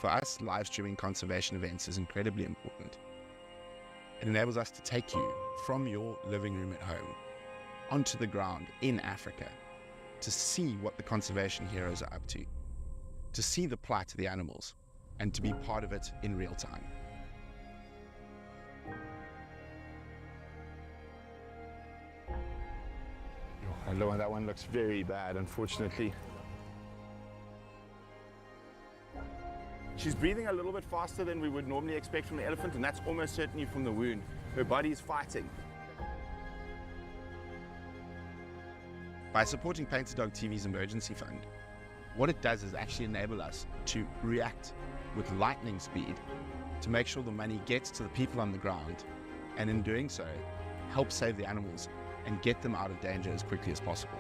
For us, live streaming conservation events is incredibly important. It enables us to take you from your living room at home onto the ground in Africa to see what the conservation heroes are up to see the plight of the animals, and to be part of it in real time. Hello, that one looks very bad, unfortunately. She's breathing a little bit faster than we would normally expect from the elephant, and that's almost certainly from the wound. Her body is fighting. By supporting Painted Dog TV's emergency fund, what it does is actually enable us to react with lightning speed to make sure the money gets to the people on the ground, and in doing so, help save the animals and get them out of danger as quickly as possible.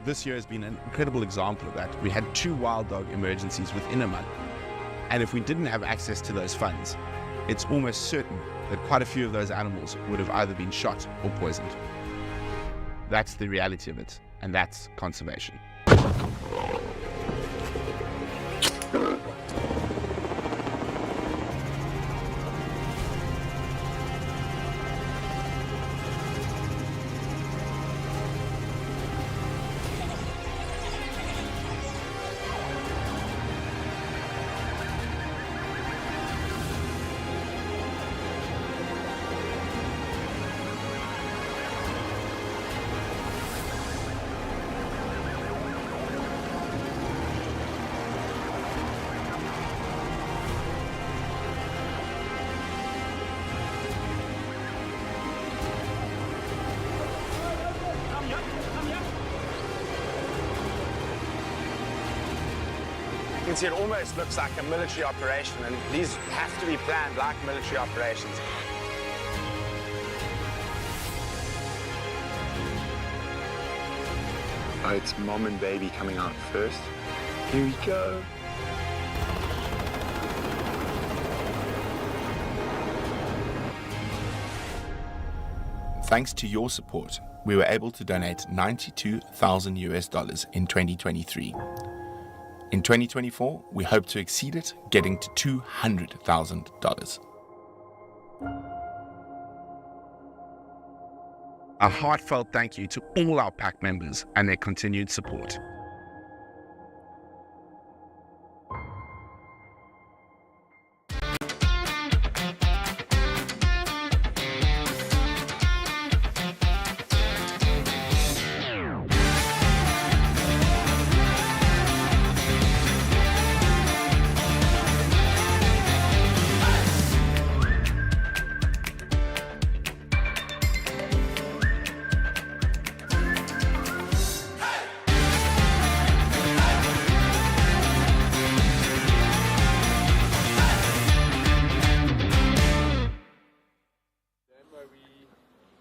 This year has been an incredible example of that. We had 2 wild dog emergencies within a month, and if we didn't have access to those funds, it's almost certain that quite a few of those animals would have either been shot or poisoned. That's the reality of it, and that's conservation. You can see it almost looks like a military operation, and these have to be planned like military operations. Oh, it's mom and baby coming out first. Here we go. Thanks to your support, we were able to donate $92,000 in 2023. In 2024, we hope to exceed it, getting to $200,000. A heartfelt thank you to all our pack members and their continued support.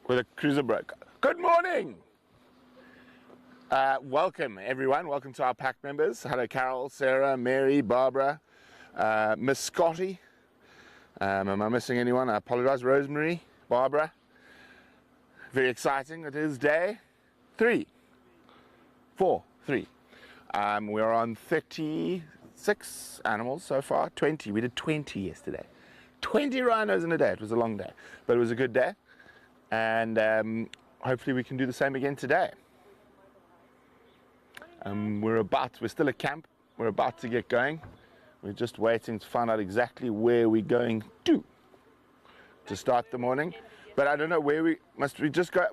With a cruiser broke. Good morning! Welcome everyone, welcome to our pack members. Hello Carol, Sarah, Mary, Barbara, Miss Scotty. Am I missing anyone? I apologize. Rosemary, Barbara. Very exciting, it is day 3. We're on 36 animals so far, 20. We did 20 yesterday. 20 rhinos in a day. It was a long day, but it was a good day. And hopefully we can do the same again today. We're still at camp. We're about to get going. We're just waiting to find out exactly where we're going to start the morning. But I don't know where must I just go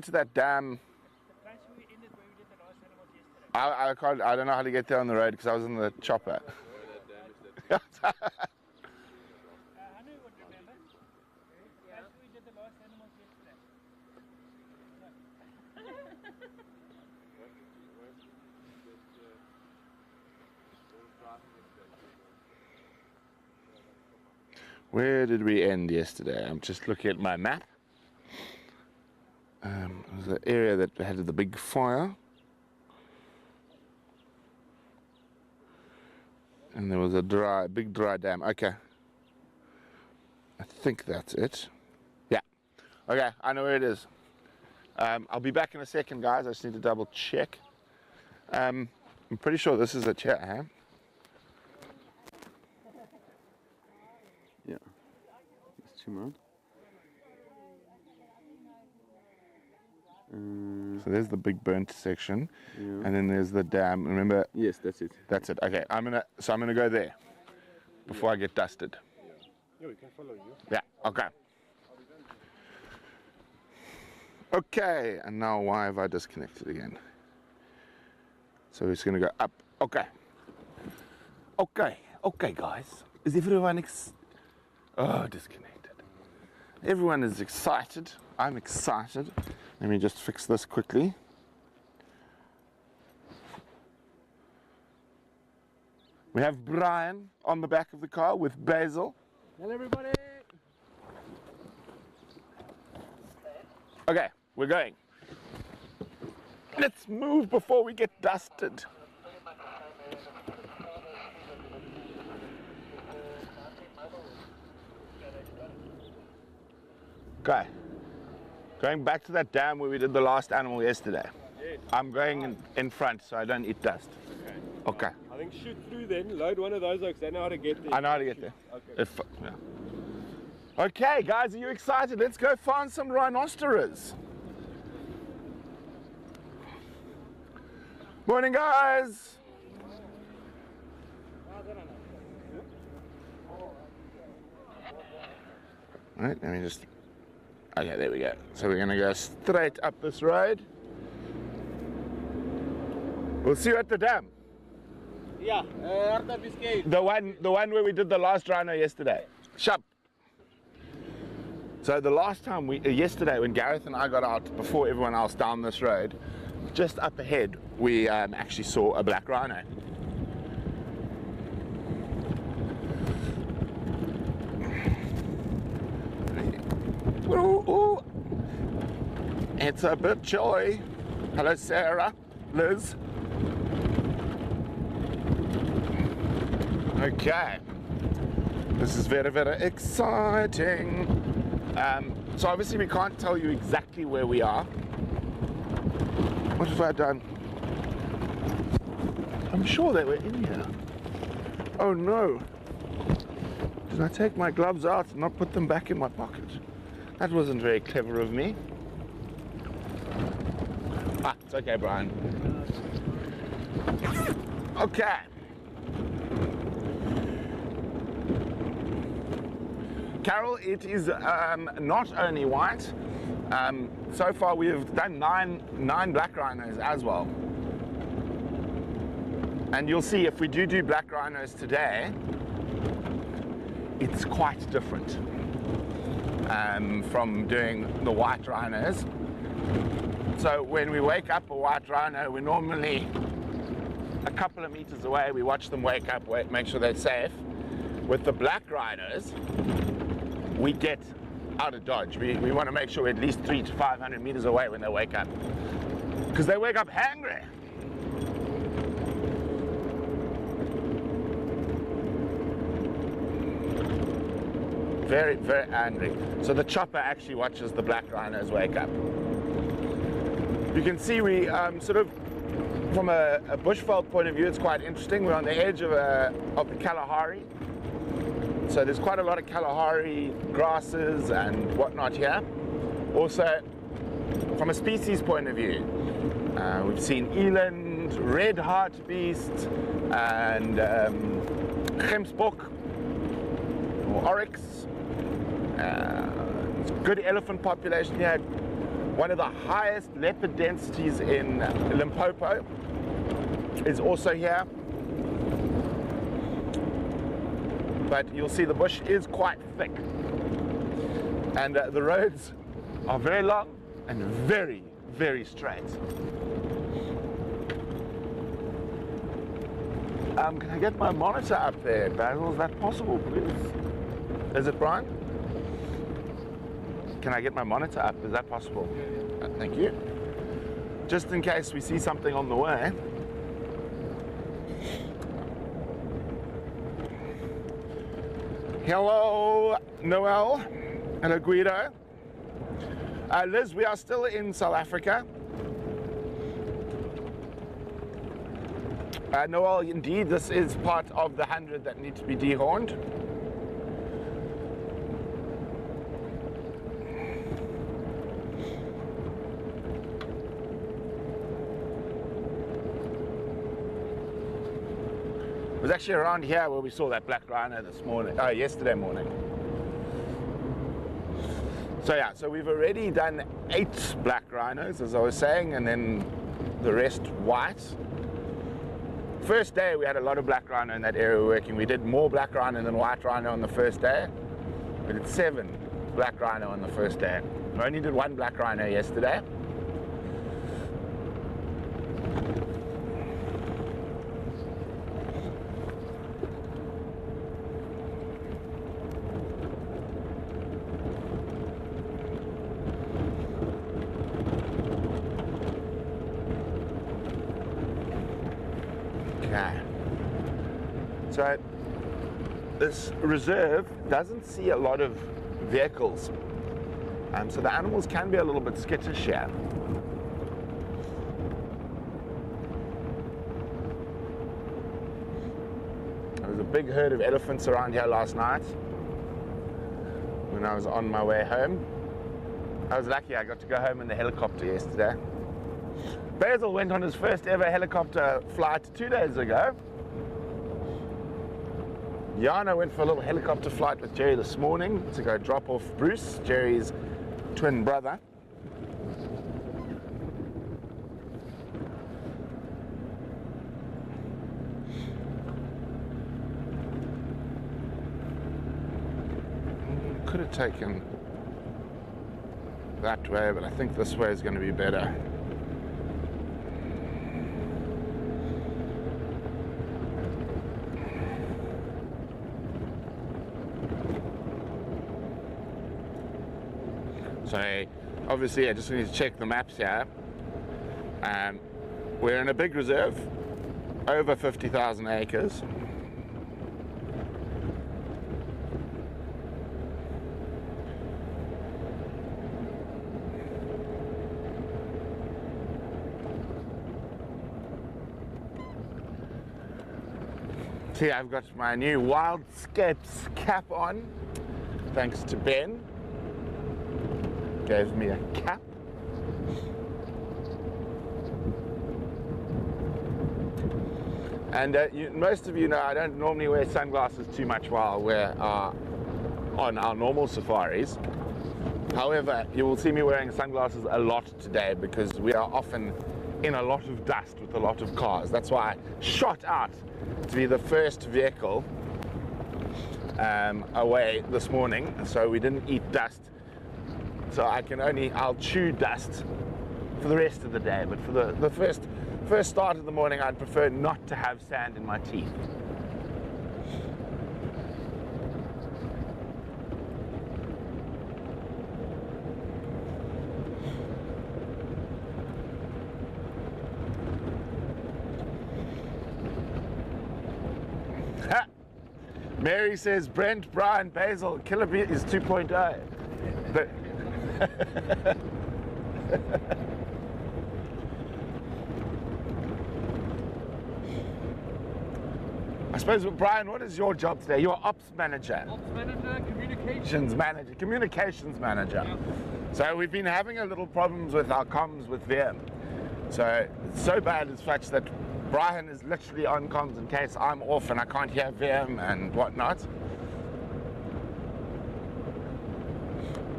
to that dam? I don't know how to get there on the road because I was in the chopper. Where did we end yesterday? I'm just looking at my map. It was the area that had the big fire. And there was a big dry dam. Okay. I think that's it. Yeah. Okay, I know where it is. I'll be back in a second, guys. I just need to double check. I'm pretty sure this is a chair, huh? Yeah. Let's zoom out. So there's the big burnt section, Yeah. and then there's the dam. Remember? Yes, that's it. That's it. Okay, I'm gonna go there before I get dusted. Yeah, we can follow you. Yeah. Okay. Okay, and now why have I disconnected again? So we're just gonna go up. Okay. Okay, guys. Is everyone disconnected? Everyone is excited. I'm excited. Let me just fix this quickly. We have Brian on the back of the car with Basil. Hello, everybody. Okay, we're going. Let's move before we get dusted. Okay. Going back to that dam where we did the last animal yesterday. Yes. I'm going in front so I don't eat dust. Okay. Okay. I think shoot through then, load one of those oaks. They know how to get there. I know how to get there. Okay. Yeah. Okay, guys, are you excited? Let's go find some rhinoceros. Morning, guys. All right, let me just. Okay, there we go. So we're gonna go straight up this road. We'll see you at the dam. Yeah, The one where we did the last rhino yesterday. Shop. So the last time yesterday when Gareth and I got out before everyone else down this road, just up ahead we actually saw a black rhino. Ooh, ooh. It's a bit chilly. Hello, Sarah, Liz. Okay, this is very, very exciting. So obviously we can't tell you exactly where we are. What have I done? I'm sure they were in here. Oh no. Did I take my gloves out and not put them back in my pocket? That wasn't very clever of me. Ah, it's okay, Brian. Okay. Carol, it is not only white. So far we have done nine black rhinos as well. And you'll see if we do black rhinos today, it's quite different from doing the white rhinos. So when we wake up a white rhino, we're normally a couple of meters away. We watch them wake up, make sure they're safe. With the black rhinos, we get out of dodge. We want to make sure we're at least 300 to 500 meters away when they wake up, because they wake up hungry. Very, very angry. So the chopper actually watches the black rhinos wake up. You can see we sort of, from a bushveld point of view, it's quite interesting. We're on the edge of the Kalahari. So there's quite a lot of Kalahari grasses and whatnot here. Also, from a species point of view, we've seen eland, red hartebeest, and gemsbok, or oryx. It's a good elephant population here. One of the highest leopard densities in Limpopo is also here. But you'll see the bush is quite thick. And the roads are very long and very, very straight. Can I get my monitor up there, Basil? Is that possible, please? Is it, Brian? Can I get my monitor up? Is that possible? Thank you. Just in case we see something on the way. Hello, Noel. Hello, Guido. Liz, we are still in South Africa. No, well, indeed, this is part of the 100 that need to be dehorned. It was actually around here where we saw that black rhino this morning, yesterday morning. So yeah, so we've already done 8 black rhinos, as I was saying, and then the rest white. First day we had a lot of black rhino in that area we were working. We did more black rhino than white rhino on the first day. We did 7 black rhino on the first day. We only did 1 black rhino yesterday. So this reserve doesn't see a lot of vehicles, so the animals can be a little bit skittish here. There was a big herd of elephants around here last night when I was on my way home. I was lucky I got to go home in the helicopter yesterday. Basil went on his first ever helicopter flight 2 days ago. Yana went for a little helicopter flight with Jerry this morning to go drop off Bruce, Jerry's twin brother. Could have taken that way, but I think this way is going to be better. So obviously I just need to check the maps here. We're in a big reserve, over 50,000 acres. See, I've got my new Wildscapes cap on, thanks to Ben. Gave me a cap. And most of you know I don't normally wear sunglasses too much while we're on our normal safaris. However, you will see me wearing sunglasses a lot today because we are often in a lot of dust with a lot of cars. That's why I shot out to be the first vehicle away this morning, so we didn't eat dust. So I'll chew dust for the rest of the day, but for the first start of the morning, I'd prefer not to have sand in my teeth. Ha! Mary says Brent, Brian, Basil, Killer Beat is 2.0. But I suppose, Brian, what is your job today? You're ops manager. Ops manager, Communications manager. Yeah. So we've been having a little problems with our comms with VM. So it's so bad as such that Brian is literally on comms in case I'm off and I can't hear VM and whatnot.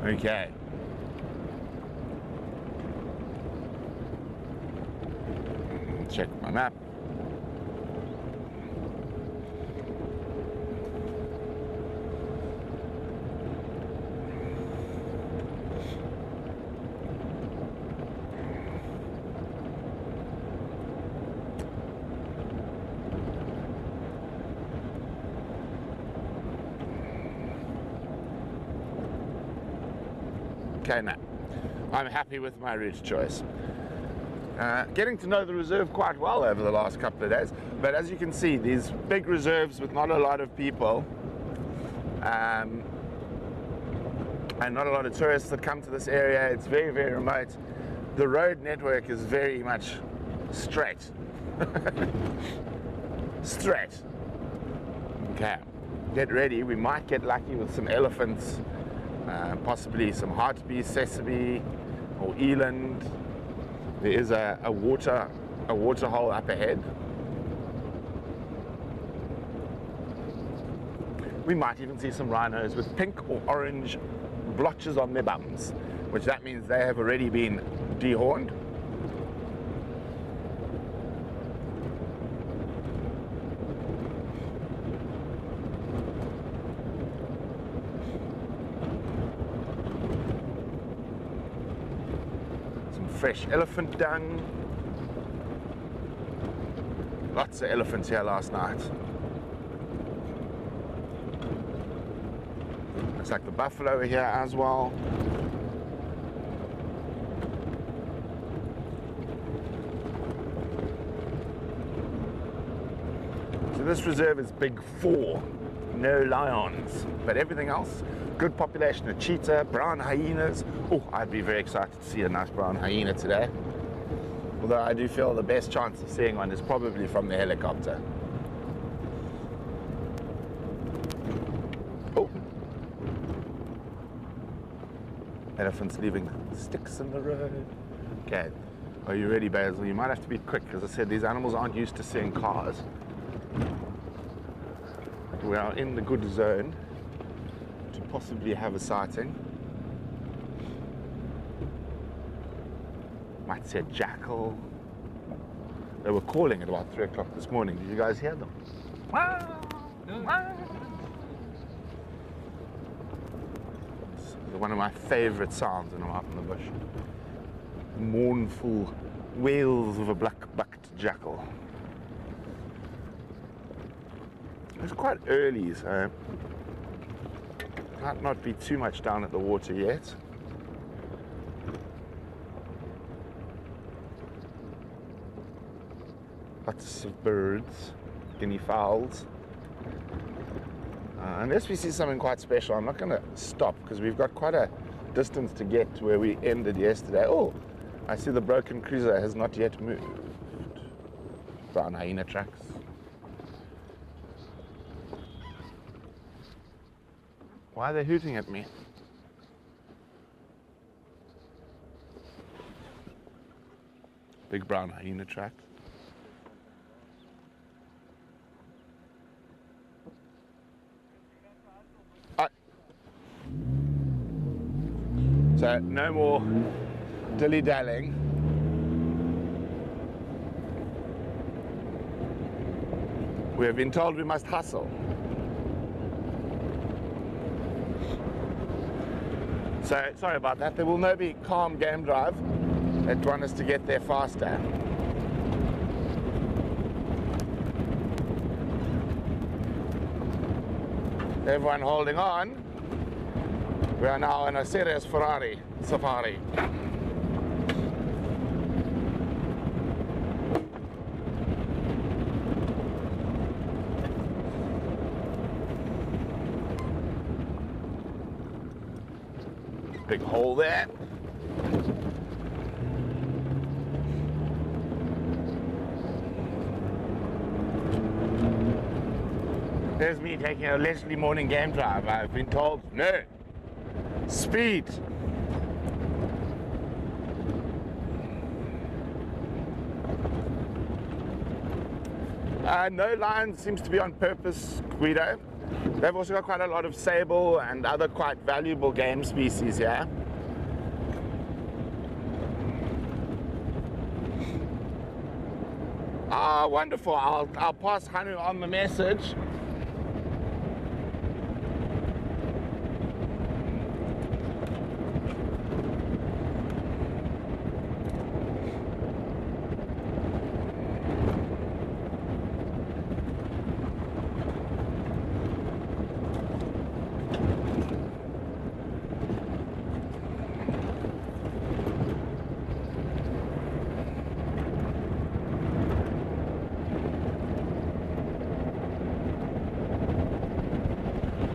Okay. Check my map. Okay, now I'm happy with my route choice. Getting to know the reserve quite well over the last couple of days, but as you can see, these big reserves with not a lot of people and not a lot of tourists that come to this area. It's very, very remote. The road network is very much straight. straight. Okay, get ready. We might get lucky with some elephants, possibly some hartebeest, sesame, or eland. There is a water hole up ahead. We might even see some rhinos with pink or orange blotches on their bums, which that means they have already been dehorned. Some fresh elephant dung. Lots of elephants here last night. Looks like the buffalo are here as well. So this reserve is big 4, no lions, but everything else, good population of cheetah, brown hyenas. Oh, I'd be very excited to see a nice brown hyena today. Although I do feel the best chance of seeing one is probably from the helicopter. Oh. Elephants leaving sticks in the road. Okay, are you ready, Basil? You might have to be quick. As I said, these animals aren't used to seeing cars. We are in the good zone to possibly have a sighting. Might see a jackal. They were calling at about 3 o'clock this morning. Did you guys hear them? It's one of my favorite sounds when I'm out in the bush. Mournful wails of a black-bucked jackal. It's quite early, so might not be too much down at the water yet. Lots of birds, guinea fowls. Unless we see something quite special, I'm not going to stop because we've got quite a distance to get to where we ended yesterday. Oh, I see the broken cruiser has not yet moved. Brown hyena tracks. Why are they hooting at me? Big brown hyena track. So no more dilly-dallying. We have been told we must hustle. So sorry about that. There will no be calm game drive. They want us to get there faster. Everyone holding on. We are now in a serious Ferrari safari. Big hole there. There's me taking a leisurely morning game drive. I've been told no. Speed. No lions seems to be on purpose, Guido. They've also got quite a lot of sable and other quite valuable game species here. Ah, wonderful. I'll pass Hanu on the message.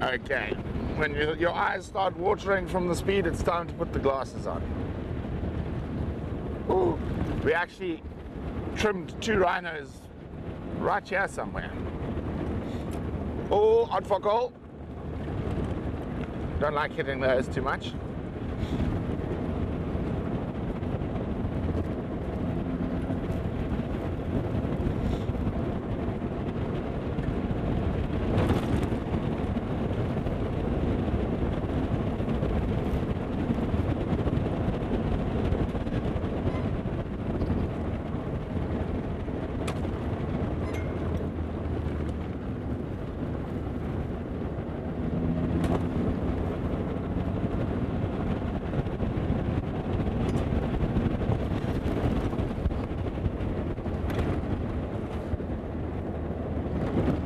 Okay, when your eyes start watering from the speed, it's time to put the glasses on. Ooh, we actually trimmed 2 rhinos right here somewhere. Oh, odd for goal. Don't like hitting those too much.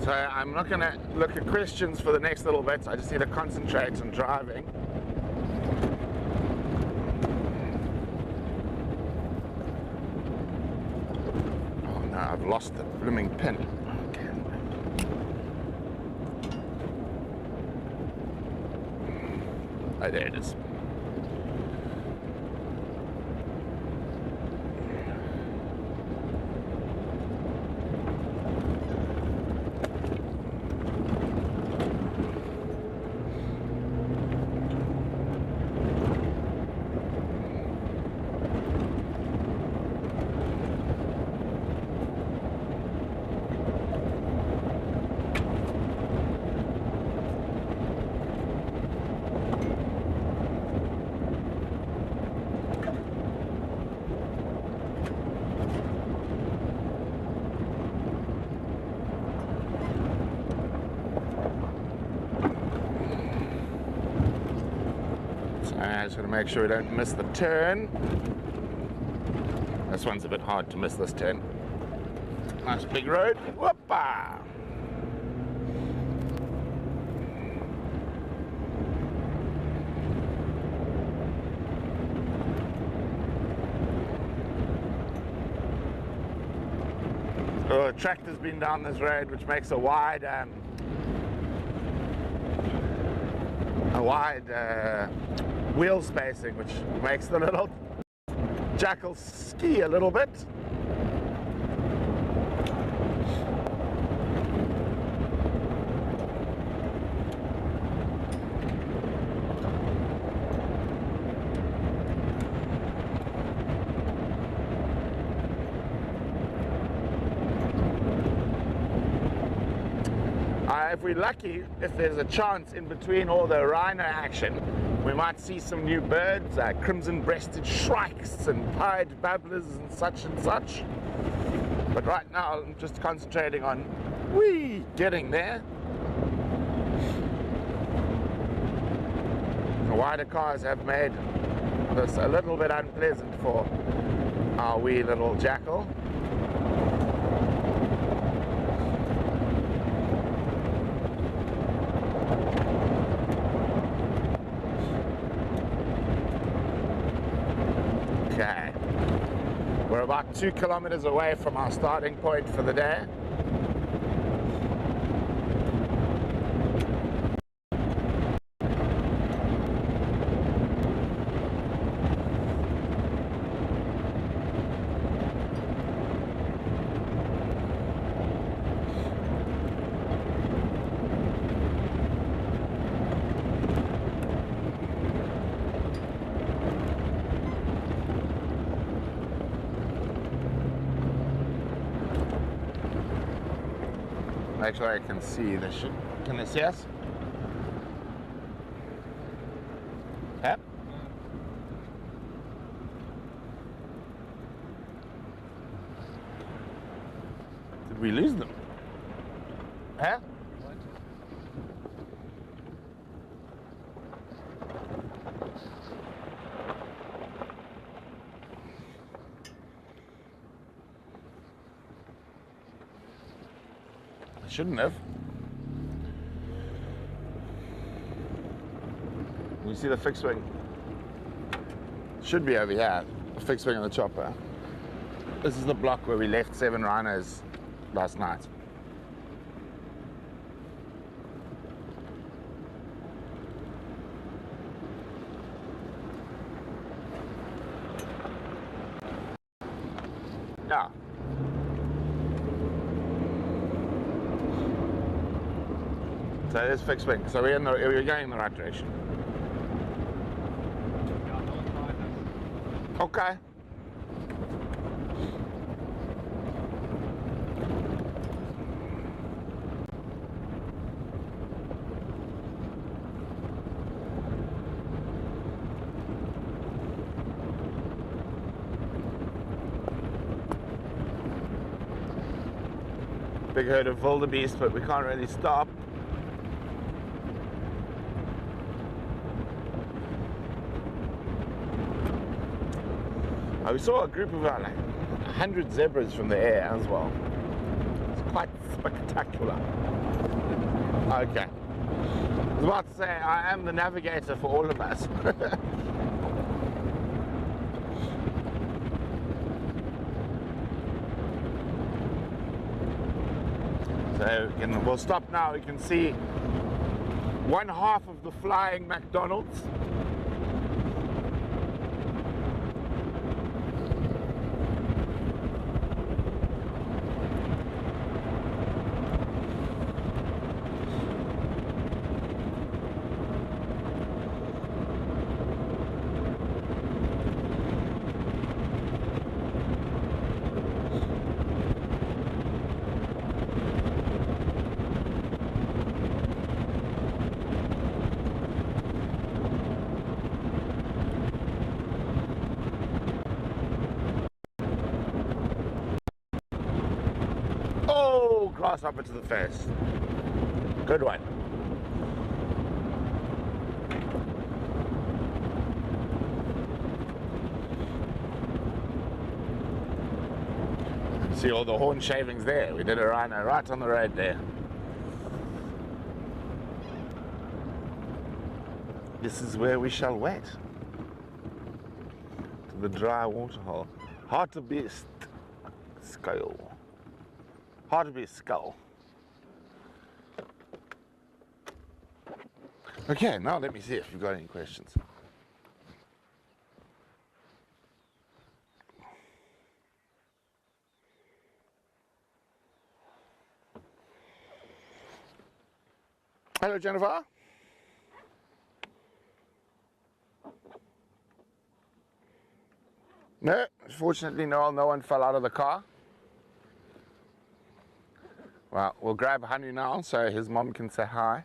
So I'm not going to look at questions for the next little bit. I just need to concentrate on driving. Oh no, I've lost the blooming pin. Okay. Oh, there it is. I just got to make sure we don't miss the turn. This one's a bit hard to miss this turn. Nice big road. Whoopa! Oh, a tractor's been down this road, which makes a wide wheel spacing, which makes the little Jackal ski a little bit. If we're lucky, if there's a chance in between all the rhino action, we might see some new birds, crimson-breasted shrikes and pied babblers and such and such. But right now, I'm just concentrating on getting there. The wider cars have made this a little bit unpleasant for our wee little Jackal. Okay, we're about 2 kilometers away from our starting point for the day. Make sure I can see the shit. Can they see us? Yep. Did we lose them? Huh? Shouldn't have. You see the fixed wing? Should be over here. The fixed wing on the chopper. This is the block where we left 7 rhinos last night. Yeah. So it's fixed wing. So we're going in the right direction. Okay. Big herd of wildebeest, but we can't really stop. We saw a group of like 100 zebras from the air as well. It's quite spectacular. Okay. I was about to say, I am the navigator for all of us. So we'll stop now. We can see one half of the flying McDonald's. Grasshopper to the face. Good one. See all the horn shavings there. We did a rhino right on the road there. This is where we shall wait. To the dry waterhole. Hartebeest scale. Hartebeest skull. Okay, now let me see if you've got any questions. Hello, Jennifer. No, fortunately, no one fell out of the car. Well, we'll grab Honey now so his mom can say hi.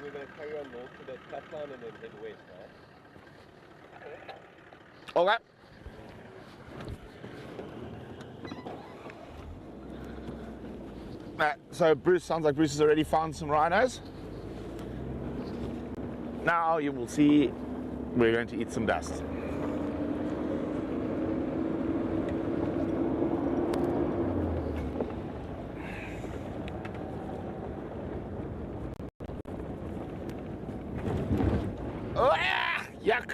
We're going to carry on north to that cut line and then head west, right? Okay. So Bruce, sounds like Bruce has already found some rhinos. Now you will see we're going to eat some dust. Oh, yeah! Yuck!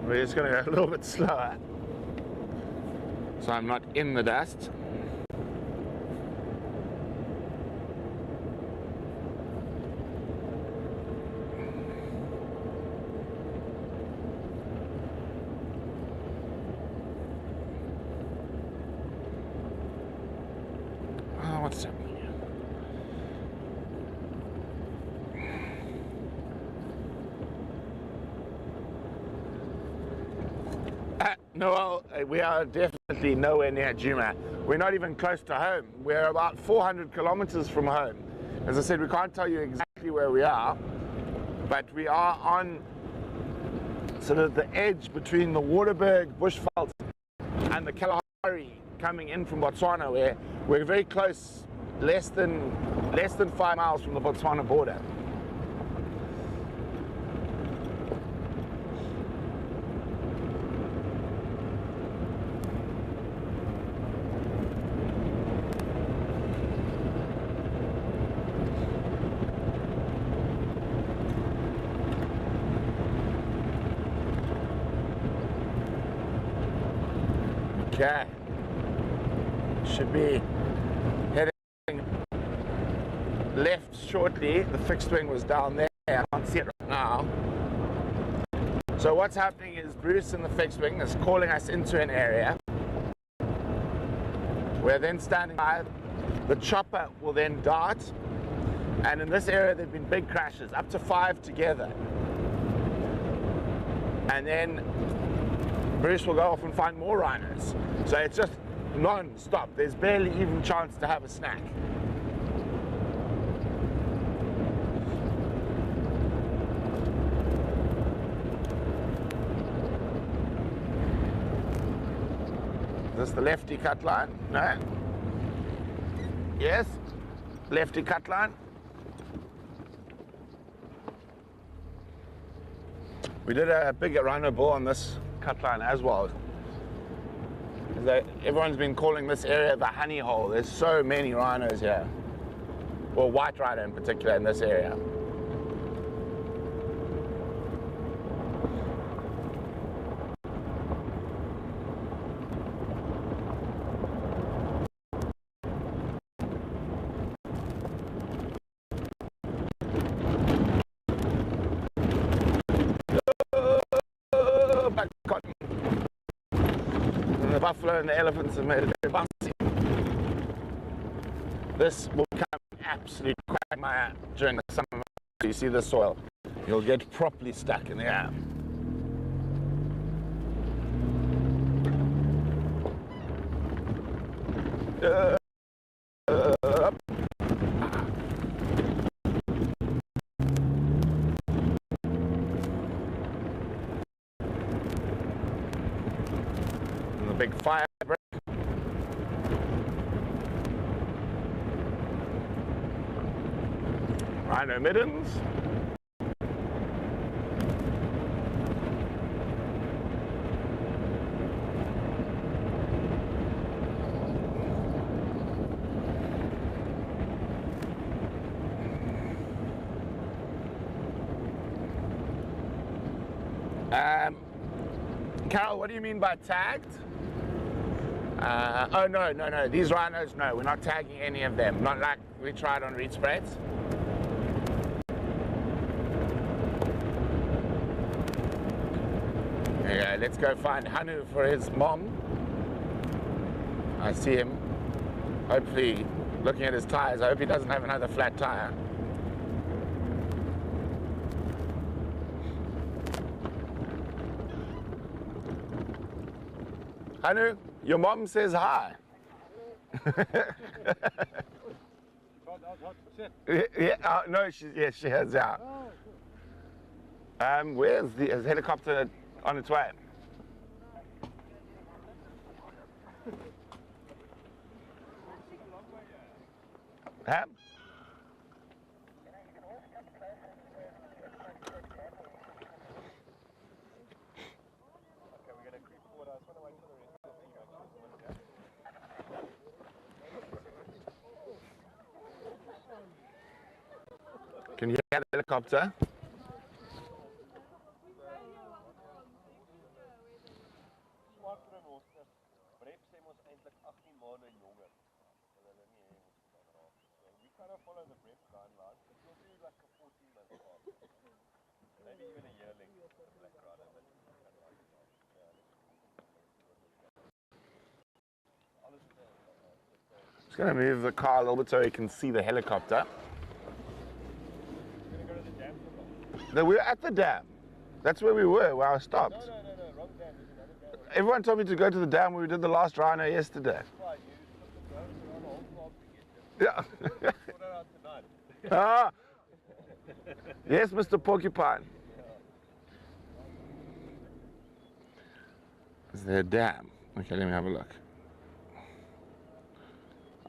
We're just going to go a little bit slower, so I'm not in the dust. Oh, what's happening here? Noel, we are definitely nowhere near Juma. We're not even close to home. We're about 400 kilometers from home. As I said, we can't tell you exactly where we are, but we are on sort of the edge between the Waterberg bushveld and the Kalahari coming in from Botswana, where we're very close, less than 5 miles from the Botswana border. Okay. Should be heading left shortly. The fixed wing was down there. I can't see it right now. So what's happening is Bruce in the fixed wing is calling us into an area. We're then standing by. The chopper will then dart. And in this area, there have been big crashes, up to 5 together. And then Bruce will go off and find more rhinos. So it's just non-stop. There's barely even chance to have a snack. Is this the lefty cut line? No. Yes. Lefty cut line. We did a big rhino bull on this cut line as well. Everyone's been calling this area the honey hole. There's so many rhinos here. Well, white rhino in particular in this area. The buffalo and the elephants have made it very bouncy. This will become absolute quagmire during the summer months. You see the soil, you'll get properly stuck in the air. Big fire break. Rhino middens. Carol, what do you mean by tagged? Oh, no. These rhinos, no, we're not tagging any of them. Not like we tried on reed spreads. There you go. Let's go find Hanu for his mom. I see him. Hopefully, looking at his tires, I hope he doesn't have another flat tire. Hanu, your mom says hi. Yeah, no, she has out. Where's the helicopter on its way? Huh? Can you hear the helicopter? Just going to move the car a little bit so you can see the helicopter. No, we were at the dam. That's where we were, where I stopped. No, wrong dam. There's another dam. Everyone told me to go to the dam where we did the last rhino yesterday. Why? You took the drones around the whole farm to get them. Yeah. Sort it out tonight. Ah. Yes, Mr. Porcupine. Is there a dam? Okay, let me have a look.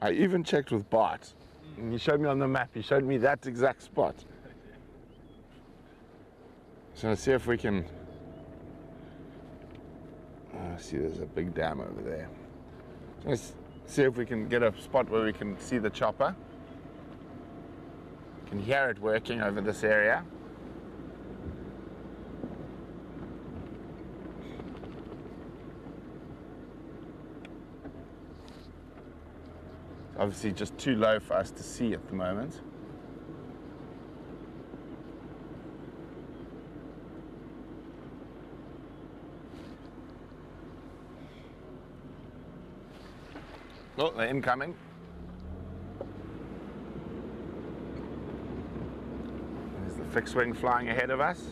I even checked with Bart. And he showed me on the map. He showed me that exact spot. So let's see if we can. See, there's a big dam over there. So let's see if we can get a spot where we can see the chopper. You can hear it working over this area. Obviously just too low for us to see at the moment. Oh, they're incoming. There's the fixed wing flying ahead of us.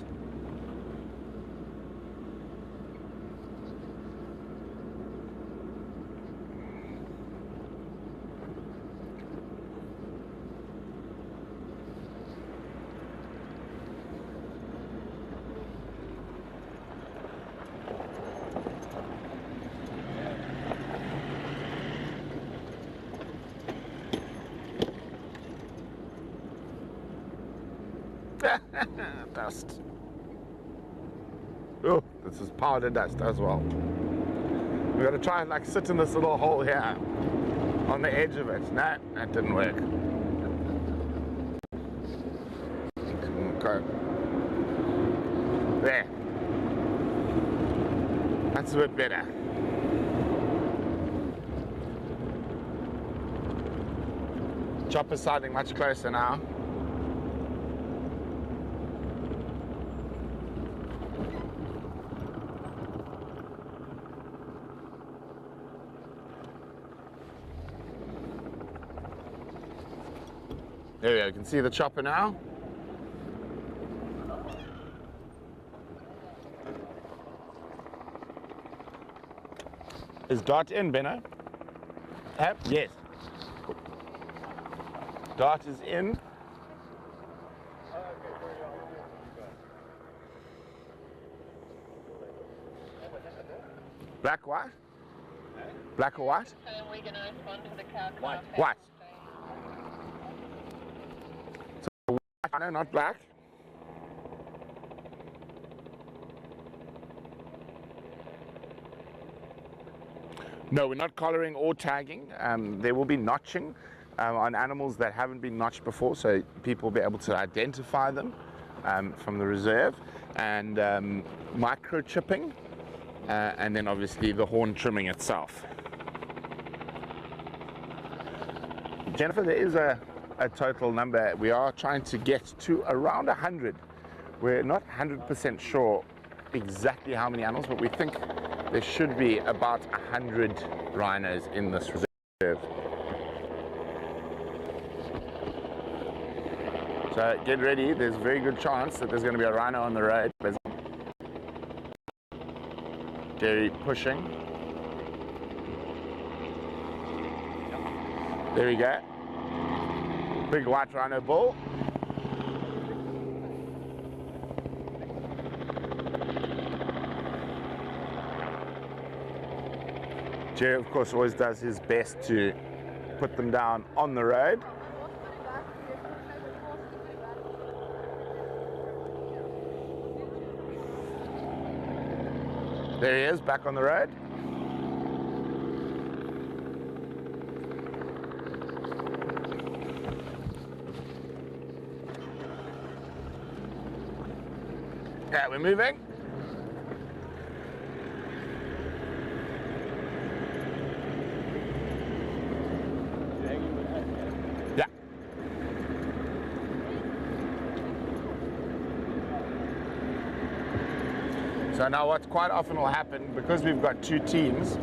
Dust. Oh, this is powder dust as well. We've got to try and like sit in this little hole here on the edge of it. No, that didn't work. Okay. There. That's a bit better. Chopper's sounding much closer now. There we go, you can see the chopper now. Is Dart in, Benno? Yes. Dart is in. Black what? Black or white? We're going to respond to the cow White. White. No, not black. No, we're not collaring or tagging. There will be notching on animals that haven't been notched before, so people will be able to identify them from the reserve, and microchipping, and then obviously the horn trimming itself. Jennifer, there is a total number. We are trying to get to around 100. We're not 100% sure exactly how many animals, but we think there should be about 100 rhinos in this reserve. So get ready, there's a very good chance that there's going to be a rhino on the road. Jerry pushing. There we go. Big white rhino bull. Jerry, of course, always does his best to put them down on the road. There he is, back on the road. Yeah, we're moving. Yeah. So now what quite often will happen, because we've got two teams,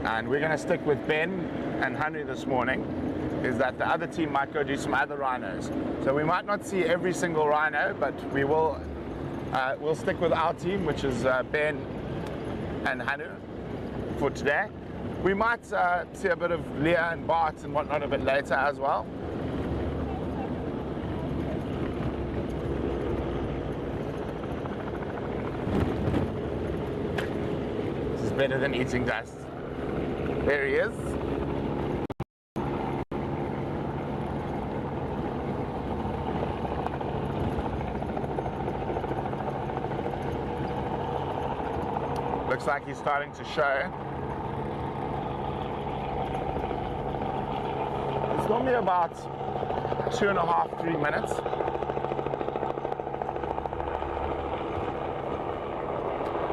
and we're going to stick with Ben and Henry this morning, is that the other team might go do some other rhinos. So we might not see every single rhino, but we will we'll stick with our team, which is Ben and Hanu for today. We might see a bit of Leah and Bart and whatnot a bit later as well. This is better than eating dust. There he is. Looks like he's starting to show. It's normally about 2.5 to 3 minutes.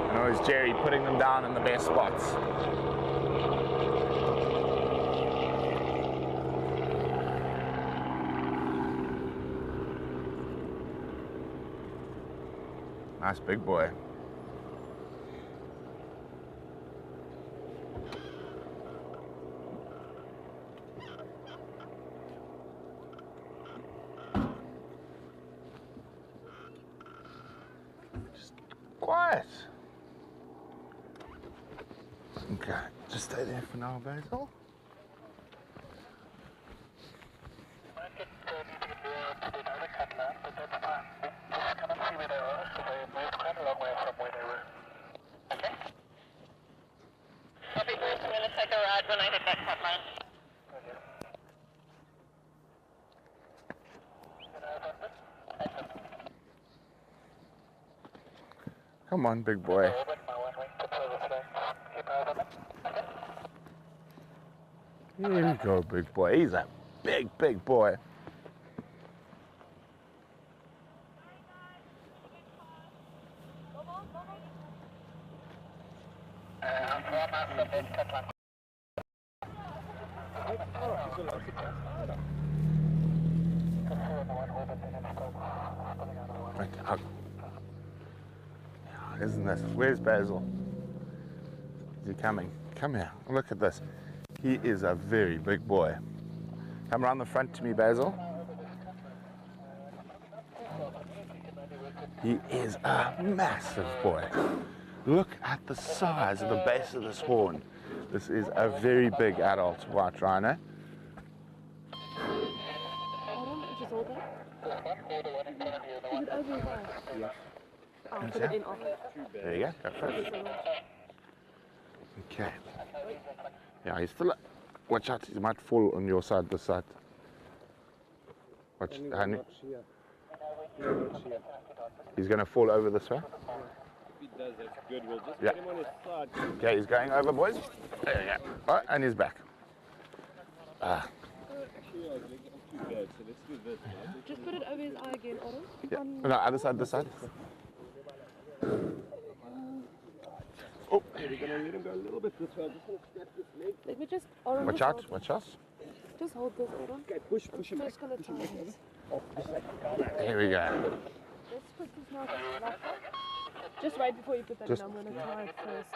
And always Jerry putting them down in the best spots. Nice big boy. Just quiet. Okay, just stay there for now, Basil. Come on, big boy. Here you go, big boy. He's a big, big boy. Right, hug. Yeah, isn't this? Where's Basil? Is he coming? Come here. Look at this. He is a very big boy. Come around the front to me, Basil. He is a massive boy. Look at the size of the base of this horn. This is a very big adult white rhino. Just hold that. Is it over there? Yeah. Oh, put it in off. There you go. Go for it. Okay. Yeah, he's still. Watch out, he might fall on your side, this side. Watch, honey. He's going to fall over this way. If he does, that's good. We'll just Yeah. put him on his side. Okay, he's going over, boys. There you go. Right, and he's back. Actually, I was looking up too bad, so let's do this. Right? Just put it over his eye again, Otto. Yeah. No, other side, this side. Oh, We're going to let him go a little bit this way. I just want to snap this leg. Let me just, Otto, watch just out, hold- watch out. Just hold this, Otto. Okay, push him back. Just gonna tie this. Here we go. Let's put this now like that. Just right before you put that Just- in, I'm gonna tie it first.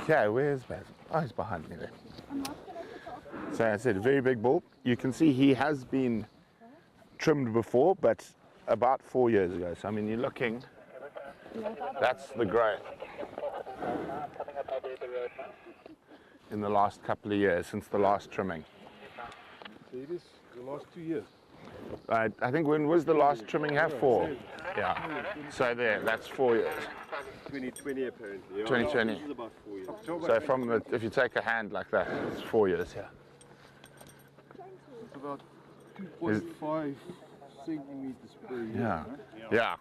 Okay, where's Basil? Oh, he's behind me there. So I said, very big bull. You can see he has been trimmed before, but about 4 years ago. So, I mean, you're looking, that's the growth in the last couple of years, since the last trimming. So it is the last 2 years. I think, when was the last trimming have? 4? Yeah. So there, that's 4 years. 2020 apparently. Yeah, 2020. This is about 4 years. So from the, if you take a hand like that, it's 4 years here. It's about 2.5 centimeters per year. Yeah. Yeah.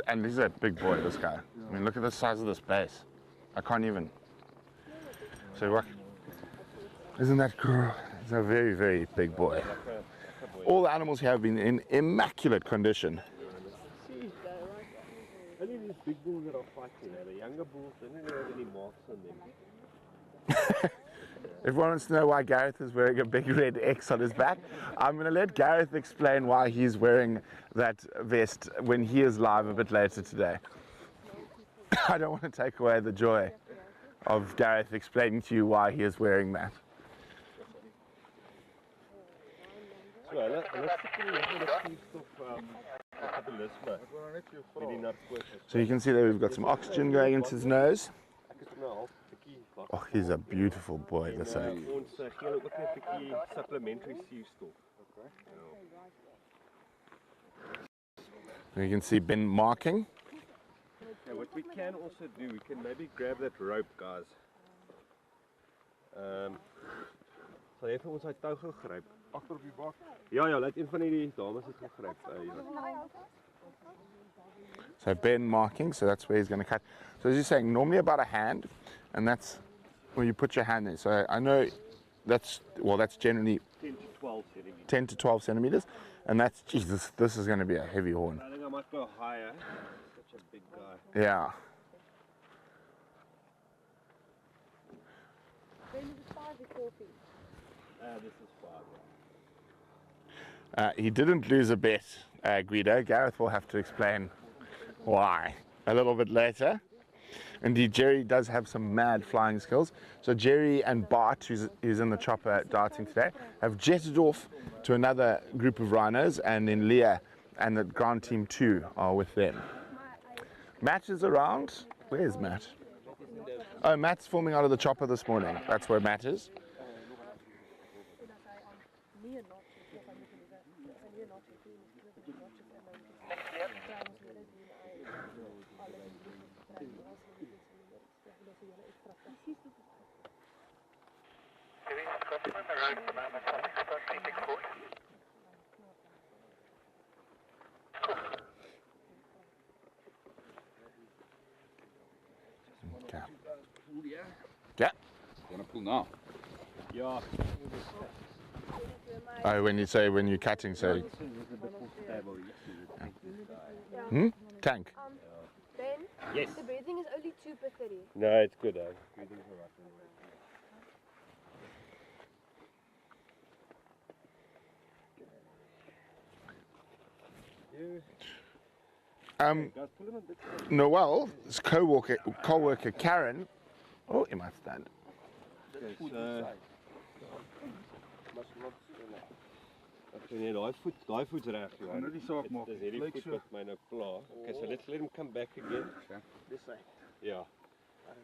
And he's a big boy, this guy. I mean, look at the size of this base. I can't even. So what? Isn't that cool? He's a very, very big boy. All the animals here have been in immaculate condition. Only these big bulls that are fighting, the younger bulls, they don't have any marks on them. Everyone wants to know why Gareth is wearing a big red X on his back. I'm going to let Gareth explain why he's wearing that vest when he is live a bit later today. I don't want to take away the joy of Gareth explaining to you why he is wearing that. So you can see that we've got some oxygen going into his nose. Oh, he's a beautiful boy, this egg. You can see Ben marking. Yeah, what we can also do, we can maybe grab that rope, guys. Sal jy vir ons hy tou gegryp? Agter op die bak? Ja, laat een van die dames dit gegryp. So Ben marking, so that's where he's going to cut. So as you're saying, normally about a hand, and that's where you put your hand in. So I know that's generally 10 to 12 centimeters. 10 to 12 centimeters, and that's, Jesus, this is going to be a heavy horn. I think I might go higher. Such a big guy. Yeah. Then it's 5 or 4 feet. This is 5. He didn't lose a bet Guido. Gareth will have to explain why a little bit later. Indeed, Jerry does have some mad flying skills. So Jerry and Bart, who's in the chopper darting today, have jetted off to another group of rhinos, and then Leah and the ground team 2 are with them. Matt is around. Where's Matt? Oh, Matt's filming out of the chopper this morning. That's where Matt is. Okay. Yeah. Gonna pull now. Ja. Oh, when you're cutting, so tank. Ben, Yes. the breathing is only 2 per 30. No, it's good. Noel's co-worker Karen. Oh, he might stand. Nee, daai voet's reg. Ja. Nou die saak maak. Dis hierdie Lyk voet so. wat my nou pla. Okay, so let's let him come back again. This side. Yeah.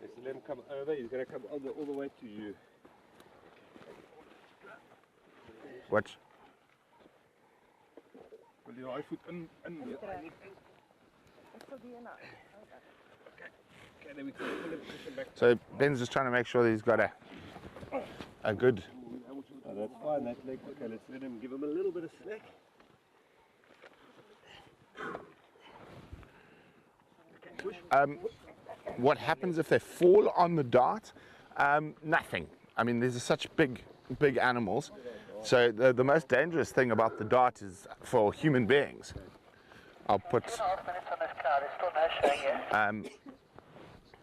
Let's let him come over. He's going to come all the way to you. Watch. Wil jy daai voet in Okay, then we can pull him, push him back. So Ben's just trying to make sure that he's got a good. Oh, that's fine, that leg. Okay, let's let him, give him a little bit of slack. What happens if they fall on the dart? Nothing. I mean, these are such big animals. So the most dangerous thing about the dart is for human beings. I'll put.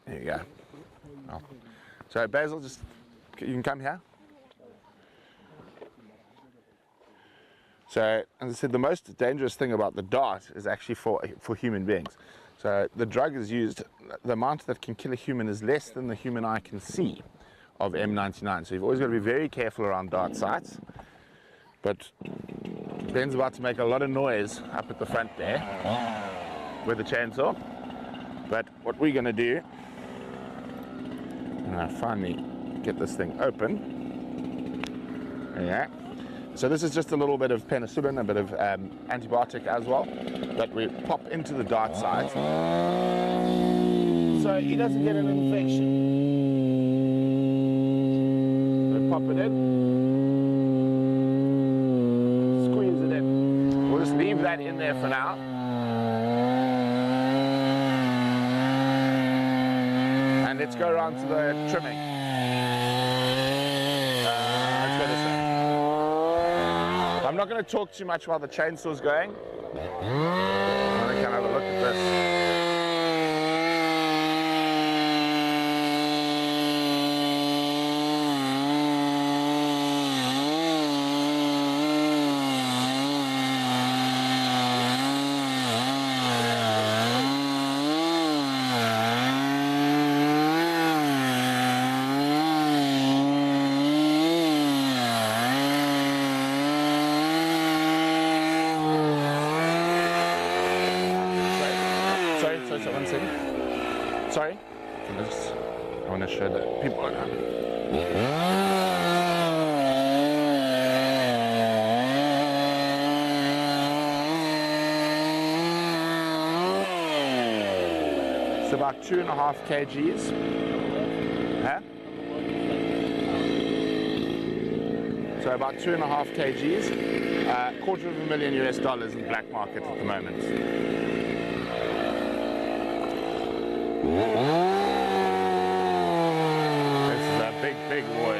There you go. Oh. So Basil, you can come here. So, as I said, the most dangerous thing about the dart is actually for human beings. So the drug is used, the amount that can kill a human is less than the human eye can see of M99. So you've always got to be very careful around dart sites. But Ben's about to make a lot of noise up at the front there with the chainsaw. But what we're going to do, finally get this thing open. Yeah. So this is just a little bit of penicillin, a bit of antibiotic as well, that we pop into the dart site, so he doesn't get an infection. So pop it in, squeeze it in. We'll just leave that in there for now. And let's go around to the trimming. I'm not going to talk too much while the chainsaw's going. I want to kind of have a look at this. Sorry? I want to show that people are It's about 2.5 kgs. Huh? So about 2.5 kgs, $250,000 in the black market at the moment. This is a big boy.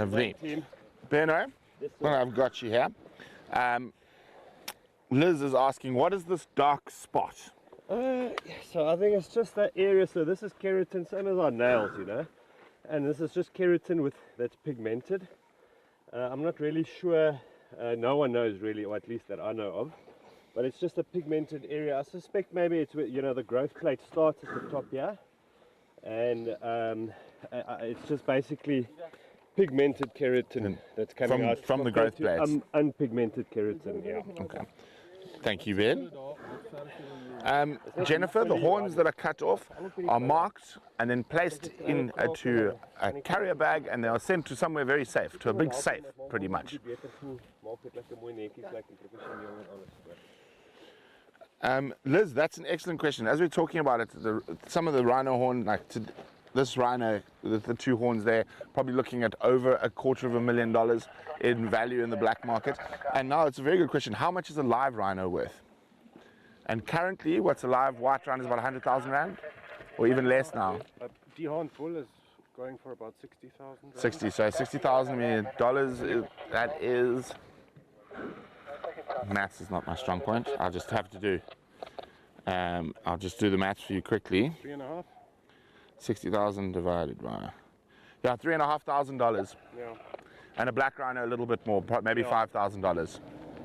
Lovely. Team. Beno, well, I've got you here. Liz is asking, what is this dark spot? So I think it's just that area. So this is keratin, same as our nails, you know. And this is just keratin that's pigmented. I'm not really sure. No one knows really, or at least that I know of. But it's just a pigmented area. I suspect maybe it's where, you know, the growth plate starts at the top here. And it's just basically pigmented keratin that's coming out from the growth plates. Unpigmented keratin, yeah. Okay. Thank you, Ben. Jennifer, the horns that are cut off are marked and then placed into a carrier bag, and they are sent to somewhere very safe, to a big safe, pretty much. Liz, that's an excellent question. As we're talking about it, some of the rhino horn, this rhino with the two horns there, probably looking at over $250,000 in value in the black market. And now it's a very good question. How much is a live rhino worth? And currently, what's a live white rhino is about 100,000 Rand? Or even less now? A Dehorning bull is going for about 60,000. 60, so $60,000, that is... Maths is not my strong point. I'll just have to do... I'll just do the maths for you quickly. 3.5? 60,000 divided by, yeah, $3,500. Yeah. And a black rhino a little bit more, maybe $5,000.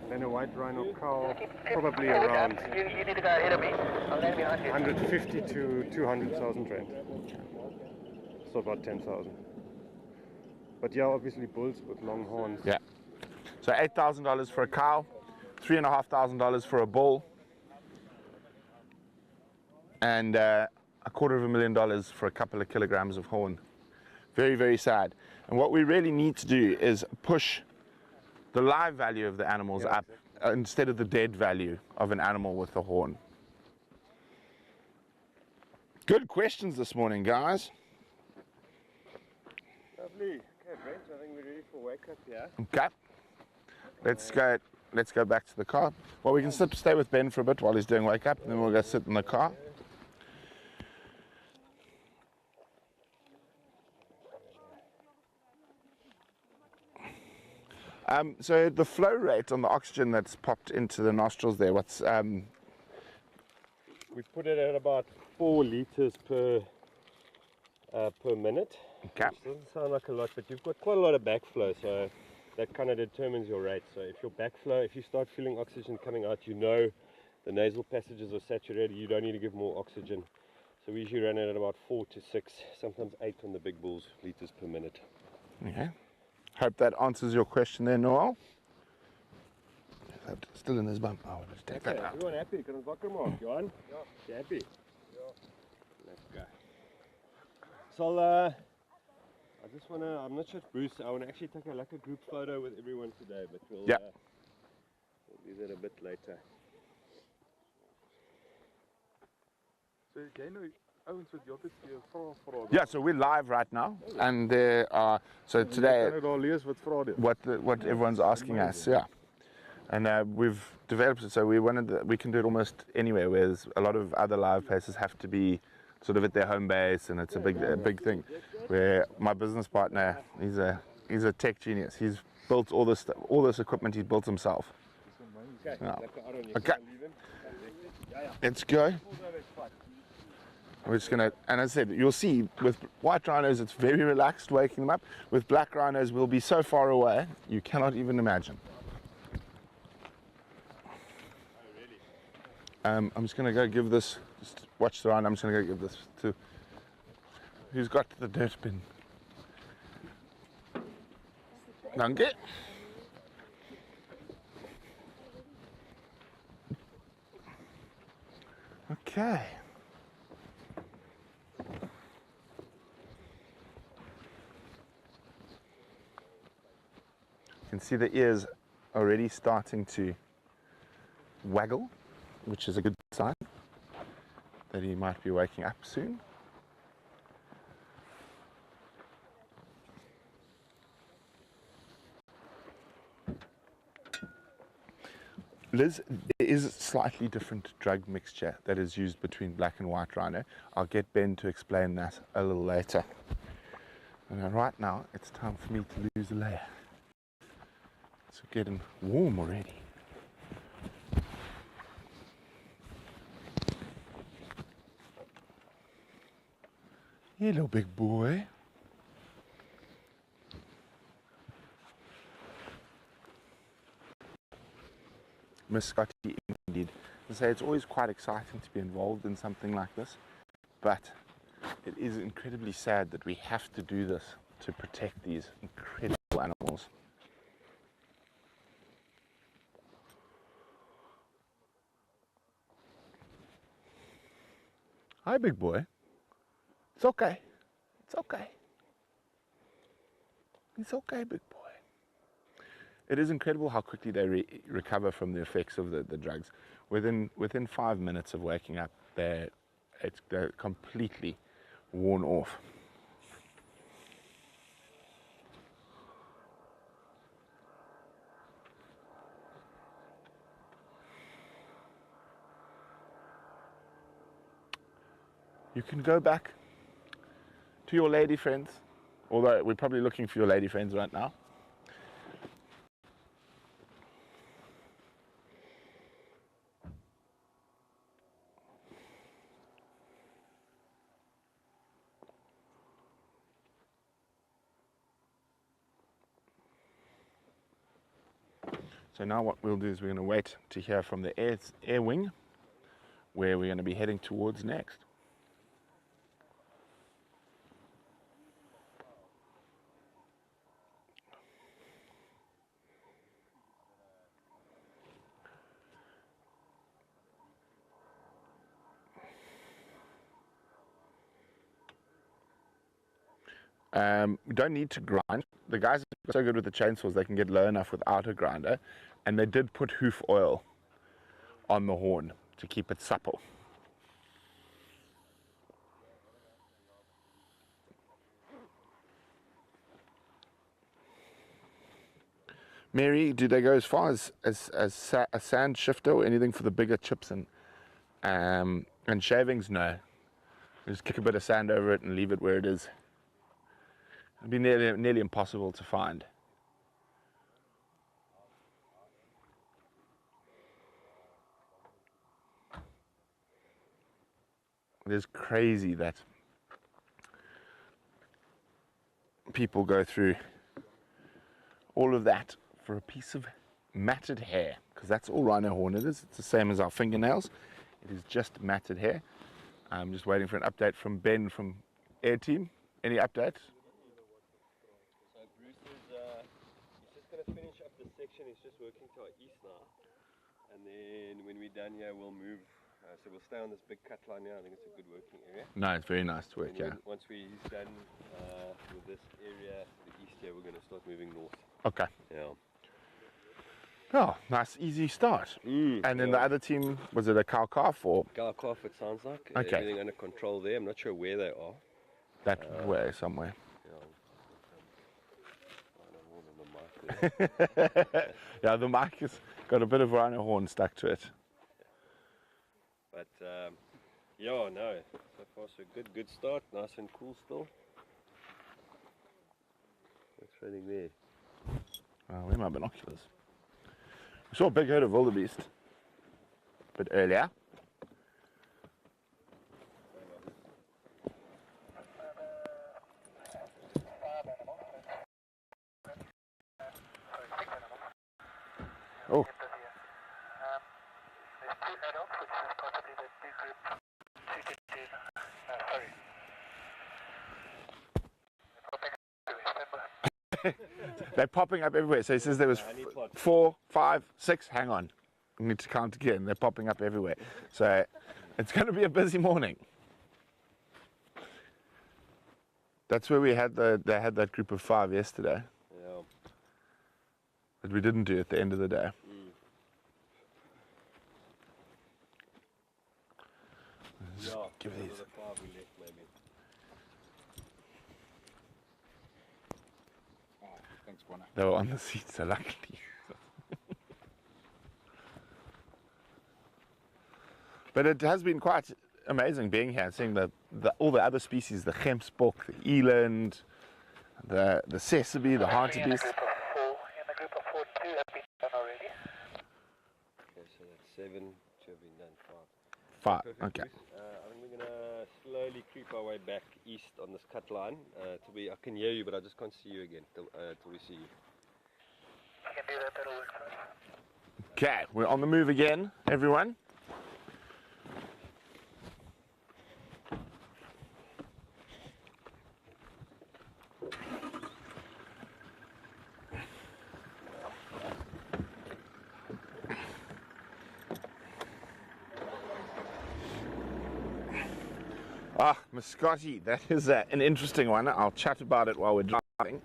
Then a white rhino cow, probably around 150 to 200,000 Rand. So about 10,000. But yeah, obviously bulls with long horns. Yeah. So $8,000 for a cow, $3,500 for a bull, and $250,000 for a couple of kilograms of horn. Very, very sad. And what we really need to do is push the live value of the animals up instead of the dead value of an animal with a horn. Good questions this morning, guys. Lovely. Okay, Brent, I think we're ready for wake up, yeah? Okay. Let's go back to the car. Well, we can stay with Ben for a bit while he's doing wake up, and then we'll go sit in the car. So the flow rate on the oxygen that's popped into the nostrils there, what's... We put it at about 4 liters per minute. Okay. Which doesn't sound like a lot, but you've got quite a lot of backflow, so that kind of determines your rate. So if your backflow, if you start feeling oxygen coming out, you know the nasal passages are saturated, you don't need to give more oxygen. So we usually run it at about 4 to 6, sometimes 8 on the big bulls, liters per minute. Okay. Hope that answers your question there, Noel. Still in his bum. Oh, let's take that out. Everyone happy? Kan ons wakker maak, Johan? Ja. You happy? Ja. Let's go. So I just want to, I'm not sure if Bruce, I want to actually take a group photo with everyone today, but we'll do that a bit later. So jy nou ouens wat jy altyd vra. Yeah, so we're live right now, and there are, so today, Kan jy daar lees wat vra dit? what everyone's asking us, yeah. And we've developed it so we can do it almost anywhere, whereas a lot of other live places have to be sort of at their home base, and it's a big thing. Where my business partner, he's a tech genius. He's built all this equipment. He's built himself. Yeah. Okay, let's go. We're just gonna, and as I said, you'll see with white rhinos it's very relaxed waking them up. With black rhinos we'll be so far away you cannot even imagine. I'm just gonna go give this, just watch the rhino, I'm just gonna go give this to, who's got the dirt bin? Danke. Okay. You can see the ears already starting to waggle, which is a good sign that he might be waking up soon. Liz, there is a slightly different drug mixture that is used between black and white rhino. I'll get Ben to explain that a little later. And right now, it's time for me to lose a layer. It's getting warm already. Hello, big boy. Miss Scotty, indeed. I say it's always quite exciting to be involved in something like this, but it is incredibly sad that we have to do this to protect these incredible animals. Hi, big boy. It's okay. It's okay. It's okay, big boy. It is incredible how quickly they recover from the effects of the drugs. Within 5 minutes of waking up, they're completely worn off. You can go back to your lady friends, although we're probably looking for your lady friends right now. So now what we'll do is we're going to wait to hear from the air wing, where we're going to be heading towards next. We don't need to grind. The guys are so good with the chainsaws, they can get low enough without a grinder. And they did put hoof oil on the horn to keep it supple. Mary, do they go as far as a sand shifter or anything for the bigger chips and shavings? No. Just kick a bit of sand over it and leave it where it is. It'd be nearly impossible to find. It is crazy that people go through all of that for a piece of matted hair, because that's all rhino horn it is. It's the same as our fingernails. It is just matted hair. I'm just waiting for an update from Ben from Air Team. Any update? So Bruce is he's just going to finish up the section. He's just working to our east now. And then when we're done here, we'll move. So we'll stay on this big cut line here. I think it's a good working area. No, it's very nice to work, yeah. Once we're done with this area, the east here, we're going to start moving north. Okay. Yeah. Oh, nice, easy start. And then the other team, was it a cow-calf or? Cow-calf, it sounds like. Okay. Everything under control there. I'm not sure where they are. That way, somewhere. Yeah. Yeah, the mic has got a bit of rhino horn stuck to it. But yeah, no, so far so good start, nice and cool still. What's running there? Where are my binoculars? We saw a big herd of wildebeest a bit earlier. Oh. They're popping up everywhere. So he says there was 4, 5, 6. Hang on, we need to count again. They're popping up everywhere. So it's going to be a busy morning. That's where we had they had that group of 5 yesterday. Yeah. But we didn't do at the end of the day. Yeah, give these. the 5 we left maybe. Thanks, Bonner. They were on the seat, so luckily. But it has been quite amazing being here, seeing all the other species, the gemsbok, the eland, the sesame, the hartebeest. Okay, so that's 7, 2 have been done, 5. 5. Perfect, Okay. Chris. I think we're gonna slowly creep our way back east on this cut line. I can hear you, but I just can't see you again till we see you. Okay, we're on the move again, everyone. Ah, Muscati, that is an interesting one. I'll chat about it while we're driving.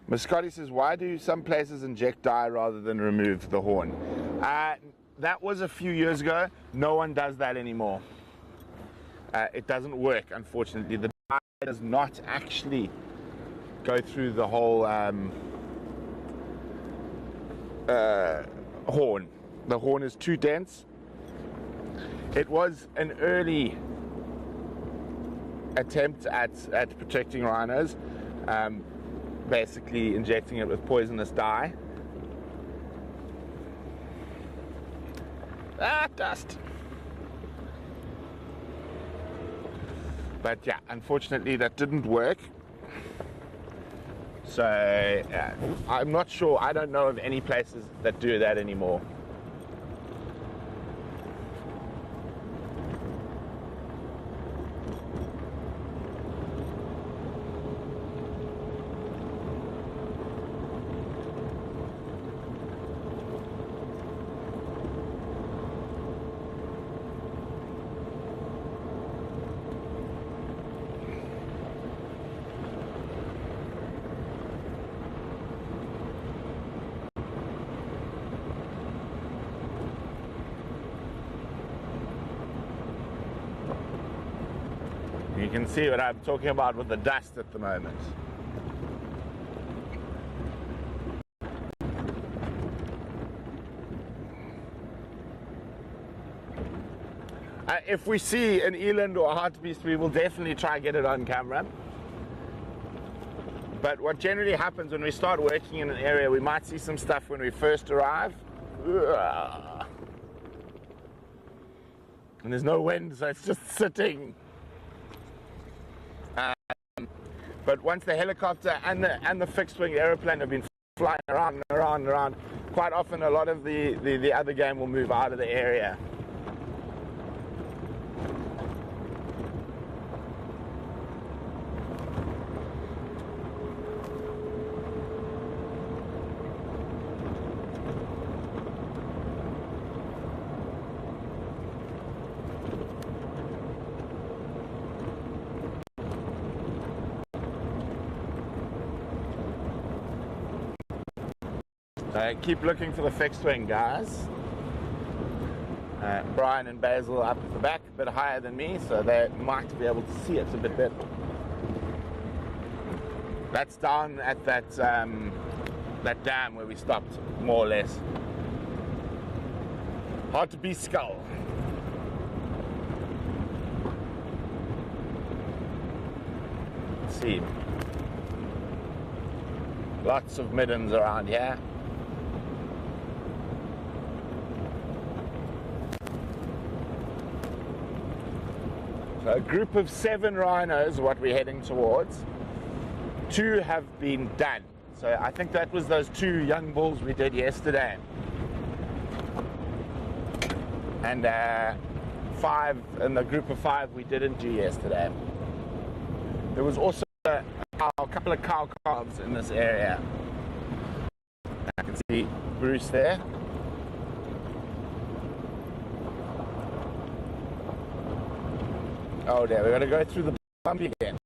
Muscati says, why do some places inject dye rather than remove the horn? That was a few years ago. No one does that anymore. It doesn't work, unfortunately. The dye does not actually go through the whole horn. The horn is too dense. It was an early attempt at protecting rhinos, basically injecting it with poisonous dye. Dust. But yeah, unfortunately that didn't work. So I'm not sure. I don't know of any places that do that anymore. You can see what I'm talking about with the dust at the moment. If we see an eland or a hartebeest, we will definitely try and get it on camera. But what generally happens when we start working in an area, we might see some stuff when we first arrive. And there's no wind, so it's just sitting. But once the helicopter and the fixed-wing aeroplane have been flying around and around and around, quite often a lot of the other game will move out of the area. So keep looking for the fixed wing, guys. Brian and Basil are up at the back, a bit higher than me, so they might be able to see us a bit better. That's down at that dam where we stopped, more or less. Hartebeest skull. Let's see. Lots of middens around here. So a group of 7 rhinos, what we're heading towards. 2 have been done. So I think that was those 2 young bulls we did yesterday. And 5, in the group of 5 we didn't do yesterday. There was also a couple of cow calves in this area. I can see Bruce there. Oh there, we're going to go through the bump again.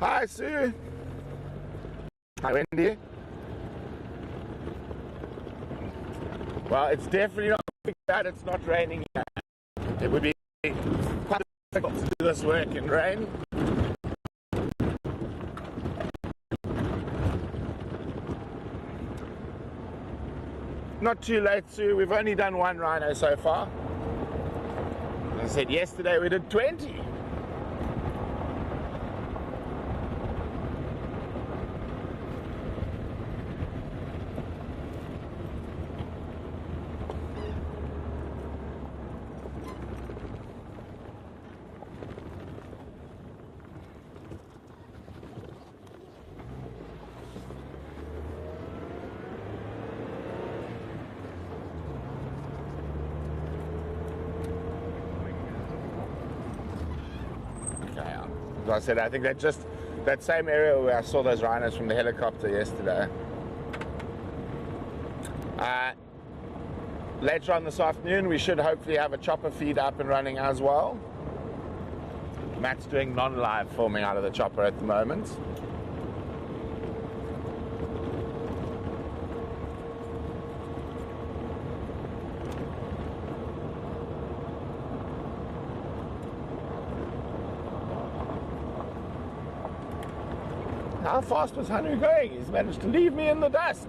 Hi, Sue. Hi, Wendy. Well, it's definitely not bad. It's not raining here. It would be quite difficult to do this work in rain. Not too late, Sue. We've only done one rhino so far. As I said yesterday, we did 20. As I said, I think that same area where I saw those rhinos from the helicopter yesterday. Later on this afternoon, we should hopefully have a chopper feed up and running as well. Matt's doing non-live filming out of the chopper at the moment. How fast was Hanu going? He's managed to leave me in the dust.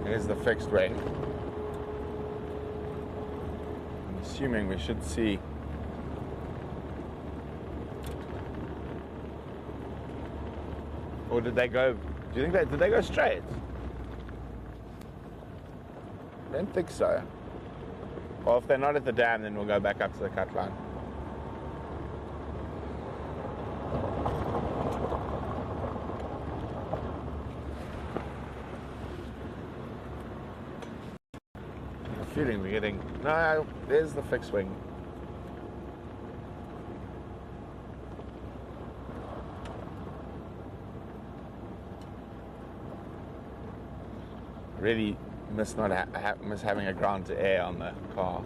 Here's the fixed wing. I'm assuming we should see or did they go, do you think did they go straight? I don't think so. Well, if they're not at the dam, then we'll go back up to the cut line. Feeling we're getting, no, there's the fixed wing. Really miss miss having a ground to air on the car.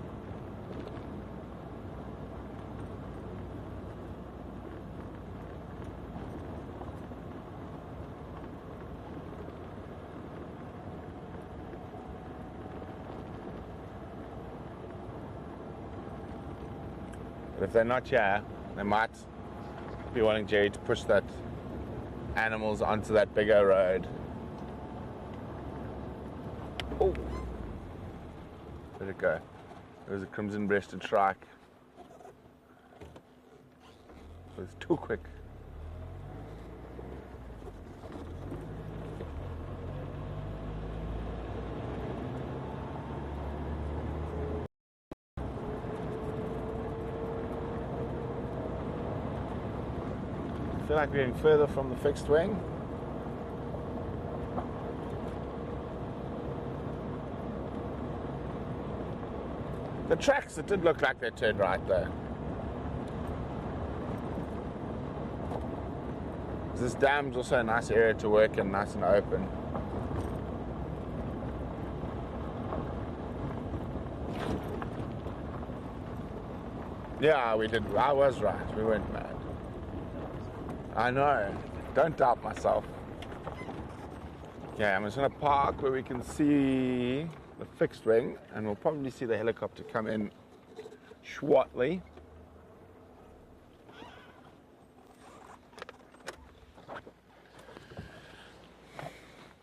But if they're not here, they might be wanting Jerry to push that animals onto that bigger road. Oh, where'd it go? There was a crimson-breasted shrike. It was too quick. I feel like we're getting further from the fixed wing. The tracks, it did look like they turned right though. This dam's also a nice area to work in, nice and open. Yeah, we did. I was right. We weren't mad. I know. Don't doubt myself. Okay, I'm just going to park where we can see the fixed wing, and we'll probably see the helicopter come in shortly.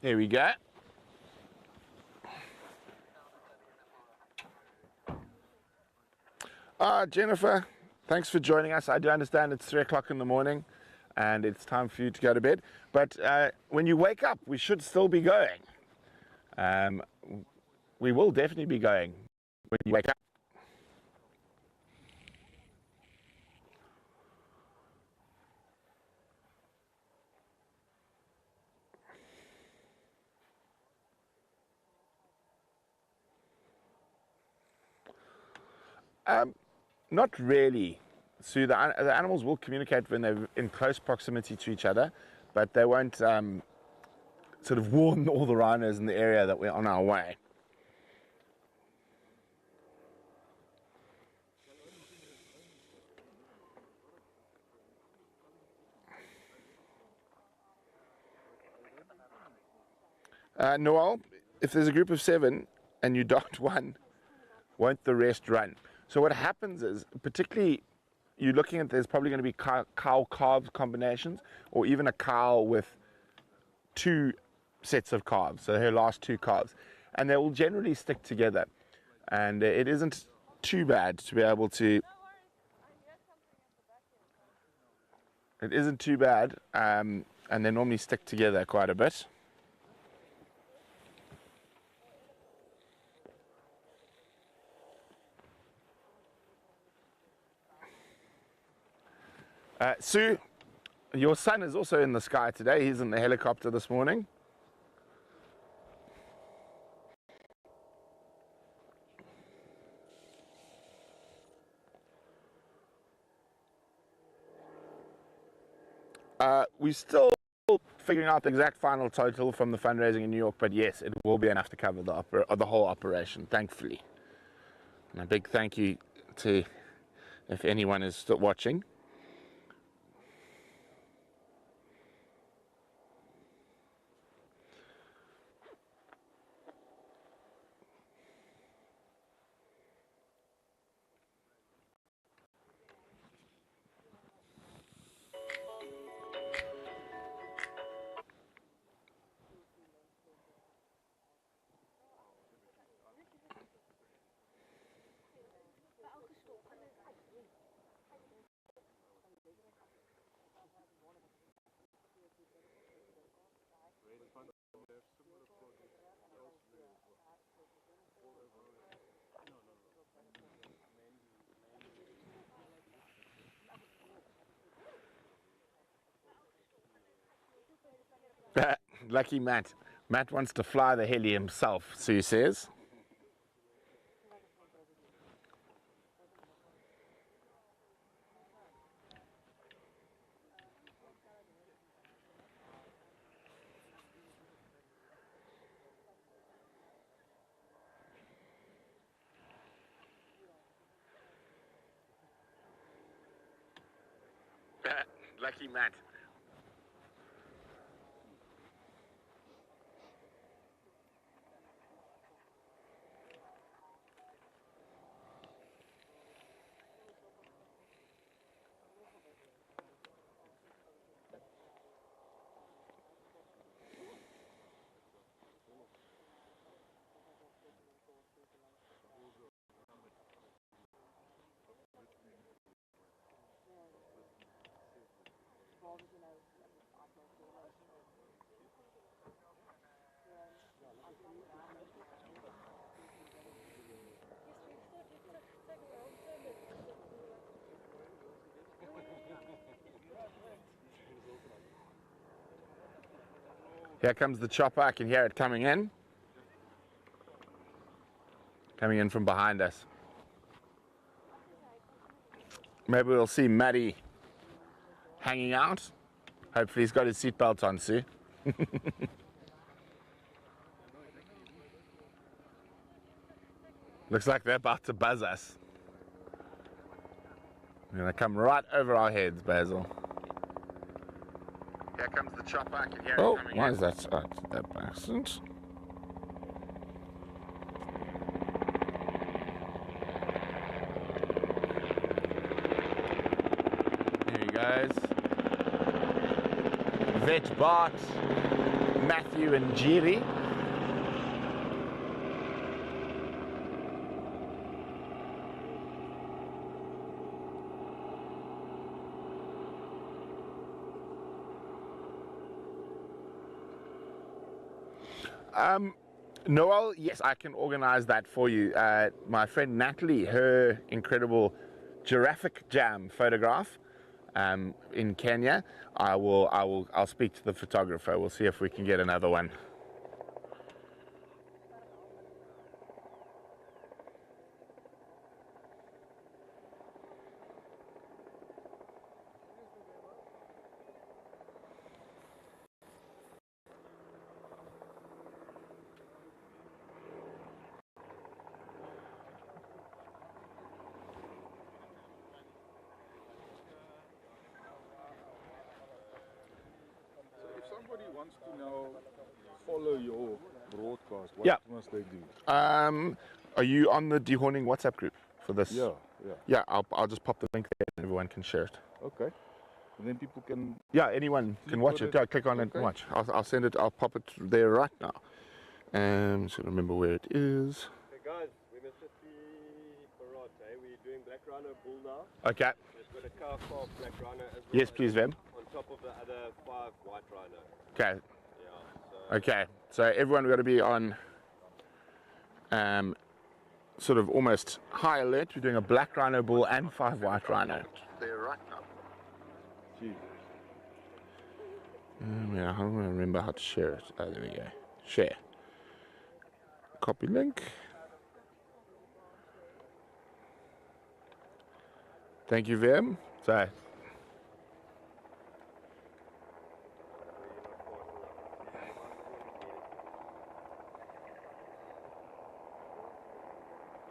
Here we go. Jennifer, thanks for joining us. I do understand it's 3 o'clock in the morning and it's time for you to go to bed. But when you wake up, we should still be going. We will definitely be going when you wake up. Not really. So the animals will communicate when they're in close proximity to each other, but they won't sort of warn all the rhinos in the area that we're on our way. Noel, if there's a group of 7 and you dot one, won't the rest run? So what happens is, particularly, you're looking at there's probably going to be cow-calf combinations, or even a cow with 2 sets of calves, so her last 2 calves, and they will generally stick together, and it isn't too bad to be able to. It isn't too bad, and they normally stick together quite a bit. Sue, your son is also in the sky today. He's in the helicopter this morning. We're still figuring out the exact final total from the fundraising in New York, but yes, it will be enough to cover the whole operation, thankfully. And a big thank you to, if anyone is still watching. Lucky Matt. Matt wants to fly the heli himself, Sue says. Lucky Matt. Here comes the chopper. I can hear it coming in. Coming in from behind us. Maybe we'll see Matty hanging out. Hopefully he's got his seatbelt on, Sue. Looks like they're about to buzz us. They're going to come right over our heads, Basil. Here comes the chopper. I can hear it coming in. Why is that? That by accident. There he goes. Vet Bart, Matthew and Jiri. Noel, yes, I can organize that for you. My friend Natalie, her incredible giraffic jam photograph in Kenya. I'll speak to the photographer. We'll see if we can get another one. wants to now follow your broadcast, what Yeah. must they do? Are you on the Dehorning WhatsApp group for this? Yeah. Yeah, I'll just pop the link there and everyone can share it. Okay. And then people can. Yeah, anyone can watch it. Yeah, click on it and Okay. watch. I'll send it. I'll pop it there right now. So remember where it is. Hey guys, we must just be parade, eh? We're doing black rhino bull now. Okay. We've got a calf calf black rhino as well. Yes, please, Vem. On top of the other 5 white rhino. Okay. Yeah. So Okay. So everyone got to be on sort of almost high alert. We're doing a black rhino bull and 5 white rhino. There right now. Gee. Yeah, I don't remember how to share it. Oh, there we go. Share. Copy link. Thank you, Vim. So,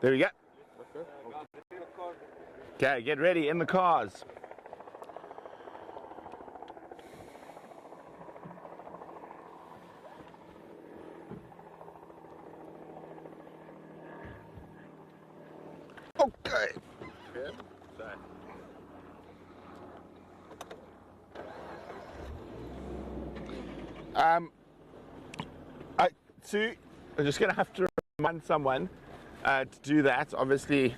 there we go. Okay, get ready in the cars. Okay. I'm just going to have to remind someone to do that. Obviously,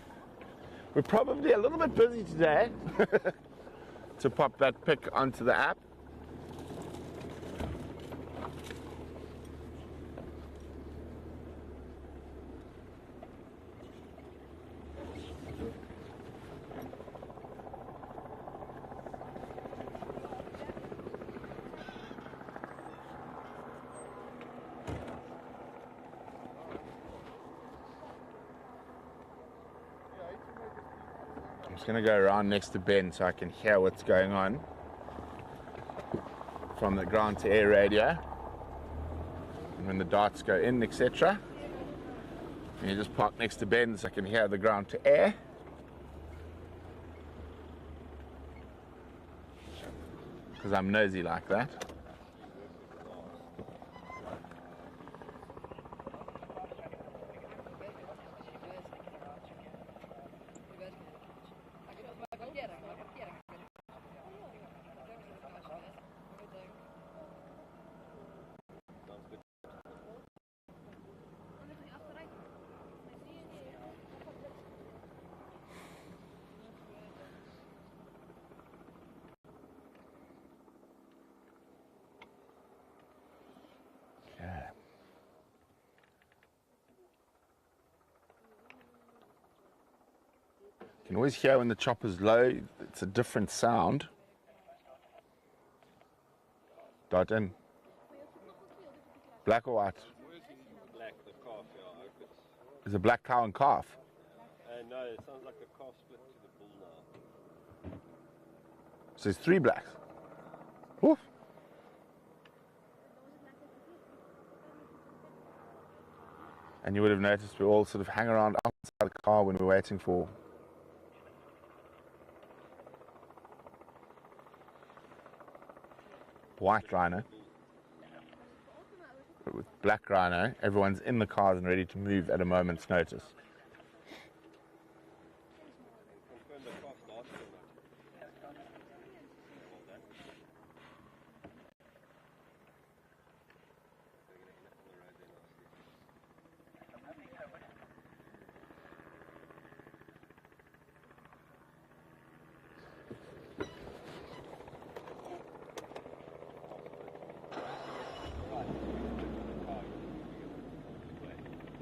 we're probably a little bit busy today to pop that pic onto the app. I'm just going to go around next to Ben so I can hear what's going on from the ground to air radio and when the darts go in, etc. And you just park next to Ben so I can hear the ground to air. Because I'm nosy like that. You can always hear when the chopper's low, it's a different sound. Dot in. Black or white? Black, the calf, yeah. Is it black cow and calf? No, it sounds like a calf split to the bull now. So there's 3 blacks. Woof. And you would have noticed we all sort of hang around outside the car when we're waiting for white rhino. But with black rhino, everyone's in the cars and ready to move at a moment's notice. Confirm the calf last or not.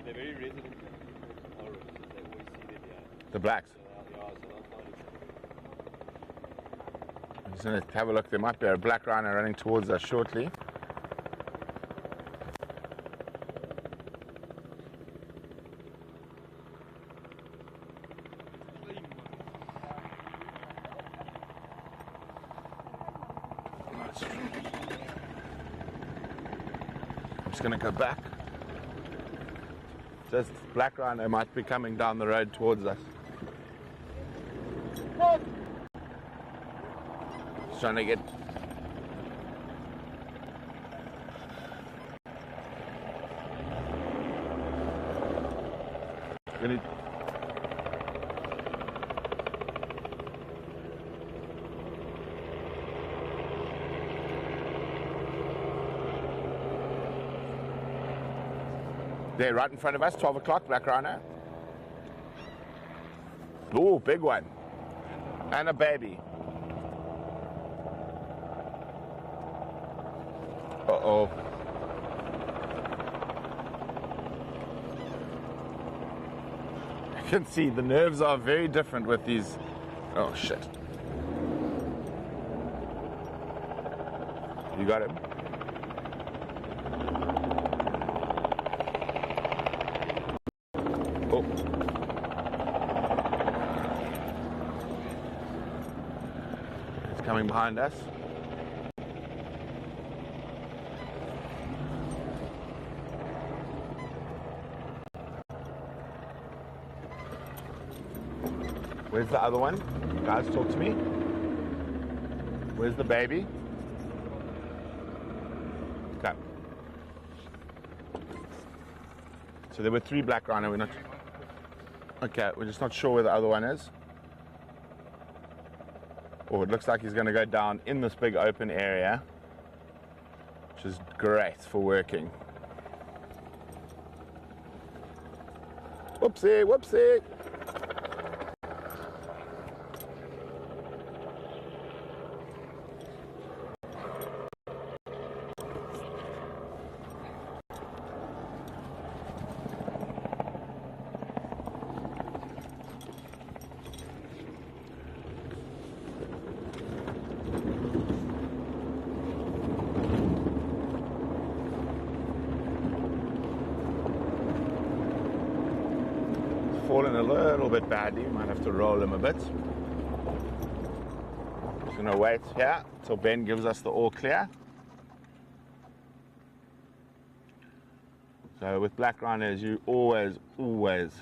They're very resident of orange, they always see them here. The blacks. So they'll find it. I'm just going to have a look. There might be a black rhino running towards us shortly. I'm just going to go back. Just black rhino might be coming down the road towards us. Just trying to get Really? There, right in front of us, 12 o'clock, black rhino. Ooh, big one. And a baby. Uh-oh. You can see the nerves are very different with these. Oh, shit. You got him? Oh. It's coming behind us. Where's the other one? Guys, talk to me. Where's the baby? Okay. So there were 3 black rhino. We're not. Okay, we're just not sure where the other one is. Oh, it looks like he's going to go down in this big open area, which is great for working. Whoopsie, whoopsie. Fallen a little bit badly, might have to roll him a bit. Just gonna wait here till Ben gives us the all clear. So with black rhinos, you always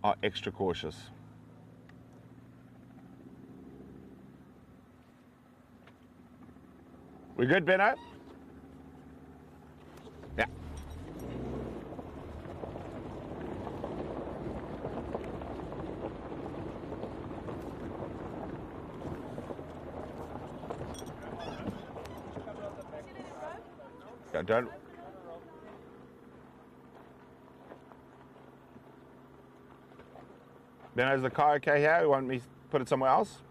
are extra cautious. We good, Benno? Yeah. Don't. Ben, is the car okay here? You want me to put it somewhere else?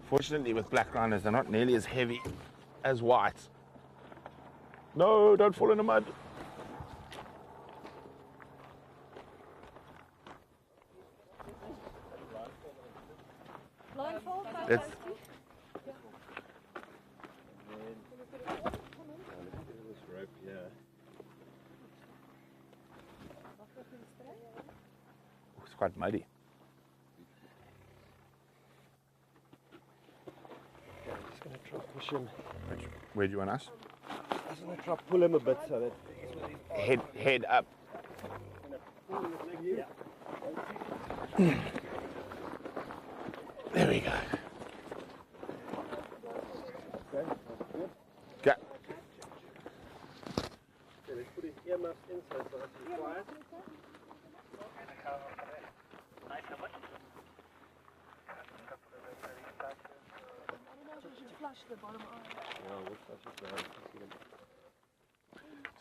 Fortunately, with black rhinos, they're not nearly as heavy as white. No, don't fall in the mud. Blindfold? It's, it's quite muddy. I'm just going to try to push him. Where do you want us? I'm just going to try to pull him a bit so that Head up. There we go. Okay. let's put his earmuffs inside so he's quiet. Flush the bottom eye.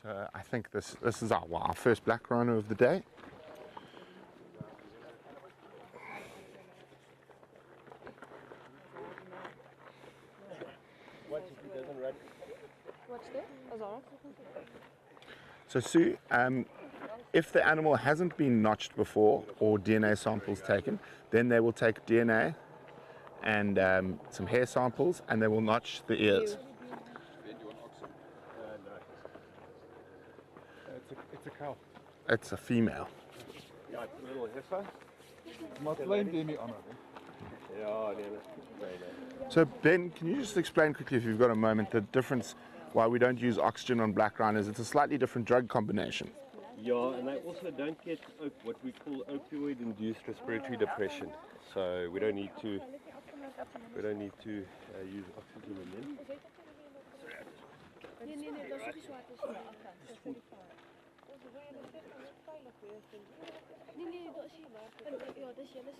So I think this is our first black rhino of the day. Watch if he doesn't run. Watch there. Azara. So Sue, if the animal hasn't been notched before or DNA samples taken, then they will take DNA and some hair samples, and they will notch the ears. It's a cow. It's a female. Ja, it's a little heifer. Maar klein Demi aan het. Ja, nee, that's So Ben, can you just explain quickly, if you've got a moment, the difference why we don't use oxygen on black rhinos? It's a slightly different drug combination. Yeah, and they also don't get what we call opioid-induced respiratory depression. So we don't need to use oxygen in them. Nee, dat is ook niet zwart. Nee, dat is hier waar. Ja, dat is jullie.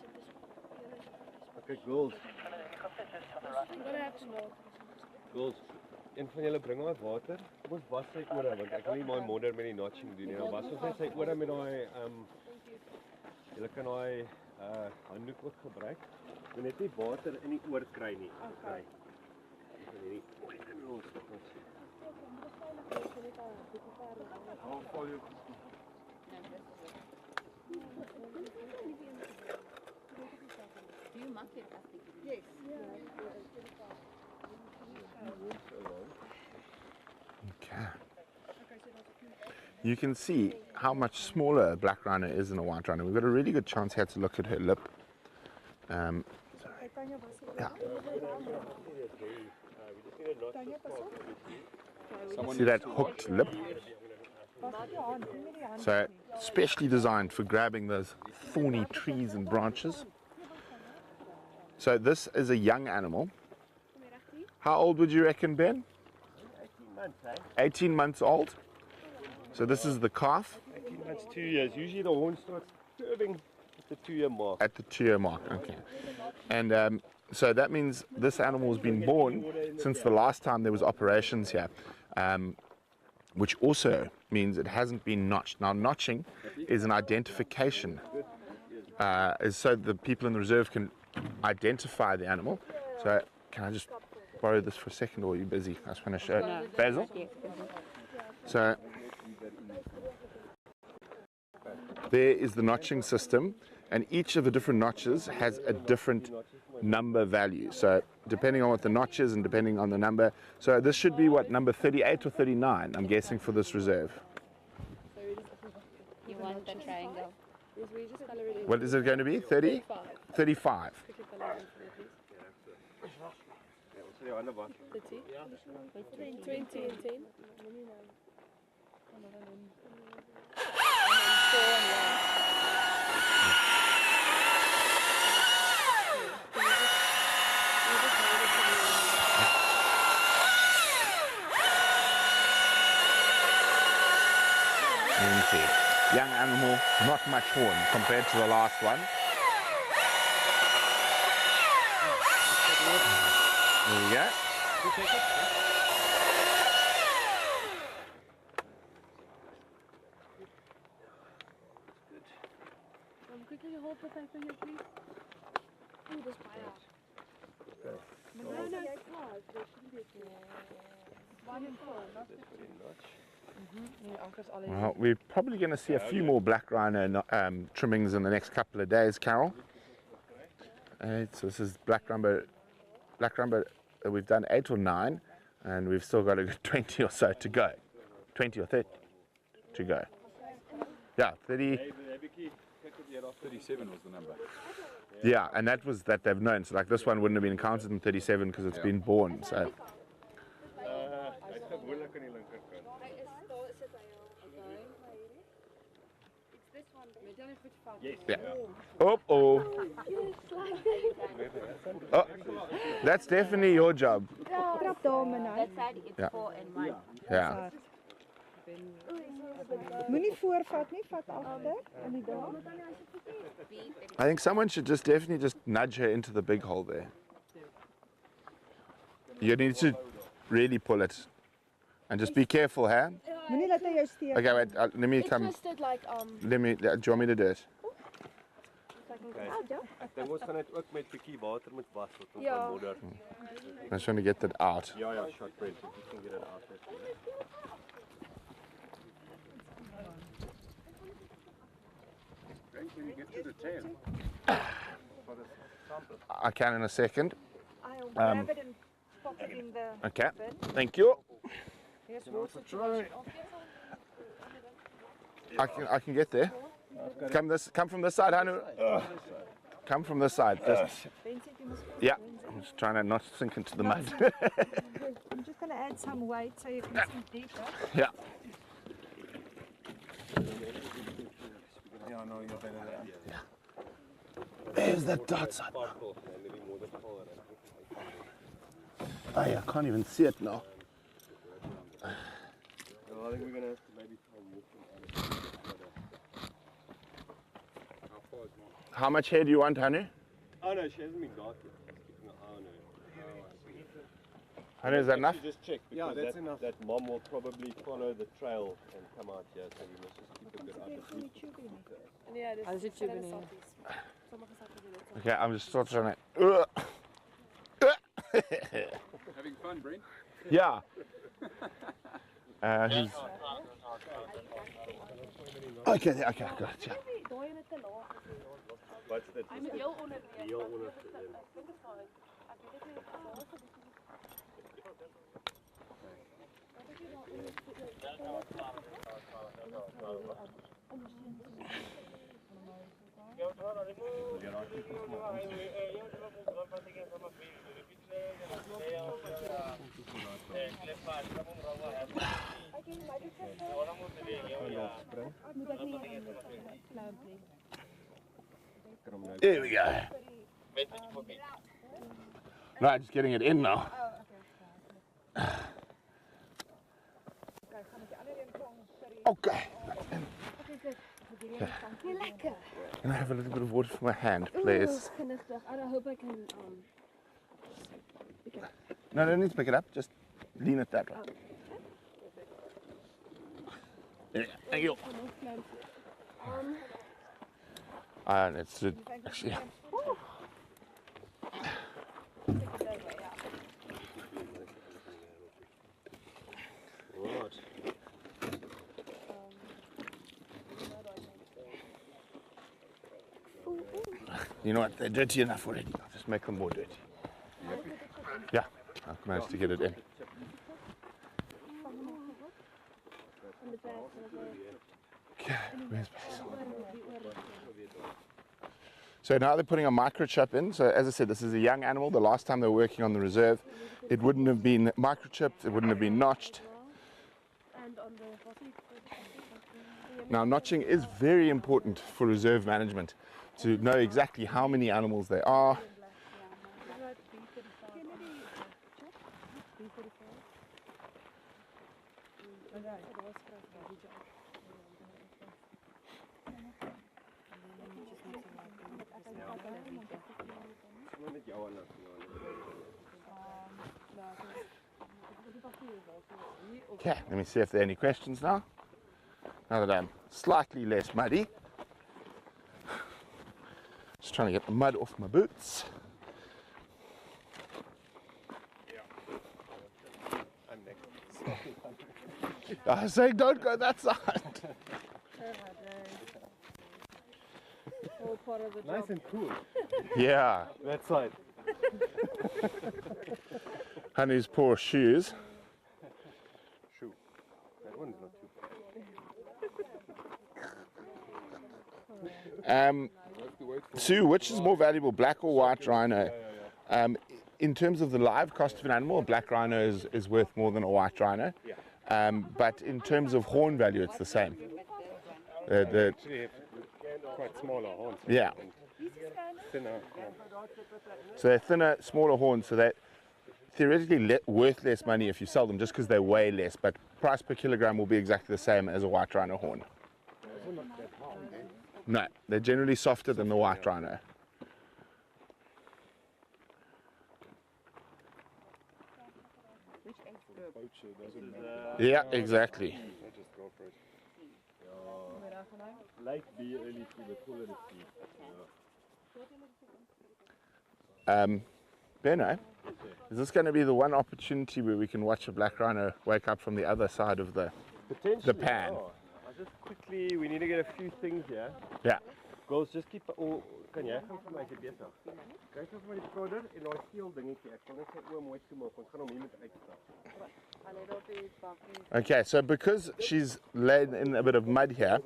Okay, girls. Girls, een van julle bring maar water. Kom ons was sy ore want ek wil nie my modder met die notching doen nie. Dan was ons net sy ore met daai julle kan daai handdoek ook gebruik. Jy net nie water in die oor kry nie. Okay. Do you mark it as the Yes. Okay. You can see how much smaller a black rhino is than a white rhino. We've got a really good chance here to look at her lip. Yeah. See that hooked lip? So, specially designed for grabbing those thorny trees and branches. So this is a young animal. How old would you reckon, Ben? 18 months, eh? 18 months old. So this is the calf 18 months, 2 years. Usually the horn starts curving at the 2-year mark. at the 2-year mark. Okay. And so that means this animal has been born since the last time there was operations here, which also means it hasn't been notched. Now, notching is an identification, is so the people in the reserve can identify the animal. So can I just borrow this for a second, or are you busy? I just want to show it. Basil? So there is the notching system, and each of the different notches has a different number value. So depending on what the notch is and depending on the number, so this should be what, number 38 or 39, I'm guessing, for this reserve. You want the triangle. What is it going to be? 30? 35. 20 and 10. Young animal, not much horn compared to the last one. There we go. Quickly hold the paper here, please. Oh, this fire. No, it's not. There shouldn't be a 1 and 4, not 15. Well, we're probably going to see a few more black rhino trimmings in the next couple of days, Carol. So this is black rumba. We've done 8 or 9, and we've still got a good 20 or so to go. 20 or 30 to go. Yeah, 30. 37 was the number. Yeah, and that was that they've known. So like this one wouldn't have been counted in 37 because it's been born. So. Yeah. Oh. Oh, that's definitely your job. That side it's 4 and 1. Yeah. Moenie voorvat nie, vat agter in die dam. I think someone should just definitely just nudge her into the big hole there. You need to really pull it, and just be careful, huh? Moenie laat hy jou steek. Okay, wait. Let me come. Twisted like Let me. Do you want me to do it? Ek dink ons gaan dit ook met 'n bietjie water moet was wat ons Ja. modder. I'm just trying to get that out. Ja, short Brent, if you can get it out. Can you get to the tail? I can in a second. I'll grab it and pop it in the Okay. bin. Thank you. Here's water. I can get there. Come from this side, Hanu. Come from this side. Yeah. I'm just trying to not sink into the mud. I'm just going to add some weight so you can sink deeper. Yeah. Yeah, no, you're better than Yeah. There's that dot sign. Oh yeah, I can't even see it now. I think we're gonna have to maybe try and walk them out. How much hair do you want, honey? Oh no, she hasn't been got yet. Just keeping an eye on her. Honey, is that enough? Just check. Yeah, that's enough. That mom will probably follow the trail and come out here, so we must just keep a good eye on her. Ja, dus As it should be. sommige zakken doen het. Okay, I'm just still trying to. Having fun, Brent? Yeah. He's. Okay, okay, got it. Yeah. Doe je het te laag? What's that? Hij moet heel onder. Heel onder. Ik vind het fijn. Ik weet het niet. There we go. Right, just getting it in now. Okay. Lekker. Can I have a little bit of water for my hand, please? Genigtig. I hope I can pick it up. No, don't need to pick it up. Just lean it that way. There you go. Thank you. It's actually. You know what? They're dirty enough already. I'll just make them more dirty. Yeah, I've managed to get it in. Okay, where's Basil? So now they're putting a microchip in. So as I said, this is a young animal. The last time they were working on the reserve, it wouldn't have been microchipped, it wouldn't have been notched. Now notching is very important for reserve management, to know exactly how many animals there are. Okay, let me see if there are any questions now. Now that I'm slightly less muddy. Just trying to get the mud off my boots. I was saying don't go that side. All part of the Nice job. and cool. Yeah, That side. Honey's poor shoes. Shoe. That one's not too Sue, which is more valuable, black or white rhino? In terms of the live cost of an animal, a black rhino is worth more than a white rhino. But in terms of horn value, it's the same. Actually quite smaller horns. Yeah. Thinner. So they're thinner, smaller horns, so they're theoretically worth less money if you sell them just because they weigh less, but price per kilogram will be exactly the same as a white rhino horn. No, they're generally softer than the white rhino. Yeah, exactly. Late B, early C, but call it a C. Benno, is this going to be the one opportunity where we can watch a black rhino wake up from the other side of the pan? Oh, I just quickly, we need to get a few things here. Yeah. Girls, just keep all. Kan jy gaan vir my dit beter? Kyk of my die powder en daai geel dingetjie. Ek wil net sy oë mooi toemaak. Ons gaan hom hier met uitstap. Okay, so because she's laid in a bit of mud here,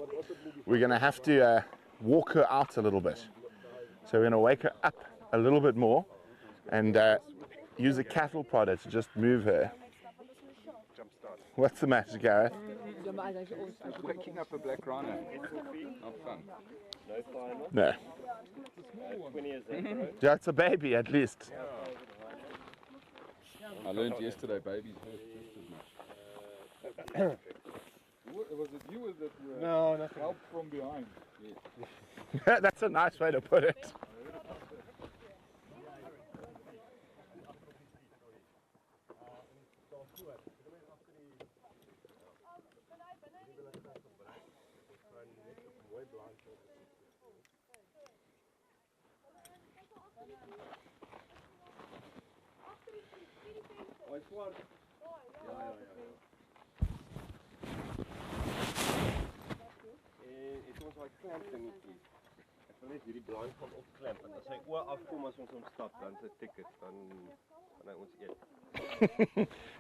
we're going to have to walk her out a little bit. So we're going to wake her up a little bit more and use a cattle podder to just move her. What's the matter, Gareth? The Waking up a black rhino. Not fun. No final. No. 20 years old, right? Yeah, it's a baby at least. I learned yesterday babies hurt just as much. Was it you that No, nothing. help from behind? That's a nice way to put it. Het ons daai klemp dingetjie. Ek wil net hierdie blindfold opklemp en as hy oor afkom as ons hom stap, dan is 'n ticket, dan kan hy ons eet.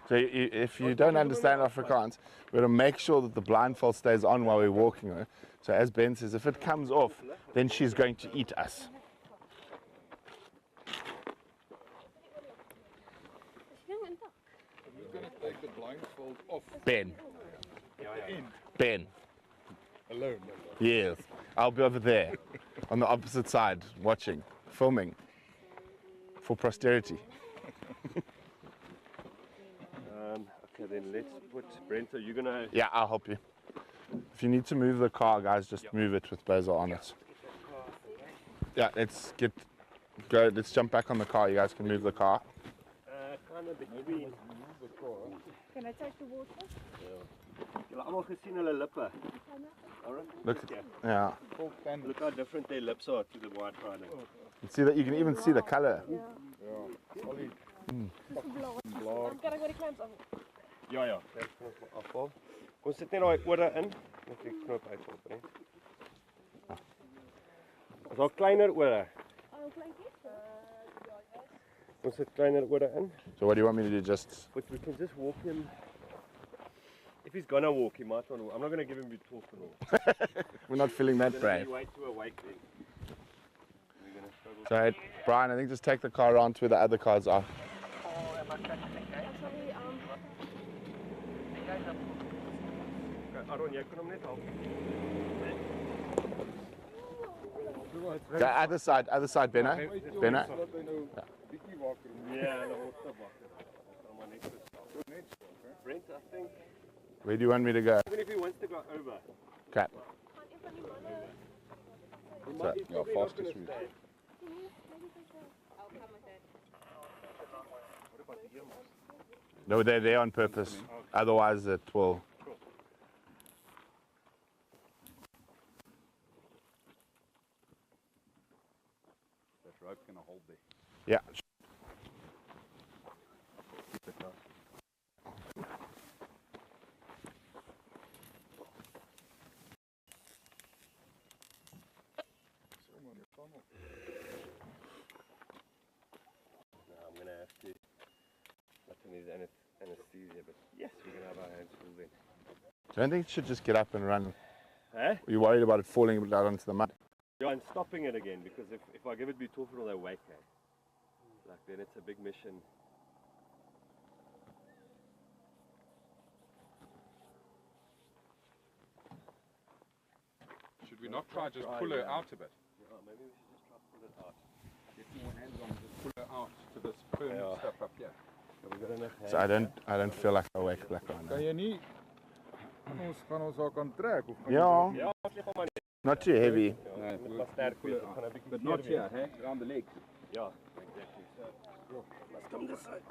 So if you don't understand Afrikaans, we're going to make sure that the blindfold stays on while we're walking her. So as Ben says, if it comes off, then she's going to eat us. Who's going to take the blindfold off Ben. Ben. alone? Yes. I'll be over there on the opposite side, watching, filming for posterity. Okay, then let's put Brent. Are you gonna? Yeah, I'll help you. If you need to move the car, guys, just move it with Basil on it. Yeah, let's jump back on the car. You guys can move the car. Kind of between. Can I take the water? Julle almal gesien hulle lippe. Look, yeah. Look how different their lips are to the white rhino. You can even see the color. Kan ek oor die clamps af? Ja, ja. Dit kom afval. Kom sit net daai ore in. Net die knop uitval, Brent. Is daar kleiner ore? Oh, kleintjies? Kom sit kleiner ore in. So what do you want me to do? Just But we can just walk him. If he's gonna walk, he might want to walk. I'm not gonna give him butorphanol. we're not feeling that brave. Wait to awake then. We're gonna struggle. So Brian, I think just take the car around to where the other cars are. Aaron, jy kan hom net help. The other side, Benno. Benno. Yeah, hulle word te wakker. Kom maar net so stap. Brent, I think. Where do you want me to go? Even if he wants to go over. Okay. Ja, fast is goed. I'll come with it. No, they're there on purpose. Otherwise, it will. That rope can hold there. Yeah. I'm gonna have to let him use anesthesia, but yes, we're gonna have our hands full then. Don't think it should just get up and run. Huh? Are you worried about it falling out onto the mud? Yeah, and stopping it again, because if I give it butorphanol, they wake her. Like then it's a big mission. Should we not try just pull her out a bit? Yeah, maybe we should just try to pull it out. Get more hands on, just pull her out to this permanent stuff up here. So we got enough hands. So I don't feel like I wake black Kan rhino. jy nie ons gaan ons haar kan trek of kan Ja, Ja, ons lig hom maar net. not too heavy. Nee, dit was sterk wees. Dit gaan 'n bietjie But not keer here, wees. around the legs. Ja, exactly. So, let's come this side.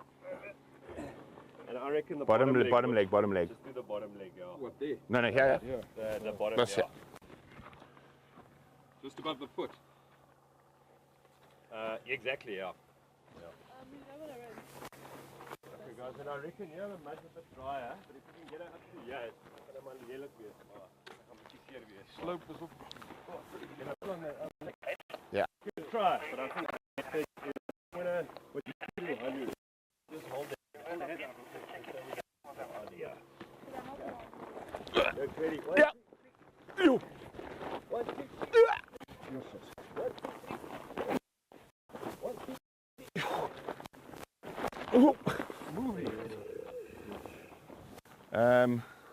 And I reckon the Bottom leg. Just do the bottom leg, yeah. What there? No, here. The bottom, That's yeah. it. Just above the foot. Exactly, yeah. Okay, guys, and I reckon here the mud's a bit drier, but if you can get it up to here, it's going to be lelijk wees. Ek gaan 'n bietjie seer wees. Slope is op. Yeah. Good try, but I think what you do, honey, just hold it. Hold the head up. Yeah. You're ready. Yeah. You. 1, 2, 3.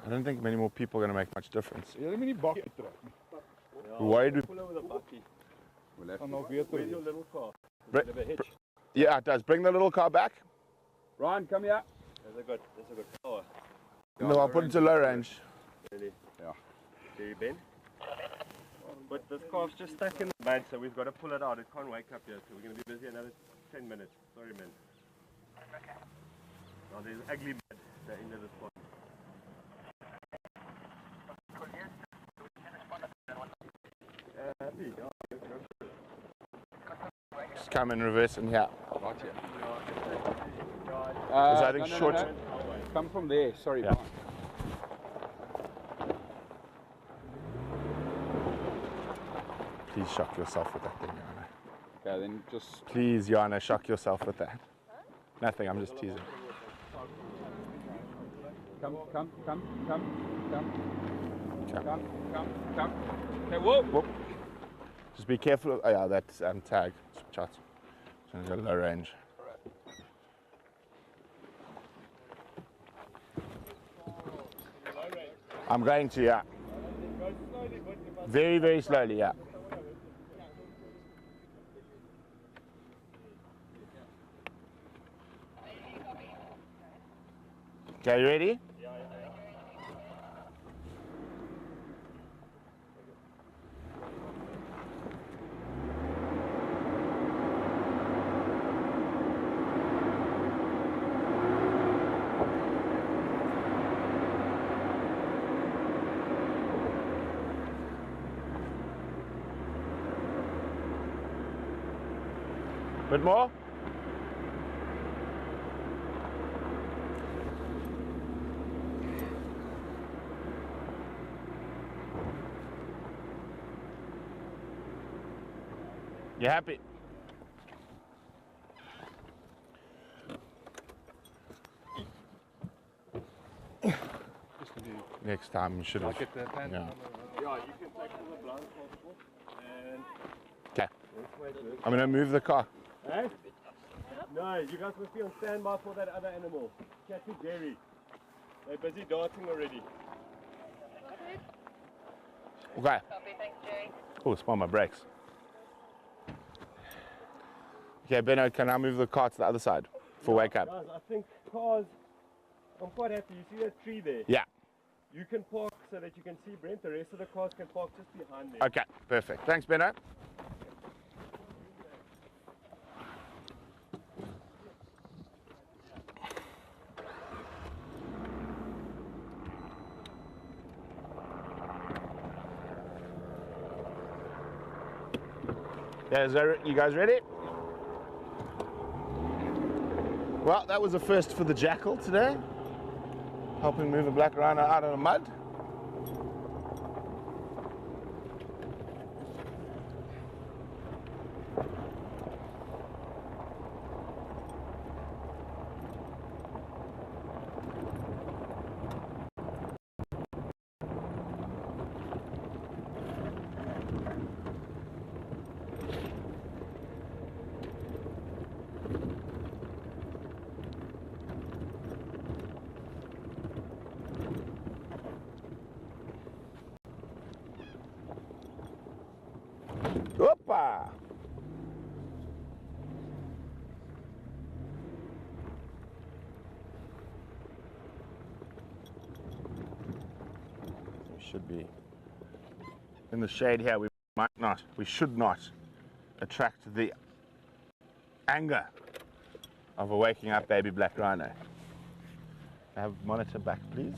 I don't think many more people are going to make much difference. Jy het hom nie bakkie trek. Why do Pull over the bakkie. Gaan nou weer Where's toe. your little car? Bring- Does it have a hitch? Yeah, it does. Bring the little car back. Ryan, come here. There's a good power. No, I'll put it to low range. Really? Yeah. Jerry Ben? But this car's just stuck in the mud, so we've got to pull it out. It can't wake up yet, so we're going to be busy another 10 minutes. Sorry, man. Now there's ugly mud at the end of the spot. Just come in reverse and here. Right here. Because I think short. No. Come from there. Sorry, Yeah. Brian. Please shock yourself with that thing, Jana. Okay, then just Please, Jana, shock yourself with that. Nothing, I'm just teasing. come. Okay. Okay, whoa. Whoop. Just be careful of, oh yeah, that's tag. Switch out. So it's got low range. I'm going to, yeah. Very, very slowly, yeah. Okay, you ready? Bit more? You happy? Next time you should have. Like it, Yeah. Yeah, you can take all the blindfolds off and Okay. this way it works. I'm gonna move the car. Hey? No, you guys must be on standby for that other animal. Catchy Jerry. They're busy darting already. Okay. Oh, smell my brakes. Okay, Benno, can I move the car to the other side for wake up? Guys, I think cars, I'm quite happy. You see that tree there? Yeah. You can park so that you can see Brent. The rest of the cars can park just behind there. Okay, perfect. Thanks, Benno. Yeah, you guys ready? Well, that was a first for the Jackal today. Helping move a black rhino out of the mud. Opa! We should be in the shade here. We should not attract the anger of a waking up baby black rhino. Have monitor back, please.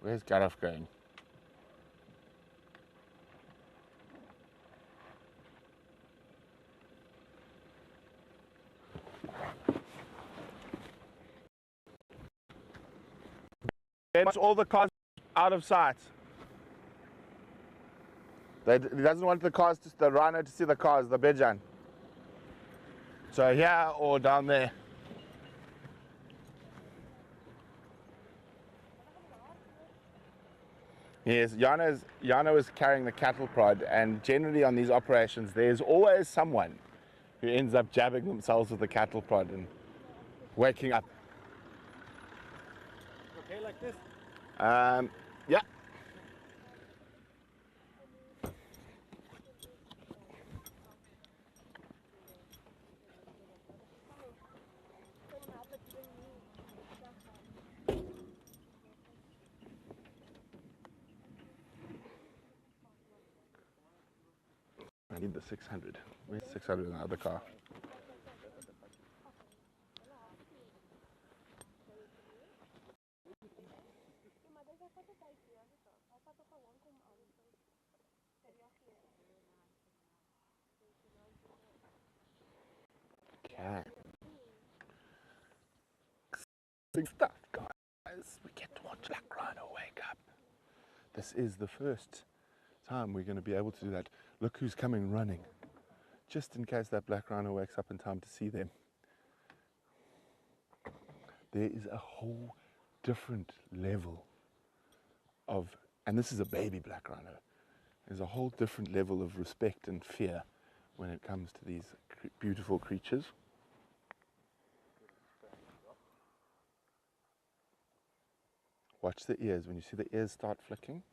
Where's Gareth going? Gets all the cars out of sight. He doesn't want the rhino to see the cars, the Bejan. So here or down there? Yes, Jano is carrying the cattle prod, and generally on these operations there's always someone who ends up jabbing themselves with the cattle prod and waking up. Okay, like this? Yeah. I need the 600. Where's 600 in the other car? Okay. Big stuff, guys. We get to watch Black Rhino wake up. This is the first time we're going to be able to do that. Look who's coming running. Just in case that Black Rhino wakes up in time to see them. There is a whole different level of, and this is a baby Black Rhino, there's a whole different level of respect and fear when it comes to these beautiful creatures. Watch the ears. When you see the ears start flicking,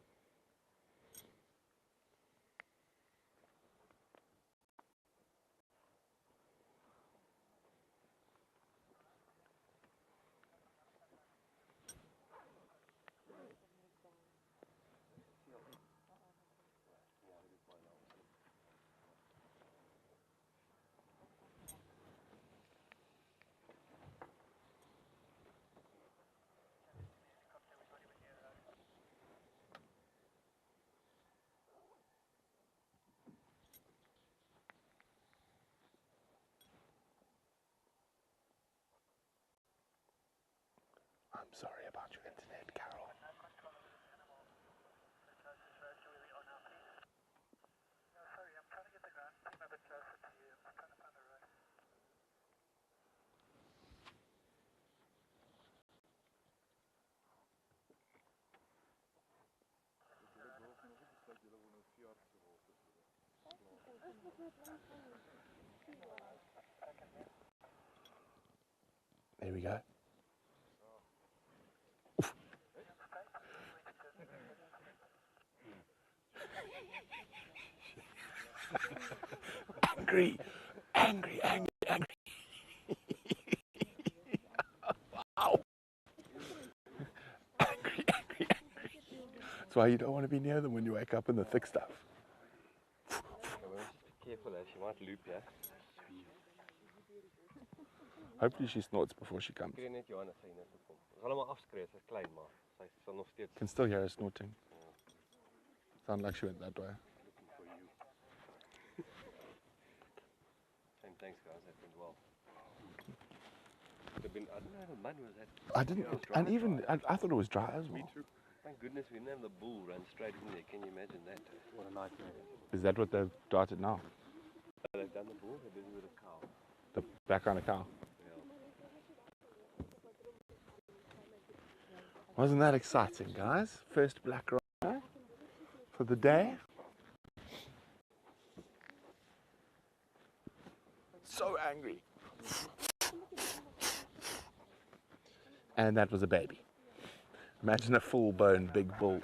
I'm sorry about your internet, Carol. There we go. Angry, angry, angry, angry. Wow. Angry, angry, angry. That's why you don't want to be near them when you wake up in the thick stuff. Careful, she might loop, yeah? Hopefully she snorts before she comes. Can still hear her snorting. Sound like she went that way. Thanks guys, that went well. I don't know, the mud was that. I didn't, and even, I thought it was dry as well. Me too. Thank goodness we didn't have the bull run straight in there, can you imagine that? What a nightmare. Is that what they've darted now? They've done the bull, they're busy with a cow. The background of cow? Yeah. Wasn't that exciting, guys? First Black Rhino for the day. So angry. And that was a baby. Imagine a full-blown big bull.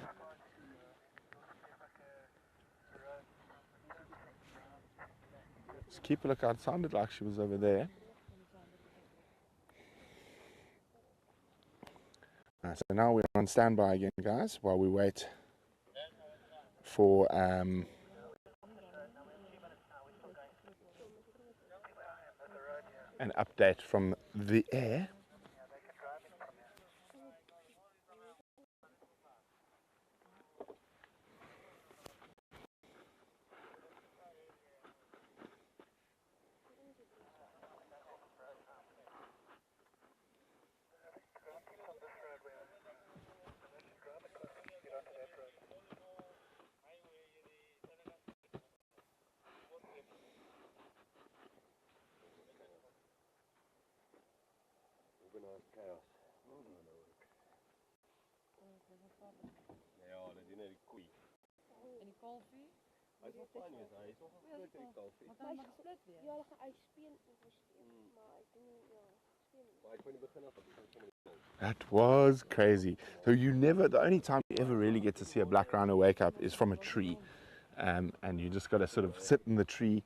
Just keep a lookout. It sounded like she was over there. So now we're on standby again, guys, while we wait for an update from the air. chaos. Ja, dat is net die koei. En die kalfie? Hij is wel fijn geweest, hij is wel een klein kalfie. Want dan mag het split weer. Ja, dan ga ik speen oversteken. Maar ik denk niet, ja, speen. Maar ik kon niet beginnen af, ik kon niet. That was crazy. So you never, the only time you ever really get to see a black rhino wake up is from a tree. And you just got to sort of sit in the tree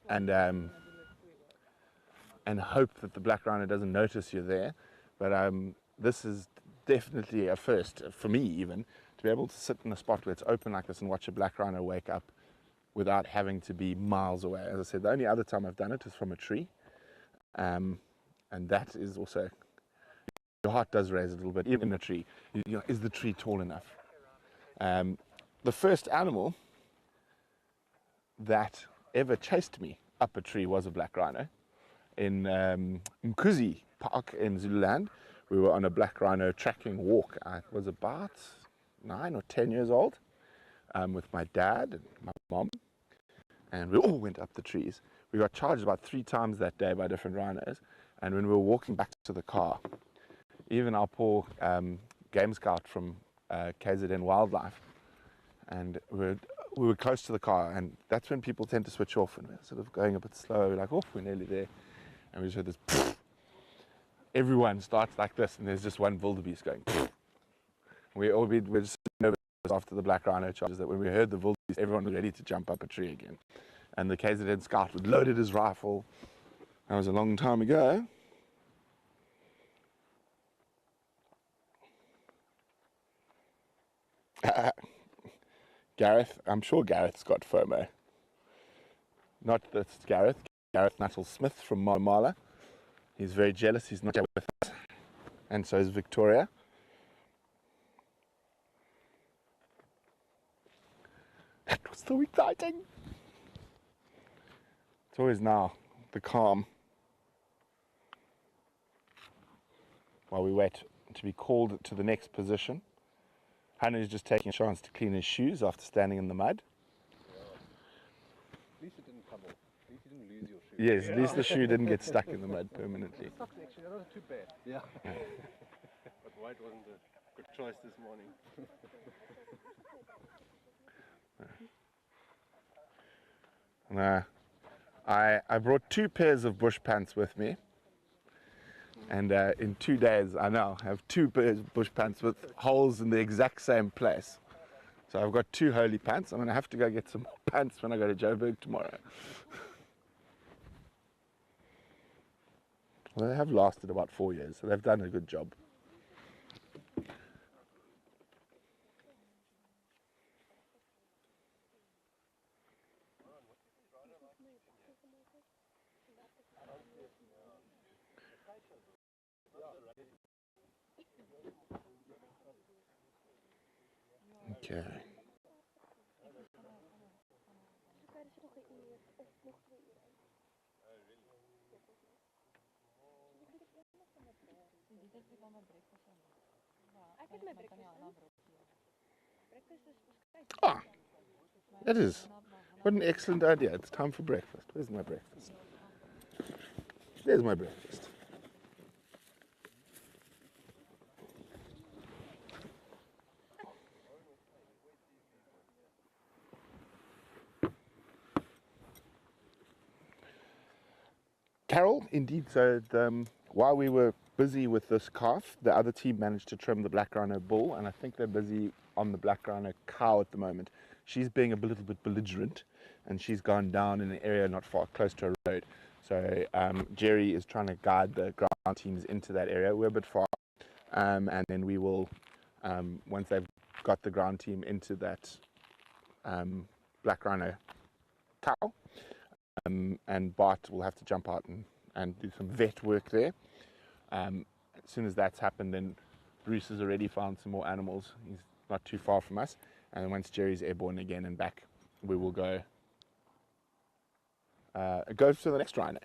and hope that the black rhino doesn't notice you're there. But this is definitely a first, for me even, to be able to sit in a spot where it's open like this and watch a black rhino wake up without having to be miles away. As I said, the only other time I've done it is from a tree. And that is also, your heart does raise a little bit, even in a tree. You know, is the tree tall enough? The first animal that ever chased me up a tree was a black rhino. In Mkuzi Park in Zululand, we were on a black rhino tracking walk. I was about 9 or 10 years old with my dad and my mom, and we all went up the trees. We got charged about 3 times that day by different rhinos, and when we were walking back to the car, even our poor game scout from KZN Wildlife, and we were close to the car, and that's when people tend to switch off, and we're sort of going a bit slow, we're like, oh, we're nearly there, and we just heard this, pfft. Everyone starts like this, and there's just one wildebeest going, pfft. We're just nervous after the black rhino charges that when we heard the wildebeest, everyone was ready to jump up a tree again. And the KZN scout had loaded his rifle. That was a long time ago. Gareth, I'm sure Gareth's got FOMO. Not that it's Gareth Nuttall Smith from Marmala. He's very jealous he's not here with us. And so is Victoria. That was so exciting. It's always now the calm while we wait to be called to the next position. Hannah is just taking a chance to clean his shoes after standing in the mud. At least it didn't come off. At least you didn't lose your shoe. Yes, at least the shoe didn't get stuck in the mud permanently. The socks actually, that wasn't too bad. Yeah. But white wasn't a good choice this morning. Nah. I brought 2 pairs of bush pants with me, and in 2 days I now have 2 pairs of bush pants with holes in the exact same place. So I've got 2 holy pants. I'm going to have to go get some more pants when I go to Joburg tomorrow. Well, they have lasted about 4 years, so they've done a good job. Okay. Ah, that is. What an excellent idea. It's time for breakfast. Where's my breakfast? There's my breakfast. Carol, indeed. So while we were busy with this calf, the other team managed to trim the black rhino bull, and I think they're busy on the black rhino cow at the moment. She's being a little bit belligerent, and she's gone down in an area not far close to a road. So Jerry is trying to guide the ground teams into that area. We're a bit far, and then we will, once they've got the ground team into that black rhino cow, and Bart will have to jump out and do some vet work there. As soon as that's happened, then Bruce has already found some more animals. He's not too far from us. And once Jerry's airborne again and back, we will go to the next rhino.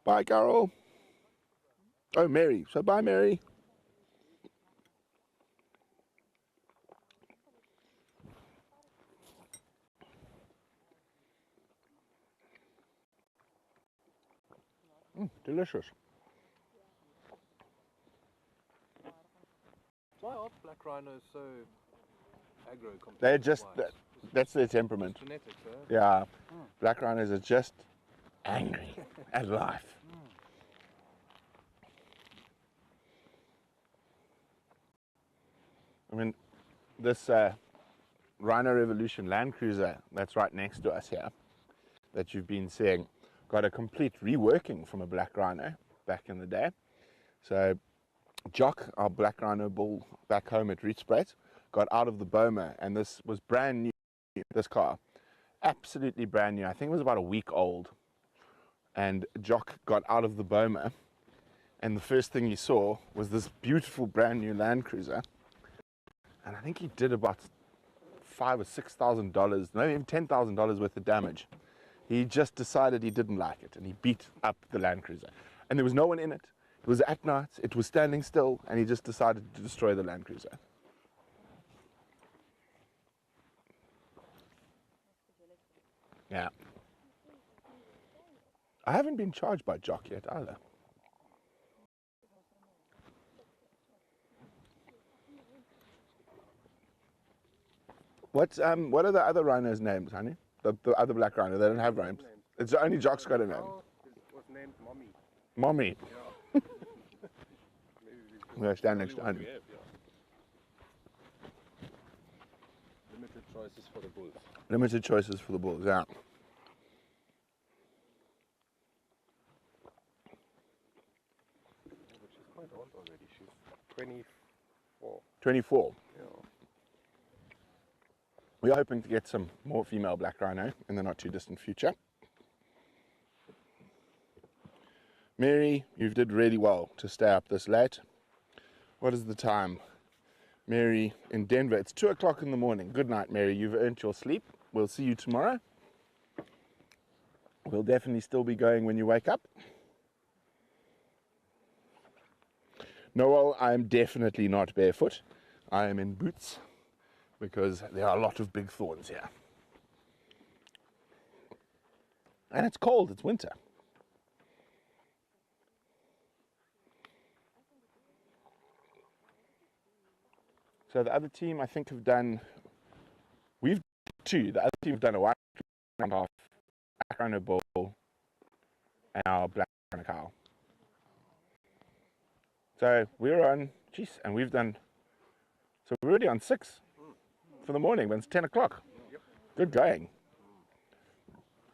Bye, Carol. Oh, Mary. So bye, Mary. Delicious. Why are black rhinos so aggro compared They're to just, whites? that's their temperament. It's genetics, huh? Yeah, black rhinos are just angry at life. I mean, this Rhino Revolution Land Cruiser that's right next to us here, that you've been seeing, got a complete reworking from a black rhino back in the day. So Jock, our black rhino bull back home at Rietspruit, got out of the Boma, and this was brand new, this car. Absolutely brand new. I think it was about a week old. And Jock got out of the Boma, and the first thing he saw was this beautiful brand new Land Cruiser. And I think he did about $5,000 or $6,000, maybe even $10,000 worth of damage. He just decided he didn't like it, and he beat up the Land Cruiser. And there was no one in it. It was at night, it was standing still, and he just decided to destroy the Land Cruiser. Yeah. I haven't been charged by Jock yet either. What are the other rhinos' names, honey? The other black rhino, they don't have names. It's only Jock's got a name. Was named Mommy. Mommy. I'm going to stand next to honey. Limited choices for the bulls. Limited choices for the bulls, yeah. But she's quite old already. She's 24. 24. Yeah. We are hoping to get some more female black rhino in the not too distant future. Mary, you did really well to stay up this late. What is the time? Mary in Denver, it's 2 o'clock in the morning. Good night, Mary. You've earned your sleep. We'll see you tomorrow. We'll definitely still be going when you wake up. Noel, I am definitely not barefoot. I am in boots because there are a lot of big thorns here. And it's cold, it's winter. So the other team, I think, have done, we've two, the other team have done a white and a half, black rhino bull, and our black rhino cow. So we're on, geez, and we've done, so we're already on 6 for the morning, when it's 10 o'clock. Yep. Good going.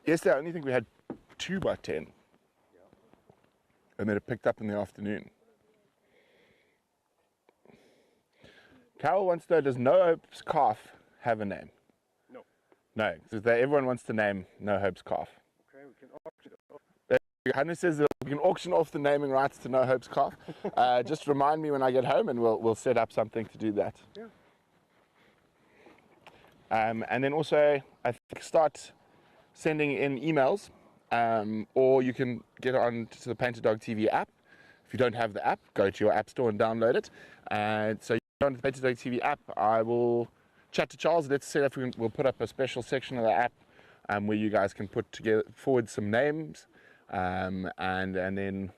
Yesterday, I only think we had 2 by 10. And then it picked up in the afternoon. Carol wants to know, does No Hope's calf have a name? No. No, because everyone wants to name No Hope's calf. Okay, we can auction it off. Hannah says that we can auction off the naming rights to No Hope's calf. Just remind me when I get home and we'll set up something to do that. Yeah. And then also, I think, start sending in emails, or you can get on to the Painted Dog TV app. If you don't have the app, go to your app store and download it. And so on the Painted Dog TV app, I will chat to Charles. Let's see if we'll put up a special section of the app where you guys can put forward some names, and then,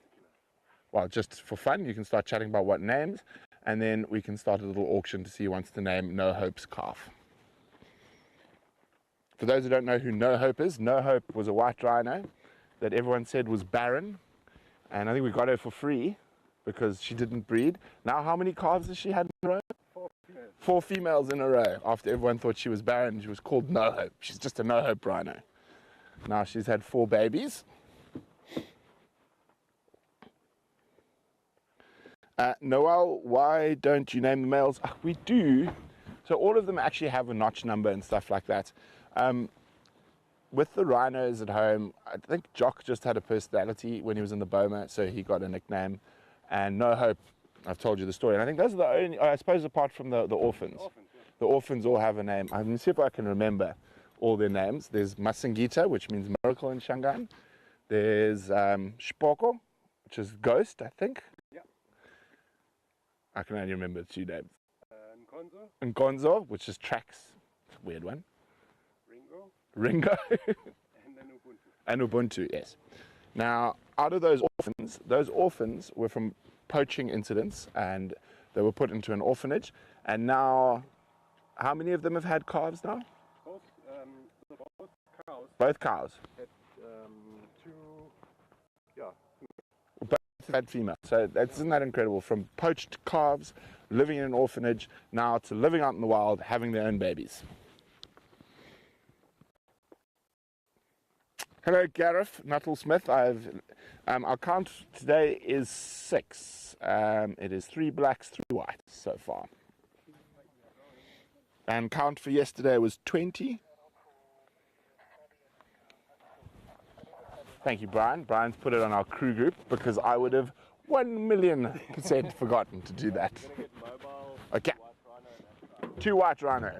well, just for fun, you can start chatting about what names, and then we can start a little auction to see who wants to name No Hope's calf. For those who don't know who No Hope is, No Hope was a white rhino that everyone said was barren, and I think we got her for free because she didn't breed. Now, how many calves has she had in a row? 4 females. 4 females in a row after everyone thought she was barren. She was called No Hope. She's just a No Hope rhino. Now she's had 4 babies. Noel, why don't you name the males? We do. So all of them actually have a notch number and stuff like that. With the rhinos at home, I think Jock just had a personality when he was in the Boma, so he got a nickname. And No Hope, I've told you the story. And I think those are the only, I suppose apart from the orphans. The orphans all have a name. I'm going to see if I can remember all their names. There's Masingita, which means miracle in Shangaan. There's Spoko, which is ghost, I think. Yeah. I can only remember 2 names. Nkonzo, Nkonzo, which is tracks. It's a weird one. Ringo, Ringo. and then Ubuntu. And Ubuntu, yes. Now, out of those orphans were from poaching incidents, and they were put into an orphanage. And now, how many of them have had calves now? Both cows Both cows. had two, yeah. Both had female. So isn't that incredible? From poached calves, living in an orphanage, now to living out in the wild, having their own babies. Hello, Gareth Nuttall Smith. Our count today is 6. It is 3 blacks, 3 whites so far. And count for yesterday was 20. Thank you, Brian. Brian's put it on our crew group because I would have 1,000,000% forgotten to do that. Okay. 2 white rhino.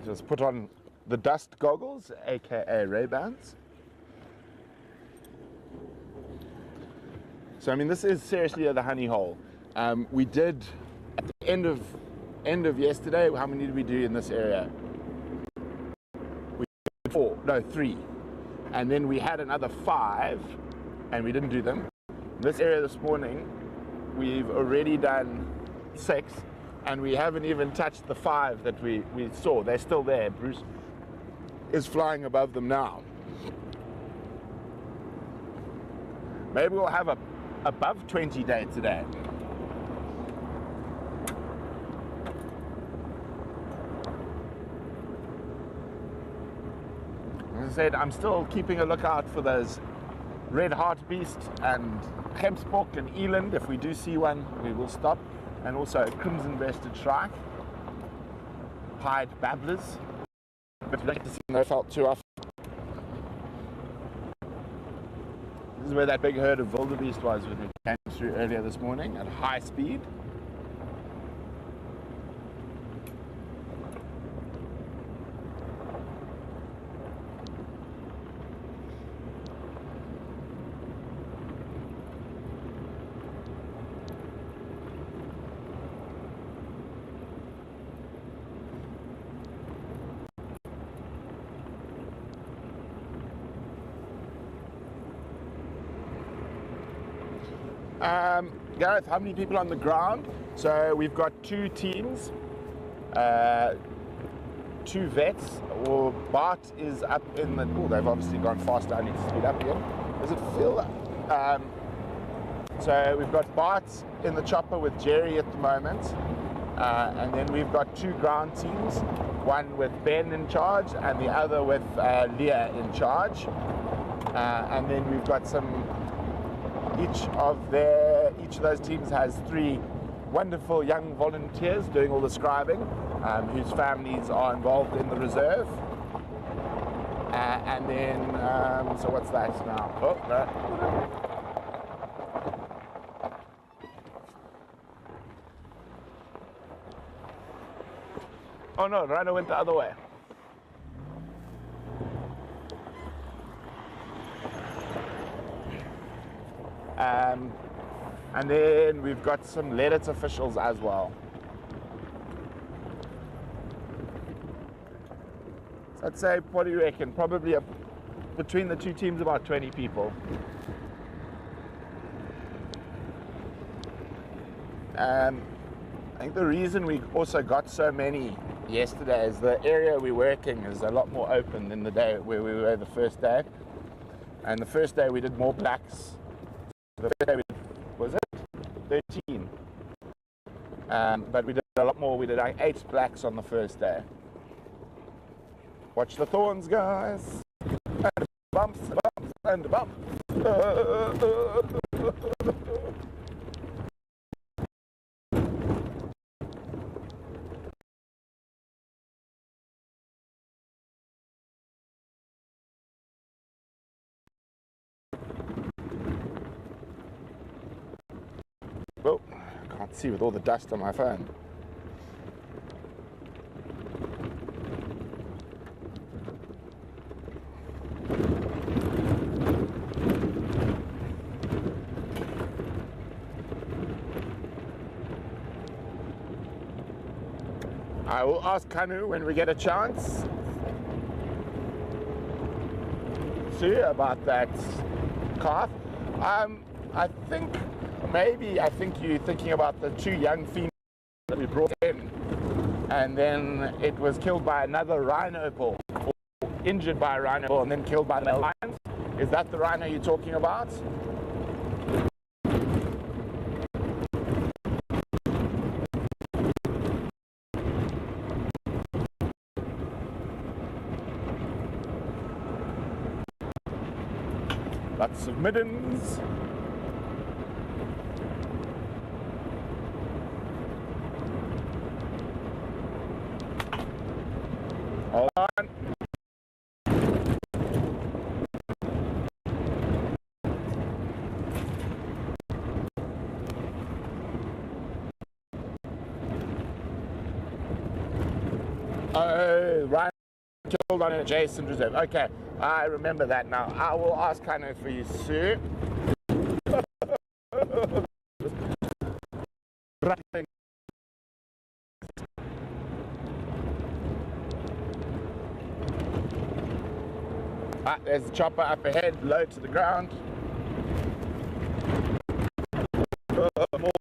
Just put on the dust goggles, aka Ray-Bans. So I mean, this is seriously the honey hole. We did at the end of yesterday. How many did we do in this area? We did 4, no 3, and then we had another 5, and we didn't do them. In this area this morning, we've already done 6. And we haven't even touched the 5 that we saw. They're still there. Bruce is flying above them now. Maybe we'll have a above 20 day today. As I said, I'm still keeping a lookout for those red hartebeest and gemsbok and eland. If we do see one, we will stop. And also crimson-breasted shrike, pied babblers, but we don't get to see them felt too often. This is where that big herd of wildebeest was when we came through earlier this morning at high speed. Gareth, how many people on the ground? So we've got 2 teams, 2 vets. Or Bart is up in the. Oh, they've obviously gone faster. I need to speed up again. Does it feel? So we've got Bart in the chopper with Jerry at the moment, and then we've got 2 ground teams. One with Ben in charge, and the other with Leah in charge. And then we've got some. Each of those teams has 3 wonderful young volunteers doing all the scribing, whose families are involved in the reserve. And then, so what's that now? Oh, no. Oh no, Rhino went the other way. And then we've got some Leadit officials as well. So I'd say, what do you reckon? Probably between the 2 teams, about 20 people. I think the reason we also got so many yesterday is the area we're working is a lot more open than the day where we were the first day. And the first day we did more blacks. The first day we did, was it 13? But we did a lot more. We did like 8 blacks on the first day. Watch the thorns, guys. And bumps, bumps, and bumps. Oh, I can't see with all the dust on my phone. I will ask Kanu when we get a chance, Sue, about that calf. I think you're thinking about the two young females that we brought in, and then it was killed by another rhino bull, or injured by a rhino bull, and then killed by the lions. Is that the rhino you're talking about? Lots of middens. Hold on. Oh, Ryan killed on an adjacent reserve. Okay, I remember that now. I will ask Kano for you, Sue. There's the chopper up ahead, low to the ground. More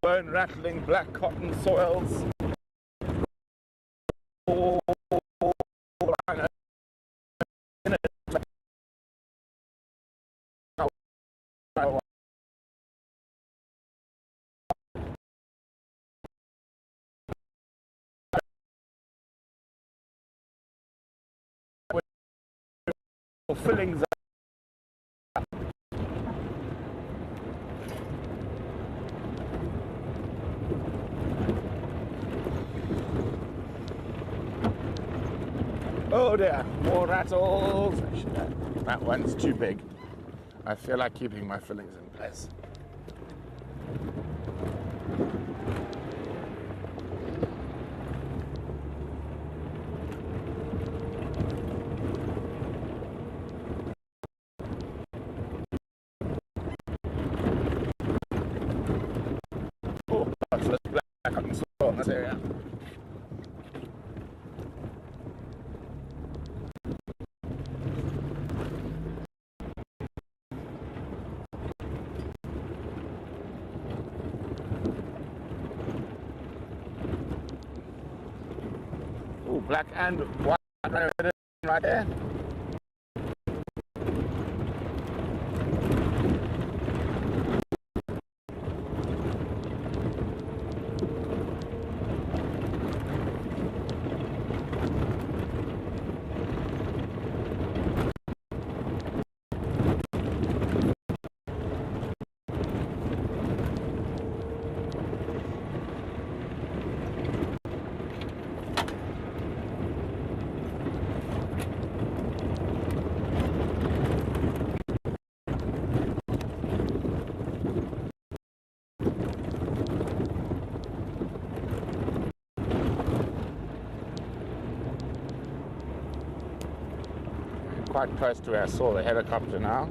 bone rattling, black cotton soils. Fillings up. Oh dear, more rattles. That one's too big. I feel like keeping my fillings in place. In this area. Oh, black and white right there. Quite close to where I saw the helicopter now.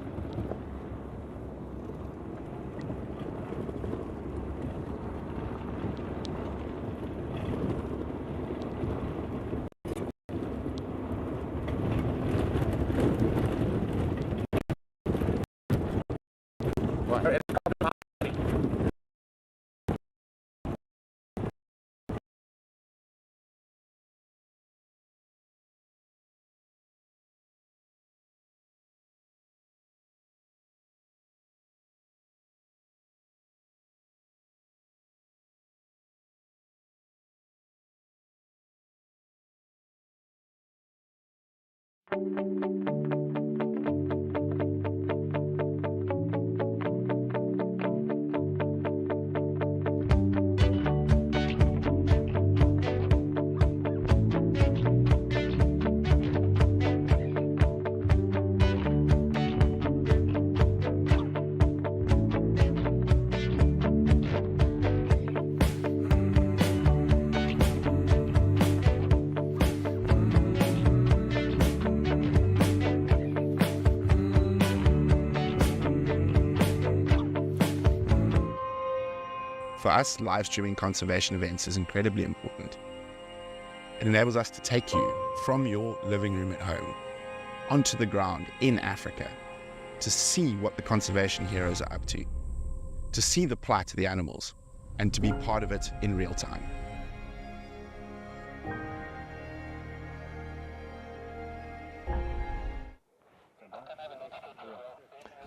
For us, live streaming conservation events is incredibly important. It enables us to take you from your living room at home onto the ground in Africa to see what the conservation heroes are up to see the plight of the animals, and to be part of it in real time.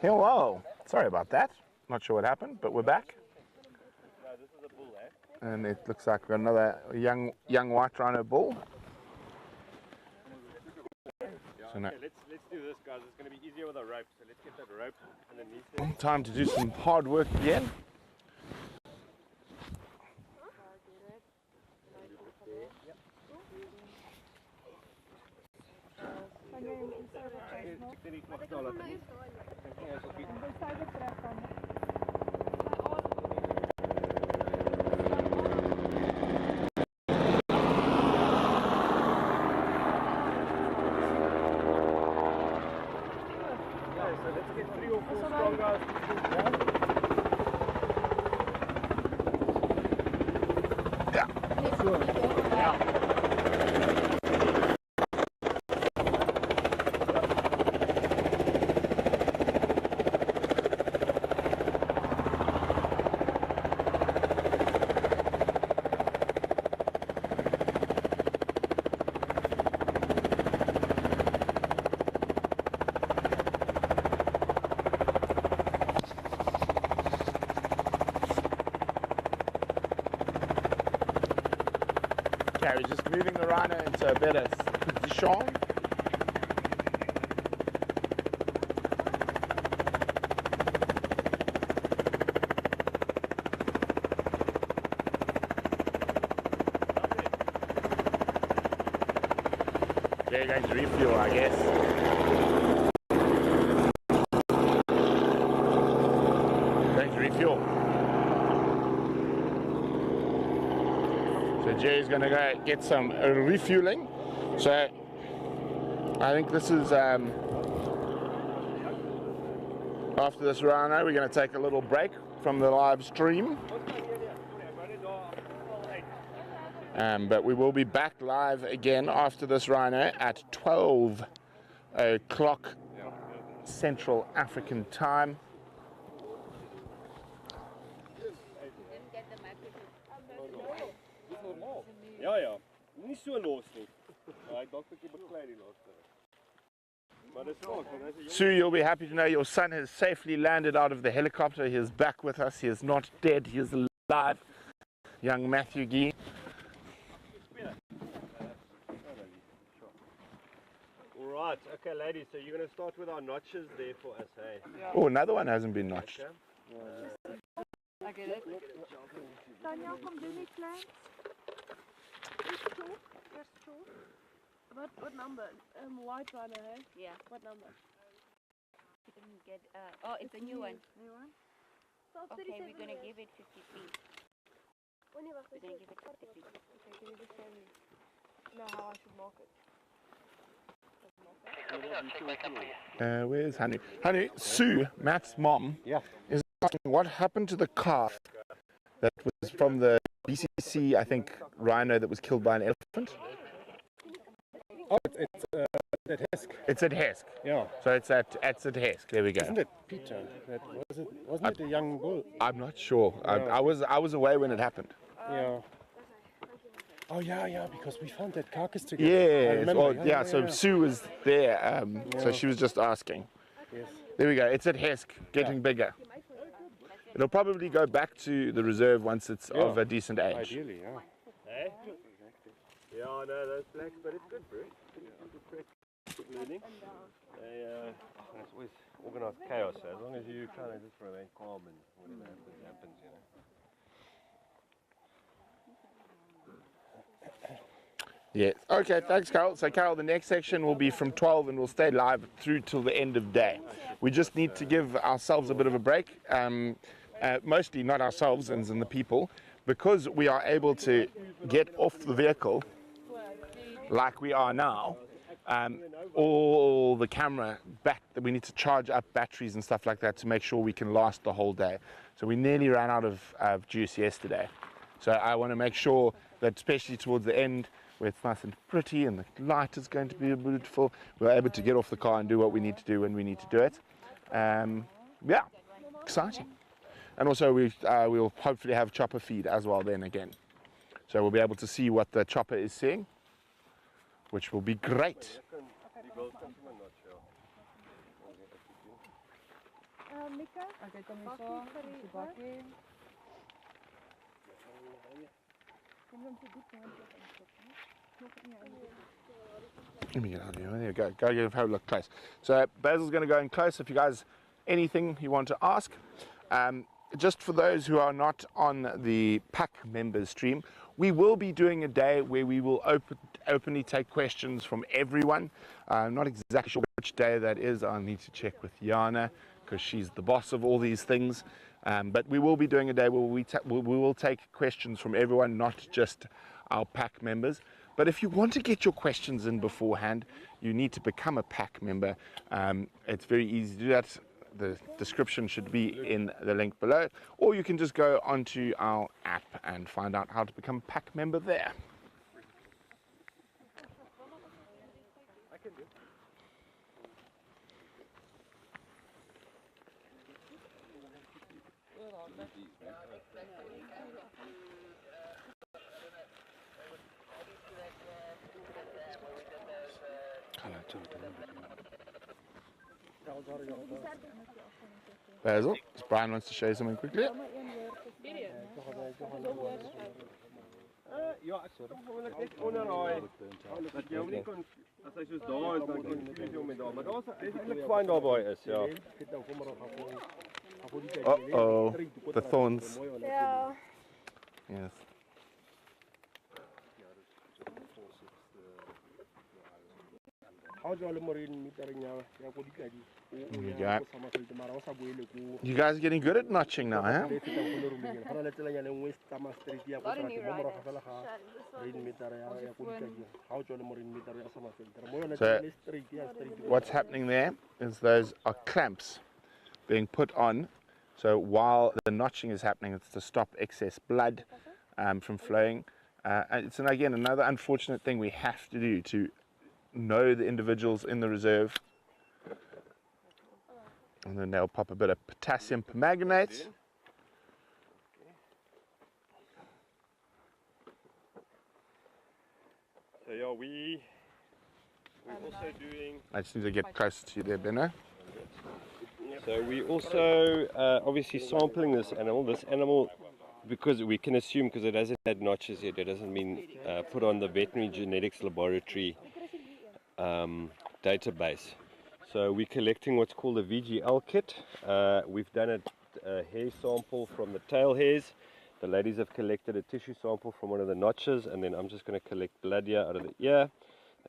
Hello. Sorry about that. Not sure what happened, but we're back. And it looks like we've got another young white rhino bull. So now, Okay, let's do this, guys. It's going to be easier with a rope. So let's get that rope underneath there. time to do some hard work again. So let's get 3 or 4 strong guys to pull down. Okay, we're just moving the rhino into a better position. They're going to refuel, I guess. Going to refuel. So Jerry's going to go get some refueling. So I think this is after this rhino, we're going to take a little break from the live stream. But we will be back live again after this rhino at 12 o'clock Central African time. Ja, ja. Niet so los nie. Maar ek dalk 'n bietjie beklei die laaste. Maar dis raak, want hy's 'n jong. Sue, you'll be happy to know your son has safely landed out of the helicopter. He is back with us. He is not dead. He is alive. Young Matthew Gee. Alright, okay ladies, so you're going to start with our notches there for us, hey? Oh, another one hasn't been notched. Okay. I get it. Tanya, kom doen die klein. First short. What number? White rhino, hey? Yeah. What number? You didn't get, oh, it's a new one. New one? Okay, we're going to give it 53. Oh nee, wacht, We're going to give it 53. Okay, can you just tell me how I should mark it? Where's Honey? Honey, Sue, Matt's mom, is asking what happened to the calf that was from the BCC, I think, rhino that was killed by an elephant? Oh, it's at Hesk. It's at Hesk. Yeah. So it's at Hesk. There we go. Isn't it Peter? Wasn't it a young bull? I'm not sure. Yeah. I was away when it happened. Yeah. Oh yeah, because we found that carcass together. Yes. Well, so Sue was there, so she was just asking. Yes. There we go. It's at Hesk, getting bigger. It'll probably go back to the reserve once it's of a decent age. Ideally, yeah. Hey? Yeah, no, those blacks, but it's good, bro. Good learning. It's always organized chaos, so as long as you kind of just remain calm and whatever happens, you know. Yes. Okay, thanks, Carol. So, Carol, the next section will be from 12 and we'll stay live through till the end of day. We just need to give ourselves a bit of a break, mostly not ourselves and the people, because we are able to get off the vehicle like we are now. All the camera back, we need to charge up batteries and stuff like that to make sure we can last the whole day. So we nearly ran out of juice yesterday. So I want to make sure that especially towards the end, where it's nice and pretty and the light is going to be beautiful. We're able to get off the car and do what we need to do when we need to do it. Yeah, exciting. And also we'll hopefully have chopper feed as well then again. So we'll be able to see what the chopper is seeing, which will be great. Mika, Let me get out of here. There you go. Go have a look close. So Basil's going to go in close. If you guys anything you want to ask, just for those who are not on the pack members stream, we will be doing a day where we will openly take questions from everyone. I'm not exactly sure which day that is. I'll need to check with Yana because she's the boss of all these things. But we will be doing a day where we will take questions from everyone, not just our pack members. But if you want to get your questions in beforehand, you need to become a pack member. It's very easy to do that. The description should be in the link below, or you can just go onto our app and find out how to become a pack member there. Basil, Brian wants to show you something quickly. Ja, ek sê gewoonlik net onder daai dat jy hom nie kon as hy soos daar is dan kon jy hom met daar, maar daar's eintlik fyn daar waar hy is, ja. Uh-oh, the thorns. Ja. Yes. Yeah. You guys are getting good at notching now, huh? So, what's happening there is those are clamps being put on. So while the notching is happening, it's to stop excess blood from flowing. And it's again another unfortunate thing we have to do to know the individuals in the reserve. And then they'll pop a bit of potassium permanganate. So yeah, we're also doing. I just need to get close to you there, Benno. So we also obviously sampling this animal. This animal, because we can assume because it hasn't had notches yet, it doesn't mean put on the veterinary genetics laboratory database. So we're collecting what's called a VGL kit. We've done a hair sample from the tail hairs. The ladies have collected a tissue sample from one of the notches, and then I'm just going to collect blood here out of the ear.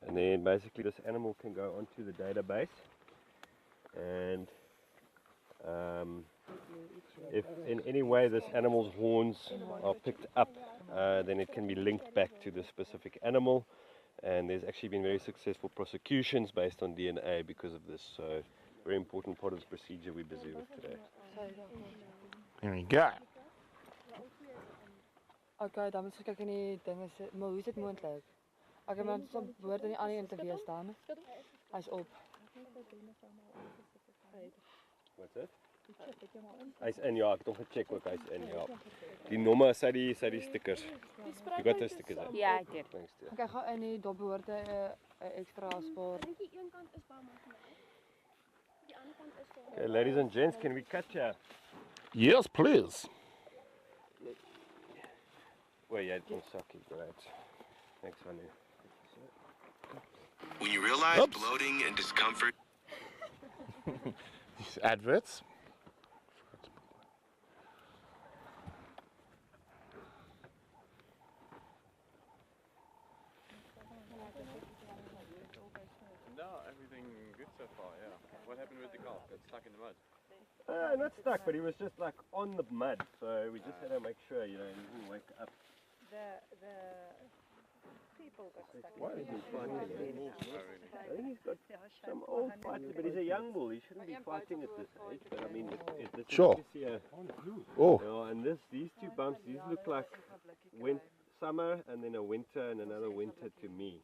And then basically this animal can go onto the database. And if in any way this animal's horns are picked up, then it can be linked back to the specific animal. And there's actually been very successful prosecutions based on DNA because of this. So, very important part of this procedure we're busy with today. Here we go. Okay, dan moet ek kyk in die dinge se, maar hoe is dit moontlik? Okay, maar ons behoort in die ander interview staan. Hy's op. What's it? Hy's in, ja, ek het hom gecheck ook, hy's in, ja. Die nommer, sy die stickers. Jy got die stickers uit? Ja, ek het. Okay, gaan in die dop behoort 'n ekstra spaar. Okay, ladies and gents, can we cut here? Yes, please. Well, yeah, it's sucky, great. Next one here. When you realize bloating and discomfort. These adverts. No, everything good so far, yeah. What happened with the calf? Got stuck in the mud? Not stuck, but he was just like on the mud, so we just had to make sure, you know, he didn't wake up. The people got stuck. Why is he fighting? I think he's got some old fights, but he's a young bull. He shouldn't be fighting at this age. But I mean, this Sure. is here. Oh. Yeah, and these two bumps, these look like went summer and then a winter and another winter to me.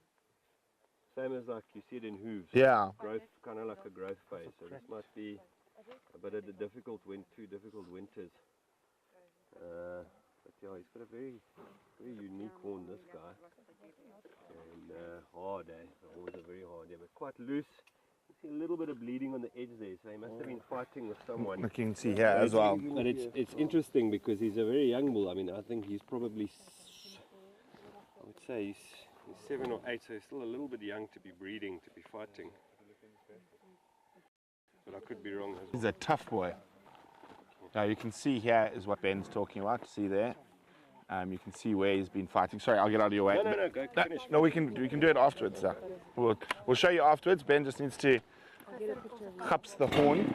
Same as like you see it in hooves. Yeah. Growth, kind of like a growth phase. So this might be a bit of the two difficult winters. But yeah, he's got a very unique horn, this guy. And hard, eh? The horns are very hard, yeah, but quite loose. You see a little bit of bleeding on the edge there, so he must have been fighting with someone. You can see here as well. But it's interesting because he's a very young bull. I mean, I think he's probably, I would say he's 7 or 8, so he's still a little bit young to be breeding, to be fighting. But I could be wrong as well. He's a tough boy. Now you can see here is what Ben's talking about. See there? You can see where he's been fighting. Sorry, I'll get out of your way. No, go finish. No, we can do it afterwards. Sir. We'll show you afterwards. Ben just needs to cups the horn.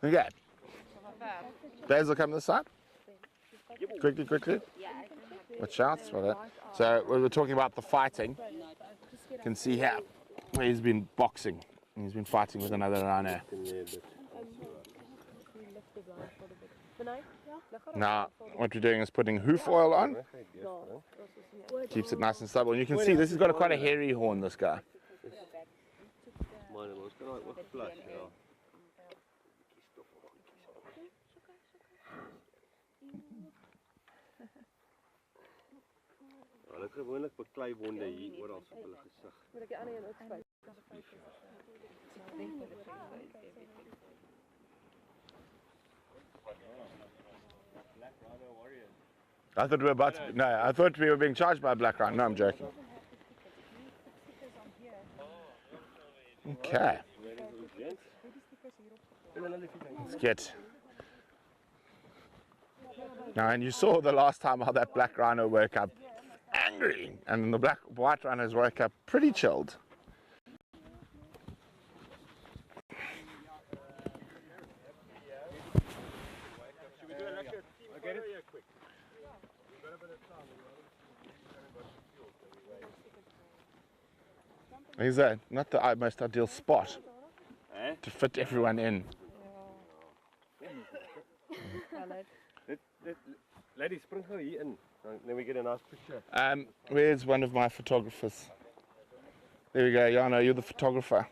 Okay. Basil, come this side. Quickly. Watch out. So we were talking about the fighting. You can see here where he's been boxing. He's been fighting with another rhino. Now, what we're doing is putting hoof oil on. Keeps it nice and stable. And you can see this has got quite a hairy horn, this guy. Hulle gewoonlik beklei wonde hier oral op hulle gesig. Moet ek die ander een ook spuit? I thought we were about to, no, I thought we were being charged by a black rhino. No, I'm joking. Okay. Let's get. Now, and you saw the last time how that black rhino woke up angry, and the white rhinos woke up pretty chilled. Is that not the most ideal spot to fit everyone in? Ladies, spring gou hier in. Then we get a nice picture. Where's one of my photographers? There we go. Jana, you're the photographer.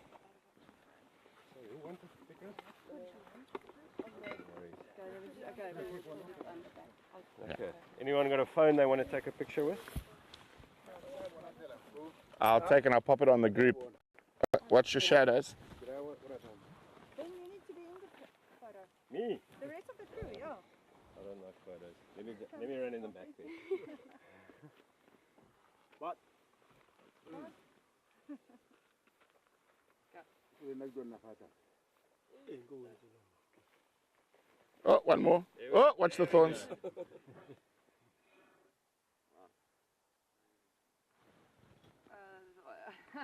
Okay. Anyone got a phone they want to take a picture with? I'll take and I'll pop it on the group. Watch your shadows. Then you need to be in the photo. Me? The rest of the crew, yeah. I don't like photos. Let me run in the back there. What? Oh, one more. Oh, watch the thorns.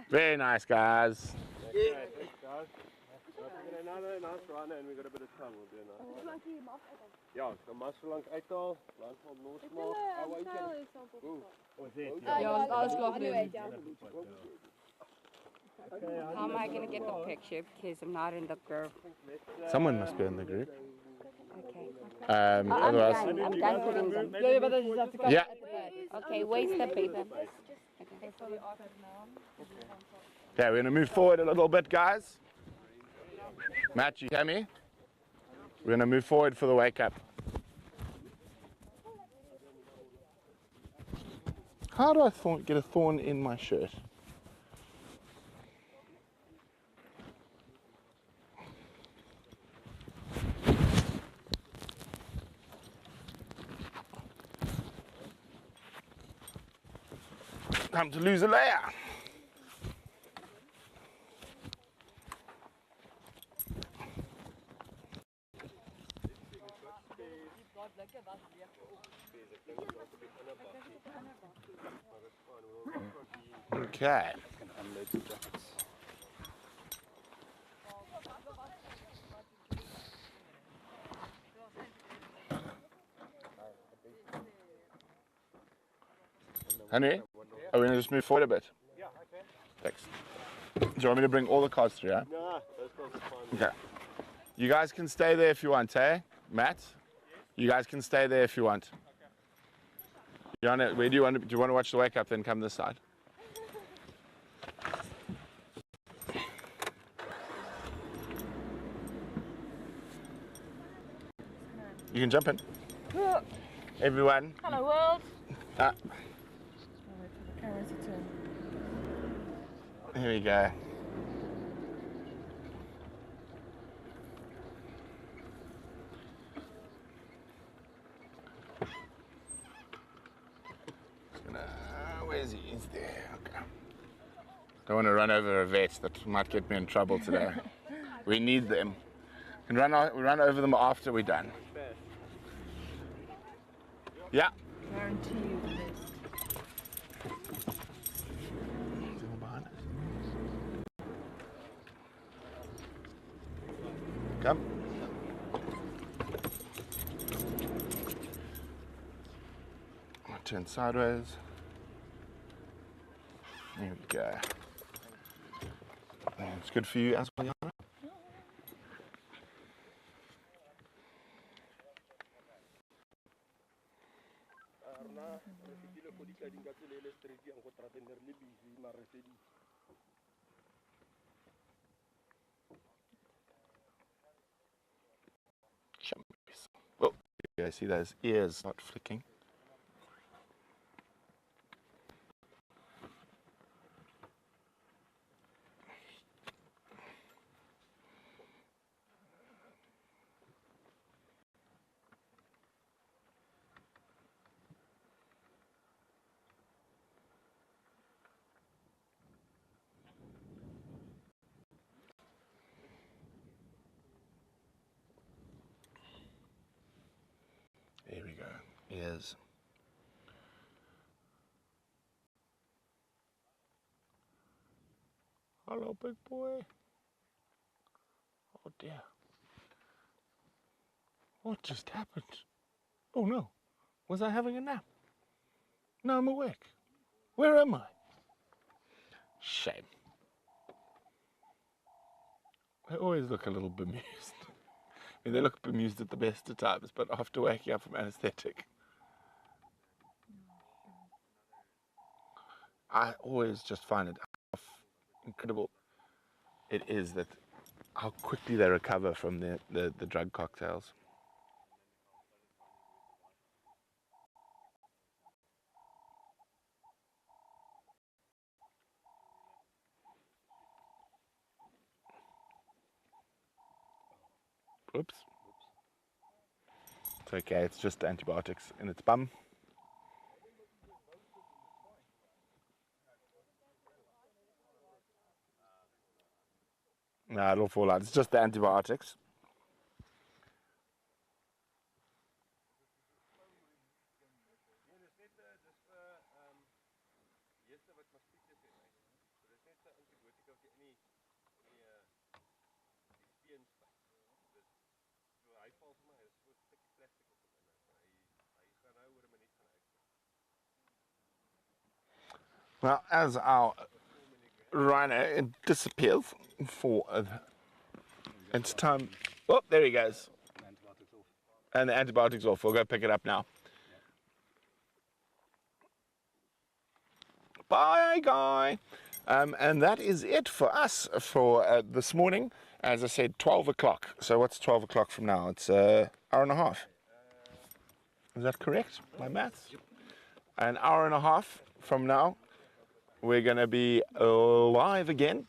Very nice, guys. Yeah. Thanks, guys. Another nice rhino and we got a bit of time. We'll do another. Ja, dan maar so lank uithaal, langsam losmaak. Ja, alles klaar doen. How am I going to get the picture because I'm not in the group? Someone must be in the group. Okay. Otherwise, I'm done putting them. Ja, maar dat is dat yeah. Okay, where's the paper? Okay, we're going to move forward a little bit, guys. Matt, you hear me? We're going to move forward for the wake up. How do I get a thorn in my shirt? Time to lose a layer. Okay. Honey, are we going to just move forward a bit? Yeah, okay. Thanks. Do you want me to bring all the cards through, yeah? No, those guys are fine. Okay. You guys can stay there if you want, eh? Matt? You guys can stay there if you want. Where do you want to watch the wake up, then come this side? You can jump in. Everyone. Hello world. Here we go. Where's he? He's there. Okay. Don't want to run over a vet. That might get me in trouble today. We need them. We run over them after we're done. Yeah. Guarantee you the best. Come. I'll turn sideways. There we go. It's good for you as well, Yana. Oh, you see those ears not flicking. There we go. Ears. Hello, big boy. Oh dear. What just happened? Oh no. Was I having a nap? No, I'm awake. Where am I? Shame. I always look a little bemused. I mean, they look bemused at the best of times, but after waking up from anesthetic, I always just find it how incredible it is that how quickly they recover from the drug cocktails. Oops. It's okay, it's just antibiotics in its bum. No, it'll fall out. It's just the antibiotics. Well, as our rhino disappears for it's time. Oh, there he goes. And the antibiotics off. We'll go pick it up now. Bye, guy. And that is it for us for this morning. As I said, 12 o'clock. So what's 12 o'clock from now? It's an hour and a half. Is that correct? My maths? An hour and a half from now, we're going to be live again.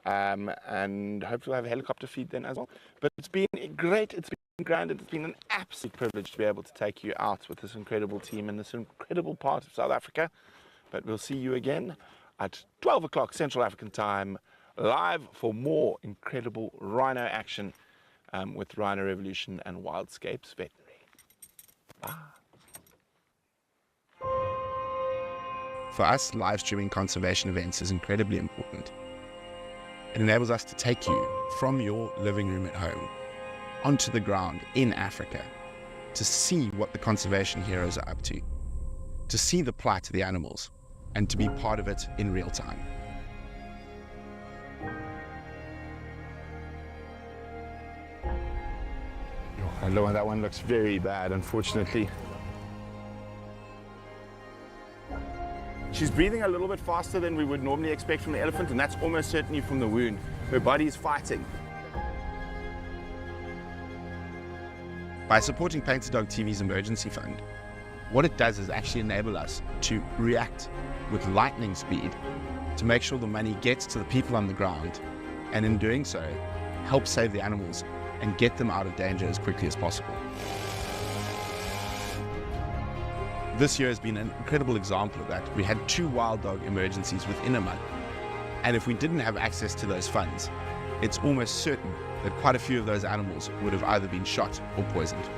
And hopefully we'll have a helicopter feed then as well. But it's been great. It's been grand. It's been an absolute privilege to be able to take you out with this incredible team in this incredible part of South Africa. But we'll see you again at 12 o'clock Central African time, live for more incredible rhino action with Rhino Revolution and Wildscapes Veterinary. Bye. For us, live streaming conservation events is incredibly important. It enables us to take you from your living room at home onto the ground in Africa to see what the conservation heroes are up to see the plight of the animals, and to be part of it in real time. Hello, that one looks very bad, unfortunately. She's breathing a little bit faster than we would normally expect from the elephant, and that's almost certainly from the wound. Her body is fighting. By supporting Painted Dog TV's emergency fund, what it does is actually enable us to react with lightning speed to make sure the money gets to the people on the ground, and in doing so, help save the animals and get them out of danger as quickly as possible. This year has been an incredible example of that. We had 2 wild dog emergencies within a month, and if we didn't have access to those funds, it's almost certain that quite a few of those animals would have either been shot or poisoned.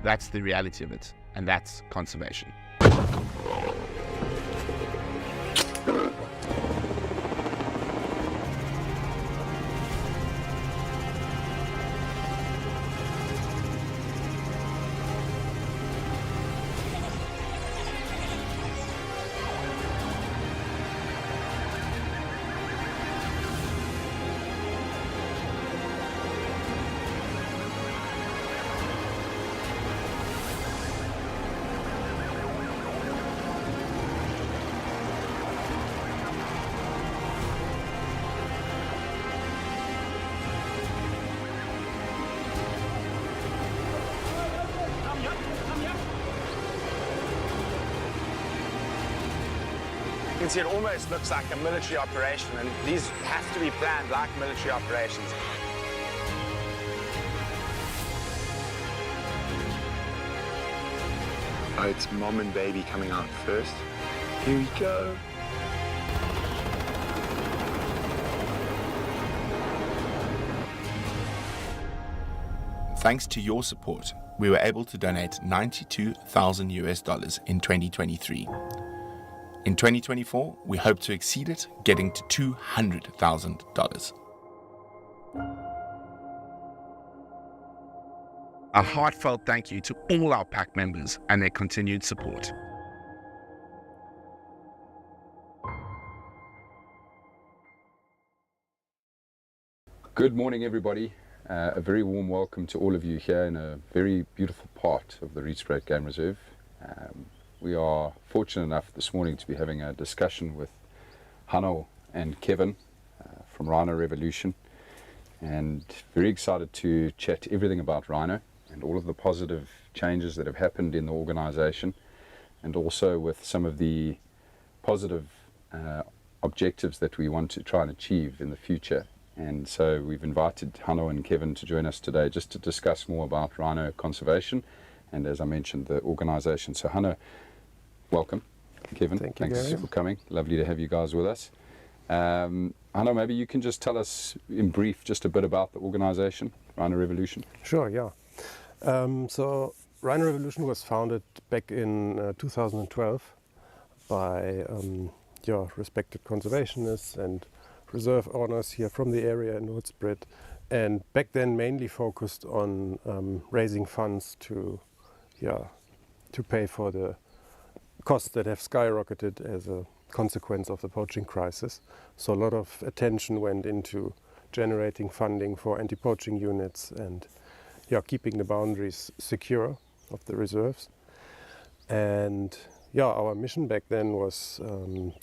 That's the reality of it, and that's conservation. You can see it almost looks like a military operation, and these have to be planned like military operations. Oh, it's mom and baby coming out first. Here we go. Thanks to your support, we were able to donate $92,000 in 2023. In 2024, we hope to exceed it, getting to $200,000. A heartfelt thank you to all our pack members and their continued support. Good morning, everybody. A very warm welcome to all of you here in a very beautiful part of the Rietspraat Game Reserve. We are fortunate enough this morning to be having a discussion with Hanno and Kevin from Rhino Revolution, and very excited to chat everything about Rhino and all of the positive changes that have happened in the organization, and also with some of the positive objectives that we want to try and achieve in the future And so we've invited Hanno and Kevin to join us today just to discuss more about rhino conservation and, as I mentioned, the organisation. So Hanno, welcome. Kevin, Thank you, thanks Gary. for coming. Lovely to have you guys with us. Hanno, maybe you can just tell us in brief just a bit about the organisation, Rhino Revolution. Sure, yeah. So Rhino Revolution was founded back in 2012 by respected conservationists and reserve owners here from the area in Hoedspruit, and back then mainly focused on raising funds to pay for the costs that have skyrocketed as a consequence of the poaching crisis. So a lot of attention went into generating funding for anti-poaching units and keeping the boundaries secure of the reserves. And our mission back then was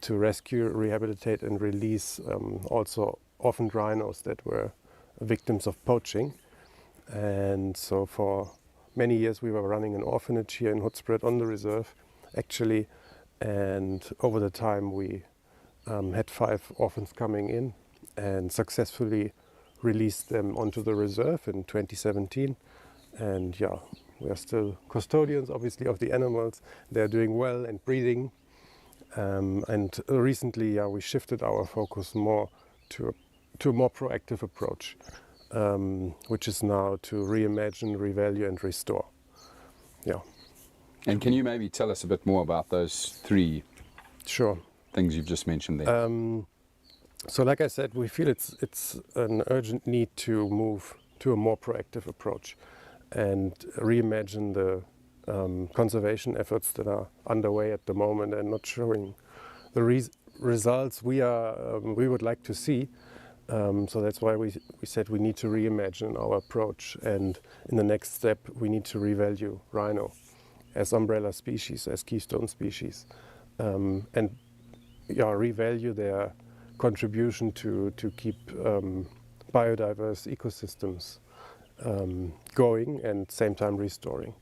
to rescue, rehabilitate and release also orphaned rhinos that were victims of poaching. And so for many years we were running an orphanage here in Hoedspruit on the reserve actually, and over the time we had 5 orphans coming in and successfully released them onto the reserve in 2017. And we are still custodians, obviously, of the animals. They're doing well and breeding. And recently, we shifted our focus more to a more proactive approach, which is now to reimagine, revalue, and restore. Yeah. And can you maybe tell us a bit more about those 3 things you've just mentioned there? So, like I said, we feel it's an urgent need to move to a more proactive approach and reimagine the conservation efforts that are underway at the moment and not showing the results we would like to see. So that's why we said we need to reimagine our approach, and in the next step we need to revalue rhino as umbrella species, as keystone species, and revalue their contribution to keep biodiverse ecosystems going and same time restoring.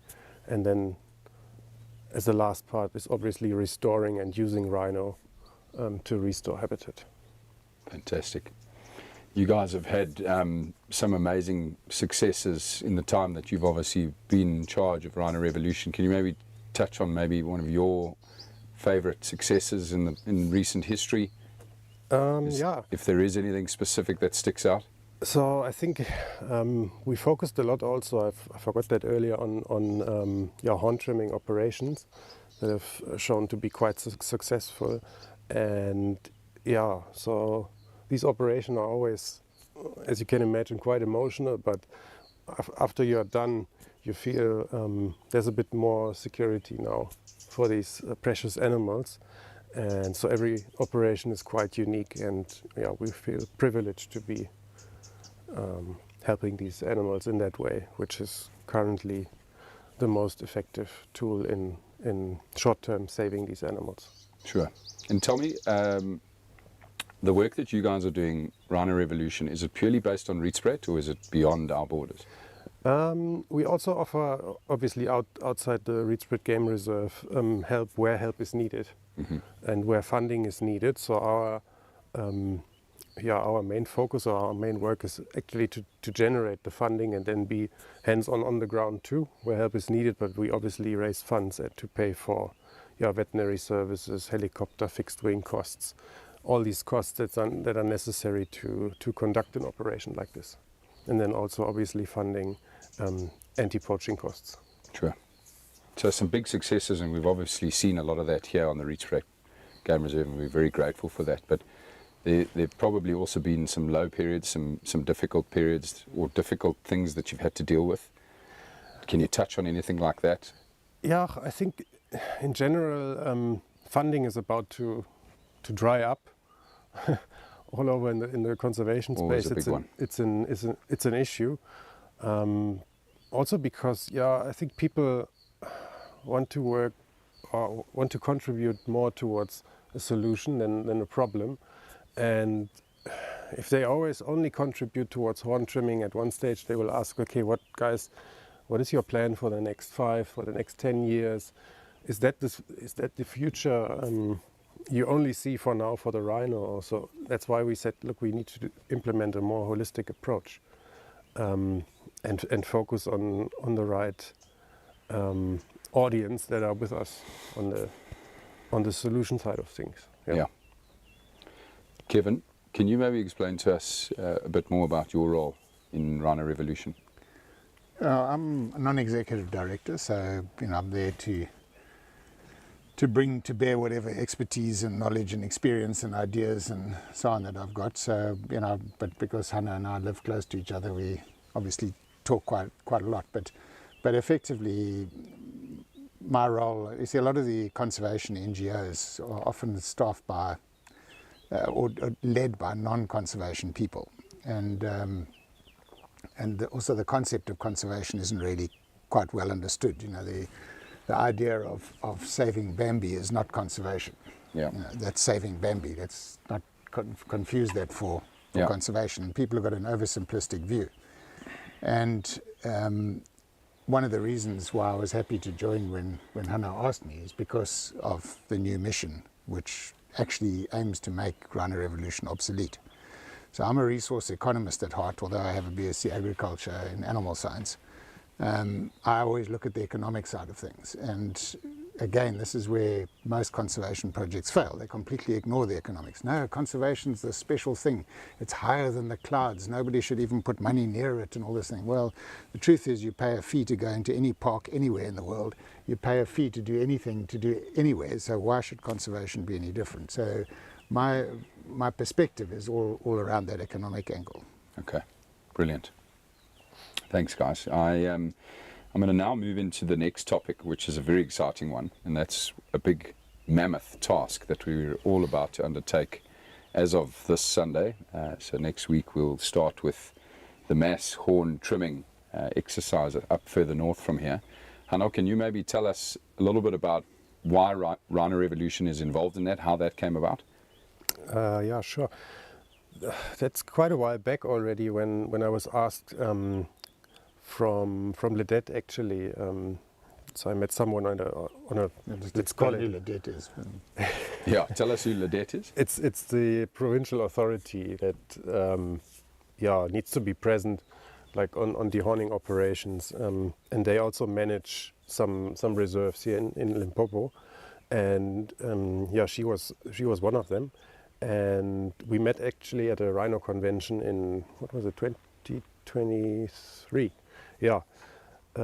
And then as the last part is obviously restoring and using rhino to restore habitat. Fantastic. You guys have had some amazing successes in the time that you've obviously been in charge of Rhino Revolution. Can you maybe touch on maybe one of your favourite successes in recent history? If there is anything specific that sticks out. So I think we focused a lot also, I forgot that earlier, on horn trimming operations that have shown to be quite successful. And so these operations are always, as you can imagine, quite emotional, but after you are done, you feel there's a bit more security now for these precious animals. And so every operation is quite unique, and we feel privileged to be helping these animals in that way, which is currently the most effective tool in short-term saving these animals. Sure. And tell me, the work that you guys are doing, Rhino Revolution, is it purely based on Rhinos, or is it beyond our borders? We also offer, obviously, outside the Rhinos Game Reserve, help where help is needed, and where funding is needed. So our main focus, or our main work, is actually to generate the funding and then be hands-on on the ground too, where help is needed. But we obviously raise funds to pay for veterinary services, helicopter, fixed wing costs, all these costs that are necessary to conduct an operation like this. And then also obviously funding anti-poaching costs. Sure. So some big successes, and we've obviously seen a lot of that here on the Rhinos Game Reserve, and we're very grateful for that. But there've probably also been some low periods, some difficult periods, or difficult things that you've had to deal with. Can you touch on anything like that? Yeah, I think in general funding is about to dry up all over in the conservation space. It's an issue. Also because I think people want to work or want to contribute more towards a solution than a problem. And if they always only contribute towards horn trimming at one stage, they will ask, okay, what is your plan for the next 5, for the next 10 years? Is that the future you only see for now for the rhino. So that's why we said, look, we need to implement a more holistic approach, and focus on the right audience that are with us on the solution side of things. Yeah. Kevin, can you maybe explain to us a bit more about your role in Rhino Revolution? I'm a non-executive director, so I'm there to bring to bear whatever expertise and knowledge and experience and ideas and so on that I've got. So but because Hannah and I live close to each other, we obviously talk quite a lot. But effectively, my role, you see, a lot of the conservation NGOs are often staffed by or led by non-conservation people, and also the concept of conservation isn't really quite well understood. The idea of saving Bambi is not conservation. Yeah. That's saving Bambi. Let's not confuse that for conservation. People have got an oversimplistic view. And one of the reasons why I was happy to join when Hannah asked me is because of the new mission, which actually aims to make Rhino Revolution obsolete. So I'm a resource economist at heart, although I have a BSc agriculture in animal science. I always look at the economic side of things, and again, this is where most conservation projects fail. They completely ignore the economics. No, conservation's the special thing. It's higher than the clouds. Nobody should even put money near it and all this thing. Well, the truth is you pay a fee to go into any park anywhere in the world. You pay a fee to do anything to do anywhere, so why should conservation be any different? So my perspective is all around that economic angle. Okay, brilliant. Thanks, guys. I'm going to now move into the next topic, which is a very exciting one, and that's a big mammoth task that we're all about to undertake as of this Sunday. So next week we'll start with the mass horn trimming exercise up further north from here. Hanno, can you maybe tell us a little bit about why Rhino Revolution is involved in that, how that came about? Yeah, sure. That's quite a while back already when I was asked from Ledette, actually. So I met someone on a let's call it. Ledette is. Yeah, tell us who Ledette is. It's the provincial authority that needs to be present, like on Dehorning operations, and they also manage some reserves here in Limpopo, and she was one of them, and we met actually at a Rhino convention in, what was it, 2023.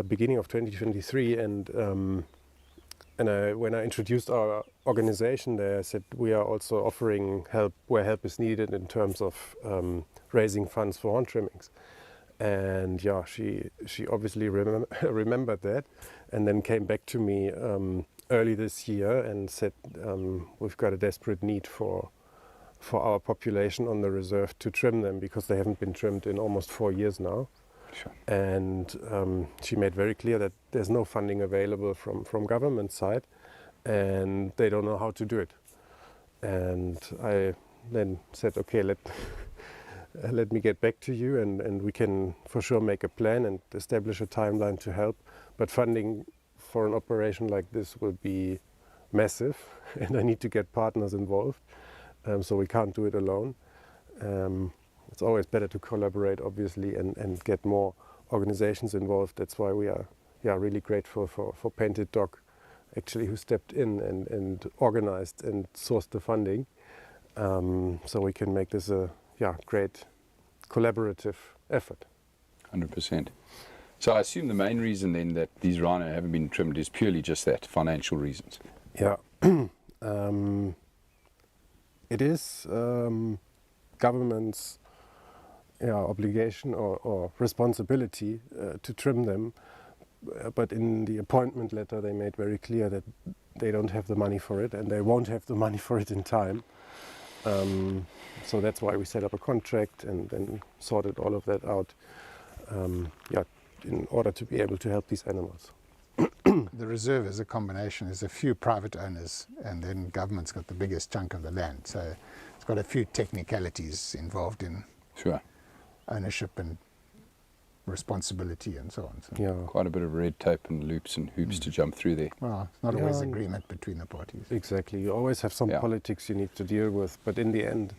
Beginning of 2023, and when I introduced our organization there, I said we are also offering help where help is needed in terms of raising funds for horn trimmings. And she obviously remembered that, and then came back to me early this year and said we've got a desperate need for our population on the reserve to trim them, because they haven't been trimmed in almost 4 years now. Sure. And she made very clear that there's no funding available from government side, and they don't know how to do it. And I then said, okay, let me get back to you, and we can for sure make a plan and establish a timeline to help. But funding for an operation like this will be massive, and I need to get partners involved, so we can't do it alone. It's always better to collaborate, obviously, and get more organizations involved. That's why we are really grateful for Painted Dog, actually, who stepped in and organized and sourced the funding, so we can make this a great collaborative effort. 100%. So I assume the main reason then that these rhino haven't been trimmed is purely just that, financial reasons. Yeah. It is government's obligation or responsibility to trim them, but in the appointment letter they made very clear that they don't have the money for it, and they won't have the money for it in time. So that's why we set up a contract and then sorted all of that out, in order to be able to help these animals. The reserve is a combination. There's a few private owners, and then government's got the biggest chunk of the land. So it's got a few technicalities involved in sure. ownership and responsibility and so on. So Yeah. Quite a bit of red tape and loops and hoops to jump through there. well, it's not always agreement between the parties. Exactly. You always have some politics you need to deal with, but in the end,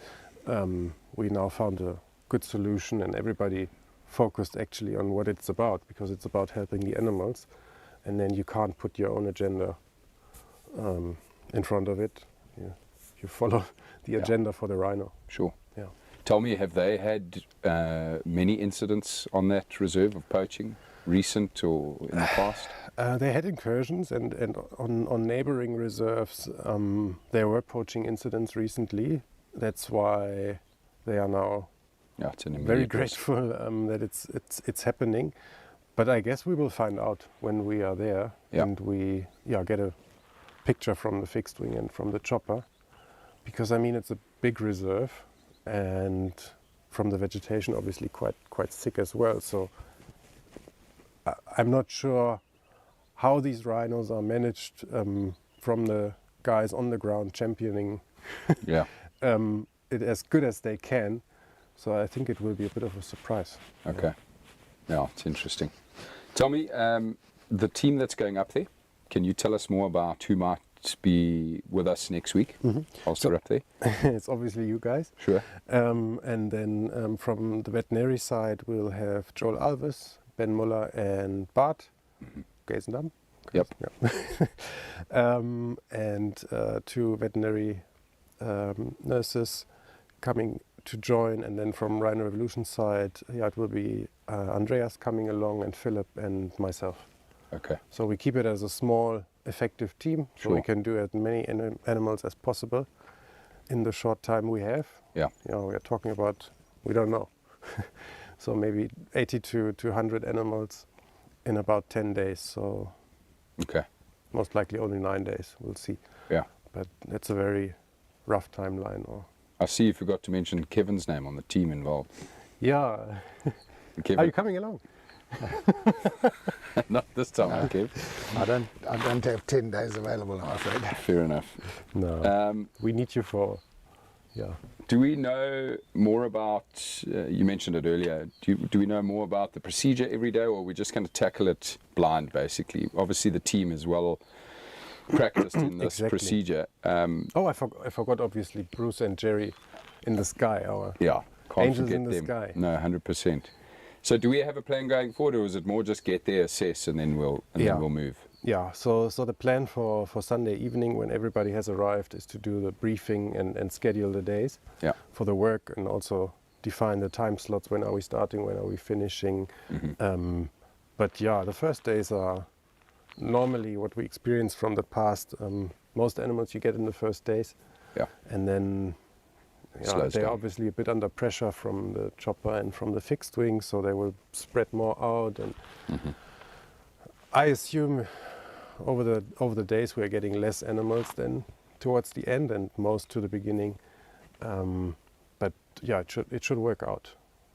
we now found a good solution, and everybody focused actually on what it's about, because it's about helping the animals, and then you can't put your own agenda in front of it. You follow the agenda for the rhino. Sure. Yeah. Tell me, have they had many incidents on that reserve of poaching, recent or in the past? They had incursions, and on neighboring reserves there were poaching incidents recently. That's why they are now it's an very immediate risk. grateful that it's happening. But I guess we will find out when we are there, and we get a picture from the fixed wing and from the chopper, because I mean it's a big reserve, and from the vegetation obviously quite thick as well. So I'm not sure how these rhinos are managed from the guys on the ground championing it as good as they can. So I think it will be a bit of a surprise. Okay. Yeah, it's interesting. Tell me, the team that's going up there, can you tell us more about who might be with us next week whilst we're up there? It's obviously you guys. Sure. And then from the veterinary side, we'll have Joel Alves, Ben Muller and Bart Geisendam. Yep. And 2 veterinary nurses coming to join, and then from Rhino Revolution side, it will be Andreas coming along, and Philip and myself. Okay. So we keep it as a small, effective team, so we can do as many animals as possible in the short time we have. Yeah. We are talking about, we don't know, so maybe 80 to 100 animals in about 10 days. So most likely only 9 days. We'll see. Yeah. But it's a very rough timeline. I see you forgot to mention Kevin's name on the team involved. Yeah. Kevin. Are you coming along? Not this time, Kev. I don't have 10 days available, I'm afraid. Fair enough. No. We need you for. Do we know more about, you mentioned it earlier, do we know more about the procedure every day, or are we just going to tackle it blind, basically? Obviously the team is well practiced in this procedure. I forgot obviously Bruce and Jerry in the sky, our can't angels forget in the them. sky. No, 100%. So do we have a plan going forward, or is it more just get there, assess, and then we'll move? Yeah, so the plan for Sunday evening, when everybody has arrived, is to do the briefing and schedule the days for the work, and also define the time slots. When are we starting, when are we finishing? But the first days are normally what we experience from the past. Most animals you get in the first days. And then they're obviously a bit under pressure from the chopper and from the fixed wing, so they will spread more out. And I assume over the days we're getting less animals than towards the end, and most to the beginning. But it should work out.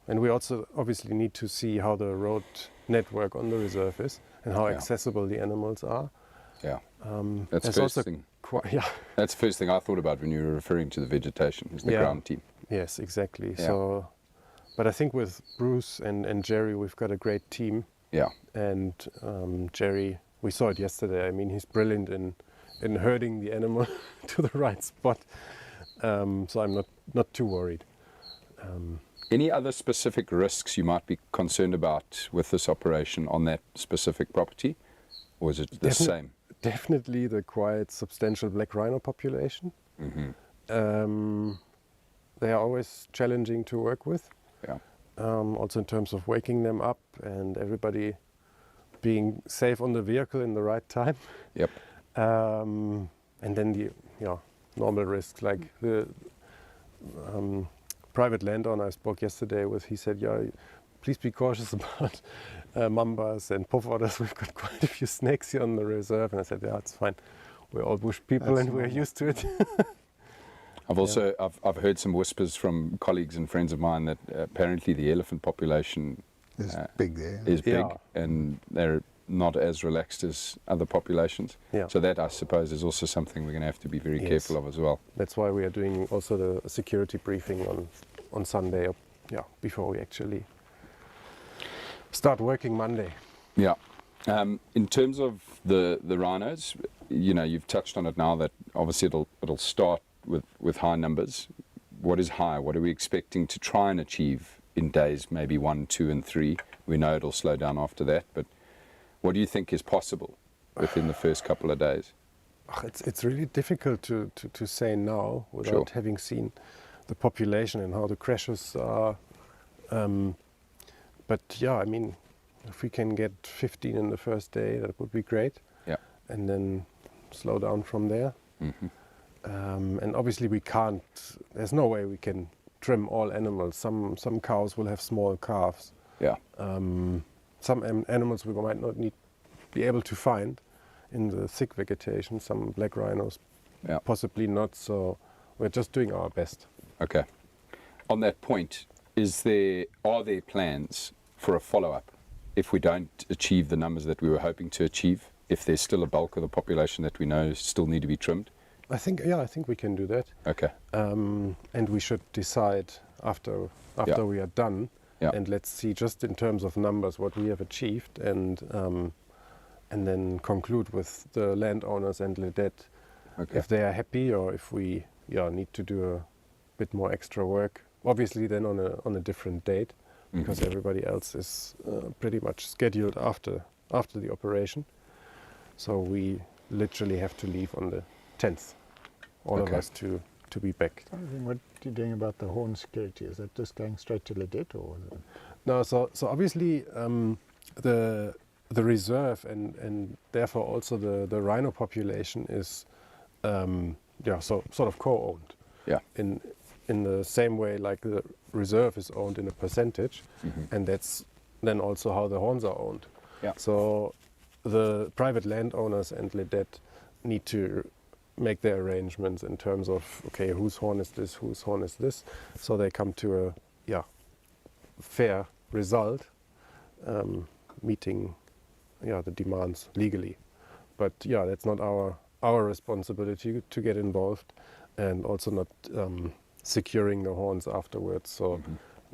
And we also obviously need to see how the road network on the reserve is and how accessible the animals are. That's the first thing. That's the first thing I thought about when you were referring to the vegetation, is the ground team. Yes, exactly. So, but I think with Bruce and Jerry, we've got a great team. And Jerry, we saw it yesterday. I mean, he's brilliant in herding the animal to the right spot. So I'm not too worried. Any other specific risks you might be concerned about with this operation on that specific property, or is it the same? Definitely the quite substantial black rhino population. They are always challenging to work with. Also in terms of waking them up and everybody being safe on the vehicle in the right time. And then the normal risks, like the private landowner I spoke yesterday with, he said, please be cautious about mambas and puff otters. We've got quite a few snakes here on the reserve. And I said, it's fine. We're all bush people and we're used to it. I've heard some whispers from colleagues and friends of mine that apparently the elephant population is big there. Is big, and they're not as relaxed as other populations. So that, I suppose, is also something we're going to have to be very careful of as well. That's why we are doing also the security briefing on Sunday, before we actually start working Monday. Yeah. In terms of the rhinos, you know, you've touched on it now that obviously it'll start with high numbers. What is high? What are we expecting to try and achieve in days maybe 1, 2, and 3? We know it'll slow down after that, but what do you think is possible within the first couple of days? It's really difficult to say now without having seen the population and how the crashes are. But yeah, I mean, if we can get 15 in the first day, that would be great. Yeah. And then slow down from there. And obviously we can't, there's no way we can trim all animals. Some cows will have small calves. Yeah. Some animals we might not be able to find in the thick vegetation. Some black rhinos, possibly not. So we're just doing our best. Okay. On that point, are there plans for a follow-up if we don't achieve the numbers that we were hoping to achieve? If there's still a bulk of the population that we know still need to be trimmed? I think we can do that. Okay. And we should decide after we are done. Yeah. And let's see, just in terms of numbers, what we have achieved, and then conclude with the landowners and Ledet if they are happy, or if we need to do a bit more extra work. Obviously, then on a different date, because everybody else is pretty much scheduled after the operation. So we literally have to leave on the 10th, all of us to be back. What are you doing about the horn security? Is that just going straight to Ledet, or? No, so obviously the reserve and therefore also the rhino population is sort of co-owned. Yeah. In the same way like the reserve is owned in a percentage, and that's then also how the horns are owned. Yeah. So the private landowners and Ledet need to make their arrangements in terms of, okay, whose horn is this, whose horn is this, so they come to a fair result, meeting the demands legally. But that's not our responsibility to get involved, and also not securing the horns afterwards. So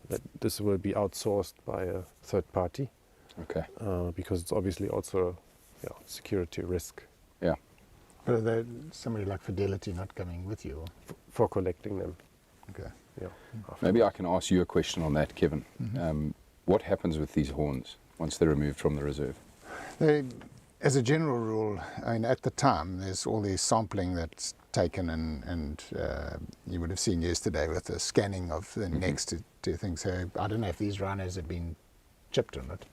that this will be outsourced by a third party. Okay. Because it's obviously also security risk. Yeah. But are there somebody like Fidelity not coming with you? For collecting them. Okay. Yeah. Maybe I can ask you a question on that, Kevin. What happens with these horns once they're removed from the reserve? As a general rule, I mean, at the time, there's all this sampling that's taken, and you would have seen yesterday with the scanning of the necks to things. So I don't know if these rhinos have been chipped or not.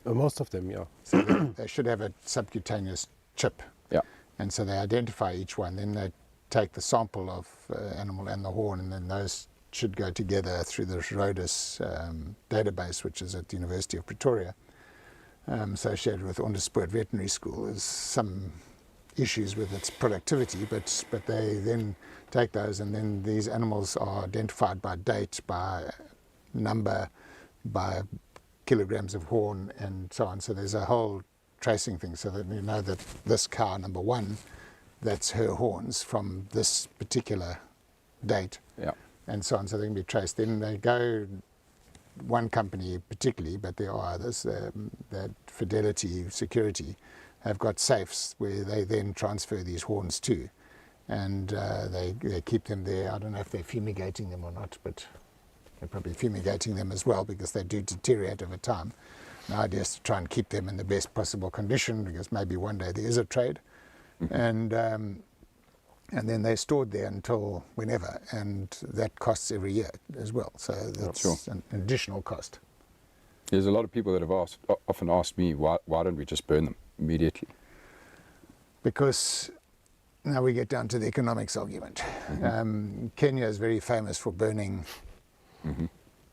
Most of them, yeah. So they should have a subcutaneous chip. Yeah. And so they identify each one. Then they take the sample of animal and the horn, and then those should go together through the Rhodes database, which is at the University of Pretoria, associated with Onderspoort Veterinary School. There's some issues with its productivity, but they then take those, and then these animals are identified by date, by number, by kilograms of horn, and so on. So there's a whole tracing thing, so that you know that this cow, number one, that's her horns from this particular date, and so on. So they can be traced. Then they go, one company particularly, but there are others, that Fidelity Security, have got safes where they then transfer these horns to, and they keep them there. I don't know if they're fumigating them or not, but they're probably fumigating them as well, because they do deteriorate over time. The idea is to try and keep them in the best possible condition, because maybe one day there is a trade, and then they're stored there until whenever, and that costs every year as well. So that's an additional cost. There's a lot of people that have often asked me, why don't we just burn them immediately? Because now we get down to the economics argument. Kenya is very famous for burning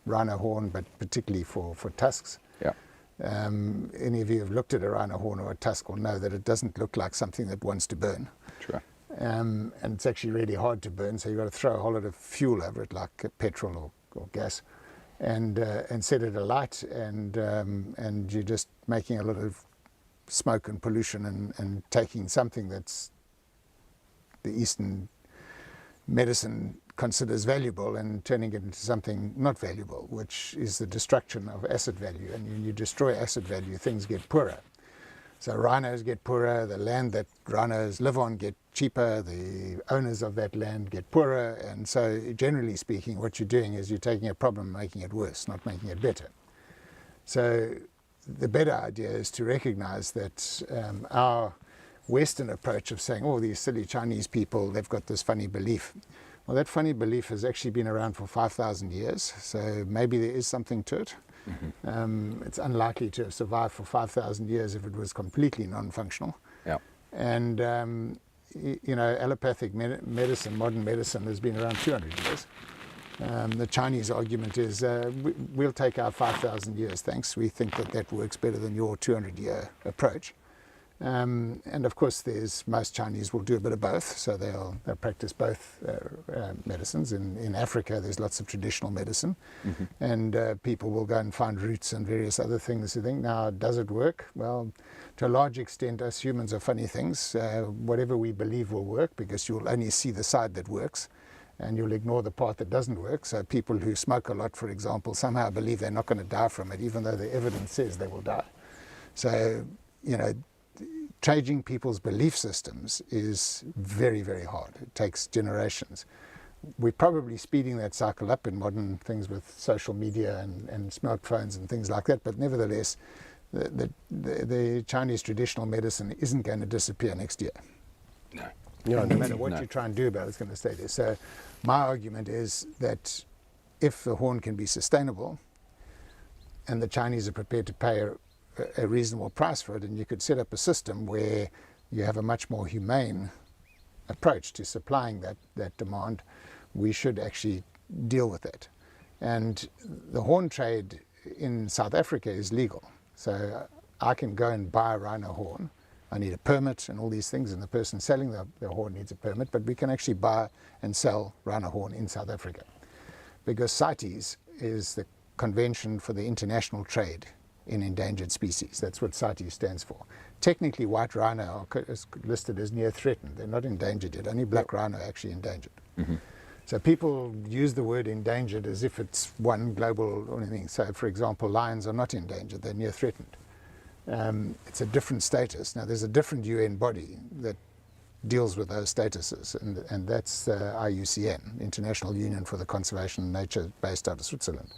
rhino horn, but particularly for tusks. Yeah. Any of you who have looked at a rhino horn or a tusk will know that it doesn't look like something that wants to burn. True. And it's actually really hard to burn, so you've got to throw a whole lot of fuel over it, like petrol or gas, and set it alight, and you're just making a lot of smoke and pollution, and taking something that's the Eastern medicine considers valuable and turning it into something not valuable, which is the destruction of asset value. And when you destroy asset value, things get poorer. So rhinos get poorer, the land that rhinos live on get cheaper, the owners of that land get poorer, and so generally speaking what you're doing is you're taking a problem and making it worse, not making it better. So the better idea is to recognize that our Western approach of saying, oh, these silly Chinese people, they've got this funny belief. Well, that funny belief has actually been around for 5,000 years, so maybe there is something to it. It's unlikely to have survived for 5,000 years if it was completely non-functional. Yeah. And, you know, allopathic medicine, modern medicine, has been around 200 years. The Chinese argument is, we'll take our 5,000 years, thanks. We think that that works better than your 200-year approach. And of course, most Chinese will do a bit of both, so they'll practice both medicines. In Africa, there's lots of traditional medicine, and people will go and find roots and various other things. You think, now, does it work? Well, to a large extent, us humans are funny things. Whatever we believe will work, because you'll only see the side that works, and you'll ignore the part that doesn't work. So people who smoke a lot, for example, somehow believe they're not going to die from it, even though the evidence says they will die. So, you know, changing people's belief systems is very, very hard. It takes generations. We're probably speeding that cycle up in modern things with social media and smartphones and things like that, but nevertheless, the Chinese traditional medicine isn't going to disappear next year. No. No matter what you try and do about it, it's going to stay there. So my argument is that if the horn can be sustainable and the Chinese are prepared to pay a reasonable price for it, and you could set up a system where you have a much more humane approach to supplying that demand, we should actually deal with it. And the horn trade in South Africa is legal. So I can go and buy a rhino horn. I need a permit and all these things, and the person selling the horn needs a permit, but we can actually buy and sell rhino horn in South Africa. Because CITES is the Convention for the International Trade in Endangered Species. That's what CITES stands for. Technically, white rhino is listed as near threatened. They're not endangered yet. Only black rhino are actually endangered. So people use the word endangered as if it's one global or anything. So, for example, lions are not endangered. They're near threatened. It's a different status. Now, there's a different UN body that deals with those statuses, and that's IUCN, International Union for the Conservation of Nature, based out of Switzerland.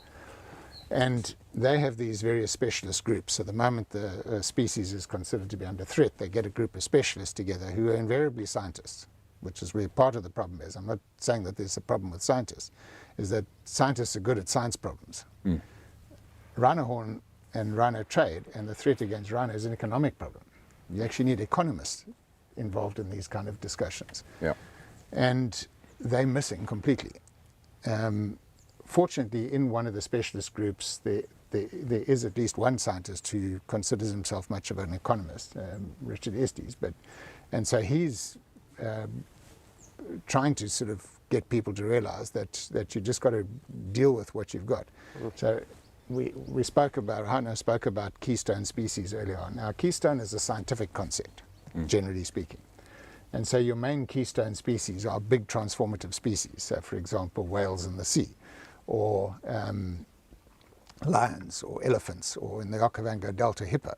And they have these various specialist groups. So the moment the species is considered to be under threat, they get a group of specialists together who are invariably scientists, which is where part of the problem is. I'm not saying that there's a problem with scientists, is that scientists are good at science problems. Rhino horn and rhino trade and the threat against rhino is an economic problem. You actually need economists involved in these kind of discussions. Yeah. And they're missing completely. Fortunately, in one of the specialist groups, there is at least one scientist who considers himself much of an economist, Richard Estes. And so he's trying to sort of get people to realize that you just got to deal with what you've got. So we spoke about, Rhino spoke about keystone species earlier on. Now, keystone is a scientific concept, generally speaking. And so your main keystone species are big transformative species. So, for example, whales in the sea, or lions or elephants, or in the Okavango Delta, hippo.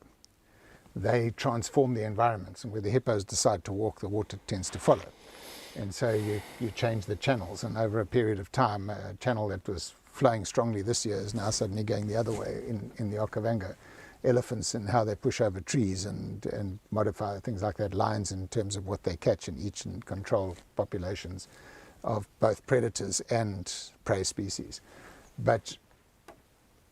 They transform the environments, and where the hippos decide to walk, the water tends to follow. And so you change the channels, and over a period of time, a channel that was flowing strongly this year is now suddenly going the other way in the Okavango. Elephants and how they push over trees and modify things like that. Lions in terms of what they catch and eat, and control populations of both predators and prey species. But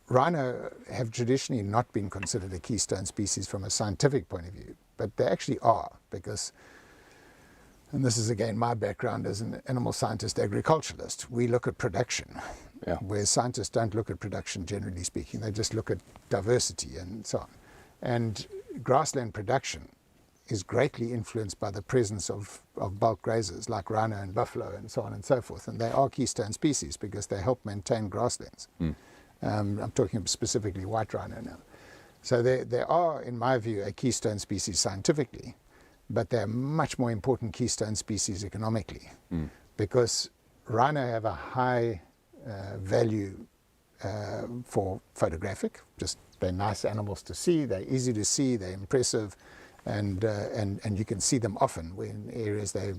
rhino have traditionally not been considered a keystone species from a scientific point of view, but they actually are, because, and this is again my background as an animal scientist agriculturalist, we look at production, where scientists don't look at production generally speaking, they just look at diversity and so on. And grassland production is greatly influenced by the presence of bulk grazers like rhino and buffalo and so on and so forth. And they are keystone species because they help maintain grasslands. I'm talking specifically white rhino now. So they are, in my view, a keystone species scientifically, but they're much more important keystone species economically, because rhino have a high value for photographic. Just they're nice animals to see. They're easy to see. They're impressive, and you can see them often in areas they.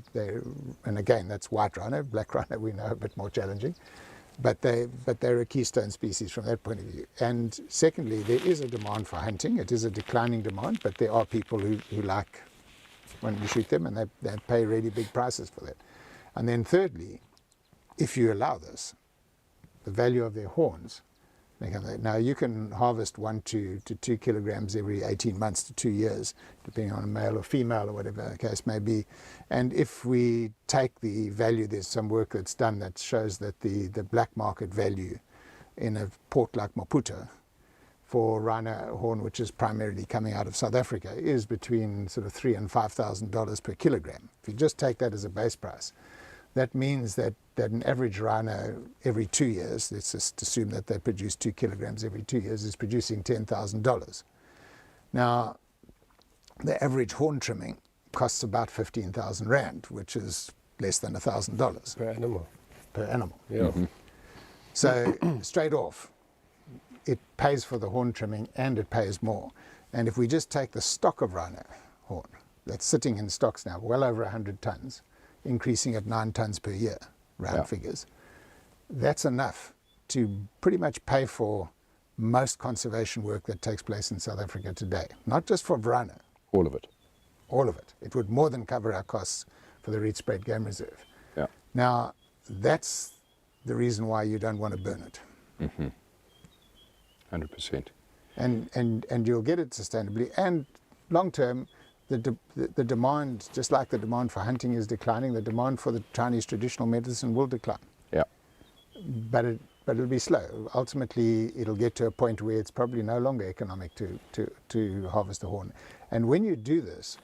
And again, that's white rhino. Black rhino we know a bit more challenging, but they're a keystone species from that point of view. And secondly, there is a demand for hunting. It is a declining demand, but there are people who like when you shoot them, and they pay really big prices for that. And then thirdly, if you allow this, the value of their horns. Now you can harvest 1 to 2 kilograms every 18 months to 2 years, depending on a male or female or whatever the case may be. And if we take the value, there's some work that's done that shows that the black market value in a port like Maputo for rhino horn, which is primarily coming out of South Africa, is between sort of $3,000 and $5,000 per kilogram. If you just take that as a base price, that means that an average rhino every 2 years, let's just assume that they produce 2 kilograms every 2 years, is producing $10,000. Now, the average horn trimming costs about 15,000 Rand, which is less than $1,000. Per animal. Per animal. Yeah. Mm-hmm. So straight off, it pays for the horn trimming and it pays more. And if we just take the stock of rhino horn, that's sitting in stocks now, well over 100 tons, increasing at 9 tons per year, round figures, that's enough to pretty much pay for most conservation work that takes place in South Africa today. Not just for rhino. All of it. All of it. It would more than cover our costs for the Reed Spruit Game Reserve. Yeah. Now, that's the reason why you don't want to burn it. Mm-hmm. 100%. And you'll get it sustainably. And long term, the demand, just like the demand for hunting is declining, the demand for the Chinese traditional medicine will decline. Yeah. But it'll be slow. Ultimately, it'll get to a point where it's probably no longer economic to harvest the horn. And when you do this,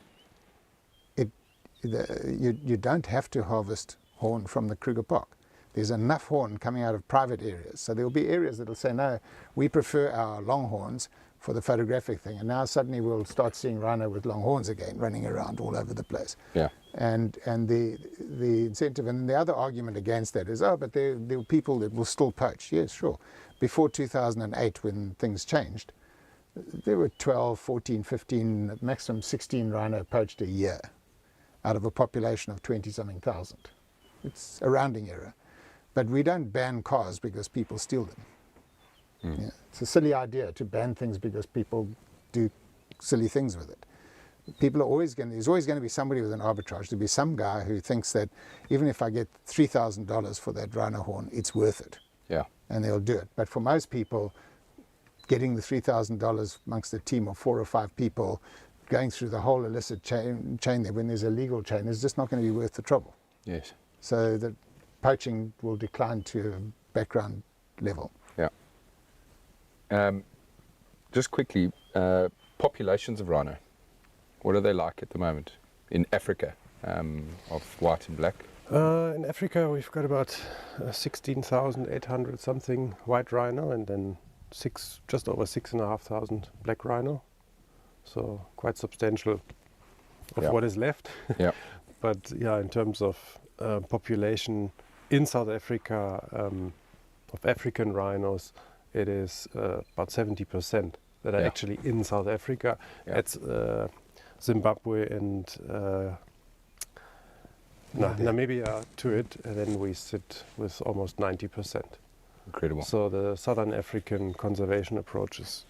you don't have to harvest horn from the Kruger Park. There's enough horn coming out of private areas. So there will be areas that will say, no, we prefer our longhorns for the photographic thing. And now suddenly we'll start seeing rhino with long horns again running around all over the place. Yeah. And the incentive, and the other argument against that is, oh, but there are people that will still poach. Yes, sure. Before 2008, when things changed, there were 12, 14, 15, maximum 16 rhino poached a year out of a population of 20-something thousand. It's a rounding error. But we don't ban cars because people steal them. Mm. Yeah. It's a silly idea to ban things because people do silly things with it. There's always going to be somebody with an arbitrage. There'll be some guy who thinks that even if I get $3,000 for that rhino horn, it's worth it. Yeah. And they'll do it. But for most people, getting the $3,000 amongst a team of 4 or 5 people, going through the whole illicit chain there when there's a legal chain, is just not going to be worth the trouble. Yes. So the poaching will decline to a background level. Yeah. Just quickly, populations of rhino. What are they like at the moment in Africa, of white and black? In Africa, we've got about 16,800 something white rhino, and then just over 6,500 black rhino. So quite substantial of what is left. Yeah. But yeah, in terms of population in South Africa of African rhinos, it is about 70% that are actually in South Africa. Yeah. It's Zimbabwe and Namibia to it, and then we sit with almost 90%. Incredible. So the Southern African conservation approaches,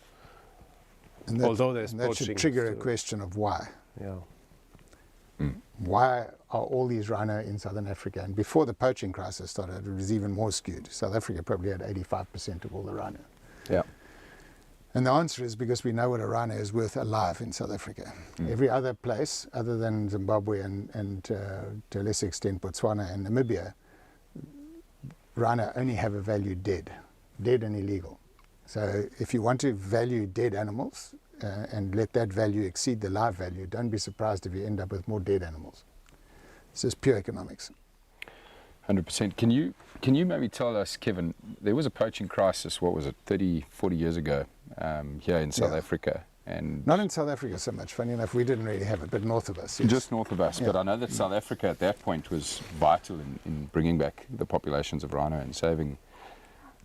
although there's that poaching, should trigger a question of why. Yeah. Mm. Why are all these rhino in Southern Africa? And before the poaching crisis started, it was even more skewed. South Africa probably had 85% of all the rhino. Yeah. And the answer is because we know what a rhino is worth alive in South Africa. Mm. Every other place, other than Zimbabwe and to a lesser extent Botswana and Namibia, rhino only have a value dead and illegal. So if you want to value dead animals and let that value exceed the live value, don't be surprised if you end up with more dead animals. It's just pure economics. 100%. Can you maybe tell us, Kevin, there was a poaching crisis, what was it, 30, 40 years ago here in South Africa. And not in South Africa so much. Funny enough, we didn't really have it, but north of us. Yes. Just north of us. Yeah. But I know that South Africa at that point was vital in bringing back the populations of rhino and saving,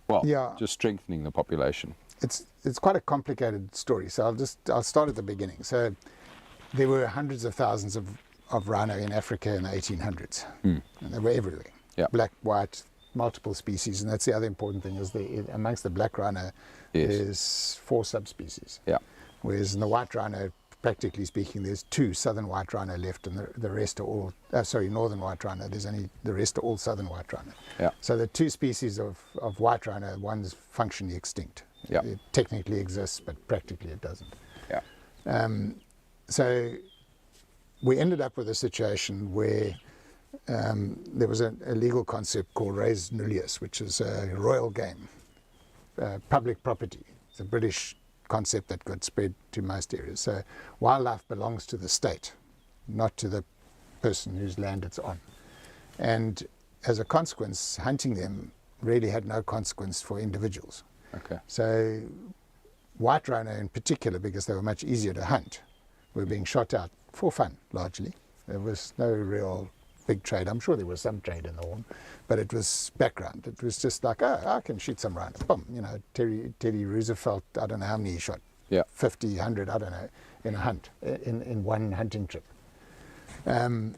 well, just strengthening the population. It's quite a complicated story. So I'll start at the beginning. So there were hundreds of thousands of rhino in Africa in the 1800s, and they were everywhere. Yeah. Black, white, multiple species, and that's the other important thing is amongst the black rhino, there's 4 subspecies. Yeah. Whereas in the white rhino, practically speaking, there's 2 southern white rhino left, and the rest are all northern white rhino. There's only the rest are all southern white rhino. Yeah. So the 2 species of white rhino, one's functionally extinct. Yeah. It technically exists, but practically it doesn't. Yeah. So we ended up with a situation where there was a legal concept called res nullius, which is a royal game, public property. It's a British concept that got spread to most areas. So wildlife belongs to the state, not to the person whose land it's on. And as a consequence, hunting them really had no consequence for individuals. Okay. So white rhino in particular, because they were much easier to hunt, were being shot out for fun, largely. There was no real big trade. I'm sure there was some trade in the horn, but it was background. It was just like, oh, I can shoot some rhino. Boom, you know, Teddy Roosevelt, I don't know how many he shot. Yeah. 50, 100, I don't know, in a hunt, in one hunting trip. And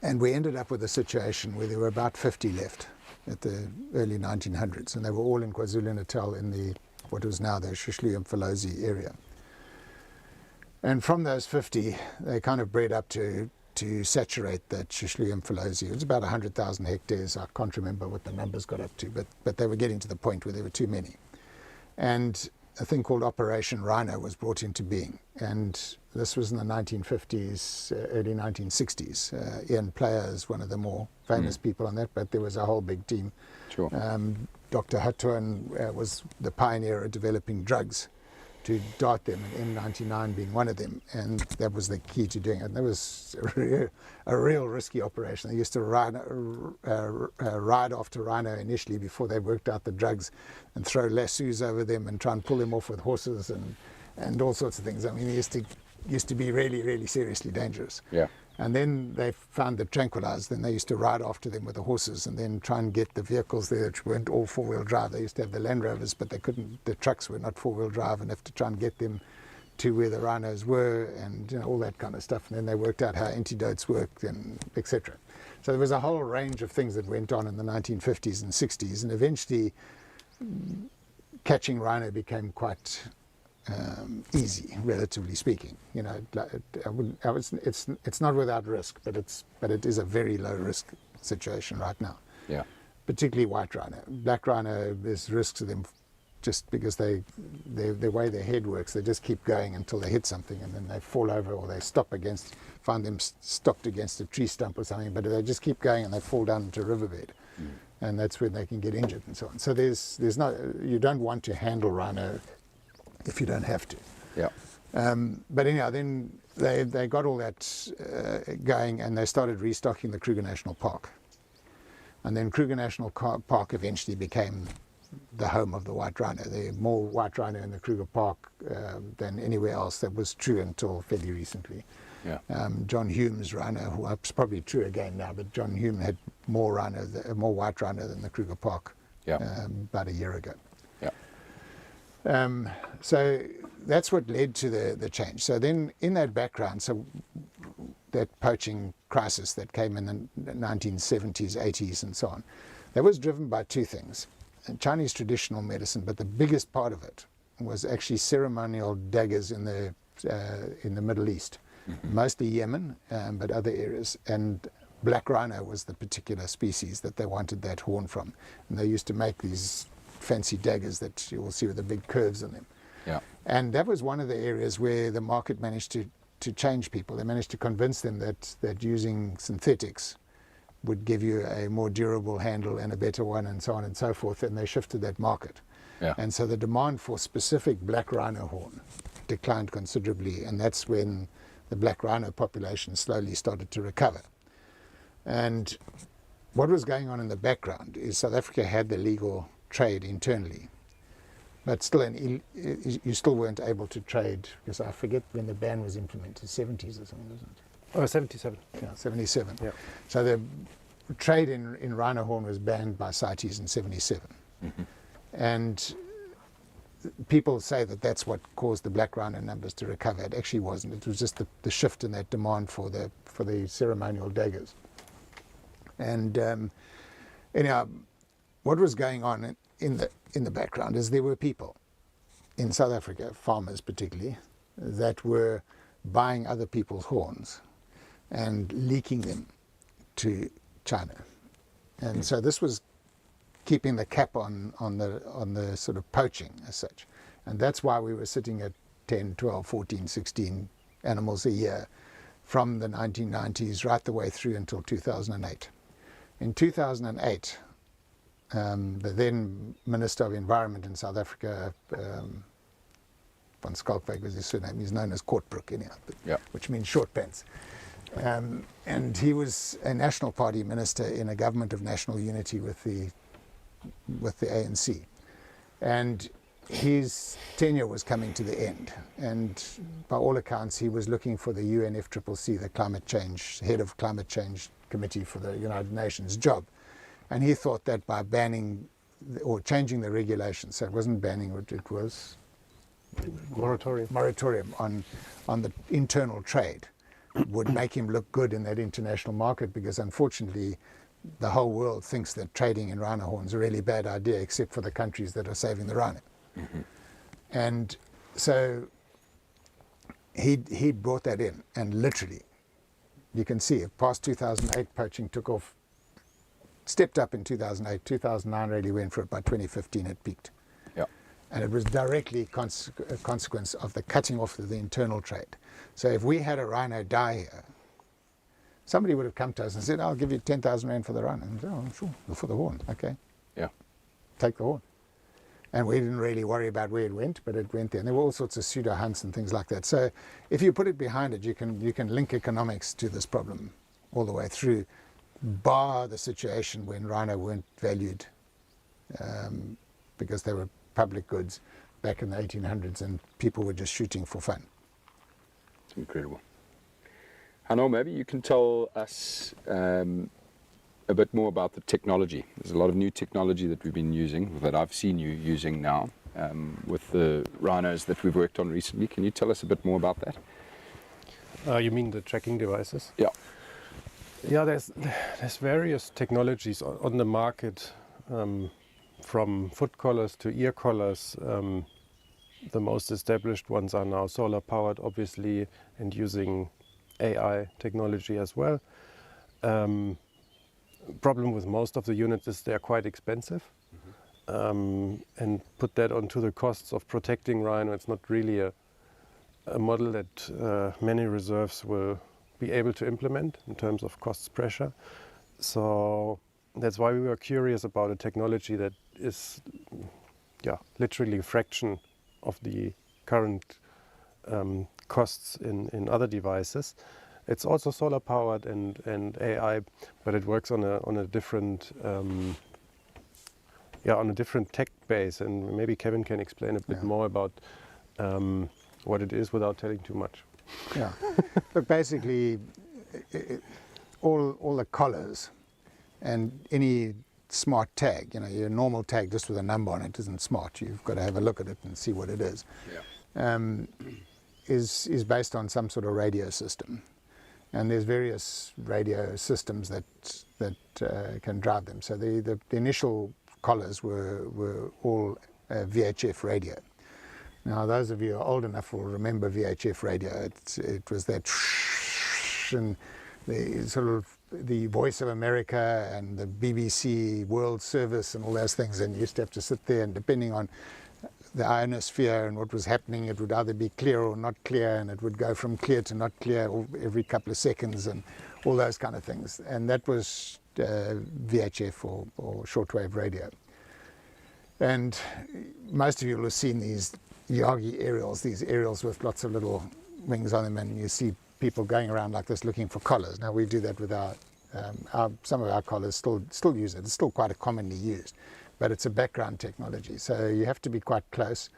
we ended up with a situation where there were about 50 left at the early 1900s, and they were all in KwaZulu-Natal in what was now the Shishlu-Mfolozi area. And from those 50, they kind of bred up to saturate that Shishlu-Mfolozi. It was about 100,000 hectares. I can't remember what the numbers got up to, but they were getting to the point where there were too many. And a thing called Operation Rhino was brought into being. And this was in the 1950s, early 1960s. Ian Player is one of the more famous people on that, but there was a whole big team. Sure. Dr. Hatoan was the pioneer of developing drugs to dart them, and M99 being one of them, and that was the key to doing it. And that was a real risky operation. They used to ride after rhino initially before they worked out the drugs, and throw lassos over them and try and pull them off with horses and all sorts of things. I mean, it used to be really, really seriously dangerous. Yeah. And then they found them tranquilized. Then they used to ride after them with the horses and then try and get the vehicles there, which weren't all four-wheel drive. They used to have the Land Rovers, but they couldn't. The trucks were not four-wheel drive, and have to try and get them to where the rhinos were, and all that kind of stuff. And then they worked out how antidotes worked, and etc. So there was a whole range of things that went on in the 1950s and 60s, and eventually catching rhino became quite easy, relatively speaking. It's not without risk, but it is a very low risk situation right now. Yeah. Particularly white rhino. Black rhino, there's risk to them just because the way their head works. They just keep going until they hit something, and then they fall over, or they find them stopped against a tree stump or something. But they just keep going and they fall down into a riverbed, and that's when they can get injured and so on. So you don't want to handle rhino if you don't have to. Yeah. But anyhow, then they got all that going, and they started restocking the Kruger National Park. And then Kruger National Park eventually became the home of the white rhino. There are more white rhino in the Kruger Park than anywhere else. That was true until fairly recently. Yeah. John Hume's rhino, who it's probably true again now, but John Hume had more white rhino than the Kruger Park about a year ago. So that's what led to the change. So then in that background, so that poaching crisis that came in the 1970s, 80s and so on, that was driven by two things. Chinese traditional medicine, but the biggest part of it was actually ceremonial daggers in the Middle East, mostly Yemen, but other areas. And black rhino was the particular species that they wanted that horn from. And they used to make these fancy daggers that you will see with the big curves in them. Yeah. And that was one of the areas where the market managed to change people. They managed to convince them that using synthetics would give you a more durable handle and a better one, and so on and so forth, and they shifted that market. Yeah. And so the demand for specific black rhino horn declined considerably, and that's when the black rhino population slowly started to recover. And what was going on in the background is South Africa had the legal trade internally, but still, you still weren't able to trade, because I forget when the ban was implemented, 70s or something, wasn't it? Oh, 77. Yeah, 77. Yeah. So the trade in rhino horn was banned by CITES in 77. Mm-hmm. And people say that that's what caused the black rhino numbers to recover. It actually wasn't. It was just the shift in that demand for the ceremonial daggers. And anyhow, what was going on in the background is there were people in South Africa, farmers particularly, that were buying other people's horns and leaking them to China. And so this was keeping the cap on the sort of poaching as such. And that's why we were sitting at 10, 12, 14, 16 animals a year from the 1990s right the way through until 2008. In 2008, the then Minister of Environment in South Africa, Van Schalkwyk was his surname, he's known as Kortbroek anyhow, which means short pants. And he was a National Party minister in a government of national unity with the ANC. And his tenure was coming to the end. And by all accounts, he was looking for the UNFCCC, the climate change, head of climate change committee for the United Nations job. And he thought that by banning or changing the regulations, so it wasn't banning, it was moratorium on the internal trade, would make him look good in that international market, because unfortunately the whole world thinks that trading in rhino horns is a really bad idea, except for the countries that are saving the rhino. Mm-hmm. And so he brought that in, and literally, you can see it, past 2008 poaching took off, stepped up in 2008, 2009 really went for it, by 2015 it peaked. Yeah. And it was directly a consequence of the cutting off of the internal trade. So if we had a rhino die here, somebody would have come to us and said, I'll give you 10,000 rand for the rhino. And we said, oh, sure, for the horn, okay. Yeah. Take the horn. And we didn't really worry about where it went, but it went there. And there were all sorts of pseudo hunts and things like that. So if you put it behind it, you can link economics to this problem all the way through, bar the situation when rhino weren't valued because they were public goods back in the 1800s and people were just shooting for fun. It's incredible. Hanno, maybe you can tell us a bit more about the technology. There's a lot of new technology that we've been using, that I've seen you using now, with the rhinos that we've worked on recently. Can you tell us a bit more about that? You mean the tracking devices? Yeah. Yeah, there's various technologies on the market, from foot collars to ear collars. The most established ones are now solar powered, obviously, and using AI technology as well. Problem with most of the units is they're quite expensive. Mm-hmm. And put that onto the costs of protecting rhino, it's not really a model that many reserves will be able to implement in terms of cost pressure. So that's why we were curious about a technology that is literally a fraction of the current costs in other devices. It's also solar powered and AI, but it works on a different on a different tech base. And maybe Kevin can explain a bit more about what it is without telling too much. Yeah, but basically, all the collars and any smart tag, your normal tag just with a number on it isn't smart. You've got to have a look at it and see what it is. Yeah. Is based on some sort of radio system, and there's various radio systems that can drive them. So the initial collars were all VHF radio. Now, those of you who are old enough will remember VHF radio. It was that and the sort of the Voice of America and the BBC World Service and all those things, and you used to have to sit there, and depending on the ionosphere and what was happening, it would either be clear or not clear, and it would go from clear to not clear every couple of seconds and all those kind of things. And that was VHF or shortwave radio. And most of you will have seen these Yagi aerials, these aerials with lots of little wings on them, and you see people going around like this looking for collars. Now we do that with some of our collars still use it. It's still quite commonly used. but it's a background technology. So you have to be quite close.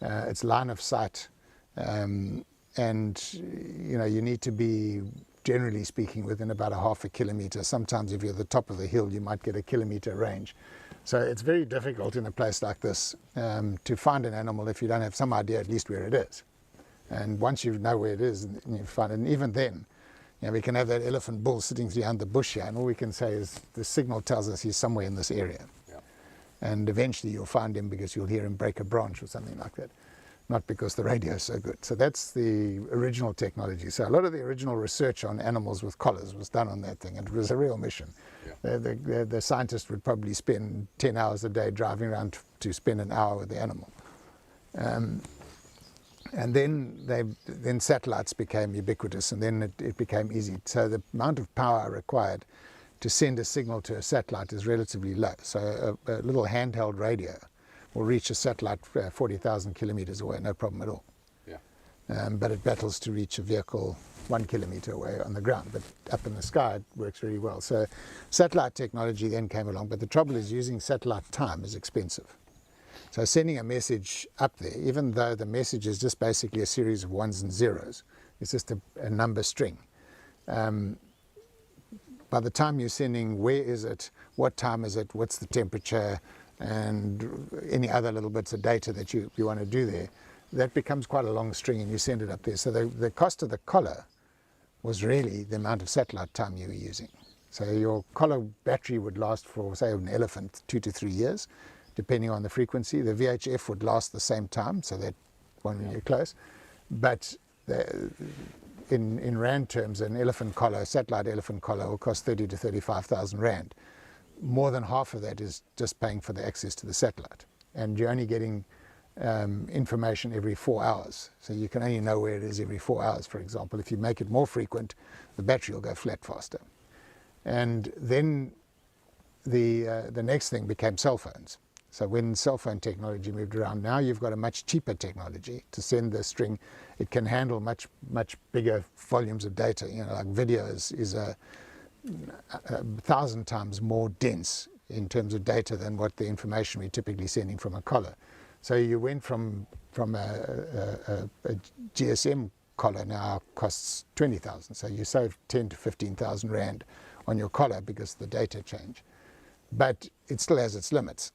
It's line of sight, and you need to be, generally speaking, within about a half a kilometre. Sometimes if you're at the top of the hill, you might get a kilometre range. So it's very difficult in a place like this to find an animal if you don't have some idea at least where it is. And once you know where it is, and you find it, and even then, we can have that elephant bull sitting behind the bush here, and all we can say is the signal tells us he's somewhere in this area. Yeah. And eventually you'll find him because you'll hear him break a branch or something like that, not because the radio is so good. So that's the original technology. So a lot of the original research on animals with collars was done on that thing, and it was a real mission. Yeah. The scientist would probably spend 10 hours a day driving around to spend an hour with the animal. And then satellites became ubiquitous, and then it became easy. So the amount of power required to send a signal to a satellite is relatively low. So a little handheld radio will reach a satellite 40,000 kilometers away, no problem at all. Yeah. But it battles to reach a vehicle 1 kilometer away on the ground. But up in the sky, it works very well. So satellite technology then came along, but the trouble is using satellite time is expensive. So sending a message up there, even though the message is just basically a series of ones and zeros, it's just a number string. By the time you're sending, where is it, what time is it, what's the temperature, and any other little bits of data that you want to do there, that becomes quite a long string, and you send it up there. So the cost of the collar was really the amount of satellite time you were using. So your collar battery would last for, say, an elephant, 2 to 3 years, depending on the frequency. The VHF would last the same time, so that one when you're close. But in rand terms, an elephant collar, satellite elephant collar, will cost 30 to 35,000 rand. More than half of that is just paying for the access to the satellite, and you're only getting information every 4 hours. So you can only know where it is every 4 hours, for example. If you make it more frequent, the battery will go flat faster. And then the next thing became cell phones. So when cell phone technology moved around, now you've got a much cheaper technology to send the string. It can handle much bigger volumes of data. Like video is a 1,000 times more dense in terms of data than what the information we're typically sending from a collar. So you went from a GSM collar now costs 20,000. So you save 10 to 15,000 rand on your collar because of the data change. But it still has its limits.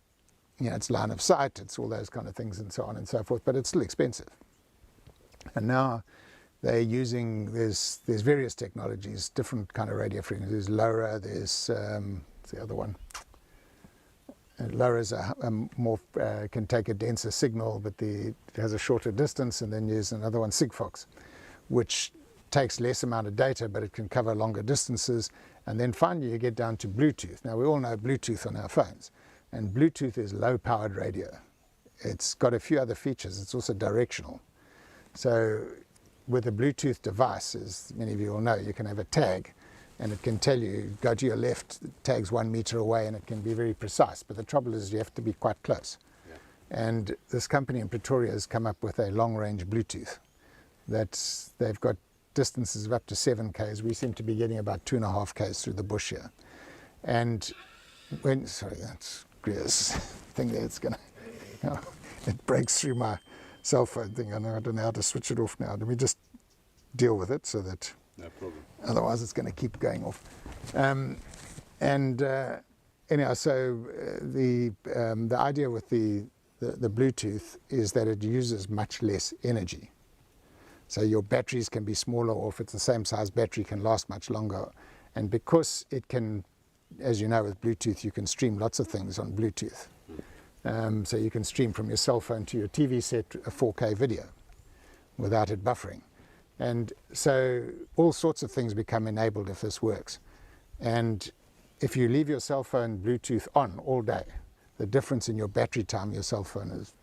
It's line of sight, it's all those kind of things and so on and so forth, but it's still expensive. And now they're using, there's various technologies, different kind of radio frequencies. There's LoRa, there's the other one. LoRa is can take a denser signal, but it has a shorter distance, and then there's another one, Sigfox, which takes less amount of data, but it can cover longer distances. And then finally you get down to Bluetooth. Now we all know Bluetooth on our phones. And Bluetooth is low-powered radio. It's got a few other features. It's also directional. So with a Bluetooth device, as many of you will know, you can have a tag, and it can tell you, go to your left, the tag's 1 meter away, and it can be very precise. But the trouble is you have to be quite close. Yeah. And this company in Pretoria has come up with a long-range Bluetooth. They've got distances of up to 7 k's. We seem to be getting about 2.5 k's through the bush here. And that's Greer's thing there, it's gonna, it breaks through my cell phone thing. I don't know how to switch it off now. Let me just deal with it so that, no problem. Otherwise it's going to keep going off. Anyhow, so the idea with the Bluetooth is that it uses much less energy. So your batteries can be smaller, or if it's the same size battery, can last much longer. And because it can, as you know, with Bluetooth, you can stream lots of things on Bluetooth. So you can stream from your cell phone to your TV set a 4K video without it buffering. And so all sorts of things become enabled if this works. And if you leave your cell phone Bluetooth on all day, the difference in your battery time, your cell phone, is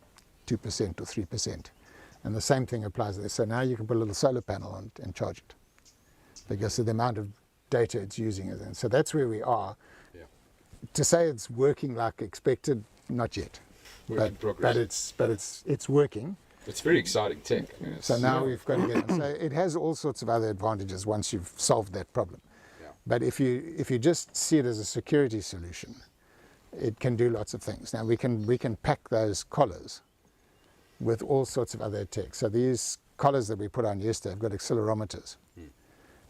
2% or 3%. And the same thing applies there. So now you can put a little solar panel on it and charge it, because of the amount of data it's using. And so that's where we are. Yeah. To say it's working like expected, not yet. But it's working. It's very exciting tech. So now we've got to get on. So it has all sorts of other advantages once you've solved that problem. Yeah. But if you just see it as a security solution, it can do lots of things. Now we can pack those collars with all sorts of other tech. So these collars that we put on yesterday have got accelerometers.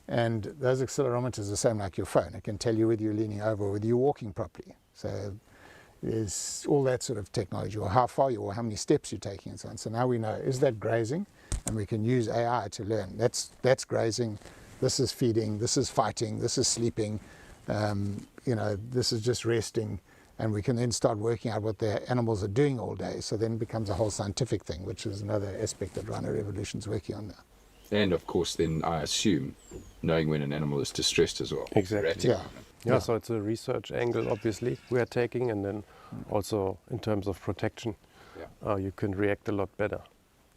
And those accelerometers are the same like your phone. It can tell you whether you're leaning over or whether you're walking properly. So there's all that sort of technology, or how far you, or how many steps you're taking and so on. So now we know, is that grazing? And we can use AI to learn. That's grazing, this is feeding, this is fighting, this is sleeping, this is just resting. And we can then start working out what the animals are doing all day. So then it becomes a whole scientific thing, which is another aspect that Rhino Revolution's working on now. And of course, then I assume knowing when an animal is distressed as well. Exactly. Yeah, so it's a research angle, obviously, we are taking, and then also in terms of protection, you can react a lot better.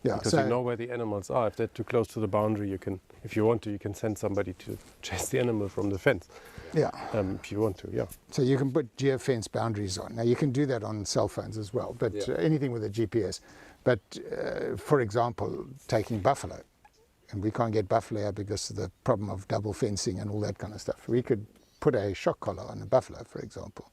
Yeah, because so you know where the animals are. If they're too close to the boundary, you can, if you want to, you can send somebody to chase the animal from the fence. Yeah. If you want to, yeah. So you can put geofence boundaries on. Now you can do that on cell phones as well, but anything with a GPS. But for example, taking buffalo, and we can't get buffalo here because of the problem of double fencing and all that kind of stuff. We could put a shock collar on a buffalo, for example,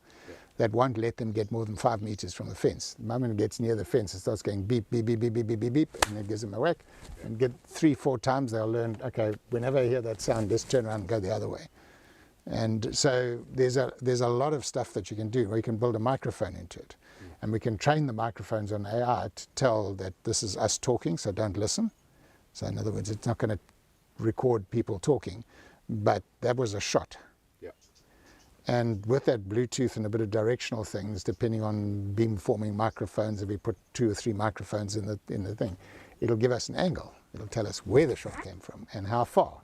that won't let them get more than 5 meters from the fence. The moment it gets near the fence, it starts going beep, beep, beep, beep, beep, beep, beep, beep, and it gives them a whack. And get 3-4 times, they'll learn, okay, whenever I hear that sound, just turn around and go the other way. And so there's a lot of stuff that you can do. We can build a microphone into it. And we can train the microphones on AI to tell that this is us talking, so don't listen. So in other words, it's not going to record people talking, but that was a shot. And with that Bluetooth and a bit of directional things, depending on beamforming microphones, if we put 2 or 3 microphones in the thing, it'll give us an angle. It'll tell us where the shot came from and how far,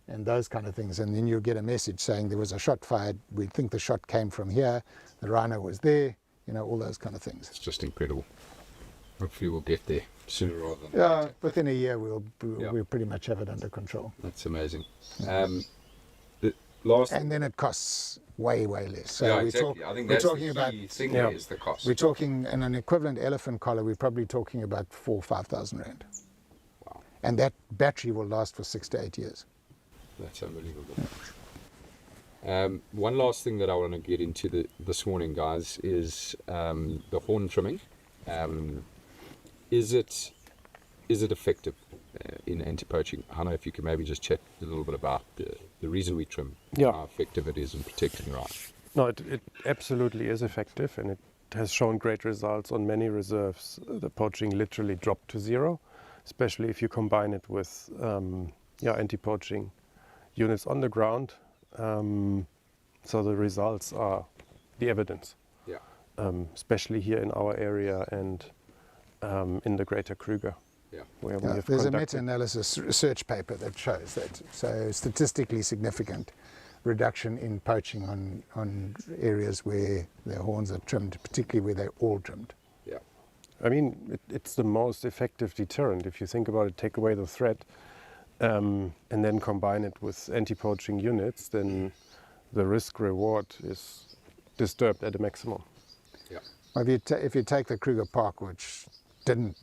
and those kind of things. And then you'll get a message saying there was a shot fired. We think the shot came from here. The rhino was there. All those kind of things. It's just incredible. Hopefully we'll get there sooner rather than later. Within a year we'll pretty much have it under control. That's amazing. And then it costs way less. So exactly. I think that's the key thing there is the cost. We're talking, in an equivalent elephant collar, we're probably talking about 4,000 or 5,000 rand. Wow. And that battery will last for 6 to 8 years. That's unbelievable. One last thing that I want to get into this morning, guys, is the horn trimming. Is it effective in anti-poaching? I don't know if you could maybe just chat a little bit about the reason we trim, how effective it is in protecting rhinos. No, it absolutely is effective, and it has shown great results on many reserves. The poaching literally dropped to 0, especially if you combine it with anti-poaching units on the ground. So the results are the evidence, especially here in our area and in the Greater Kruger. Where we have there's a meta-analysis research paper that shows that. So statistically significant reduction in poaching on areas where their horns are trimmed, particularly where they're all trimmed. Yeah, I mean, it's the most effective deterrent. If you think about it, take away the threat and then combine it with anti-poaching units, then the risk-reward is disturbed at a maximum. Yeah. Well, if you take the Kruger Park, which didn't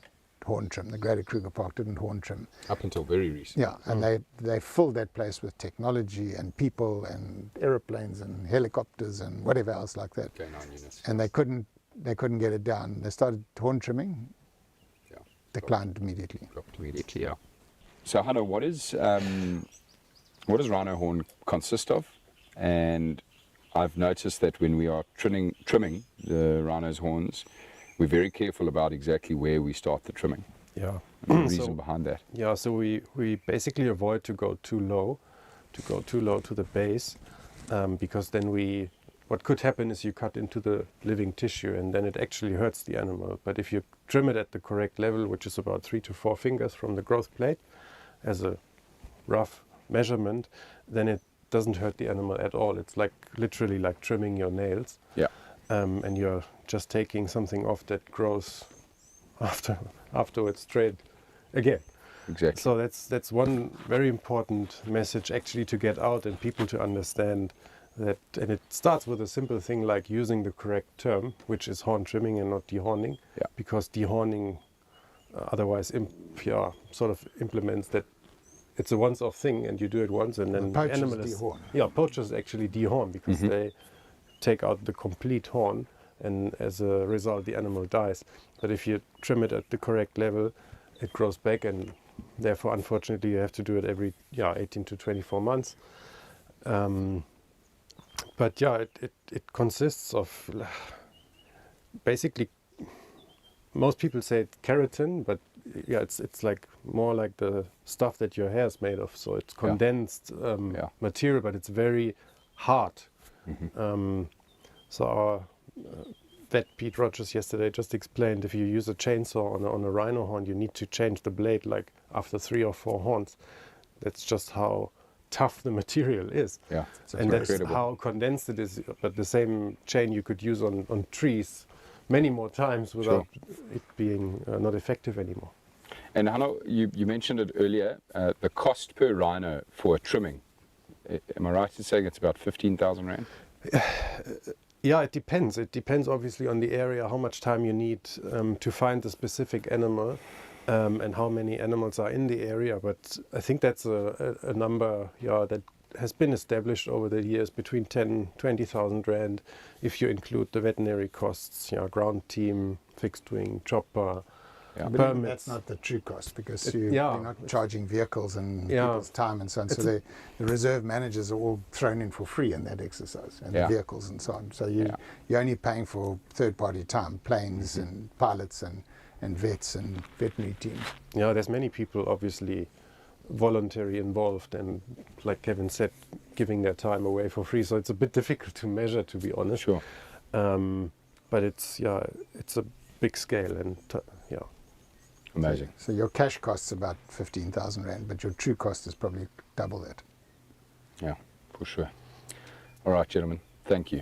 horn trim, the Greater Kruger Park didn't horn trim. Up until very recently. Yeah, and they filled that place with technology and people and aeroplanes and helicopters and whatever else like that. K9 units. And they couldn't get it down. They started horn trimming, declined immediately. Dropped immediately, yeah. So Hanno, what does rhino horn consist of? And I've noticed that when we are trimming the rhino's horns, we're very careful about exactly where we start the trimming. Yeah. The reason behind that. Yeah, so we basically avoid to go too low to the base, because then what could happen is you cut into the living tissue and then it actually hurts the animal. But if you trim it at the correct level, which is about 3 to 4 fingers from the growth plate as a rough measurement, then it doesn't hurt the animal at all. It's literally like trimming your nails. Yeah. And you're just taking something off that grows afterwards straight again. Exactly. So that's one very important message actually to get out and people to understand that. And it starts with a simple thing like using the correct term, which is horn trimming and not dehorning. Yeah. Because dehorning otherwise sort of implements that it's a once-off thing and you do it once and then the animal is dehorn. Yeah, poachers actually dehorn because they take out the complete horn and as a result the animal dies. But if you trim it at the correct level, it grows back, and therefore unfortunately you have to do it every 18 to 24 months. But yeah, it consists of basically, most people say it's keratin, but yeah, it's like more like the stuff that your hair is made of. So it's condensed material, but it's very hard. So our vet Pete Rogers yesterday just explained, if you use a chainsaw on a rhino horn, you need to change the blade like after 3 or 4 horns. That's just how tough the material is. Yeah, and that's how condensed it is. But the same chain you could use on trees many more times without it being not effective anymore. And Hanno, you mentioned it earlier, the cost per rhino for a trimming. Am I right in saying it's about 15,000 Rand? Yeah, it depends. It depends obviously on the area, how much time you need to find the specific animal, and how many animals are in the area. But I think that's a number that has been established over the years between 10,000 and 20,000 Rand if you include the veterinary costs, ground team, fixed wing, chopper, But that's not the true cost, because you're not charging vehicles and people's time and so on. So the reserve managers are all thrown in for free in that exercise, and the vehicles and so on. So you're only paying for third-party time, planes and pilots and vets and veterinary teams. Yeah, there's many people obviously voluntary involved, and like Kevin said, giving their time away for free. So it's a bit difficult to measure, to be honest. Sure. But it's a big scale, and amazing. So your cash cost's about 15,000 Rand, but your true cost is probably double that. Yeah, for sure. All right, gentlemen, thank you.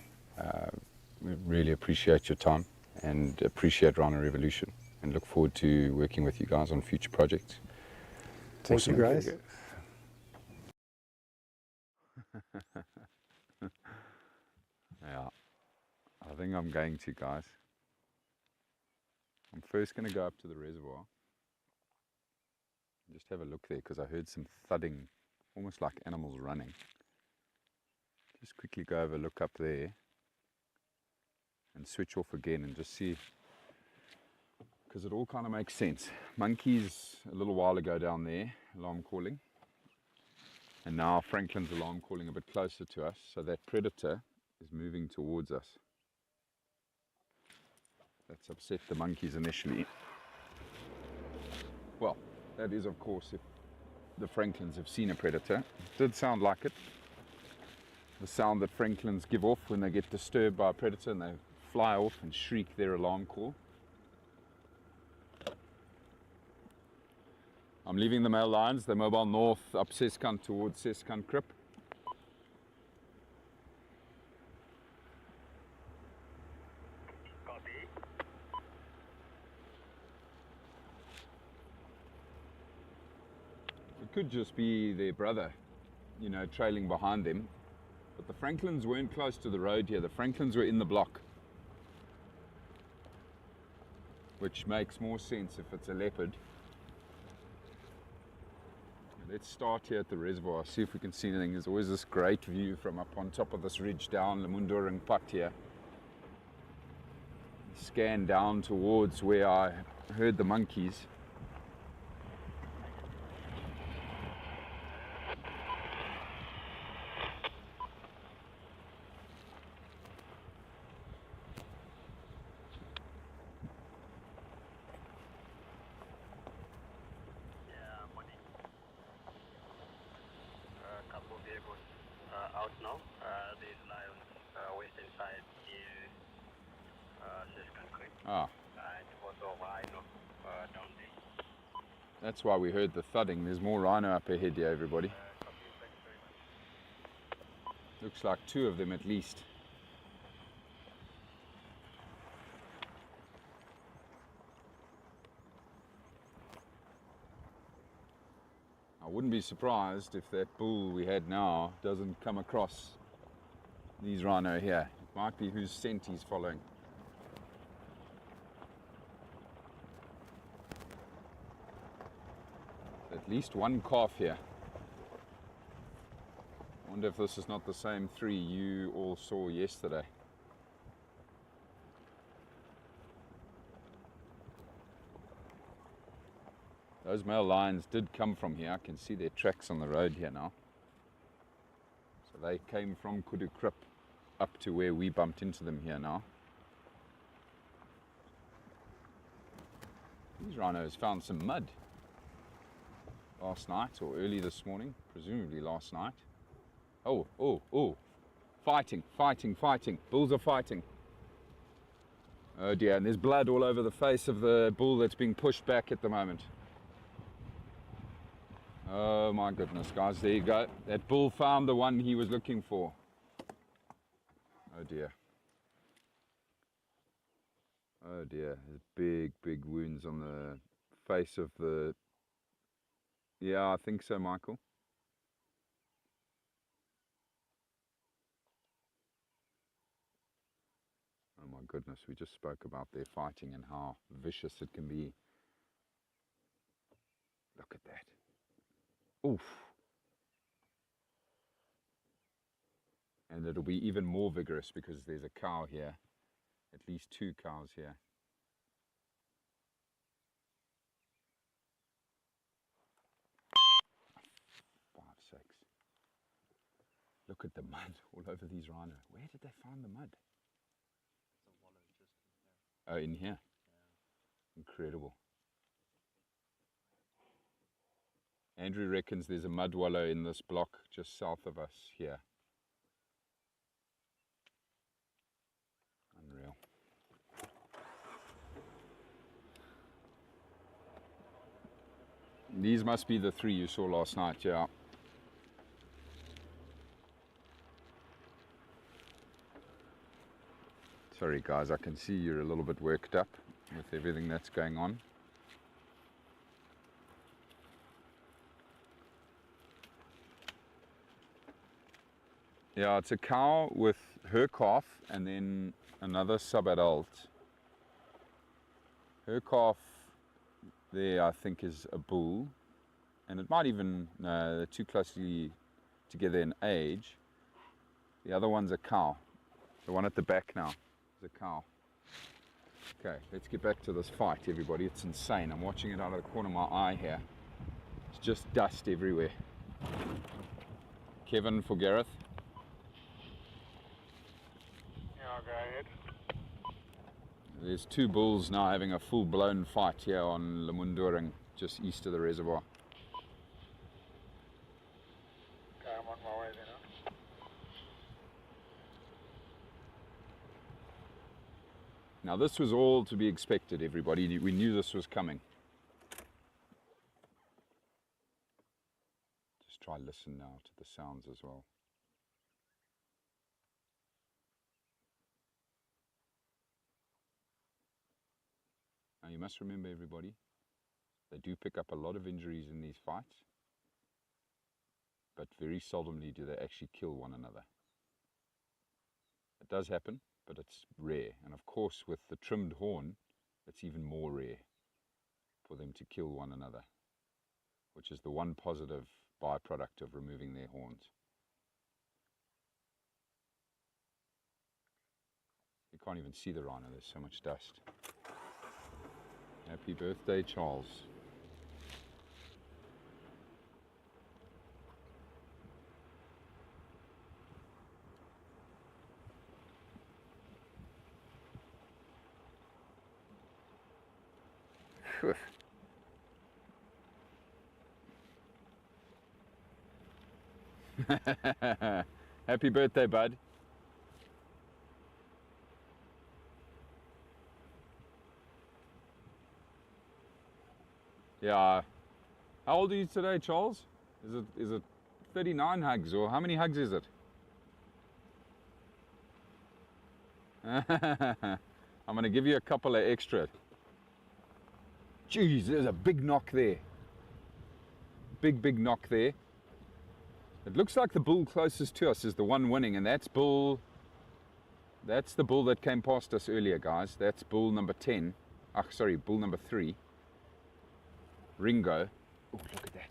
We really appreciate your time and appreciate Rhino Revolution, and look forward to working with you guys on future projects. Thank you, guys. Yeah, I think I'm going to, guys. I'm first going to go up to the reservoir. Just have a look there, because I heard some thudding, almost like animals running. Just quickly go over, look up there, and switch off again and just see, because it all kind of makes sense. Monkeys a little while ago down there, alarm calling, and now Franklin's alarm calling a bit closer to us, so that predator is moving towards us. That's upset the monkeys initially. Well, that is of course if the Franklins have seen a predator. It did sound like it. The sound that Franklins give off when they get disturbed by a predator, and they fly off and shriek their alarm call. I'm leaving the male lions, they're mobile north up Seskant towards Seskant Krip. It could just be their brother, trailing behind them. But the Franklins weren't close to the road here, the Franklins were in the block. Which makes more sense if it's a leopard. Let's start here at the reservoir, see if we can see anything. There's always this great view from up on top of this ridge down Lemundering Pad here. Scan down towards where I heard the monkeys. That's why we heard the thudding. There's more rhino up ahead here, everybody. Looks like 2 of them at least. I wouldn't be surprised if that bull we had now doesn't come across these rhino here. It might be whose scent he's following. At least 1 calf here. I wonder if this is not the same 3 you all saw yesterday. Those male lions did come from here. I can see their tracks on the road here now. So they came from Kudu Krip up to where we bumped into them here now. These rhinos found some mud last night or early this morning, presumably last night. Oh, oh, oh. Fighting, fighting, fighting. Bulls are fighting. Oh dear, and there's blood all over the face of the bull that's being pushed back at the moment. Oh my goodness, guys, there you go. That bull found the one he was looking for. Oh dear. Oh dear, there's big, big wounds on the face of the... Yeah, I think so, Michael. Oh my goodness, we just spoke about their fighting and how vicious it can be. Look at that. Oof. And it'll be even more vigorous because there's a cow here. At least 2 cows here. Sakes. Look at the mud all over these rhino. Where did they find the mud? Oh, in here? Yeah. Incredible. Andrew reckons there's a mud wallow in this block just south of us here. Unreal. These must be the 3 you saw last night, yeah. Sorry guys, I can see you're a little bit worked up with everything that's going on. Yeah, it's a cow with her calf and then another sub-adult. Her calf there I think is a bull, and it might even, no, they're too closely together in age. The other one's a cow. The one at the back now is a cow. Okay, let's get back to this fight, everybody. It's insane. I'm watching it out of the corner of my eye here. It's just dust everywhere. Kevin for Gareth. Yeah, I'll go ahead. There's 2 bulls now having a full-blown fight here on Lemundering, just east of the reservoir. Okay, I'm on my way then. Now this was all to be expected, everybody. We knew this was coming. Just try listen now to the sounds as well. Now you must remember, everybody, they do pick up a lot of injuries in these fights, but very seldomly do they actually kill one another. It does happen, but it's rare. And of course, with the trimmed horn, it's even more rare for them to kill one another, which is the one positive byproduct of removing their horns. You can't even see the rhino, there's so much dust. Happy birthday, Charles. Happy birthday, bud. Yeah. How old are you today, Charles? Is it 39 hugs, or how many hugs is it? I'm going to give you a couple of extra. Jeez, there's a big knock there. Big knock there. It looks like the bull closest to us is the one winning, and that's the bull that came past us earlier, guys. That's bull number 10. Ah, sorry, bull number 3. Ringo. Oh, look at that.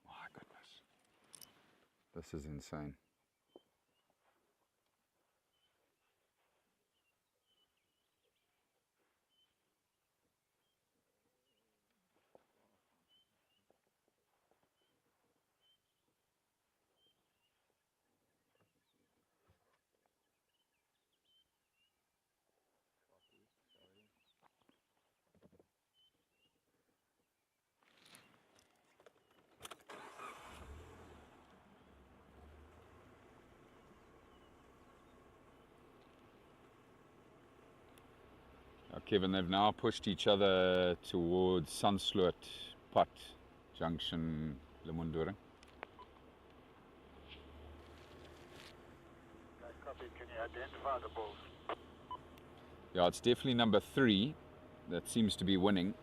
My goodness. This is insane. Kevin, they've now pushed each other towards Sunsloot, Putt, Junction, Lemundering. Copy. Can you identify the bulls? Yeah, it's definitely number 3 that seems to be winning,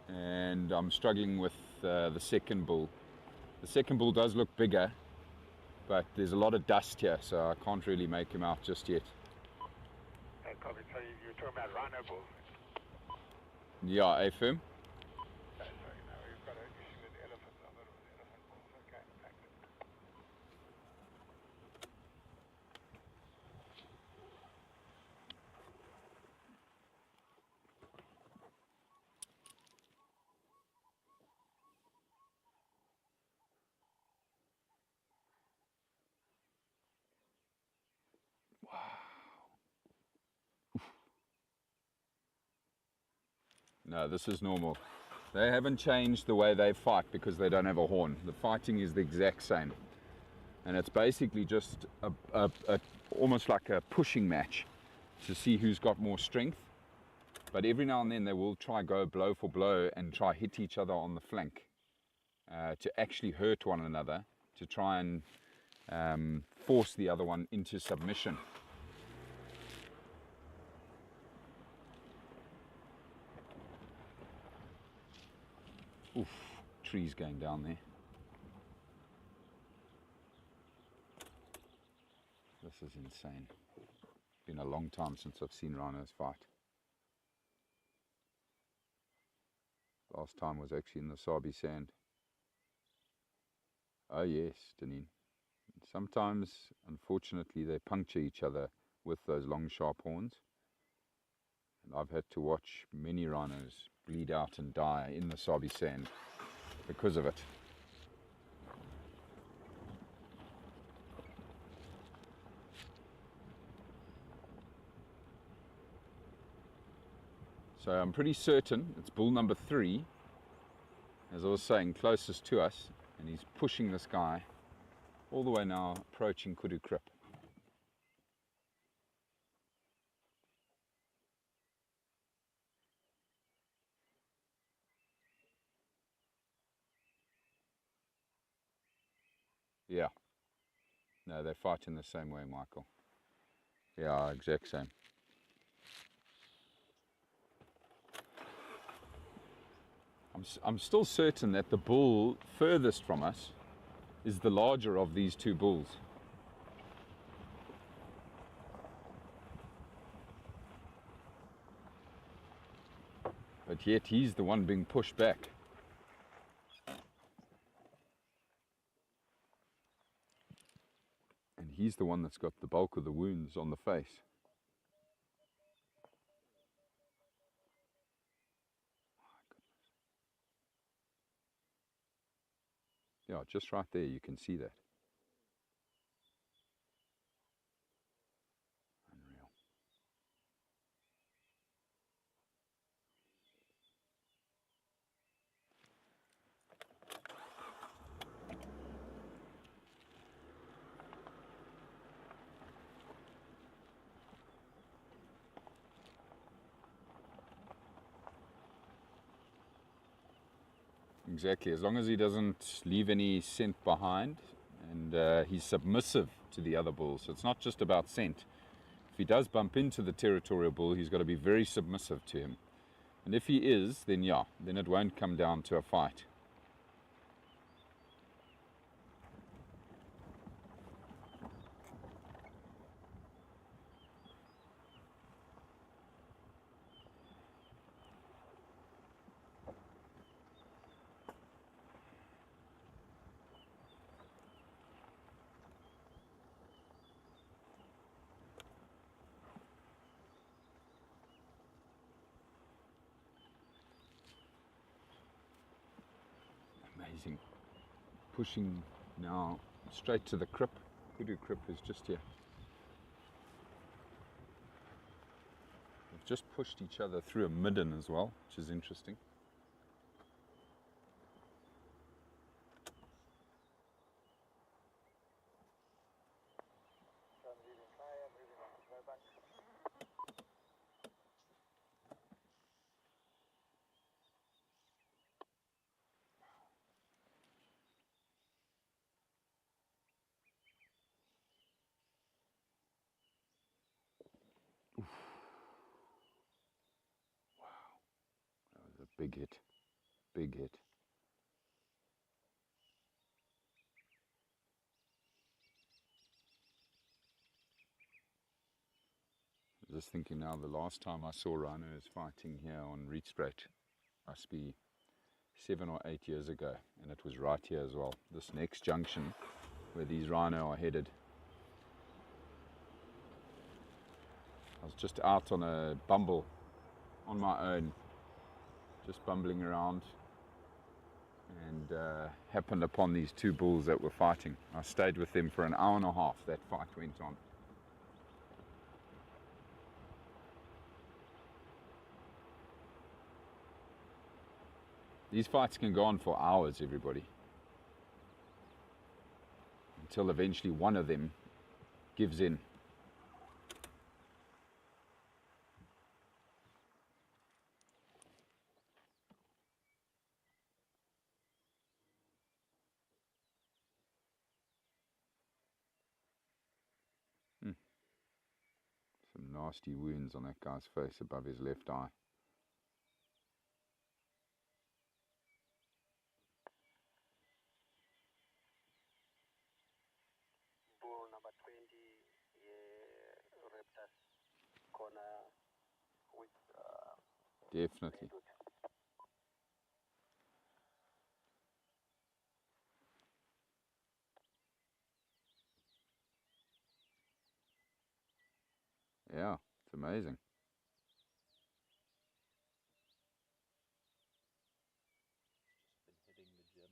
and I'm struggling with the second bull. The second bull does look bigger, but there's a lot of dust here, so I can't really make him out just yet. Copy. So you're talking about Rhino bulls? Yeah, A firm. Sorry, no, we've got an issue with elephants. I thought it was elephant bulls. Okay, thanks. No, this is normal. They haven't changed the way they fight because they don't have a horn. The fighting is the exact same. And it's basically just almost like a pushing match to see who's got more strength. But every now and then they will try go blow for blow and try hit each other on the flank to actually hurt one another, to try and force the other one into submission. Oof, trees going down there. This is insane. Been a long time since I've seen rhinos fight. Last time was actually in the Sabi sand. Oh yes, Deneen. Sometimes, unfortunately, they puncture each other with those long sharp horns. And I've had to watch many rhinos bleed out and die in the Sabi sand because of it. So I'm pretty certain it's bull number 3, as I was saying, closest to us, and he's pushing this guy all the way now, approaching Kudu Krip. Yeah. No, they fight in the same way, Michael. Yeah, exact same. I'm still certain that the bull furthest from us is the larger of these two bulls. But yet he's the one being pushed back. And he's the one that's got the bulk of the wounds on the face. Yeah, just right there, you can see that. Unreal. Exactly, as long as he doesn't leave any scent behind, and he's submissive to the other bulls. So it's not just about scent. If he does bump into the territorial bull, he's got to be very submissive to him. And if he is, then yeah, then it won't come down to a fight. Amazing. Pushing now straight to the Krip. Kudu Krip is just here. They've just pushed each other through a midden as well, which is interesting. Big hit. Big hit. Just thinking now, the last time I saw rhinos fighting here on Rietspruit must be 7 or 8 years ago, and it was right here as well. This next junction where these rhino are headed. I was just out on a bumble on my own, just bumbling around, and happened upon these two bulls that were fighting. I stayed with them for an hour and a half. That fight went on. These fights can go on for hours, everybody, until eventually one of them gives in. Some nasty wounds on that guy's face above his left eye. Bull number 20, Raptors corner with Definitely. Yeah, it's amazing. Just been hitting the gym.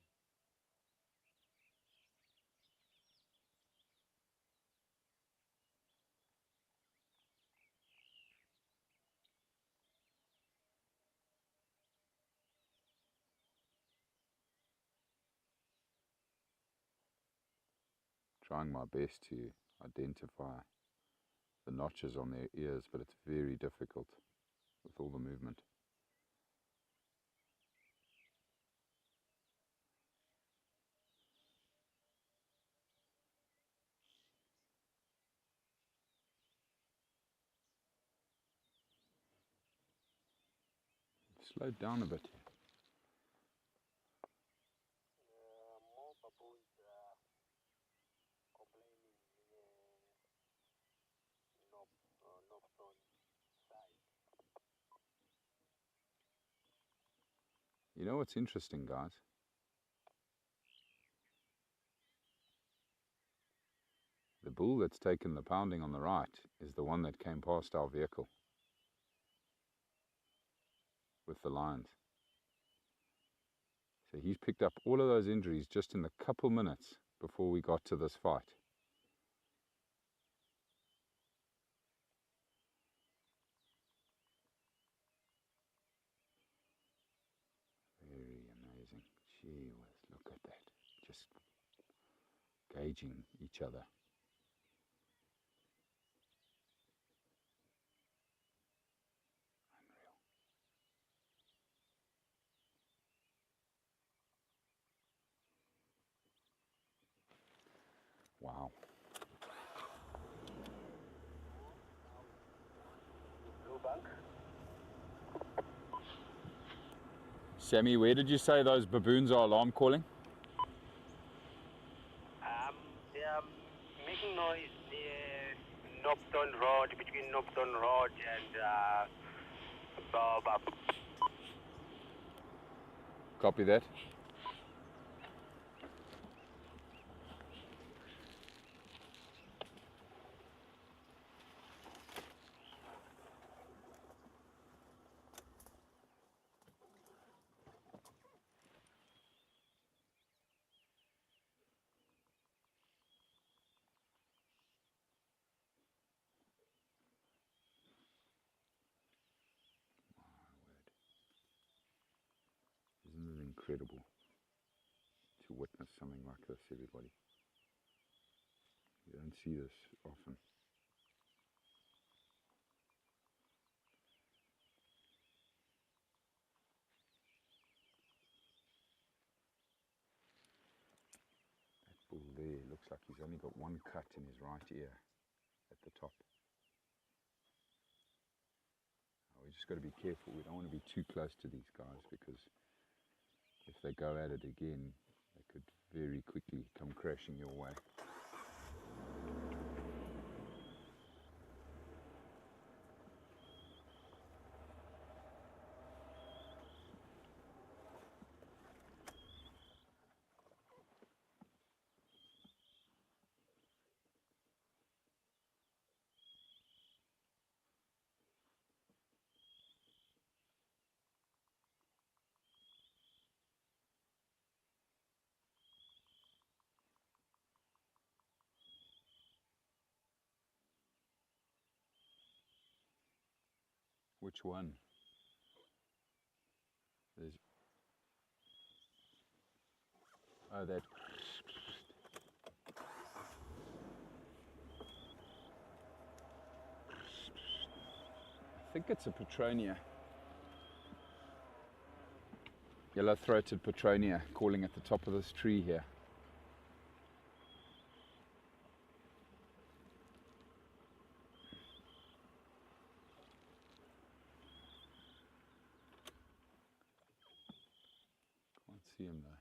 Trying my best to identify the notches on their ears, but it's very difficult with all the movement. Slowed down a bit. more baboons complaining in Northern side. You know what's interesting, guys? The bull that's taken the pounding on the right is the one that came past our vehicle with the lions. So he's picked up all of those injuries just in the couple minutes before we got to this fight. Very amazing. Gee whiz, look at that. Just gauging each other. Unreal. Wow. Blue bank. Sammy, where did you say those baboons are alarm calling? They are making noise near Northern Road, between Northern Road and Baobab. Copy that. Isn't it incredible to witness something like this, everybody? You don't see this often. That bull there looks like he's only got one cut in his right ear at the top. Oh, he's just got to be careful. We don't want to be too close to these guys, because if they go at it again, they could very quickly come crashing your way. Which one? There's... Oh, that... I think it's a Petronia. Yellow-throated Petronia calling at the top of this tree here. Can't see him though.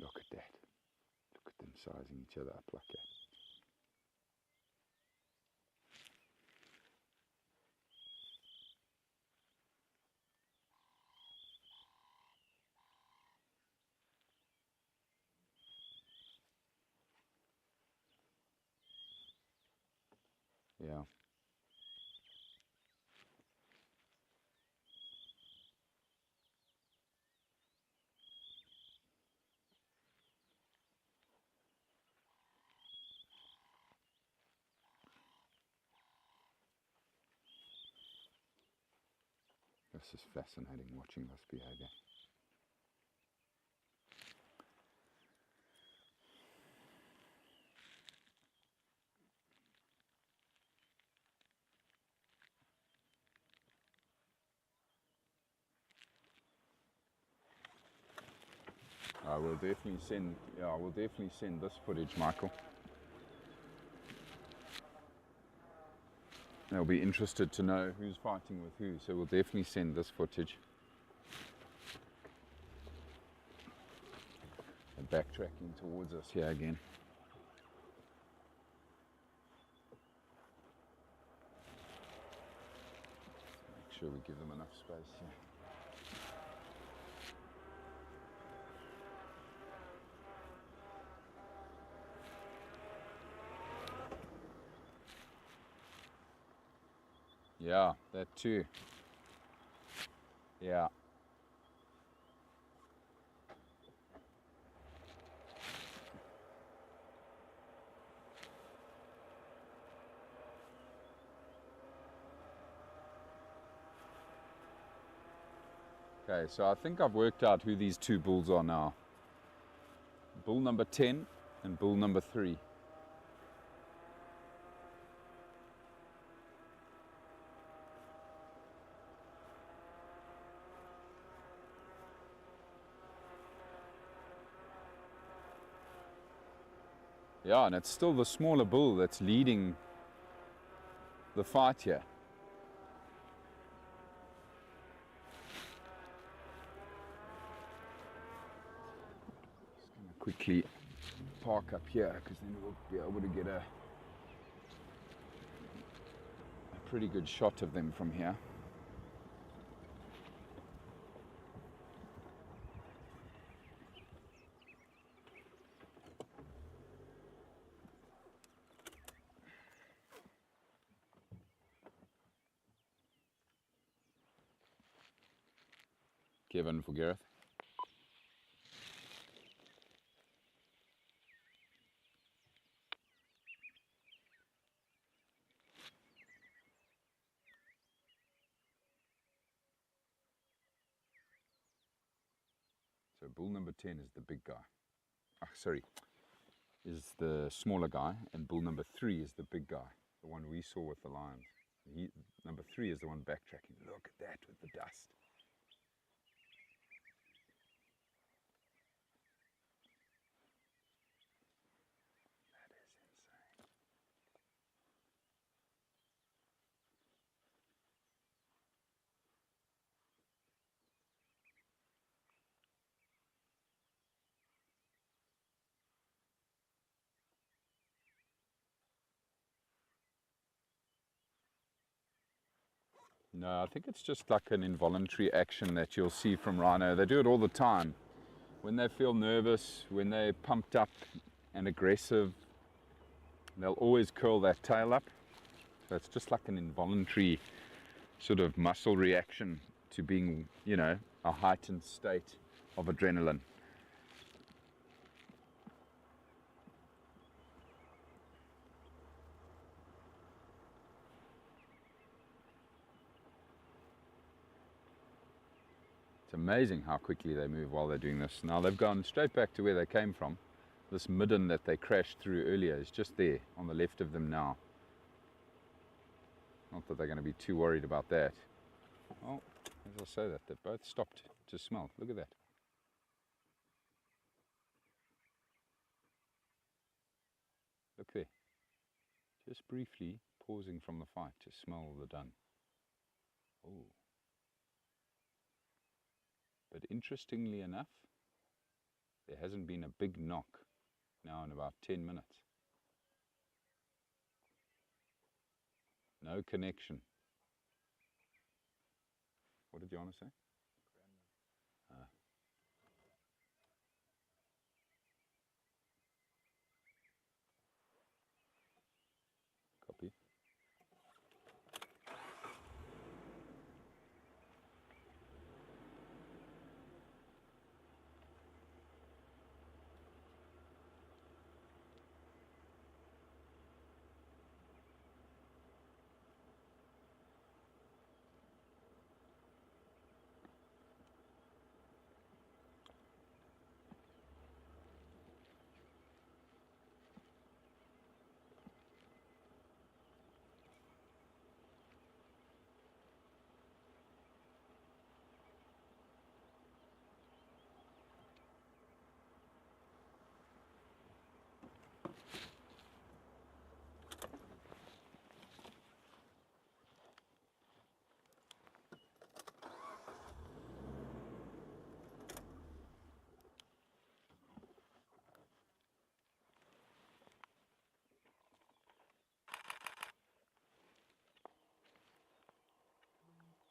Look at that. Look at them sizing each other up like that. Yeah. This is fascinating, watching this behavior. I will definitely send, yeah, I will definitely send this footage, Michael. They'll be interested to know who's fighting with who, so we'll definitely send this footage. They're backtracking towards us here again. Make sure we give them enough space here. Yeah, that too. Yeah. Okay, so I think I've worked out who these two bulls are now. Bull number 10 and bull number 3. Yeah, and it's still the smaller bull that's leading the fight here. Just going to quickly park up here, because then we'll be able to get a pretty good shot of them from here. Kevin for Gareth. So bull number 10 is the big guy. Is the smaller guy, and bull number 3 is the big guy, the one we saw with the lions. Number 3 is the one backtracking. Look at that with the dust. No, I think it's just like an involuntary action that you'll see from rhino. They do it all the time. When they feel nervous, when they're pumped up and aggressive, they'll always curl that tail up. So it's just like an involuntary sort of muscle reaction to being, you know, a heightened state of adrenaline. It's amazing how quickly they move while they're doing this. Now they've gone straight back to where they came from. This midden that they crashed through earlier is just there on the left of them now. Not that they're going to be too worried about that. Well, as I say that, they've both stopped to smell. Look at that. Look there. Just briefly pausing from the fight to smell the dun. Oh. But interestingly enough, there hasn't been a big knock now in about 10 minutes. No connection. What did you want to say? Copy.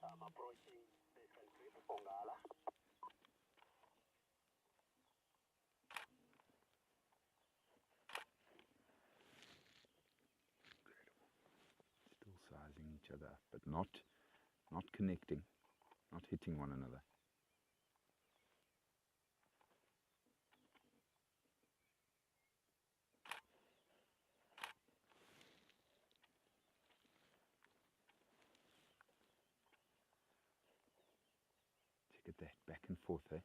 I'm approaching the country of Pongala. Still sizing each other up, but not connecting, not hitting one another. Look at that, back and forth, eh?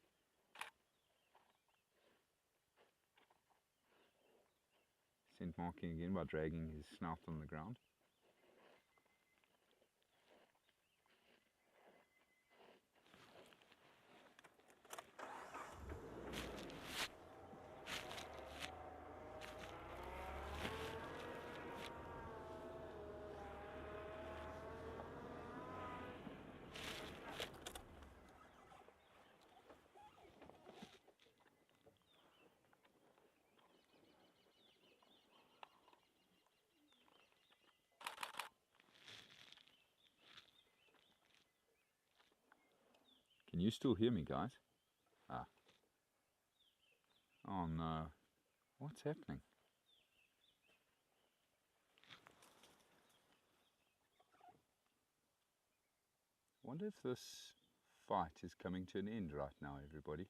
Scent marking again by dragging his snout on the ground. Can you still hear me, guys? Ah. Oh no. What's happening? I wonder if this fight is coming to an end right now, everybody.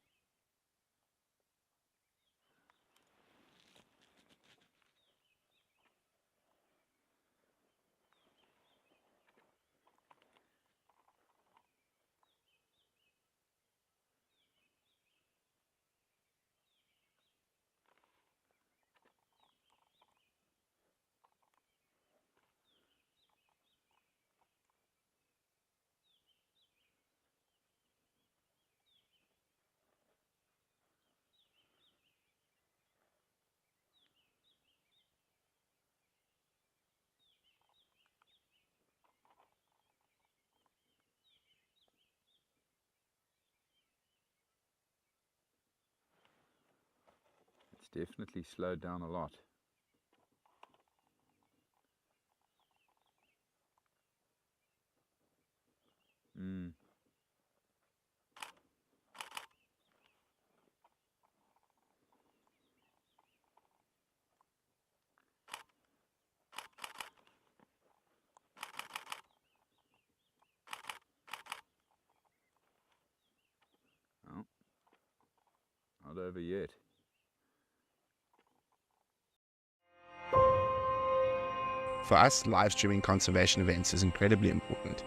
It's definitely slowed down a lot. Not over yet. For us, live streaming conservation events is incredibly important.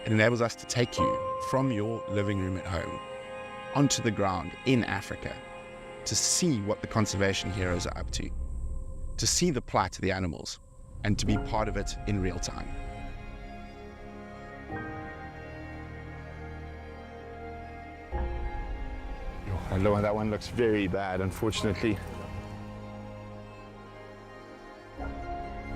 It enables us to take you from your living room at home onto the ground in Africa to see what the conservation heroes are up to see the plight of the animals, and to be part of it in real time. Hello, that one looks very bad, unfortunately.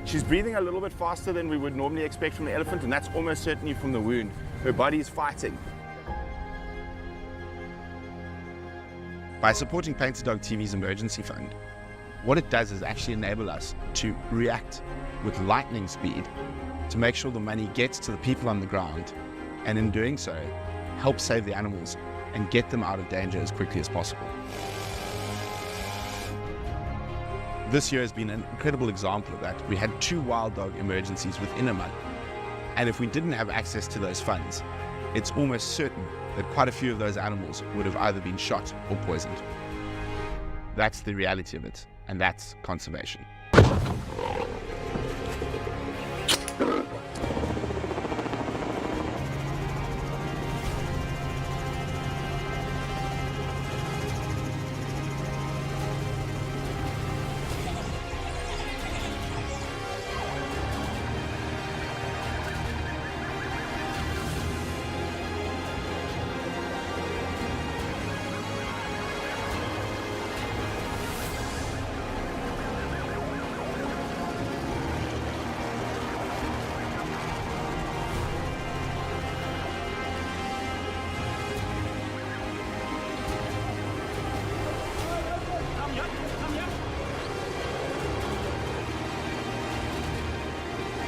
She's breathing a little bit faster than we would normally expect from the elephant, and that's almost certainly from the wound. Her body is fighting. By supporting Painted Dog TV's emergency fund, what it does is actually enable us to react with lightning speed to make sure the money gets to the people on the ground, and in doing so, help save the animals and get them out of danger as quickly as possible. This year has been an incredible example of that. We had 2 wild dog emergencies within a month, and if we didn't have access to those funds, it's almost certain that quite a few of those animals would have either been shot or poisoned. That's the reality of it, and that's conservation.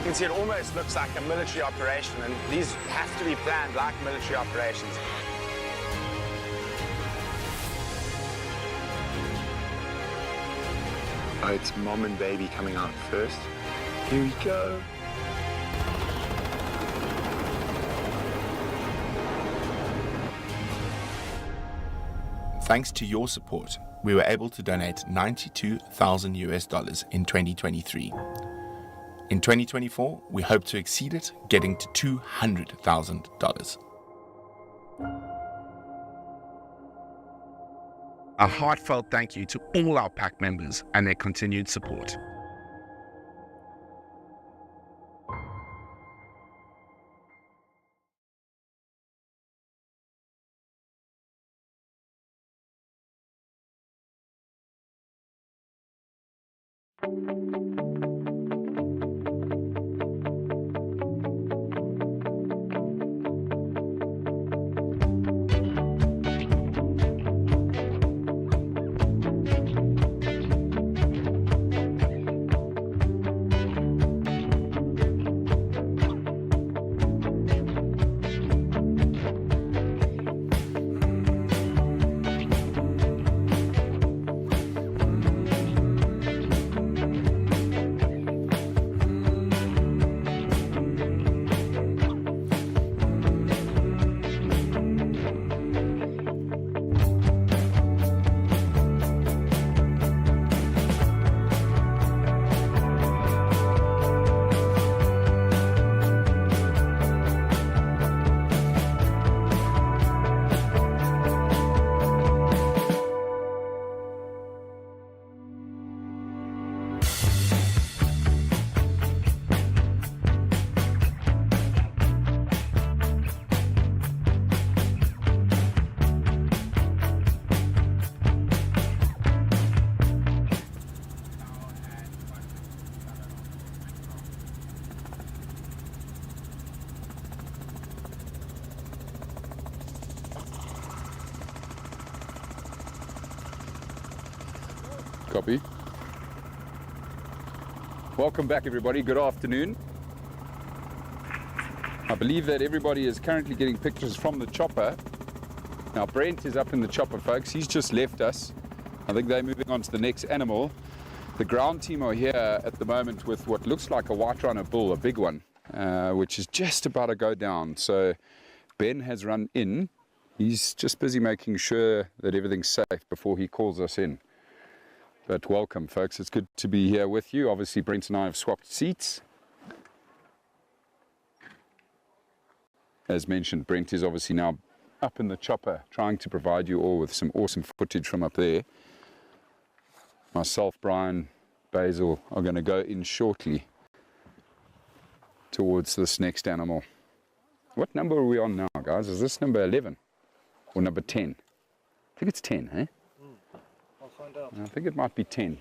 You can see it almost looks like a military operation, and these have to be planned like military operations. Oh, it's mom and baby coming out first. Here we go. Thanks to your support, we were able to donate $92,000 in 2023. In 2024, we hope to exceed it, getting to $200,000. A heartfelt thank you to all our pack members and their continued support. Copy. Welcome back, everybody. Good afternoon. I believe that everybody is currently getting pictures from the chopper. Now, Brent is up in the chopper, folks. He's just left us. I think they're moving on to the next animal. The ground team are here at the moment with what looks like a white rhino bull, a big one, which is just about to go down. So Ben has run in He's just busy making sure that everything's safe before he calls us in. But welcome, folks. It's good to be here with you. Obviously, Brent and I have swapped seats. As mentioned, Brent is obviously now up in the chopper, trying to provide you all with some awesome footage from up there. Myself, Brian, Basil are going to go in shortly towards this next animal. What number are we on now, guys? Is this number 11 or number 10? I think it's 10, eh? I'll find out. I think it might be 10.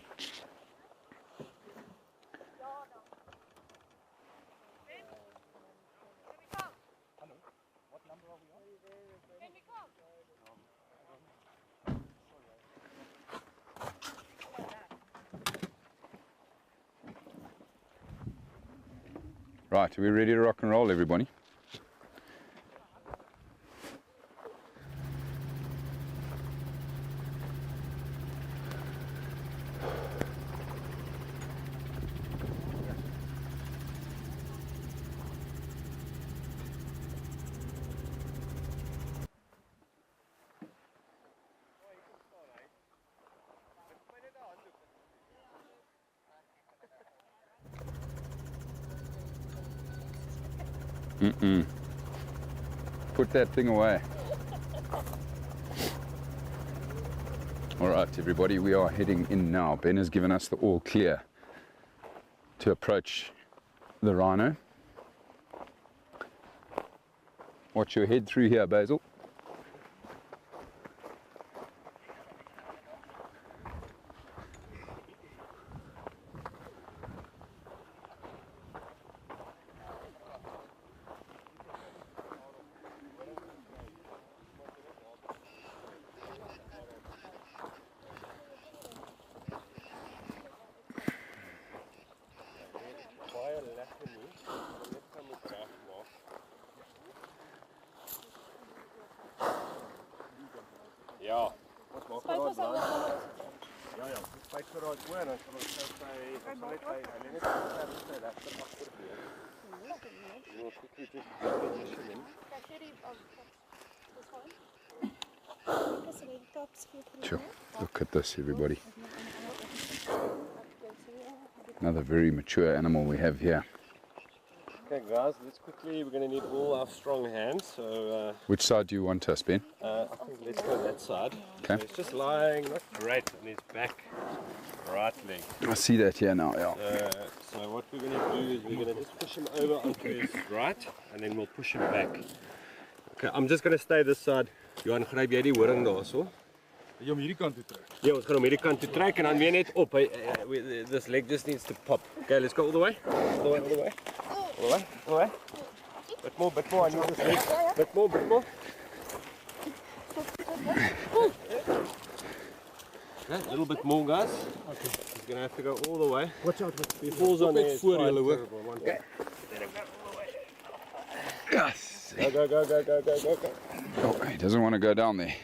Right, are we ready to rock and roll, everybody? Put that thing away. All right, everybody, we are heading in now. Ben has given us the all clear to approach the rhino. Watch your head through here, Basil. Ja, wat maak jy daar? Ja, spyt vir daai oor, dan sal ons nou sy hy net sy regter agter weer. Ja, kyk net Sure. Look at this, everybody. Another very mature animal we have here. Okay guys, let's quickly, we're going to need all our strong hands. So Which side do you want us, Ben? I think let's go that side. Okay. So he's just lying, not great, on his back, right leg. I see that here now, yeah. So what we're going to do is we're going to just push him over onto his right, and then we'll push him back. Okay, I'm just going to stay this side. Johan, gryp jy die horing daar so? Jy om hierdie kant toe trek. Ja, ons gaan om hierdie kant toe trek en dan weer net op. This leg just needs to pop. Okay, let's go all the way. All the way, all the way. All the way, all the way. Bit more, I need this leg. Bit more. Okay, a little bit more, guys. Okay. He's going to have to go all the way. Watch out. If he falls on there, it's quite terrible. Okay. Let him go all the way. Yes. Go. Oh, he doesn't want to go down there.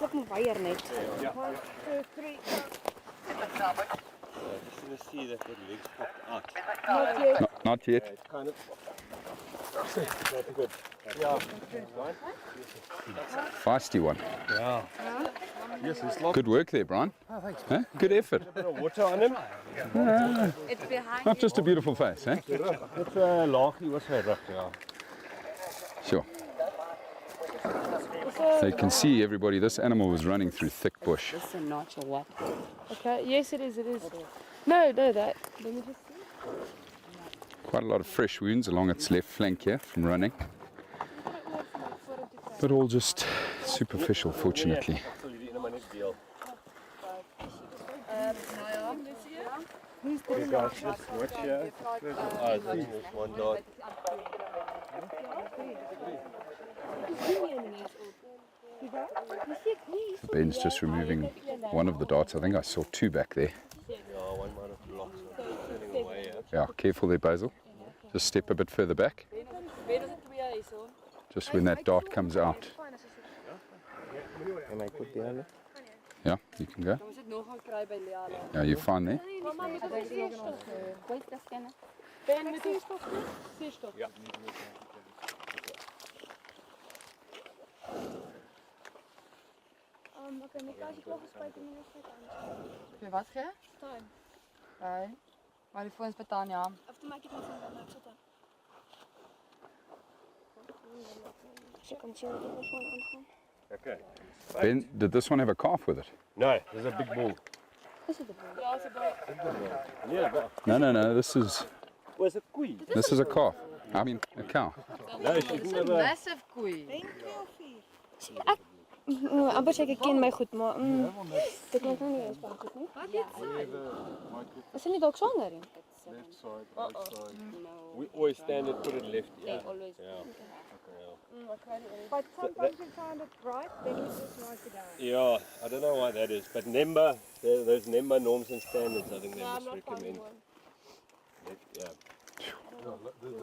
Look my wire net. Yeah. 1, 2, 3. Just going to see that the legs popped out. Not yet. No, not yet. Yeah, it's kind of... That's good. Yeah. Feisty one. Yeah. Yes, it's locked. Good work there, Brian. Oh, thanks. Huh? Good effort. A bit of water on him. It's behind Not just a beautiful face, eh? It's a laaggie was hy rug, yeah. Sure. So you can see, everybody, this animal was running through thick bush. This is a notch or what? Okay, yes it is. No, that. Let me just see. Quite a lot of fresh wounds along its left flank here from running. But all just superficial, fortunately. You guys just watch here. Oh, there's one dot. So Ben's just removing one of the darts. I think I saw two back there. Yeah, one might have blocked, so turning away. Yeah, careful there, Basil. Just step a bit further back. Just when that dart comes out. Can I put the other? Yeah, you can go. Yeah, you're fine there. Ben, met die stof? Zuurstof. Ja. Oké, maar als je nog een spijt in de wedstrijd aan. Heb je wat ge? Tuin. Nee. Maar die voor ons betaan, ja. Of dan maak je het niet van de zitten. Als je kan zien dat ik er gewoon aangaan. Okay. Ben, did this one have a calf with it? No, there's a big bull. Is het een bull? Ja, het is een bull. Yeah, No, this is... Was a koei? This is a calf. I mean, a cow. No, she Dit is didn't een have a... massive koei. Amper sê ek ken my goed, maar dit klink nou nie eens baie goed nie. Wat dit Is dit nie dalk swanger nie? Left side, right side. We always stand and put it left. They Yeah. always. Yeah. But sometimes you find it right, then you just write it down. Yeah, I don't know why that is, but NEMBA, those NEMBA norms and standards, I think they must recommend. Yeah.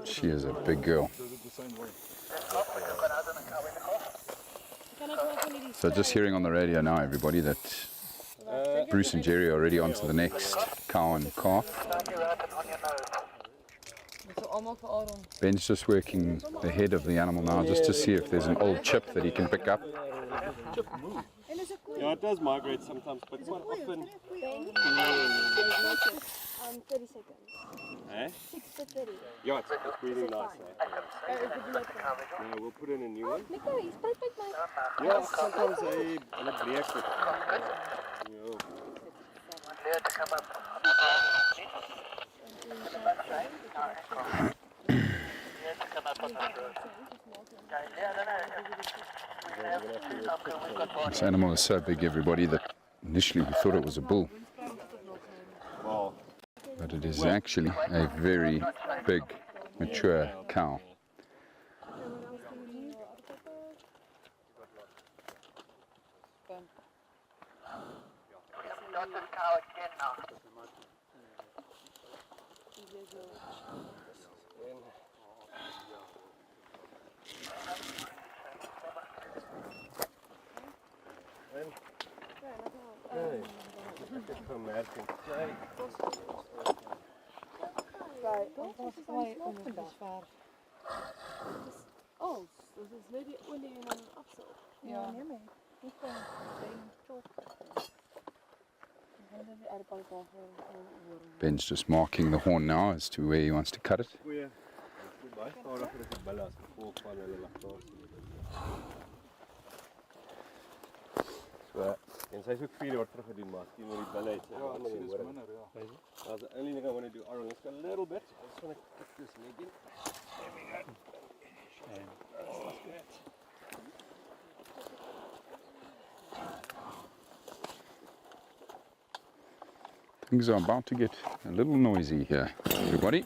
She is a big girl. So just hearing on the radio now, everybody, that Bruce and Jerry are already on to the next cow and calf. Ben's just working the head of the animal now just to see if there's an old chip that he can pick up. Yeah, it does migrate sometimes, but quite often. 30 seconds. Eh? 6 to 30. Yeah, it's breathing nice. Yeah, we'll put in a new one. Nico, he's perfect, man. Yeah, sometimes they break it. This animal is so big, everybody, that initially we thought it was a bull. But it is actually a very big, mature cow. Oh, dus is net die olie in een afzal. Ja, nee, nee. Niet van Ben's just marking the horn now as to where he wants to cut it. So, en sy is ook 4 wat teruggedoen maar teen oor die bulle uit. Ja, ek sien dis minder, ja. That's the only thing I want to do. Aaron, let's go a little bit. I just want to cut this leg in. There we go. And that's good. Things are about to get a little noisy here, everybody.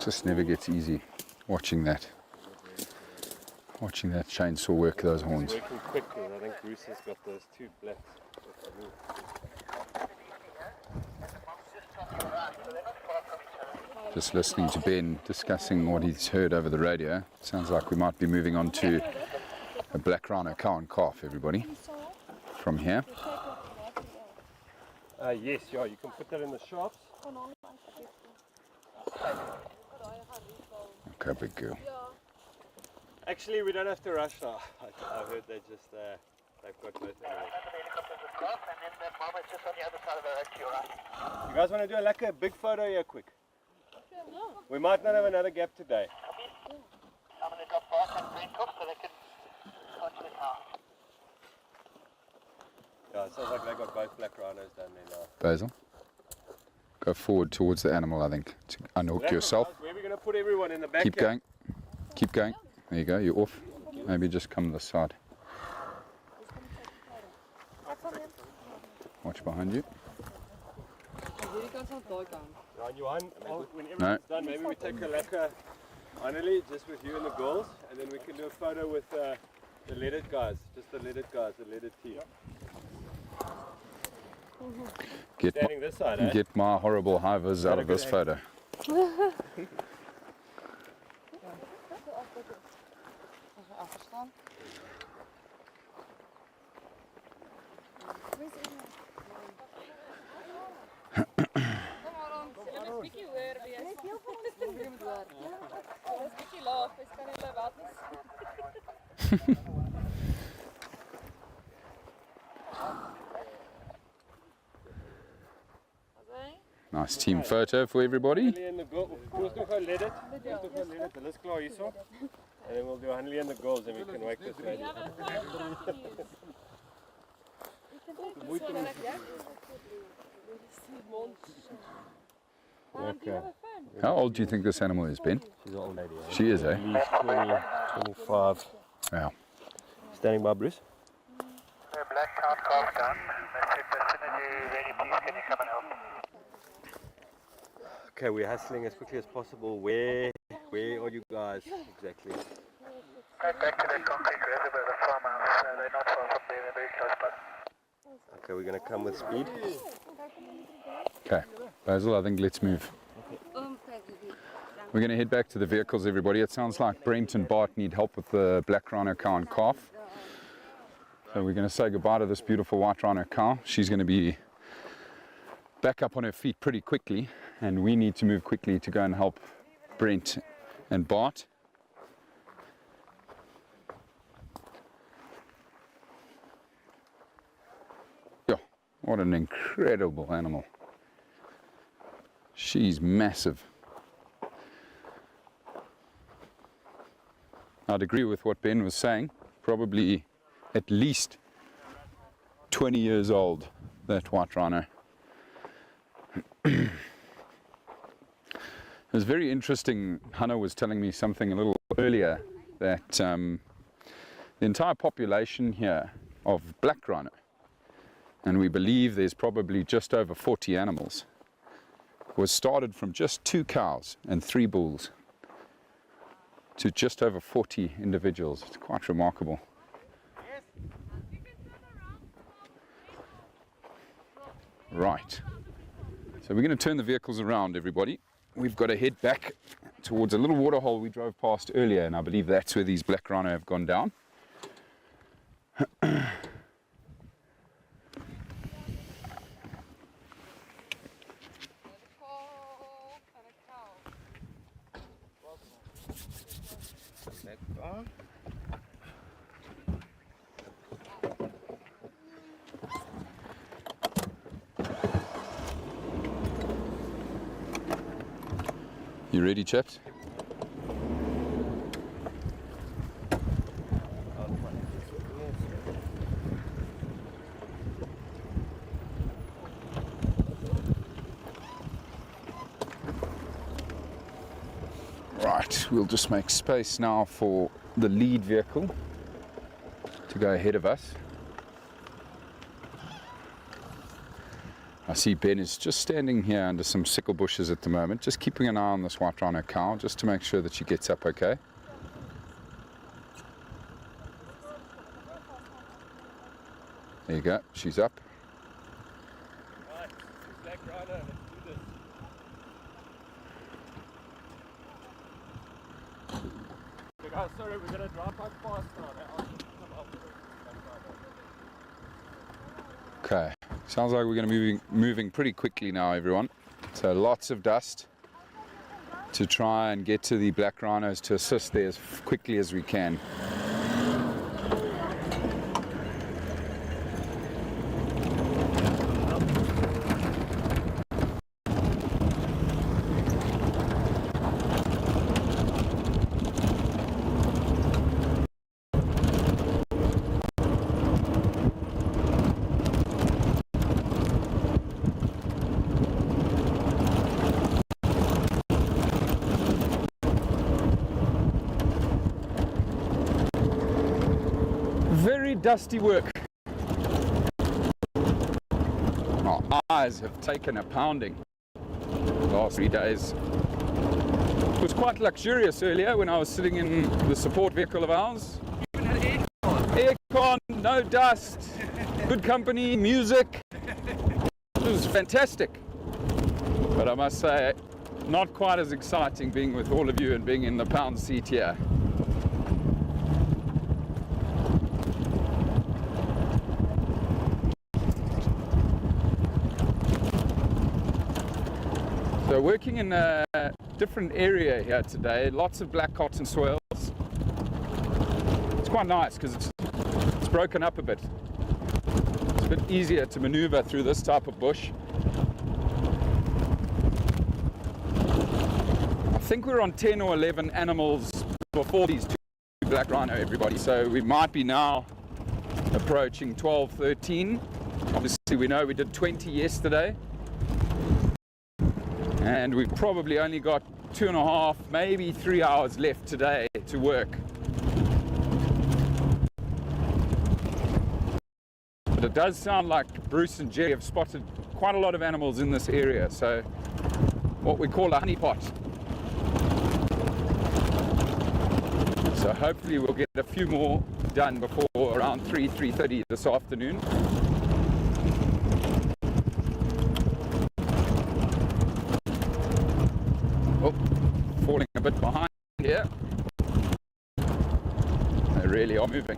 Just never gets easy watching that chainsaw work those horns. It's working quick because I think Bruce has got those two blacks. Just listening to Ben discussing what he's heard over the radio. Sounds like we might be moving on to a black rhino cow and calf, everybody, from here. Yes, yeah, you can put that in the shops. Okay, big girl. Actually, we don't have to rush now. I heard they just, they've got both animals. You guys want to do like a big photo here quick? We might not have another gap today. Yeah, it sounds like they got both black rhinos down there now. Basil, go forward towards the animal, I think, to unhook yourself. Where are we going to put everyone in the back? Keep going. Keep going. There you go, you're off. Maybe just come to the side. Watch behind you. When everyone's done, maybe we take a lekker finally, just with you and the girls, and then we can do a photo with the leaded guys, just the leaded guys, the leaded team. Standing this side, eh? Get my horrible high vis out of this photo. Nice team photo for everybody. And then we'll do Hanley and the girls and we can wake this lady. Okay. How old do you think this animal is, Ben? She's an old lady. She is, eh? At least 20, 25. Wow. Standing by, Bruce. Black count calf done. As soon as you're ready, please can you come and help? Okay, we're hustling as quickly as possible. Where are you guys exactly? Right back to the concrete reservoir, the farmhouse. They're not far from there, they're very close by. Okay, we're going to come with speed. Okay, Basil, I think let's move. We're going to head back to the vehicles, everybody. It sounds like Brent and Bart need help with the black rhino cow and calf. So we're going to say goodbye to this beautiful white rhino cow. She's going to be back up on her feet pretty quickly, and we need to move quickly to go and help Brent and Bart. Yeah, what an incredible animal. She's massive. I'd agree with what Ben was saying, probably at least 20 years old, that white rhino. It was very interesting. Hannah was telling me something a little earlier, that the entire population here of black rhino, and we believe there's probably just over 40 animals, was started from just 2 cows and 3 bulls to just over 40 individuals. It's quite remarkable. Right. So we're going to turn the vehicles around, everybody. We've got to head back towards a little waterhole we drove past earlier, and I believe that's where these black rhino have gone down. You ready, chaps? Right, we'll just make space now for the lead vehicle to go ahead of us. I see Ben is just standing here under some sickle bushes at the moment, just keeping an eye on this white rhino cow, just to make sure that she gets up okay. There you go, she's up. Right, black rhino, let's do this. Okay, guys, sorry, we're gonna drive back fast now. Okay, sounds like we're going to be moving pretty quickly now, everyone. So lots of dust to try and get to the black rhinos to assist there as quickly as we can. Very dusty work. Our eyes have taken a pounding the last 3 days. It was quite luxurious earlier when I was sitting in the support vehicle of ours. Even had aircon, no dust, good company, music. It was fantastic. But I must say, not quite as exciting being with all of you and being in the pound seat here. So working in a different area here today, lots of black cotton swales. It's quite nice because it's broken up a bit. It's a bit easier to maneuver through this type of bush. I think we're on 10 or 11 animals before these two black rhino, everybody. So we might be now approaching 12, 13. Obviously we know we did 20 yesterday. And we've probably only got 2.5, maybe 3 hours left today to work. But it does sound like Bruce and Jerry have spotted quite a lot of animals in this area, so what we call a honeypot. So hopefully we'll get a few more done before around 3:30 this afternoon. Oh, falling a bit behind here. They really are moving.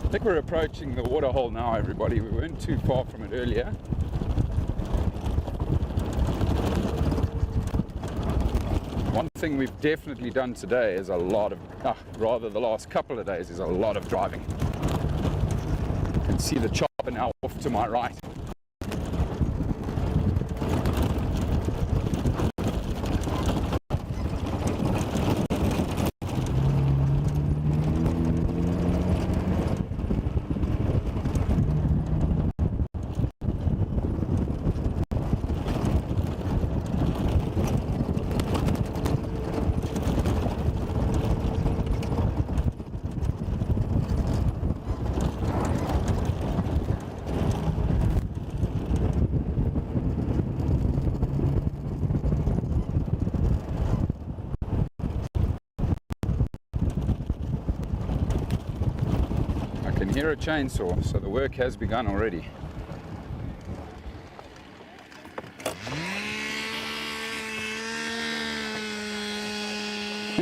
I think we're approaching the waterhole now, everybody. We weren't too far from it earlier. One thing we've definitely done today is a lot of, rather the last couple of days, is a lot of driving. You can see the chopper now off to my right. I can hear a chainsaw, so the work has begun already.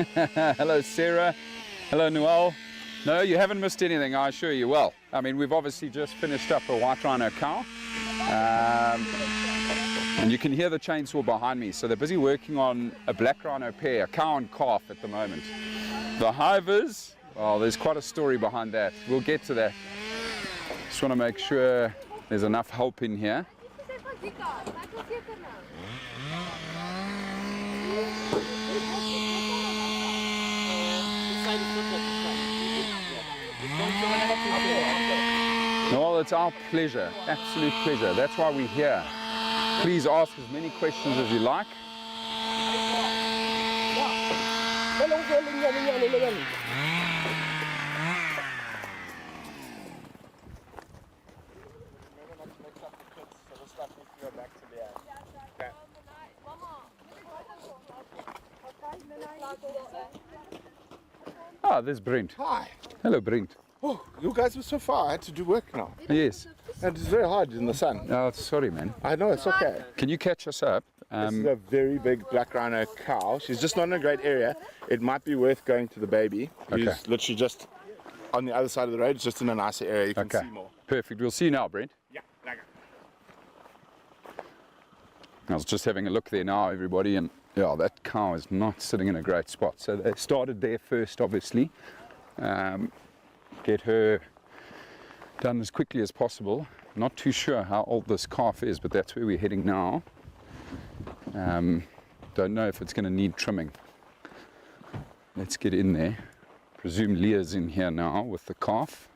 Hello, Sarah. Hello, Noel. No, you haven't missed anything, I assure you. Well, I mean, we've obviously just finished up a white rhino cow. And you can hear the chainsaw behind me. So they're busy working on a black rhino pair, a cow and calf at the moment. The hivers, well, there's quite a story behind that. We'll get to that. Just want to make sure there's enough help in here. No, it's our pleasure, absolute pleasure. That's why we're here. Please ask as many questions as you like. Ah, there's Brent. Hi. Hello, Brent. Oh, you guys were so far. I had to do work now. Yes. And it's very hard in the sun. Oh, sorry, man. I know, it's okay. Can you catch us up? This is a very big black rhino cow. She's just not in a great area. It might be worth going to the baby. Who's literally just on the other side of the road. It's just in a nicer area. You can see more. Perfect. We'll see you now, Brent. Yeah, okay. I was just having a look there now, everybody, and yeah, that cow is not sitting in a great spot. So they started there first, obviously. Get her done as quickly as possible. Not too sure how old this calf is, but that's where we're heading now. Don't know if it's going to need trimming. Let's get in there. Presume Leah's in here now with the calf.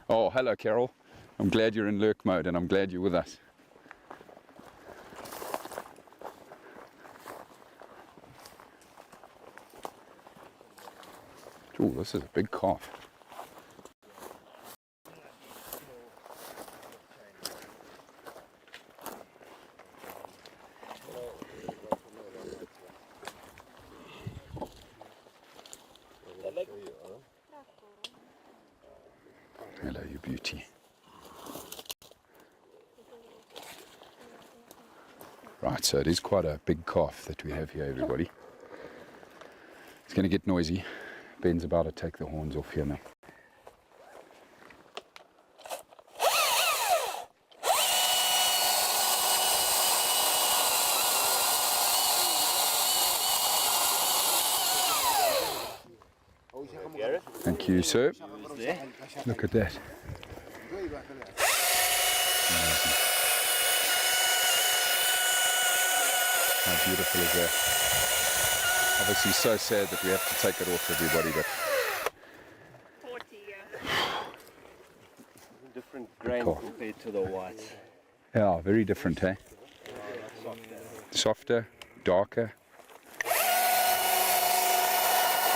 Oh, hello, Carol. I'm glad you're in lurk mode, and I'm glad you're with us. Oh, this is a big calf. Hello, you beauty. Right, so it is quite a big calf that we have here, everybody. It's going to get noisy. Ben's about to take the horns off here now. Thank you, sir. Look at that. How beautiful is that? Obviously so sad that we have to take it off, everybody, but 40, different grain compared to the whites. yeah, very different, eh? Softer, darker.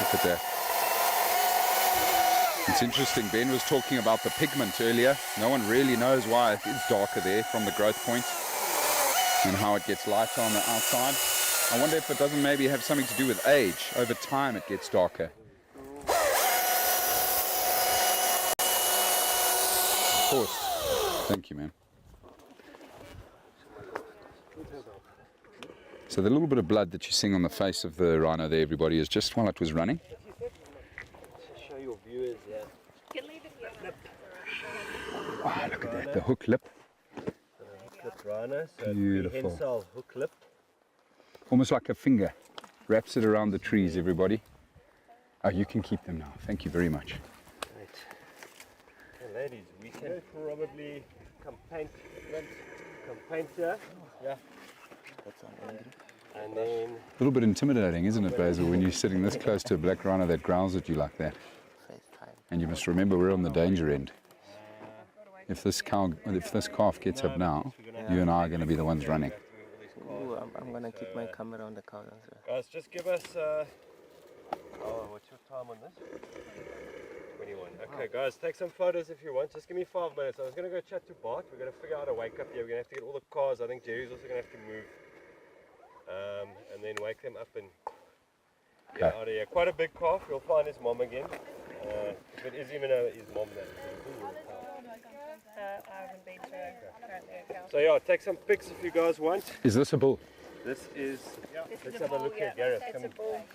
Look at that. It's interesting, Ben was talking about the pigment earlier. No one really knows why it is darker there from the growth point and how it gets lighter on the outside. I wonder if it doesn't maybe have something to do with age. Over time it gets darker. Of course. Thank you, man. So the little bit of blood that you're seeing on the face of the rhino there, everybody, is just while it was running. Show your viewers, yeah. Oh, look at that, the hook lip. Hook lip rhino, so beautiful. prehensile hook lip. Almost like a finger. Wraps it around the trees, everybody. Oh, you can keep them now. Thank you very much. Right. Okay, ladies, we can probably come paint here. Yeah. And then A little bit intimidating, isn't it, Basil, when you're sitting this close to a black rhino that growls at you like that? And you must remember we're on the danger end. If this calf gets up now, you and I are going to be the ones running. Ooh, I'm going to keep my camera on the cow. Guys, just give us what's your time on this? 21. Okay, guys, take some photos if you want. Just give me 5 minutes. I was going to go chat to Bart. We're going to figure out how to wake up here. We're going to have to get all the cars. I think Jerry's also going to have to move. And then wake them up and get out of here. Quite a big calf. You'll find his mom again. If it is even his mom, that. I haven't been to currently a cow. So yeah, take some pics if you guys want. Is this a bull? This is, let's have a look here, Gareth.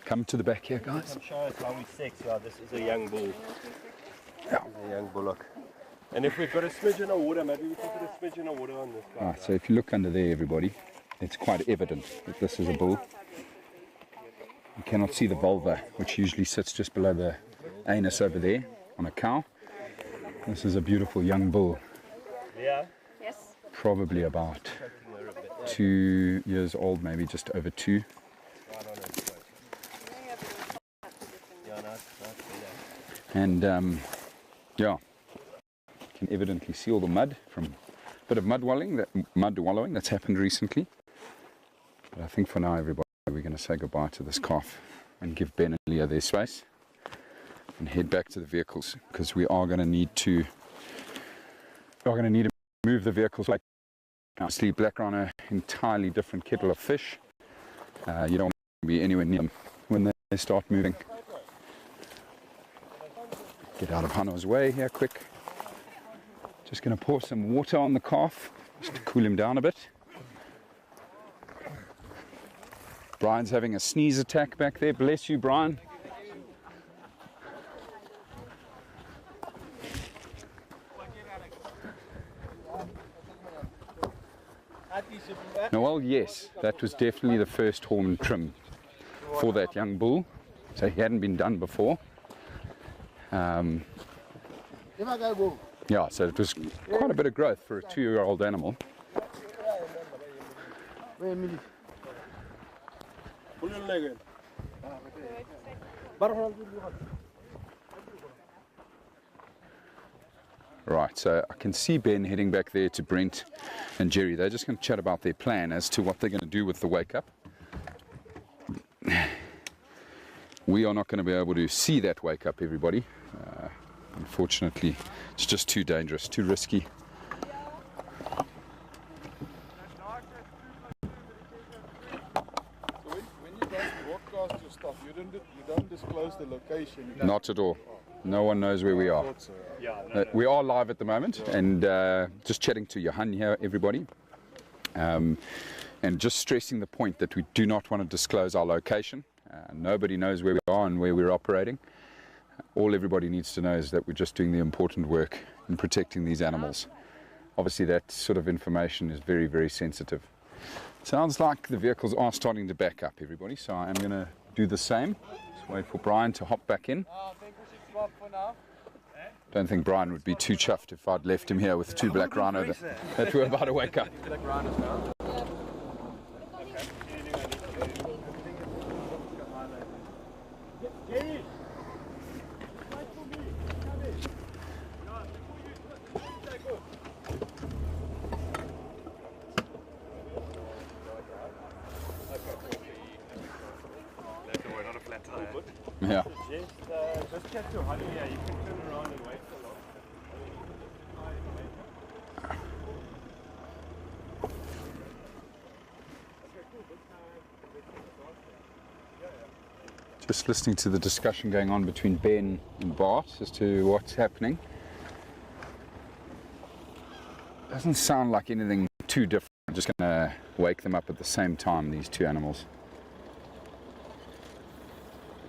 Come to the back here, guys. Come show us how we sex. Yeah, this is a young bull. Yeah. A young bullock. And if we've got a smidgen of water, maybe we can put a smidgen of water on this guy. Right, so if you look under there, everybody, it's quite evident that this is a bull. You cannot see the vulva, which usually sits just below the anus over there on a cow. This is a beautiful young bull. Yeah. Yes. Probably about 2 years old, maybe just over 2. And yeah, you can evidently see all the mud from a bit of mud wallowing that's happened recently. But I think for now, everybody, we're going to say goodbye to this calf and give Ben and Leah their space and head back to the vehicles, because we are going to need to move the vehicles. Like obviously, black rhino, entirely different kettle of fish. You don't want to be anywhere near them when they start moving. Get out of Hano's way here quick. Just going to pour some water on the calf just to cool him down a bit. Brian's having a sneeze attack back there. Bless you, Brian. Now, well, yes, that was definitely the first horn trim for that young bull. So he hadn't been done before. Yeah, so it was quite a bit of growth for a 2-year-old animal. Right, so I can see Ben heading back there to Brent and Jerry. They're just going to chat about their plan as to what they're going to do with the wake up. We are not going to be able to see that wake up, everybody. Unfortunately, it's just too dangerous, too risky. When you guys broadcast your stuff, you don't disclose the location. Not at all. No one knows where we are. We are live at the moment, and just chatting to Johan here, everybody. And just stressing the point that we do not want to disclose our location. Nobody knows where we are and where we're operating. All everybody needs to know is that we're just doing the important work in protecting these animals. Obviously, that sort of information is very, very sensitive. Sounds like the vehicles are starting to back up, everybody, so I am going to do the same. Just wait for Brian to hop back in. Don't think Brian would be too chuffed if I'd left him here with 2 black rhino that were about to wake up. Yeah. Just get to honey here. You can turn around and wait for long. Just listening to the discussion going on between Ben and Bart as to what's happening. Doesn't sound like anything too different. I'm just going to wake them up at the same time, these 2 animals.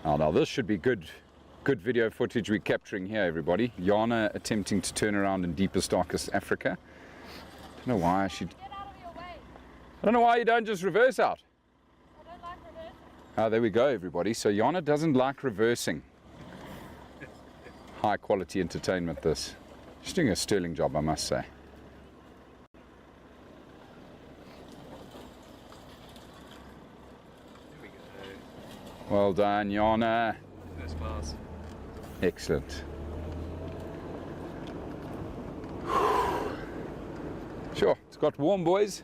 Oh, now this should be good video footage we're capturing here, everybody. Jana attempting to turn around in deepest, darkest Africa. I don't know why I should... I don't know why you don't just reverse out. I don't like reversing. Oh, there we go, everybody. So Jana doesn't like reversing. High quality entertainment, this. She's doing a sterling job, I must say. Well done, Jana. First class. Excellent. Sure, it's got warm, boys.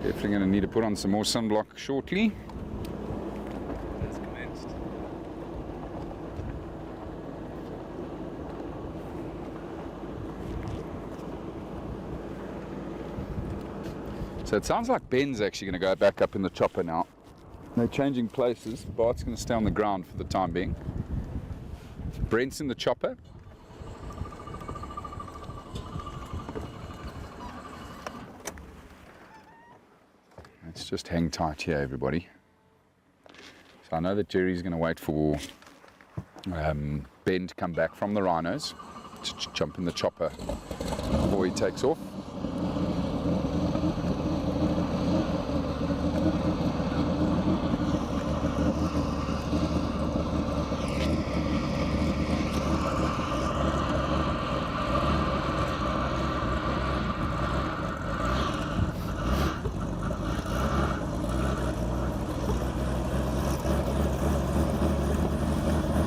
Definitely going to need to put on some more sunblock shortly. That's commenced. So it sounds like Ben's actually going to go back up in the chopper now. They're changing places. Bart's going to stay on the ground for the time being. Brent's in the chopper. just hang tight here, everybody. So I know that Jerry's going to wait for Ben to come back from the Rhinos to jump in the chopper before he takes off.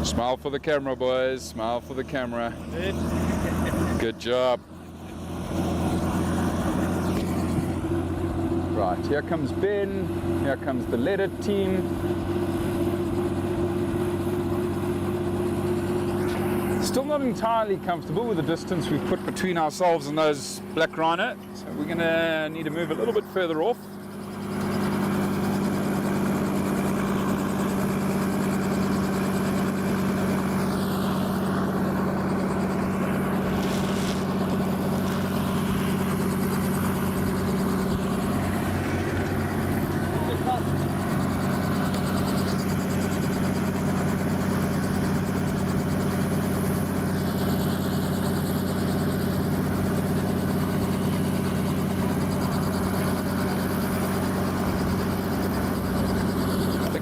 Smile for the camera, boys. Smile for the camera. Good job. Right, here comes Ben. Here comes the leader team. Still not entirely comfortable with the distance we've put between ourselves and those black rhino. So we're going to need to move a little bit further off.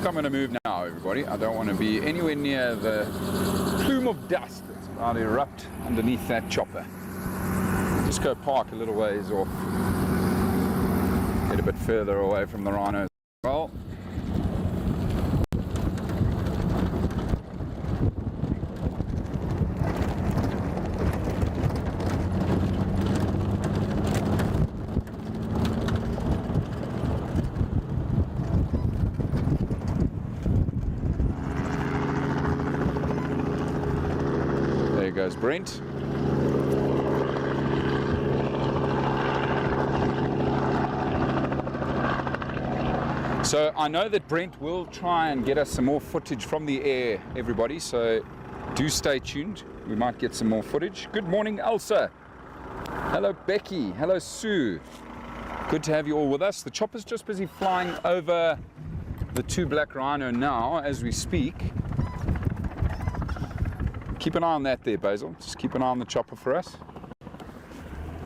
I'm going to move now, everybody. I don't want to be anywhere near the plume of dust that's about to erupt underneath that chopper. Just go park a little ways off. Get a bit further away from the rhinos. Well, goes Brent. So I know that Brent will try and get us some more footage from the air, everybody, so do stay tuned. We might get some more footage. Good morning, Elsa. Hello, Becky. Hello, Sue. Good to have you all with us. The chopper's just busy flying over the two black rhino now as we speak. Keep an eye on that there, Basil. Just keep an eye on the chopper for us.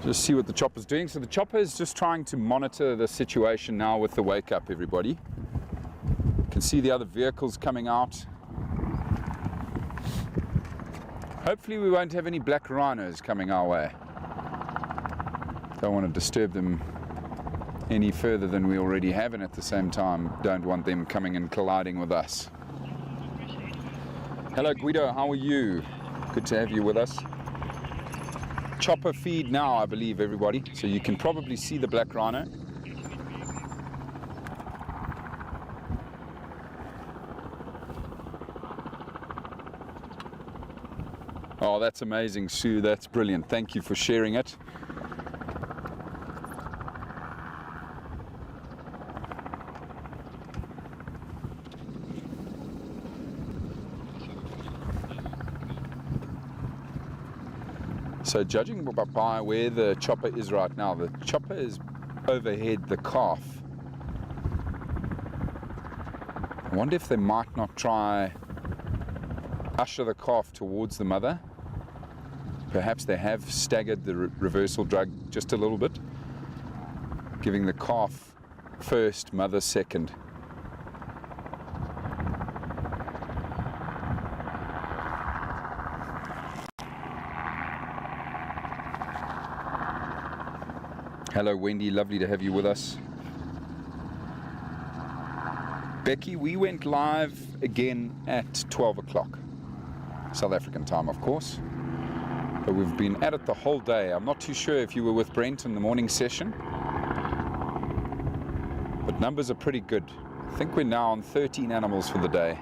Just see what the chopper's doing. So the chopper is just trying to monitor the situation now with the wake up, everybody. You can see the other vehicles coming out. Hopefully we won't have any black rhinos coming our way. Don't want to disturb them any further than we already have, and at the same time don't want them coming and colliding with us. Hello Guido, how are you? Good to have you with us. Chopper feed now, I believe, everybody. So you can probably see the black rhino. Oh, that's amazing, Sue. That's brilliant. Thank you for sharing it. So judging by where the chopper is right now, the chopper is overhead the calf. I wonder if they might not try usher the calf towards the mother. Perhaps they have staggered the reversal drug just a little bit, giving the calf first, mother second. Hello Wendy, lovely to have you with us. Becky, we went live again at 12 o'clock, South African time of course, but we've been at it the whole day. I'm not too sure if you were with Brent in the morning session, but numbers are pretty good. I think we're now on 13 animals for the day.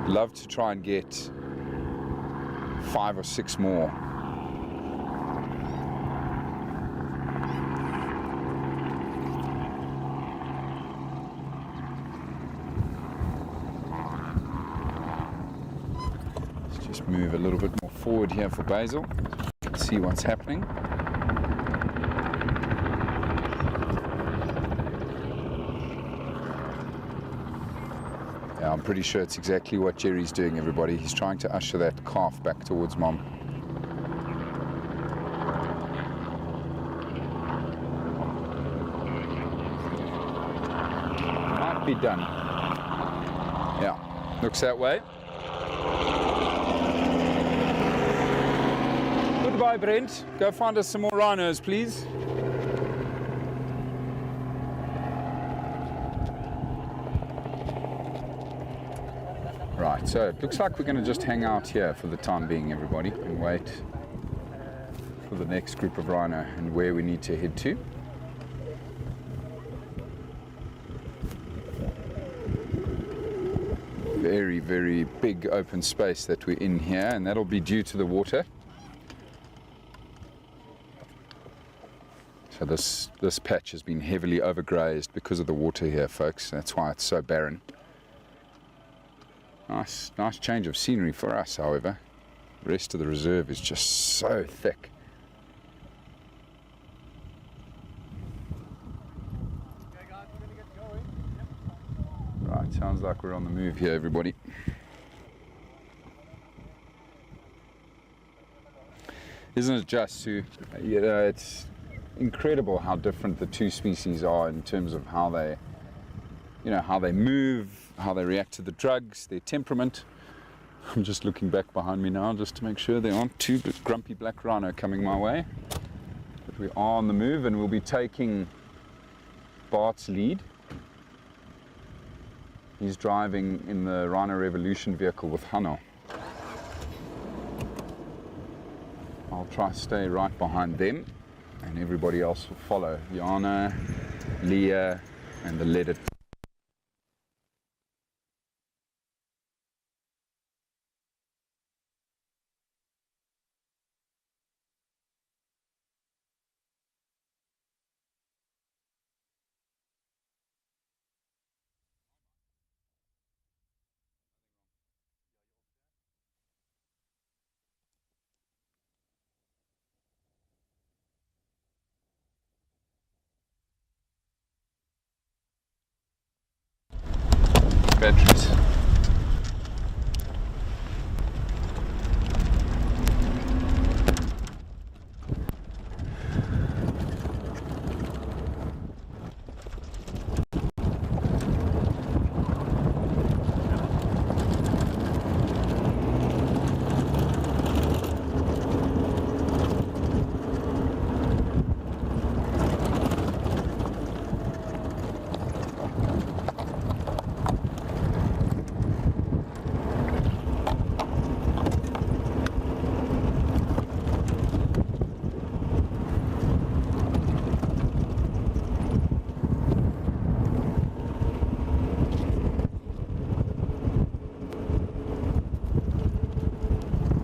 Love to try and get 5 or 6 more. Move a little bit more forward here for Basil. See what's happening. Yeah, I'm pretty sure it's exactly what Jerry's doing, everybody. He's trying to usher that calf back towards mom. Might be done. Yeah, looks that way. Goodbye, Brent. Go find us some more rhinos, please. Right, so it looks like we're going to just hang out here for the time being, everybody, and wait for the next group of rhino and where we need to head to. Very, very big open space that we're in here, and that'll be due to the water. So this patch has been heavily overgrazed because of the water here, folks. That's why it's so barren. Nice change of scenery for us, however. The rest of the reserve is just so thick. Right, sounds like we're on the move here, everybody. Isn't it just to, you know, it's incredible how different the two species are in terms of how they, you know, how they move, how they react to the drugs, their temperament. I'm just looking back behind me now just to make sure there aren't two grumpy black rhino coming my way. But we are on the move, and we'll be taking Bart's lead. He's driving in the Rhino Revolution vehicle with Rhino. I'll try to stay right behind them, and everybody else will follow. Jana, Leah, and the leaded. Batteries.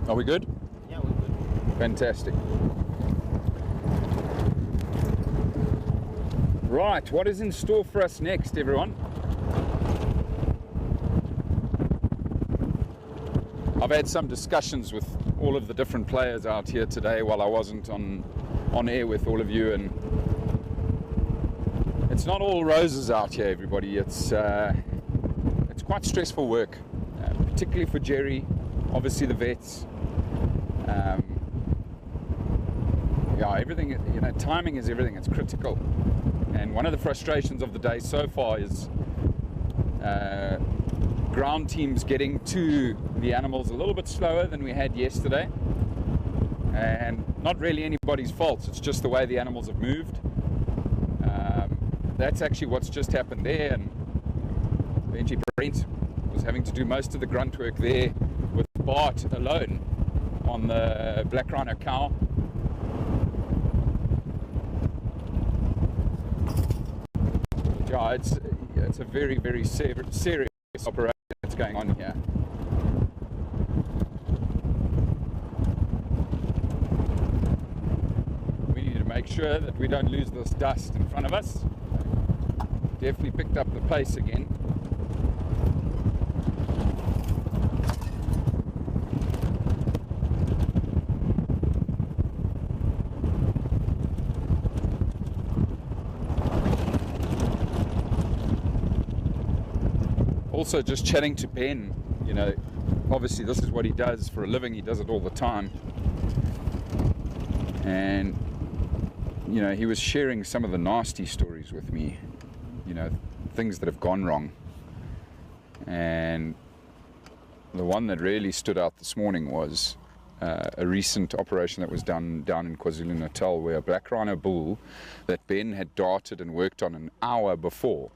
Are we good? Yeah, we're good. Fantastic. Right, what is in store for us next, everyone? I've had some discussions with all of the different players out here today while I wasn't on air with all of you, and it's not all roses out here, everybody. It's quite stressful work, particularly for Jerry, obviously the vets. Yeah, everything, you know, timing is everything. It's critical. And one of the frustrations of the day so far is ground teams getting to the animals a little bit slower than we had yesterday. And not really anybody's fault. It's just the way the animals have moved. That's actually what's just happened there. And eventually Brent was having to do most of the grunt work there with Bart alone on the black rhino cow. Yeah, it's a very, very serious operation that's going on here. We need to make sure that we don't lose this dust in front of us. Definitely picked up the pace again. also just chatting to Ben, you know, obviously this is what he does for a living, he does it all the time. And, you know, he was sharing some of the nasty stories with me, you know, things that have gone wrong. And the one that really stood out this morning was a recent operation that was done down in KwaZulu-Natal, where a black rhino bull that Ben had darted and worked on an hour before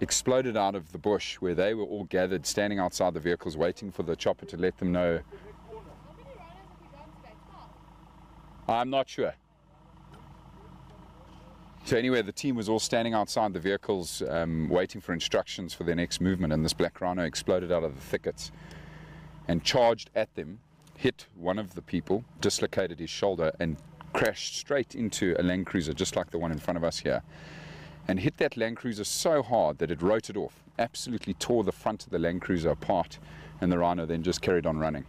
exploded out of the bush, where they were all gathered, standing outside the vehicles, waiting for the chopper to let them know. I'm not sure. So anyway, the team was all standing outside the vehicles, waiting for instructions for their next movement, and this black rhino exploded out of the thickets and charged at them, hit one of the people, dislocated his shoulder, and crashed straight into a Land Cruiser, just like the one in front of us here, and hit that Land Cruiser so hard that it rotated off, absolutely tore the front of the Land Cruiser apart, and the rhino then just carried on running.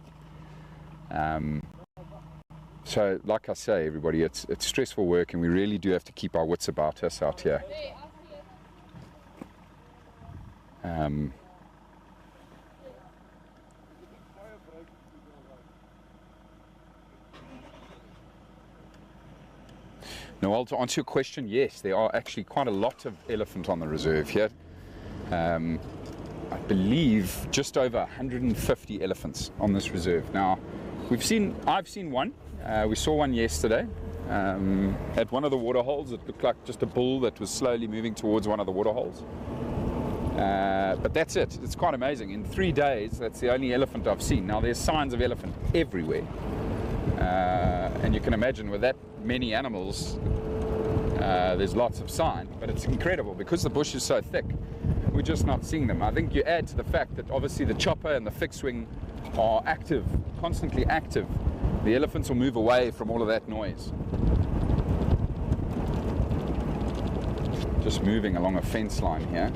So, like I say, everybody, it's stressful work, and we really do have to keep our wits about us out here. Noel, to answer your question, yes, there are actually quite a lot of elephant on the reserve here. I believe just over 150 elephants on this reserve. Now, I've seen one. We saw one yesterday at one of the water holes. It looked like just a bull that was slowly moving towards one of the water holes. But that's it. It's quite amazing. In 3 days, that's the only elephant I've seen. Now, there's signs of elephant everywhere. And you can imagine with that many animals, there's lots of sign. But it's incredible because the bush is so thick, we're just not seeing them. I think you add to the fact that obviously the chopper and the fixed wing are active, constantly active. The elephants will move away from all of that noise. Just moving along a fence line here.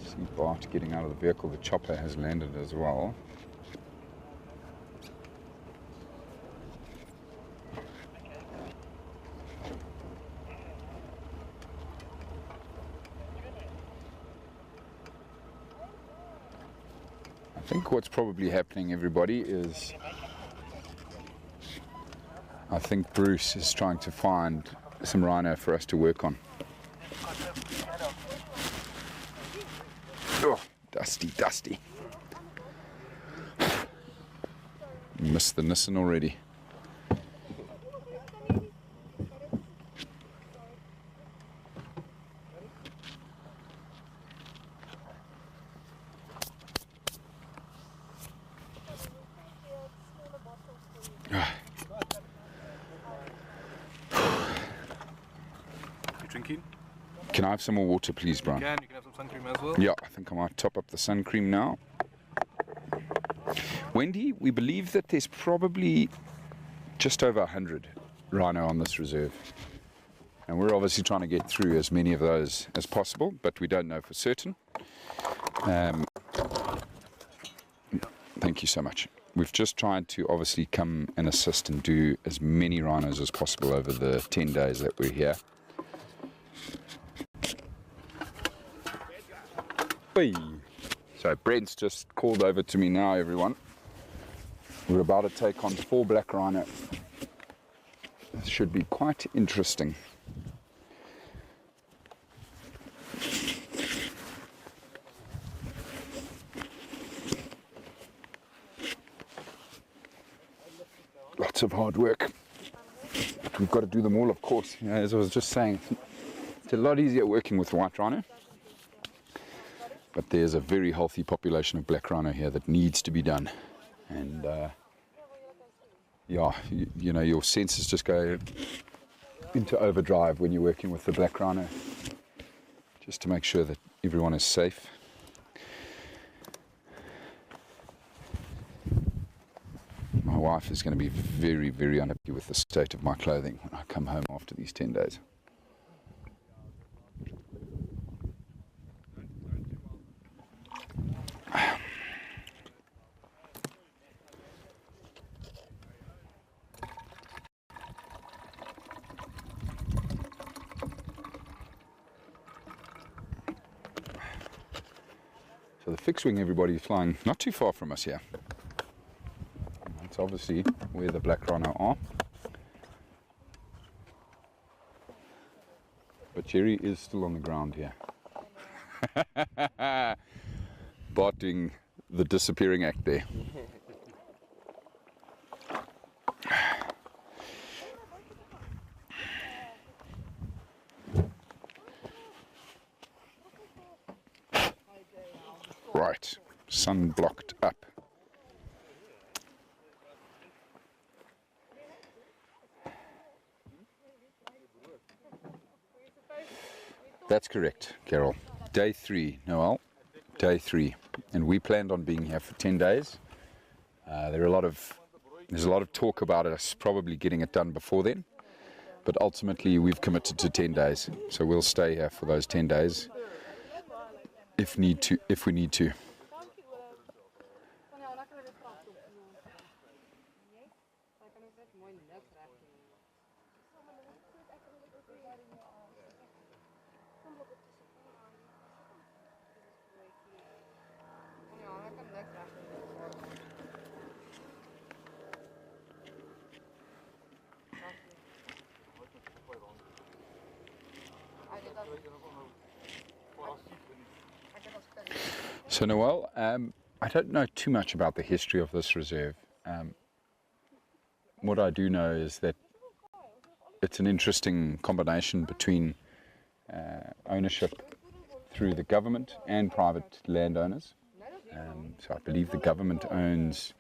See Bart getting out of the vehicle. The chopper has landed as well. I think what's probably happening, everybody, is I think Bruce is trying to find some rhino for us to work on. Oh, dusty. Missed the Nissan already. Drinking? Can I have some more water, please, Brian? You can have some sun cream as well. Yeah, I think I might top up the sun cream now. Wendy, we believe that there's probably just over 100 rhino on this reserve. And we're obviously trying to get through as many of those as possible, but we don't know for certain. Thank you so much. We've just tried to obviously come and assist and do as many rhinos as possible over the 10 days that we're here. So Brent's just called over to me now, everyone. We're about to take on 4 black rhino. This should be quite interesting. Lots of hard work. But we've got to do them all, of course. You know, as I was just saying, it's a lot easier working with white rhino. But there's a very healthy population of black rhino here that needs to be done. And yeah, you know, your senses just go into overdrive when you're working with the black rhino, just to make sure that everyone is safe. My wife is going to be very, very unhappy with the state of my clothing when I come home after these 10 days. So the fixed wing, everybody's flying not too far from us here. That's obviously where the black rhino are. But Jerry is still on the ground here. Bart doing the disappearing act there. Right, sun blocked up. That's correct, Carol. Day 3, Noel. Day 3, and we planned on being here for 10 days. There's a lot of talk about us probably getting it done before then, but ultimately we've committed to 10 days, so we'll stay here for those 10 days if we need to. So Noel, I don't know too much about the history of this reserve. What I do know is that it's an interesting combination between ownership through the government and private landowners. So I believe the government owns,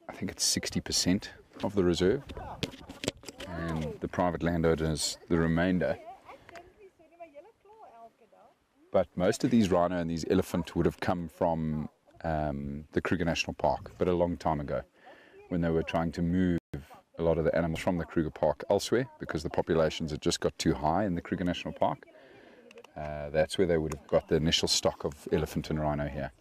I think it's 60% of the reserve, and the private landowners the remainder. But most of these rhino and these elephant would have come from the Kruger National Park, but a long time ago, when they were trying to move a lot of the animals from the Kruger Park elsewhere because the populations had just got too high in the Kruger National Park. That's where they would have got the initial stock of elephant and rhino here.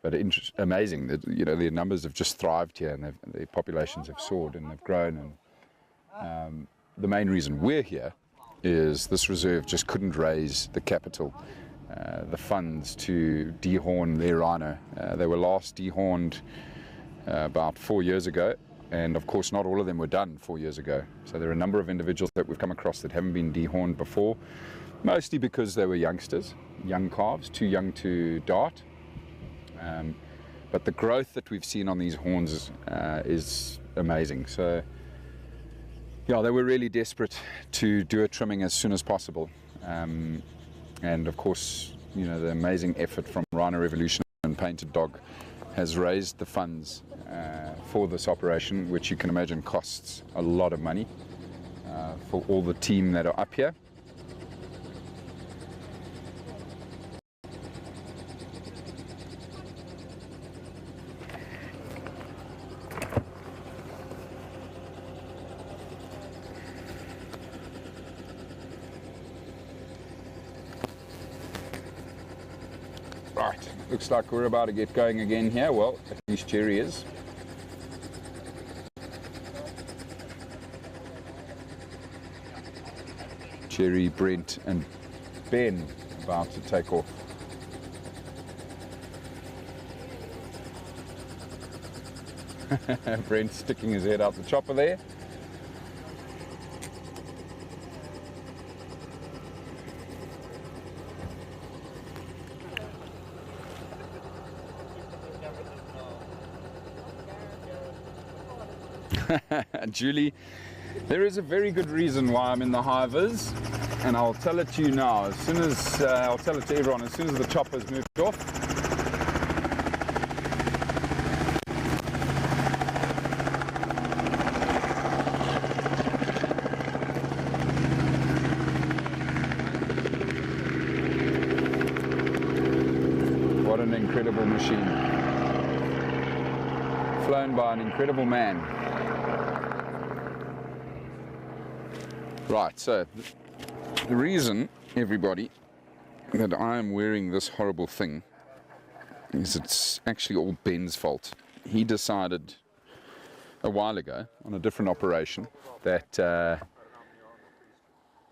But amazing that, you know, the numbers have just thrived here, and the populations have soared and they've grown. And the main reason we're here is this reserve just couldn't raise the capital, the funds to dehorn their rhino. They were last dehorned about 4 years ago, and of course not all of them were done 4 years ago. So there are a number of individuals that we've come across that haven't been dehorned before, mostly because they were youngsters, young calves, too young to dart. But the growth that we've seen on these horns is amazing. So yeah, they were really desperate to do a trimming as soon as possible. And of course, you know, the amazing effort from Rhino Revolution and Painted Dog has raised the funds for this operation, which you can imagine costs a lot of money for all the team that are up here. Right, looks like we're about to get going again here. Well, at least Jerry is. Jerry, Brent and Ben about to take off. Brent sticking his head out the chopper there. Julie, there is a very good reason why I'm in the high vis, and I'll tell it to you now. As soon as I'll tell it to everyone as soon as the chopper's moved off. What an incredible machine, flown by an incredible man. Right, so the reason, everybody, that I am wearing this horrible thing is it's actually all Ben's fault. He decided a while ago on a different operation that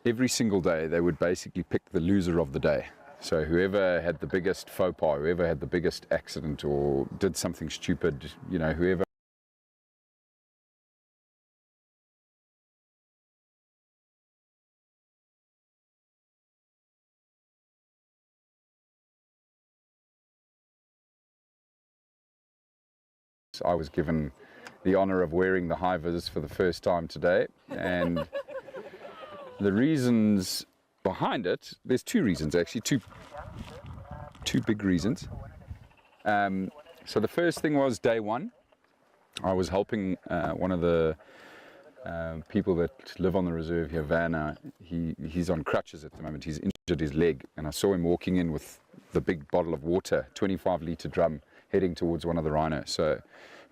every single day they would basically pick the loser of the day. So whoever had the biggest faux pas, whoever had the biggest accident or did something stupid, you know, whoever I was given the honor of wearing the high vis for the first time today, and the reasons behind it, there's two reasons actually, two big reasons. So the first thing was day one, I was helping one of the people that live on the reserve here, Vanna. He's on crutches at the moment, he's injured his leg, and I saw him walking in with the big bottle of water, 25-litre drum, heading towards one of the rhinos. So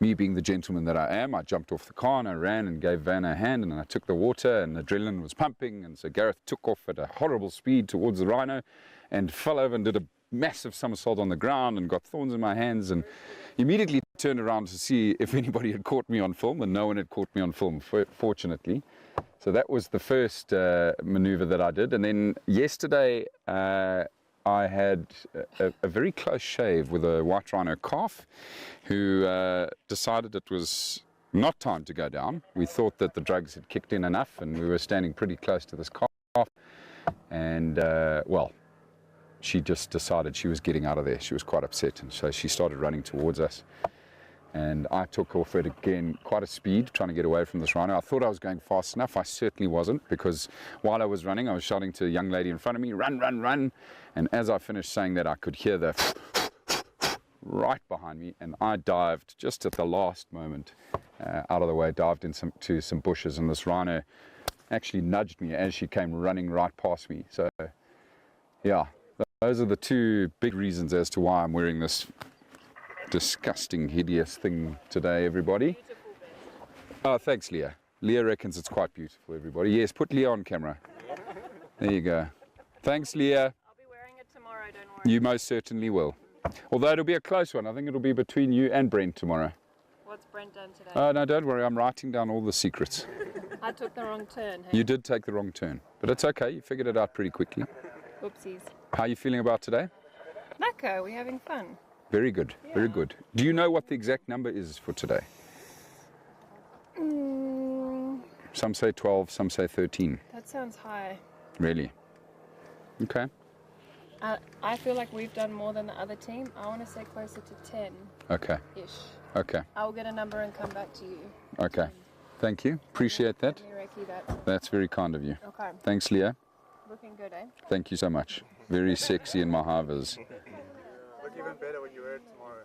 me being the gentleman that I am, I jumped off the car and I ran and gave Vanna a hand, and I took the water, and adrenaline was pumping, and so Gareth took off at a horrible speed towards the rhino and fell over and did a massive somersault on the ground and got thorns in my hands, and immediately turned around to see if anybody had caught me on film, and no one had caught me on film, fortunately. So that was the first maneuver that I did. And then yesterday I had a very close shave with a white rhino calf who decided it was not time to go down. We thought that the drugs had kicked in enough, and we were standing pretty close to this calf, and well, she just decided she was getting out of there. She was quite upset, and so she started running towards us. And I took off at, again, quite a speed, trying to get away from this rhino. I thought I was going fast enough. I certainly wasn't, because while I was running, I was shouting to a young lady in front of me, run, run, run. And as I finished saying that, I could hear the right behind me, and I dived just at the last moment out of the way, dived into some bushes, and this rhino actually nudged me as she came running right past me. So, yeah, those are the two big reasons as to why I'm wearing this disgusting, hideous thing today, everybody. Oh, thanks, Leah. Leah reckons it's quite beautiful, everybody. Yes, put Leah on camera. There you go. Thanks, Leah. I'll be wearing it tomorrow, don't worry. You most certainly will. Although it'll be a close one. I think it'll be between you and Brent tomorrow. What's Brent done today? Oh, no, don't worry. I'm writing down all the secrets. I took the wrong turn. Hey? You did take the wrong turn, but it's okay. You figured it out pretty quickly. Oopsies. How are you feeling about today? Lekker, we're having fun. Very good, very good. Do you know what the exact number is for today? Some say 12, some say 13. That sounds high. Really? Okay. I feel like we've done more than the other team. I want to say closer to 10. Okay. Ish. Okay. I'll get a number and come back to you. Okay. Thank you. Appreciate that. That's very kind of you. Okay. Thanks, Leah. Looking good, eh? Thank you so much. Very sexy in my hivers. Look even better when you wear it tomorrow.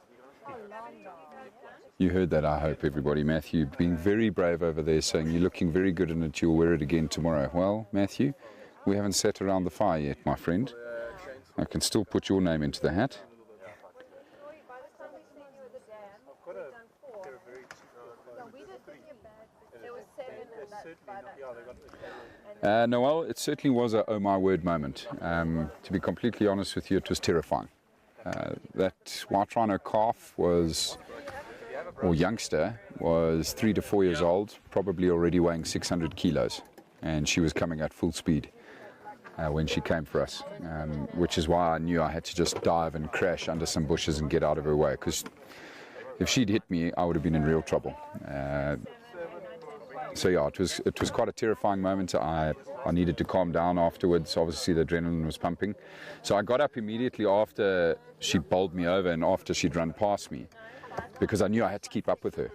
You heard that, I hope, everybody. Matthew being very brave over there, saying you're looking very good in it, you'll wear it again tomorrow. Well, Matthew, we haven't sat around the fire yet, my friend. I can still put your name into the hat. Noel, it certainly was a oh my word moment. To be completely honest with you, it was terrifying. That white rhino calf was, or youngster, was 3 to 4 years old, probably already weighing 600 kilos, and she was coming at full speed when she came for us, which is why I knew I had to just dive and crash under some bushes and get out of her way, because if she'd hit me, I would have been in real trouble. So yeah, it was quite a terrifying moment. I needed to calm down afterwards. Obviously the adrenaline was pumping. So I got up immediately after she bowled me over and after she'd run past me, because I knew I had to keep up with her.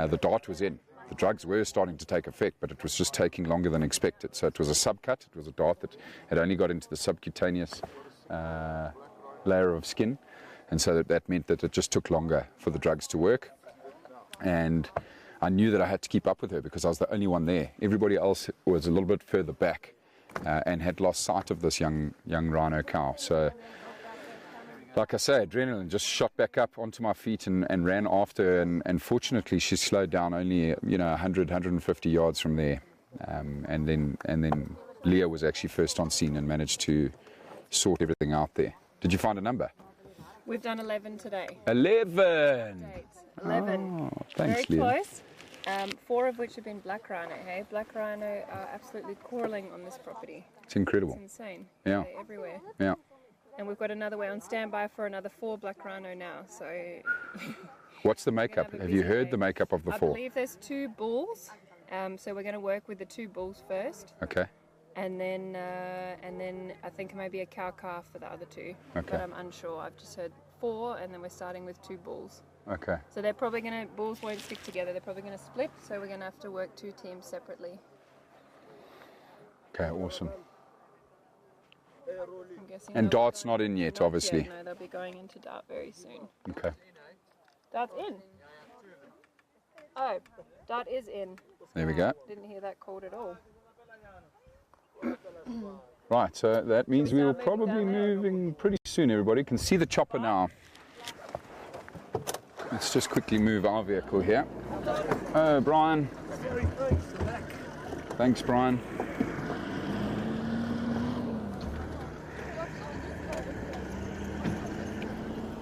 The dart was in. The drugs were starting to take effect, but it was just taking longer than expected. So it was a subcut. It was a dart that had only got into the subcutaneous layer of skin. And so that meant that it just took longer for the drugs to work. And I knew that I had to keep up with her because I was the only one there. Everybody else was a little bit further back and had lost sight of this young rhino cow. So, like I say, adrenaline just shot back up onto my feet and ran after her. And fortunately, she slowed down only 100, 150 yards from there. And then Leah was actually first on scene and managed to sort everything out there. Did you find a number? We've done 11 today. 11! 11. Oh, thanks, Very Leah. close. 4 of which have been black rhino. Hey, black rhino are absolutely quarreling on this property. It's incredible. It's insane. Yeah. They're everywhere. Yeah. And we've got another way on standby for another 4 black rhino now. So What's the makeup? Have you heard the makeup of the 4? I believe there's 2 bulls. So we're going to work with the 2 bulls first. Okay. And then I think maybe a cow calf for the other 2. Okay. But I'm unsure. I've just heard 4, and then we're starting with 2 bulls. Okay. So they're probably going to, bulls won't stick together. They're probably going to split. So we're going to have to work 2 teams separately. Okay, awesome. I'm guessing And they'll be Dart's going- not in yet, not obviously. Yet, no, they'll be going into Dart very soon. Okay. Dart's in. Oh, Dart is in. There we go. Didn't hear that called at all. Right, so that means we will probably be moving pretty soon, everybody. You can see the chopper now. Let's just quickly move our vehicle here. Oh, Brian. Thanks, Brian.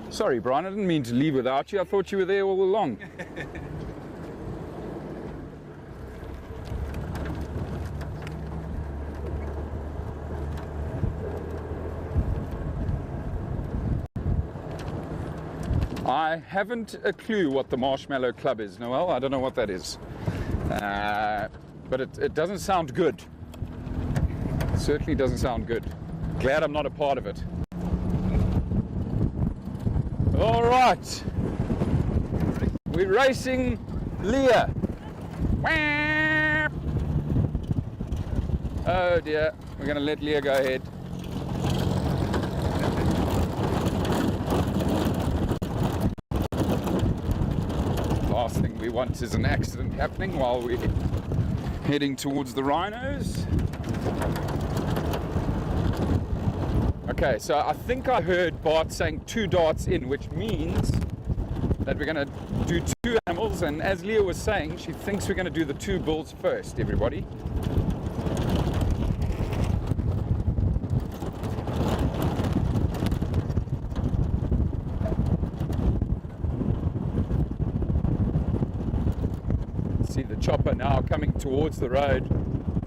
Sorry, Brian, I didn't mean to leave without you. I thought you were there all along. I haven't a clue what the Marshmallow Club is, Noel. I don't know what that is. But it doesn't sound good. It certainly doesn't sound good. Glad I'm not a part of it. All right. We're racing Leah. Oh dear. We're going to let Leah go ahead. Last thing we want is an accident happening while we're heading towards the rhinos. Okay, so I think I heard Bart saying 2 darts in, which means that we're going to do 2 animals, and as Leah was saying, she thinks we're going to do the 2 bulls first, everybody. See the chopper now coming towards the road.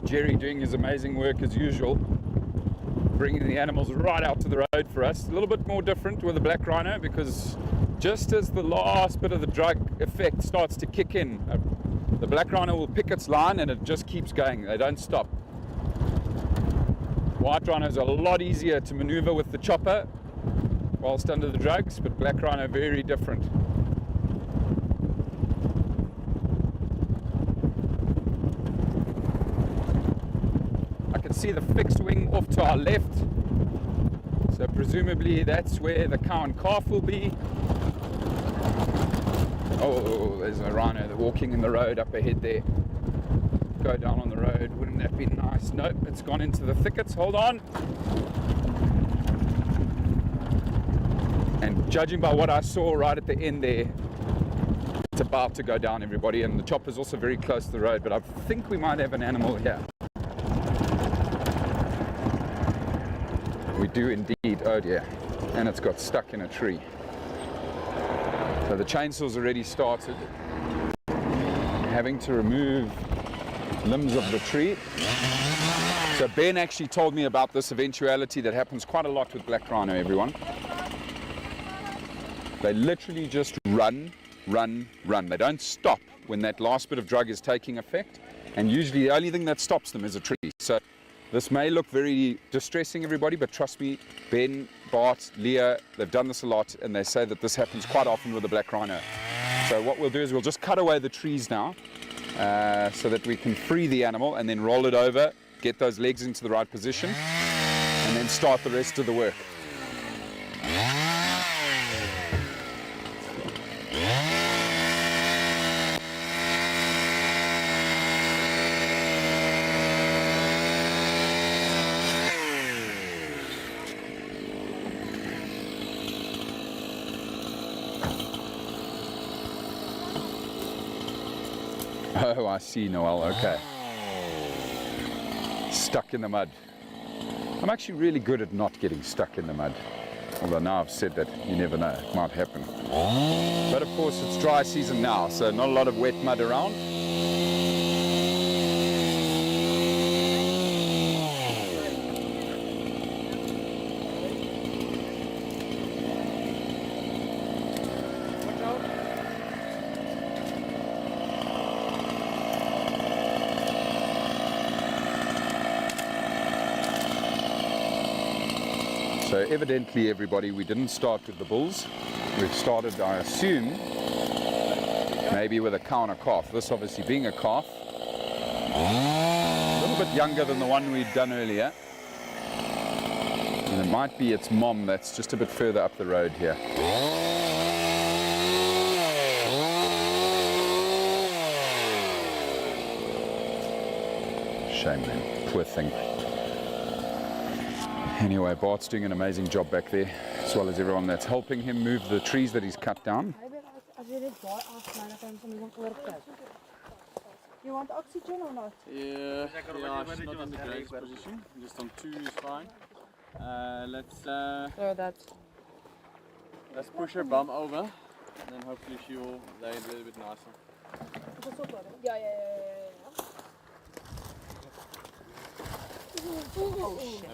Jerry doing his amazing work as usual, bringing the animals right out to the road for us. A little bit more different with the black rhino because just as the last bit of the drug effect starts to kick in, the black rhino will pick its line and it just keeps going. They don't stop. White rhinos are a lot easier to maneuver with the chopper whilst under the drugs, but black rhino very different. See the fixed wing off to our left, so presumably that's where the cow and calf will be. Oh, there's a rhino walking in the road up ahead there. Go down on the road, wouldn't that be nice? Nope, it's gone into the thickets. Hold on. And judging by what I saw right at the end there, it's about to go down, everybody, and the chopper's also very close to the road, but I think we might have an animal here. We do indeed, oh dear, and it's got stuck in a tree. So the chainsaw's already started, having to remove limbs of the tree. So Ben actually told me about this eventuality that happens quite a lot with black rhino, everyone. They literally just run. They don't stop when that last bit of drug is taking effect, and usually the only thing that stops them is a tree. So this may look very distressing, everybody, but trust me, Ben, Bart, Leah, they've done this a lot, and they say that this happens quite often with the black rhino. So what we'll do is we'll just cut away the trees now, so that we can free the animal and then roll it over, get those legs into the right position, and then start the rest of the work. Oh, I see, Noel, okay. Stuck in the mud. I'm actually really good at not getting stuck in the mud. Although now I've said that, you never know, it might happen. But of course it's dry season now, so not a lot of wet mud around. So evidently, everybody, we didn't start with the bulls. We've started, I assume, maybe with a cow and a calf. This obviously being a calf, a little bit younger than the one we'd done earlier. And it might be its mom that's just a bit further up the road here. Shame, man. Poor thing. Anyway, Bart's doing an amazing job back there, as well as everyone that's helping him move the trees that he's cut down. You want oxygen or not? Yeah, she's not in the greatest position. Just on 2 is fine. Let's push her bum over, and then hopefully she will lay a little bit nicer. Yeah. There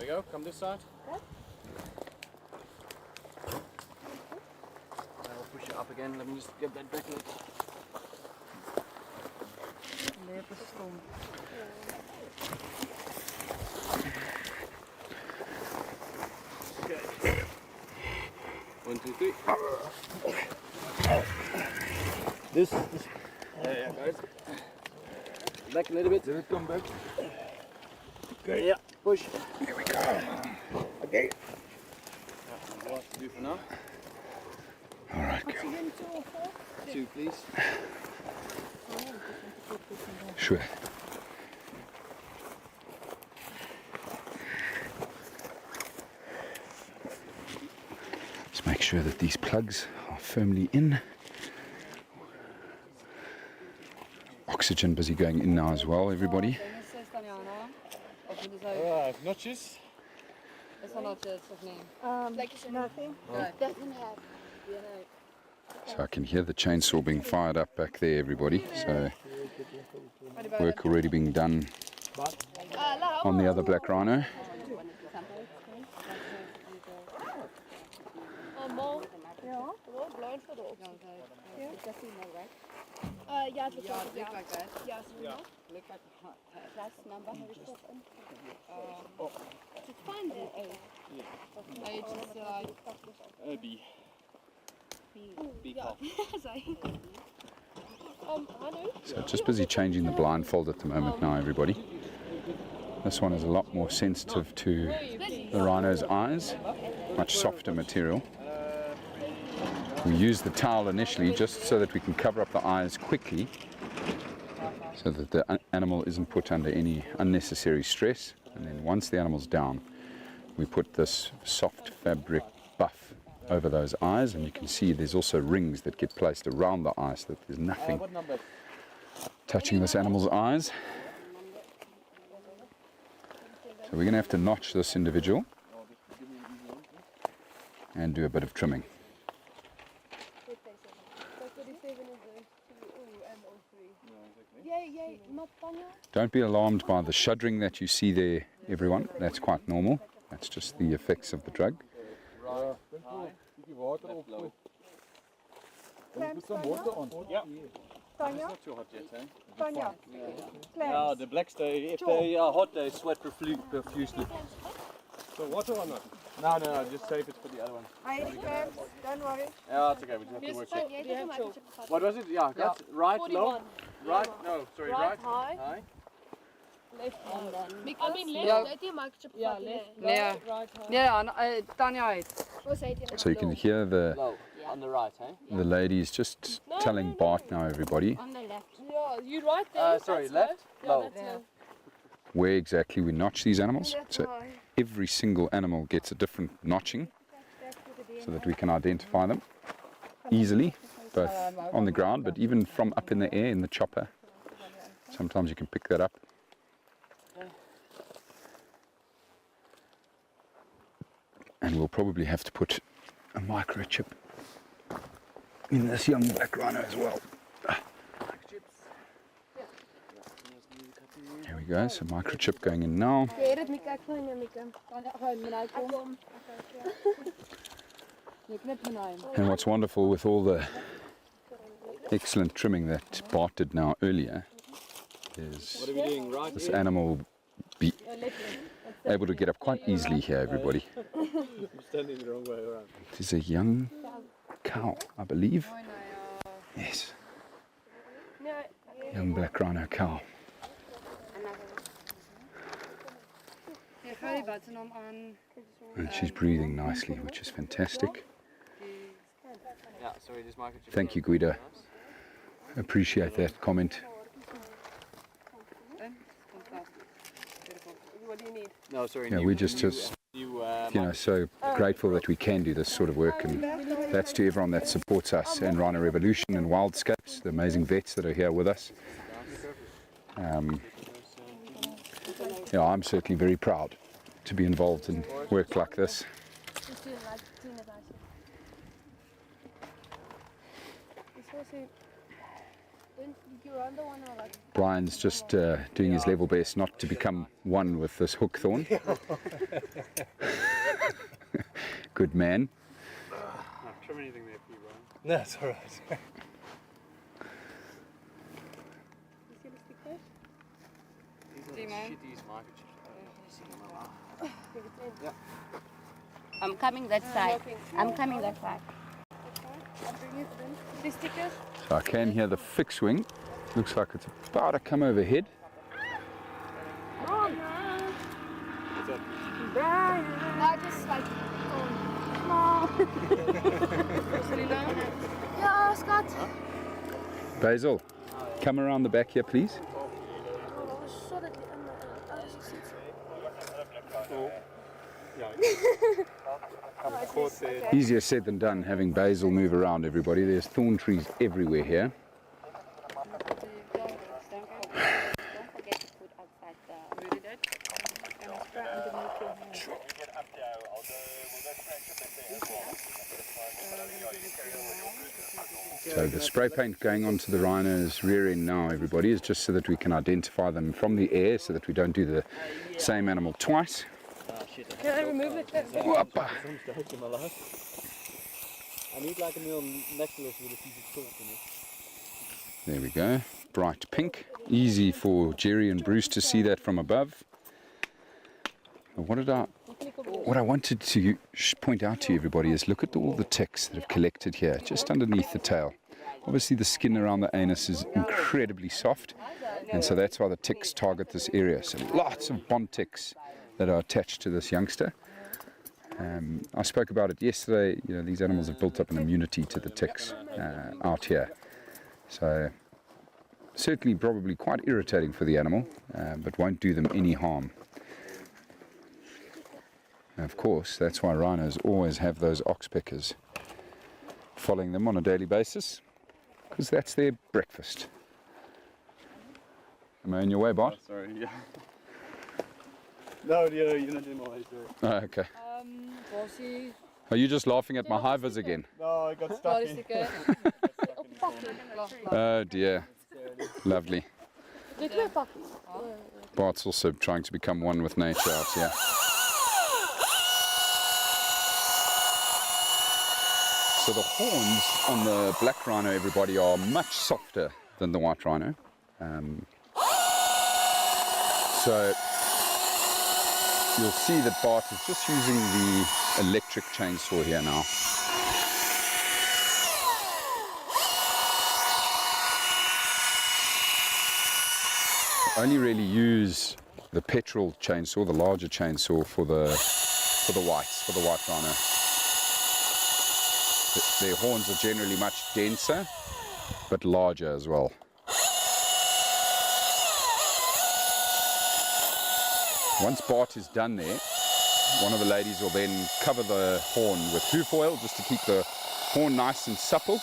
we go, come this side. I'll push it up again, let me just get that back leg. Okay. 1, 2, 3. This. Yeah, guys. Back a little bit. Let it come back. Okay, yeah, push. Here we go. Okay. What to do for now? All right, go. 2, please. Sure. Let's make sure that these plugs are firmly in. Oxygen busy going in now as well, everybody. Alright, notches. Nothing. Doesn't have. So I can hear the chainsaw being fired up back there, everybody. So work already being done on the other black rhino. Yeah, it looks like that. Yes, Class number have you put in? It's fine then. B. B calf. So just busy changing the blindfold at the moment now, everybody. This one is a lot more sensitive to the rhino's eyes, much softer material. We use the towel initially just so that we can cover up the eyes quickly, so that the animal isn't put under any unnecessary stress. And then once the animal's down, we put this soft fabric buff over those eyes, and you can see there's also rings that get placed around the eye so that there's nothing touching this animal's eyes. So we're going to have to notch this individual and do a bit of trimming. Don't be alarmed by the shuddering that you see there, everyone. That's quite normal. That's just the effects of the drug. Tanya? It's not too hot yet, eh? Tanya. Yeah, the blacks, if they are hot, they sweat profusely. So water or not? No, just save it for the other one. I have clams, don't worry. Yeah, it's okay, we just have to work it. What was it? Yeah, that's right, 41. low. Right, no, sorry, right. High. Left hand. I mean left, yeah, left. Tanya. So you can hear the Low, on the right, eh? the lady's just telling Bart now, everybody, On the left. Yeah, you right there. Sorry, that's left? Low. Low. Yeah, that's low. where exactly we notch these animals. So every single animal gets a different notching so that we can identify them easily, both on the ground, but even from up in the air in the chopper. Sometimes you can pick that up. And we'll probably have to put a microchip in this young black rhino as well. Here we go, so microchip going in now. And what's wonderful with all the excellent trimming that Bart did now earlier is What are we doing, right this here? animal be able to get up quite easily here, everybody. I'm standing the wrong way around. This is a young cow, I believe. Yes, young black rhino cow. And she's breathing nicely, which is fantastic. Thank you, Guido. Appreciate that comment. What do you need? No, sorry. Yeah, we're just so grateful that we can do this sort of work, and that's to everyone that supports us and Rhino Revolution and Wildscapes, the amazing vets that are here with us. I'm certainly very proud to be involved in work like this. Brian's just doing his level best not to become one with this hookthorn. Good man. Trim anything there for you, Brian. No, it's all right. I'm coming that side. I'm coming that side. So I can hear the fixed wing. Looks like it's about to come overhead. No, just like Ja, Scott. Basil, come around the back here, please. Easier said than done having Basil move around, everybody. There's thorn trees everywhere here. So the spray paint going onto the rhino's rear end now, everybody, is just so that we can identify them from the air, so that we don't do the same animal twice. Can I remove it? Whoppa. I need like a little necklace with a piece of chalk in it. There we go. Bright pink. Easy for Jerry and Bruce to see that from above. What I wanted to point out to you, everybody, is look at all the ticks that have collected here, just underneath the tail. Obviously the skin around the anus is incredibly soft, and so that's why the ticks target this area. So lots of bond ticks that are attached to this youngster. I spoke about it yesterday. These animals have built up an immunity to the ticks out here. So certainly probably quite irritating for the animal, but won't do them any harm. And of course, that's why rhinos always have those oxpeckers following them on a daily basis, because that's their breakfast. Am I in your way, Bart? Oh, sorry, yeah. No, you're not in my way, sorry. Oh, okay. Are you just laughing at my high vis again? No, I got stuck in. Oh dear. Lovely. Bart's also trying to become one with nature out here. So the horns on the black rhino, everybody, are much softer than the white rhino. So you'll see that Bart is just using the electric chainsaw here now. I only really use the petrol chainsaw, the larger chainsaw, for the white rhino. Their horns are generally much denser, but larger as well. Once Bart is done there, one of the ladies will then cover the horn with hoof oil just to keep the horn nice and supple.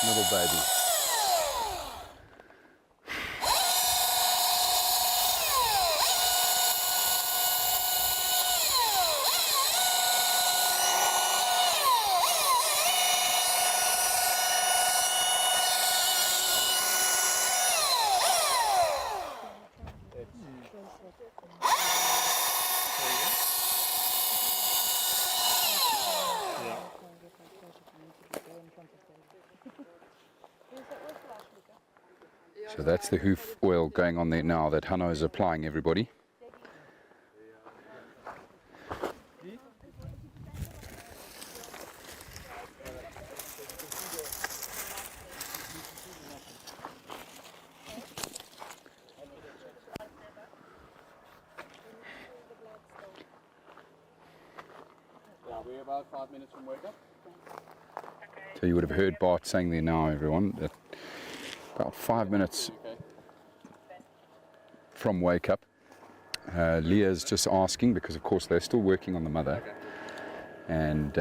Little baby. So that's the hoof oil going on there now that Hanno is applying, everybody. Yeah, we're about 5 minutes from wake up. So you would have heard Bart saying there now, everyone, that about 5 minutes from wake up. Leah's just asking, because of course they're still working on the mother, and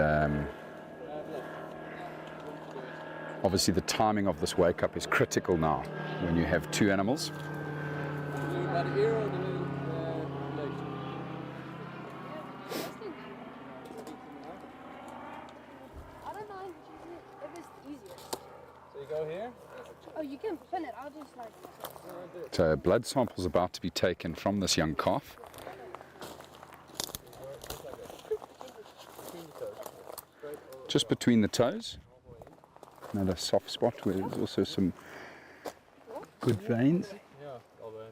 obviously the timing of this wake up is critical now when you have two animals. Go here. Oh, you can pin it. I'll just like. So a blood sample's about to be taken from this young calf. Just between the toes. Another soft spot where there's also some good veins. Yeah, all the way.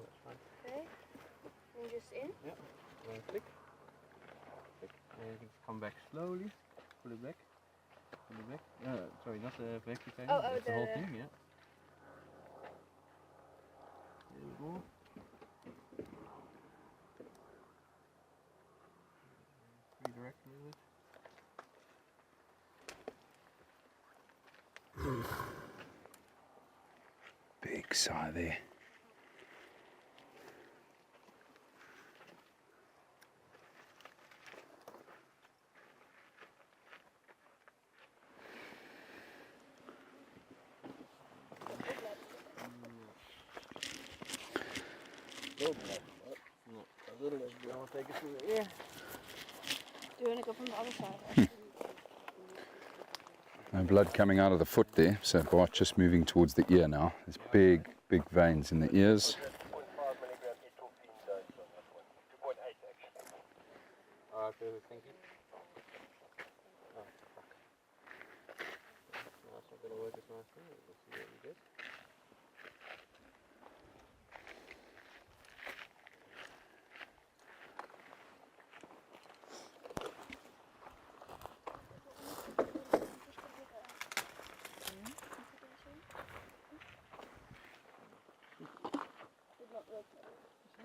Okay. And just in. Yeah. And click. Click. And you can come back slowly. Pull it back. Pull it back. Sorry, not the vacuum cleaner. Oh, It's the whole thing, yeah. There we go. Redirect a little bit. Big sigh there. A little bit. I want to take it through the ear. Do you want to go from the other side? No blood coming out of the foot there, so Bart just moving towards the ear now. There's big, big veins in the ears. Okay, thank you. Oh, fuck. No, it's not going to work as nicely. Let's see what we get.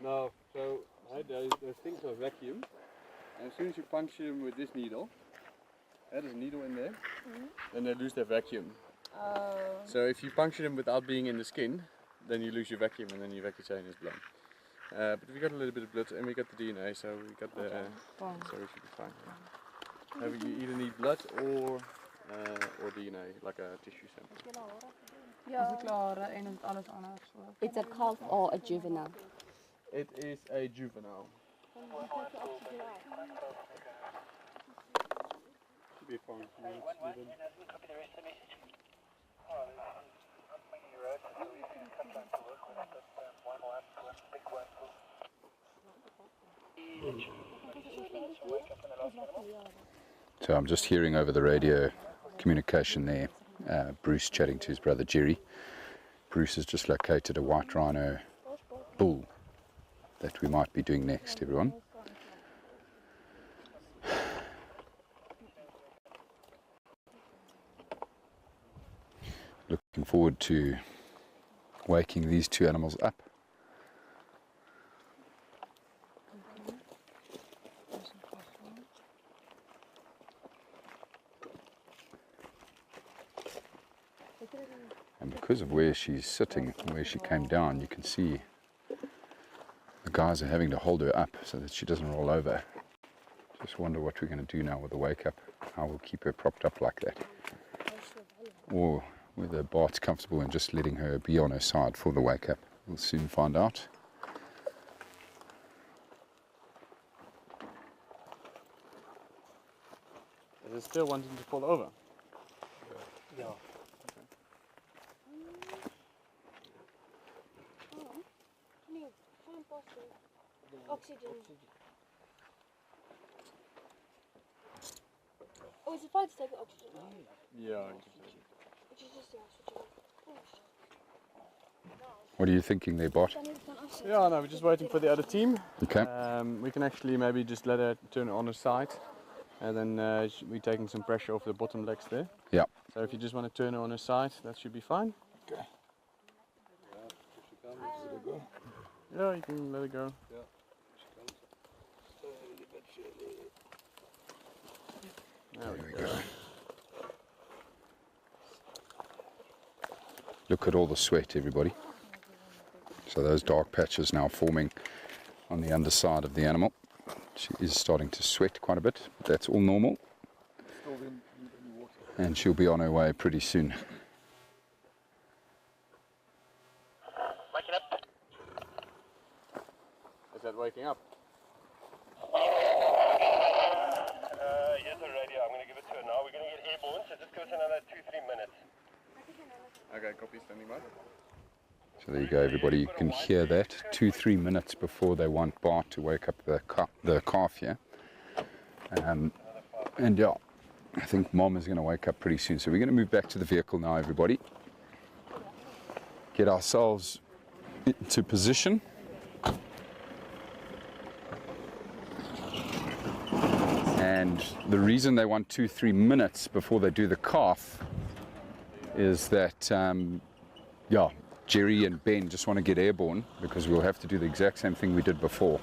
No, so those things are vacuum, and as soon as you puncture them with this needle, there's a needle in there, then they lose their vacuum. So if you puncture them without being in the skin, then you lose your vacuum, and then your vacuum chain is blown. But we got a little bit of blood, and we got the DNA, so we got the, so we should be fine. You either need blood or DNA, like a tissue sample. It's a calf or a juvenile? It is a juvenile. Should be fine. So I'm just hearing over the radio communication there, Bruce chatting to his brother Jerry. Bruce has just located a white rhino bull that we might be doing next, everyone. Looking forward to waking these two animals up. And because of where she's sitting, where she came down, you can see the guys are having to hold her up so that she doesn't roll over. Just wonder what we're going to do now with the wake up, how we'll keep her propped up like that. Or whether Bart's comfortable in just letting her be on her side for the wake up. We'll soon find out. Is it still wanting to fall over? Yeah. Oxygen. Oh, is it fine to take the oxygen out? Yeah. Which is just, yeah, switch it off. What are you thinking there, Bart? Yeah, no, we're just waiting for the other team. Okay. We can actually maybe just let her turn on her side, and then we're taking some pressure off the bottom legs there. Yeah. So if you just want to turn her on her side, that should be fine. Okay. Yeah, you can let her go. Yeah. There we go. Look at all the sweat, everybody. So those dark patches now forming on the underside of the animal. She is starting to sweat quite a bit, but that's all normal. And she'll be on her way pretty soon. Waking up. Is that waking up? Here's the radio. I'm going to give it to her now. We're going to get airborne, so just give us another 2-3 minutes. Okay, copy, standing by. So there you go, everybody. You can hear that 2-3 minutes before they want Bart to wake up the calf here. And yeah, I think Mom is going to wake up pretty soon. So we're going to move back to the vehicle now, everybody. Get ourselves into position. And the reason they want 2-3 minutes before they do the calf is that, yeah, Jerry and Ben just want to get airborne, because we'll have to do the exact same thing we did before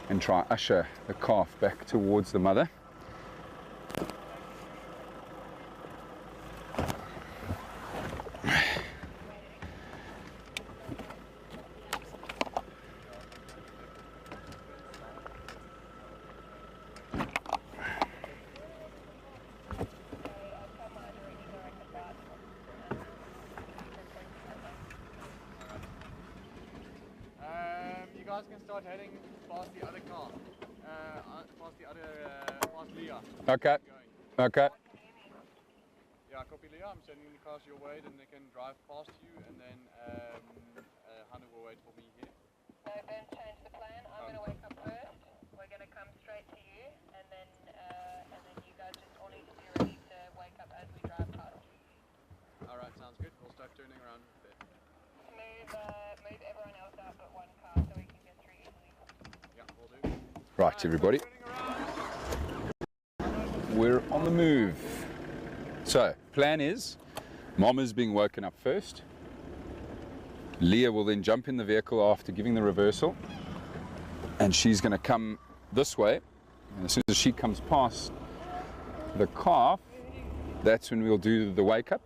and try usher the calf back towards the mother. You guys can start heading past the other car, past Leah. Okay. Okay. Yeah, copy Leah. I'm sending the cars your way, then they can drive past you, and then Hannah will wait for me here. No, Ben, change the plan. I'm going to wake up first. We're going to come straight to you, and then you guys just all need to be ready to wake up as we drive past. Alright, sounds good. We'll start turning around a bit. Move everyone else out but one car so we can get through easily. Yeah, we'll do. Right, everybody. We're on the move. So, plan is, Mom is being woken up first. Leah will then jump in the vehicle after giving the reversal. And she's going to come this way. And as soon as she comes past the calf, that's when we'll do the wake up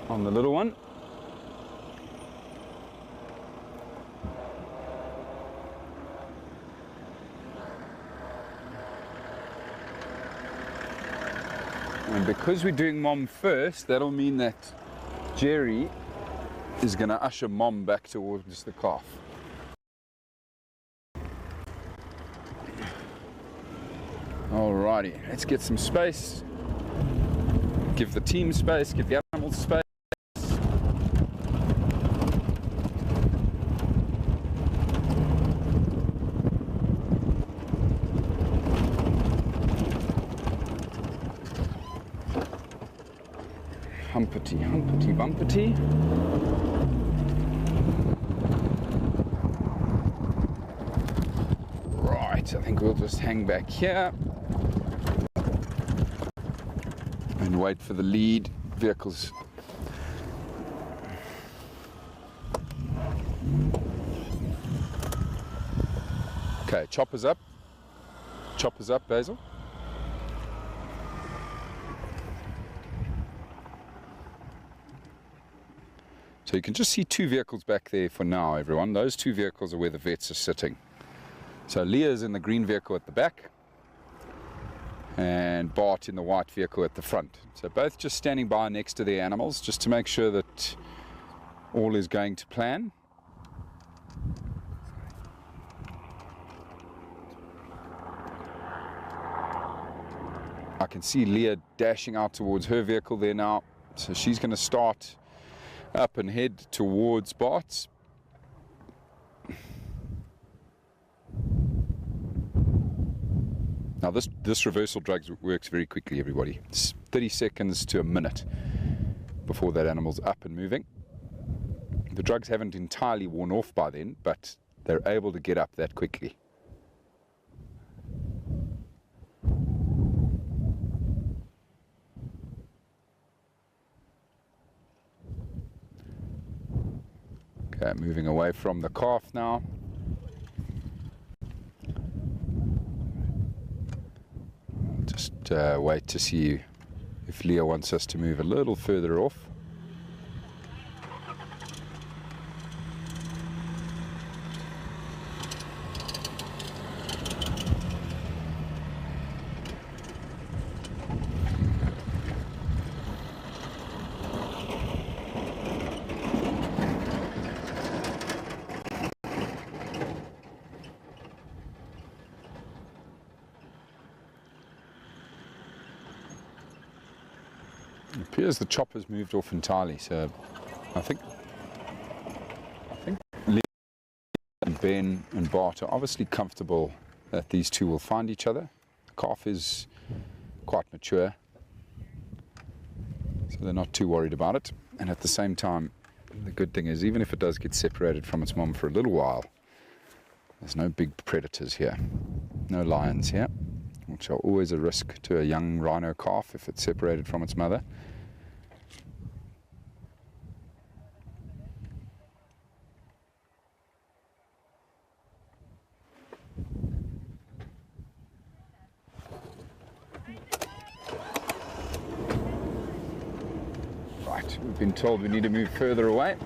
on the little one. And because we're doing Mom first, that'll mean that Jerry is going to usher Mom back towards the calf. Alrighty, let's get some space. Give the team space, give the animals space. Humpety, humpety, bumpety. Right, I think we'll just hang back here and wait for the lead vehicles. Okay, choppers up. Choppers up, Basil. So you can just see two vehicles back there for now, everyone. Those two vehicles are where the vets are sitting. So Leah's in the green vehicle at the back. and Bart in the white vehicle at the front. So both just standing by next to their animals just to make sure that all is going to plan. I can see Leah dashing out towards her vehicle there now. So she's going to start up and head towards Bart's. Now this reversal drug works very quickly, everybody. It's 30 seconds to a minute before that animal's up and moving. The drugs haven't entirely worn off by then, but they're able to get up that quickly. Okay, moving away from the calf now. Just wait to see if Leah wants us to move a little further off. It appears the chopper's moved off entirely, so I think Lee and Ben and Bart are obviously comfortable that these two will find each other. The calf is quite mature, so they're not too worried about it. And at the same time, the good thing is, even if it does get separated from its mom for a little while, there's no big predators here, no lions here, which are always a risk to a young rhino calf if it's separated from its mother. Right, we've been told we need to move further away.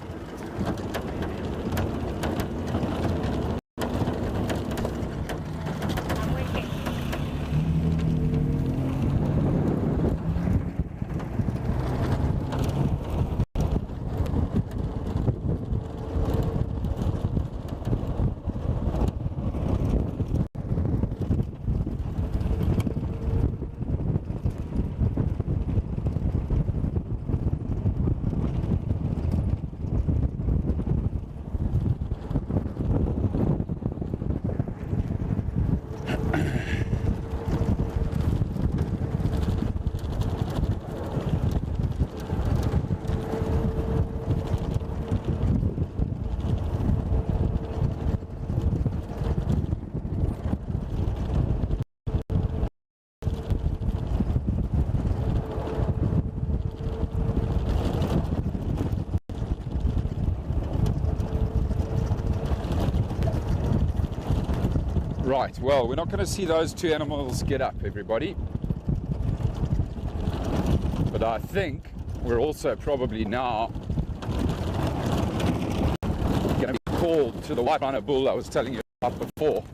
Right, well, we're not going to see those two animals get up, everybody. But I think we're also probably now going to be called to the white rhino bull I was telling you about before.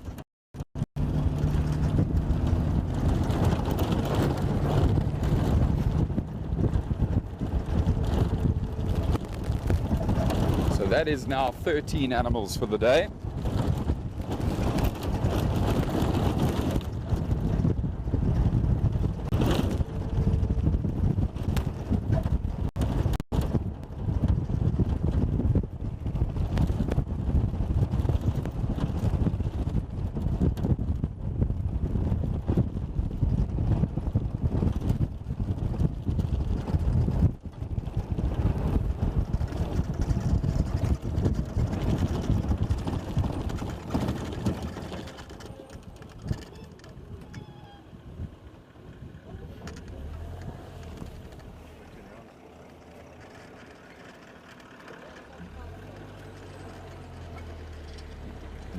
So that is now 13 animals for the day.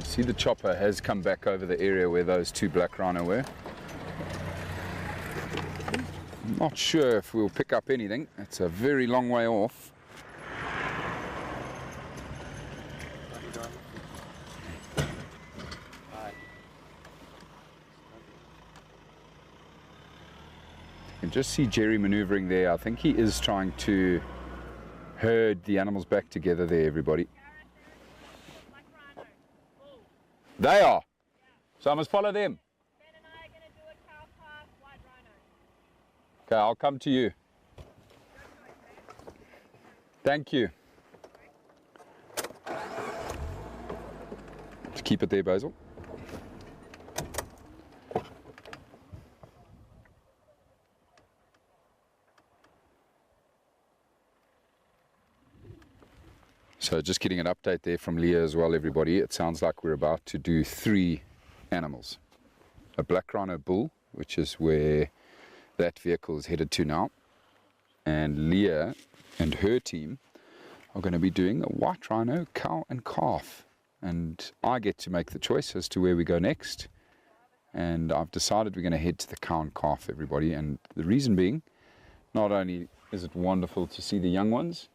See, the chopper has come back over the area where those two black rhino were. I'm not sure if we'll pick up anything. It's a very long way off. can just see Jerry maneuvering there. I think he is trying to herd the animals back together there, everybody. They are. So I must follow them. Okay, I'll come to you. Thank you. Just keep it there, Basil. So just getting an update there from Leah as well, everybody. It sounds like we're about to do 3 animals. A black rhino bull, which is where that vehicle is headed to now. And Leah and her team are going to be doing a white rhino, cow and calf. And I get to make the choice as to where we go next. And I've decided we're going to head to the cow and calf, everybody. And the reason being, not only is it wonderful to see the young ones,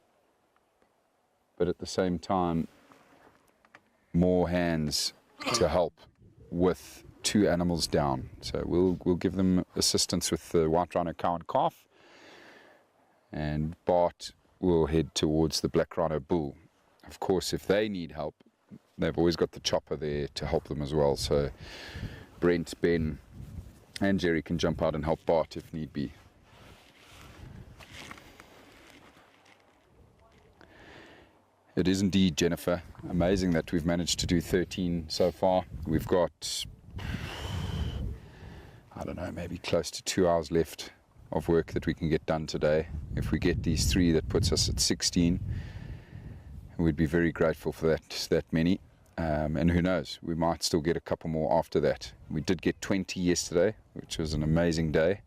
but at the same time, more hands to help with 2 animals down. So we'll give them assistance with the white rhino, cow and calf, and Bart will head towards the black rhino bull. Of course, if they need help, they've always got the chopper there to help them as well. So Brent, Ben, and Jerry can jump out and help Bart if need be. It is indeed, Jennifer, amazing that we've managed to do 13 so far. We've got, I don't know, maybe close to 2 hours left of work that we can get done today. If we get these 3, that puts us at 16. We'd be very grateful for that many. And who knows, we might still get a couple more after that. We did get 20 yesterday, which was an amazing day.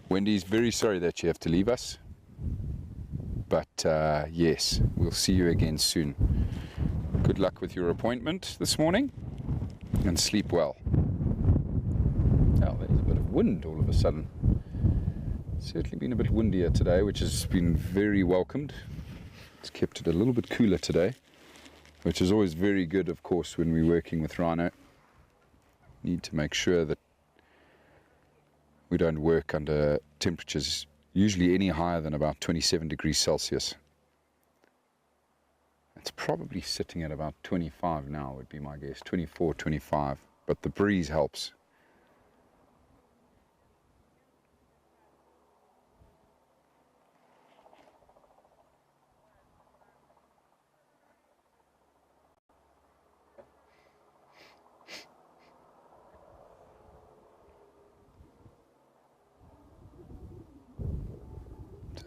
Wendy's very sorry that you have to leave us, but yes, we'll see you again soon. Good luck with your appointment this morning, and sleep well. Oh, there's a bit of wind all of a sudden. It's certainly been a bit windier today, which has been very welcomed. It's kept it a little bit cooler today, which is always very good, of course, when we're working with rhino. Need to make sure that we don't work under temperatures usually any higher than about 27 degrees Celsius. It's probably sitting at about 25 now, would be my guess, 24, 25, but the breeze helps.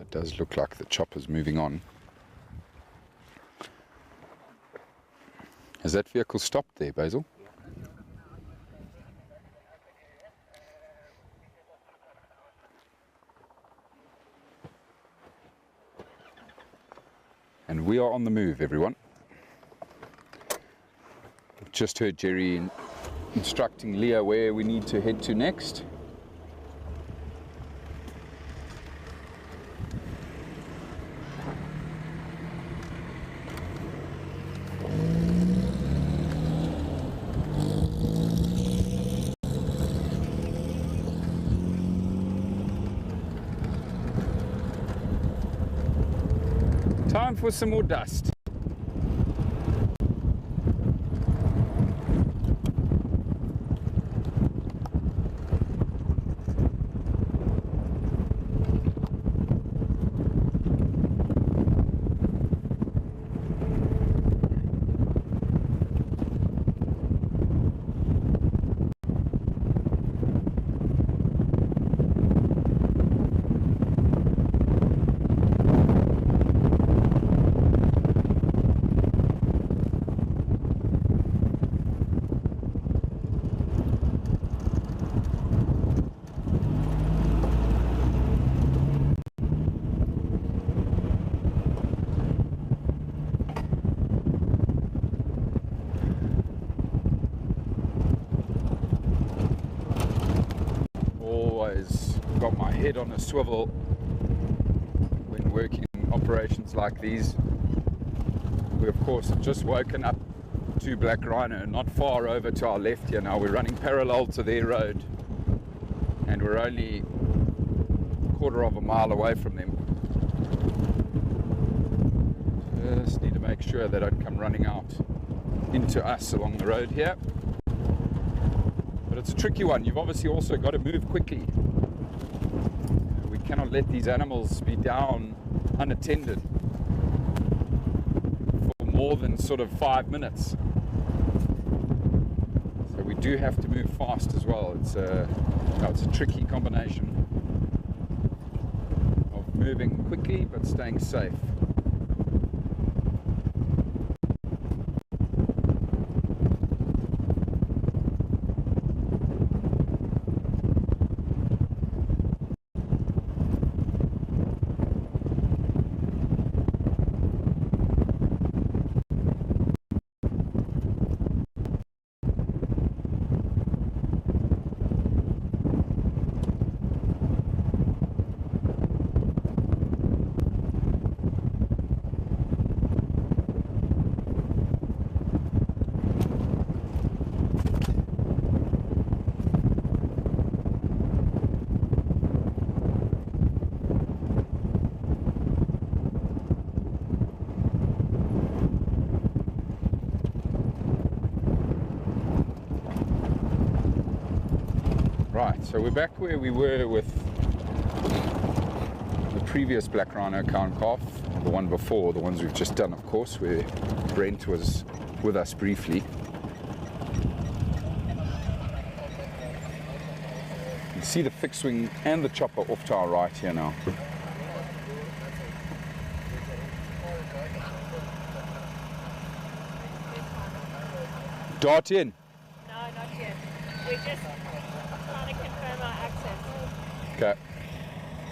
It does look like the chopper's moving on. Has that vehicle stopped there, Basil? And we are on the move, everyone. Just heard Jerry instructing Leah where we need to head to next. Time for some more dust. head on a swivel when working in operations like these. We of course have just woken up to Black Rhino, not far over to our left here now. We're running parallel to their road and we're only a quarter of a mile away from them. Just need to make sure they don't come running out into us along the road here. But it's a tricky one. You've obviously also got to move quickly. We cannot let these animals be down unattended for more than sort of 5 minutes. So we do have to move fast as well. It's a tricky combination of moving quickly but staying safe. Right, so we're back where we were with the previous Black Rhino cow and calf, the one before, the ones we've just done of course, where Brent was with us briefly. You can see the fixed wing and the chopper off to our right here now. Dart in. No, not yet. We're just trying to confirm our access. Okay.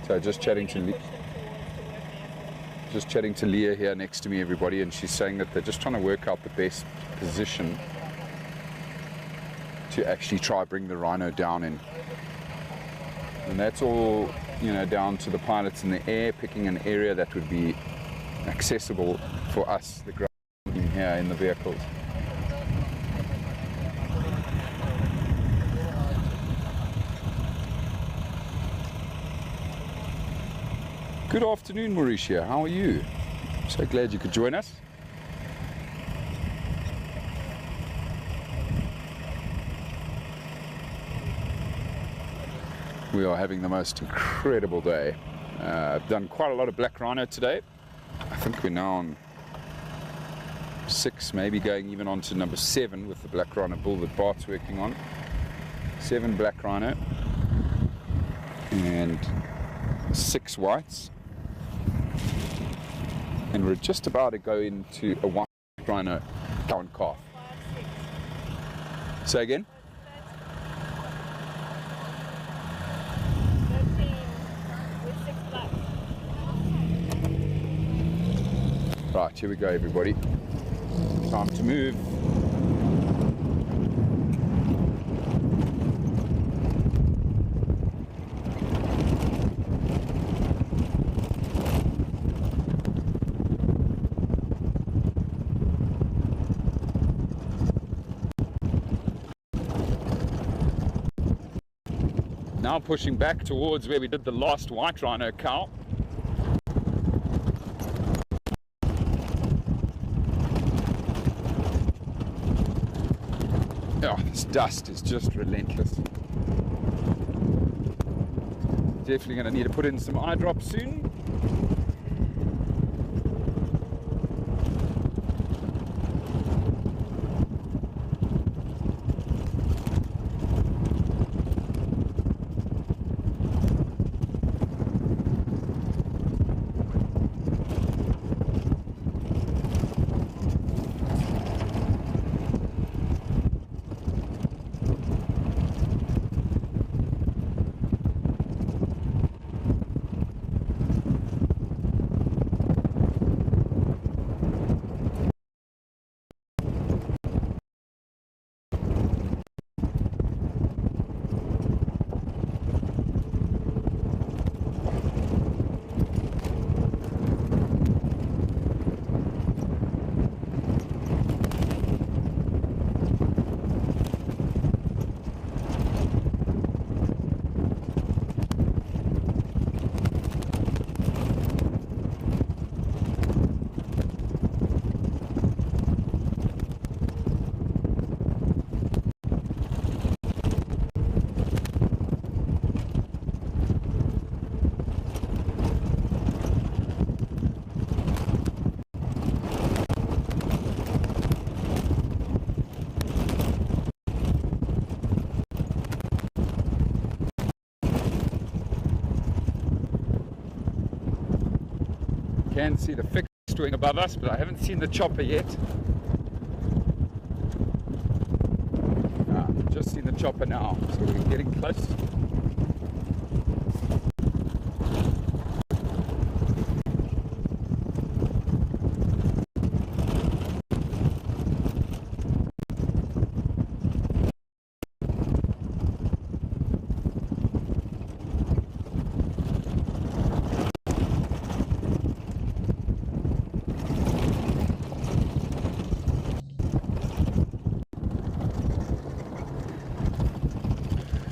So just chatting to Leah here next to me, everybody, and she's saying that they're just trying to work out the best position to actually try bring the rhino down in. And that's all, you know, down to the pilots in the air, picking an area that would be accessible for us, the ground team here in the vehicles. Good afternoon, Mauricia. How are you? So glad you could join us. We are having the most incredible day. I've done quite a lot of black rhino today. I think we're now on 6, maybe going even on to number 7 with the black rhino bull that Bart's working on. 7 black rhino and 6 whites. And we're just about to go into a white rhino cow and calf. Say again? 13 with 6 blacks. Right, here we go, everybody. Time to move. Now pushing back towards where we did the last white rhino cow. Oh, this dust is just relentless. Definitely going to need to put in some eye drops soon. can see the fixed wing above us, but I haven't seen the chopper yet. Just seen the chopper now, so we're getting close.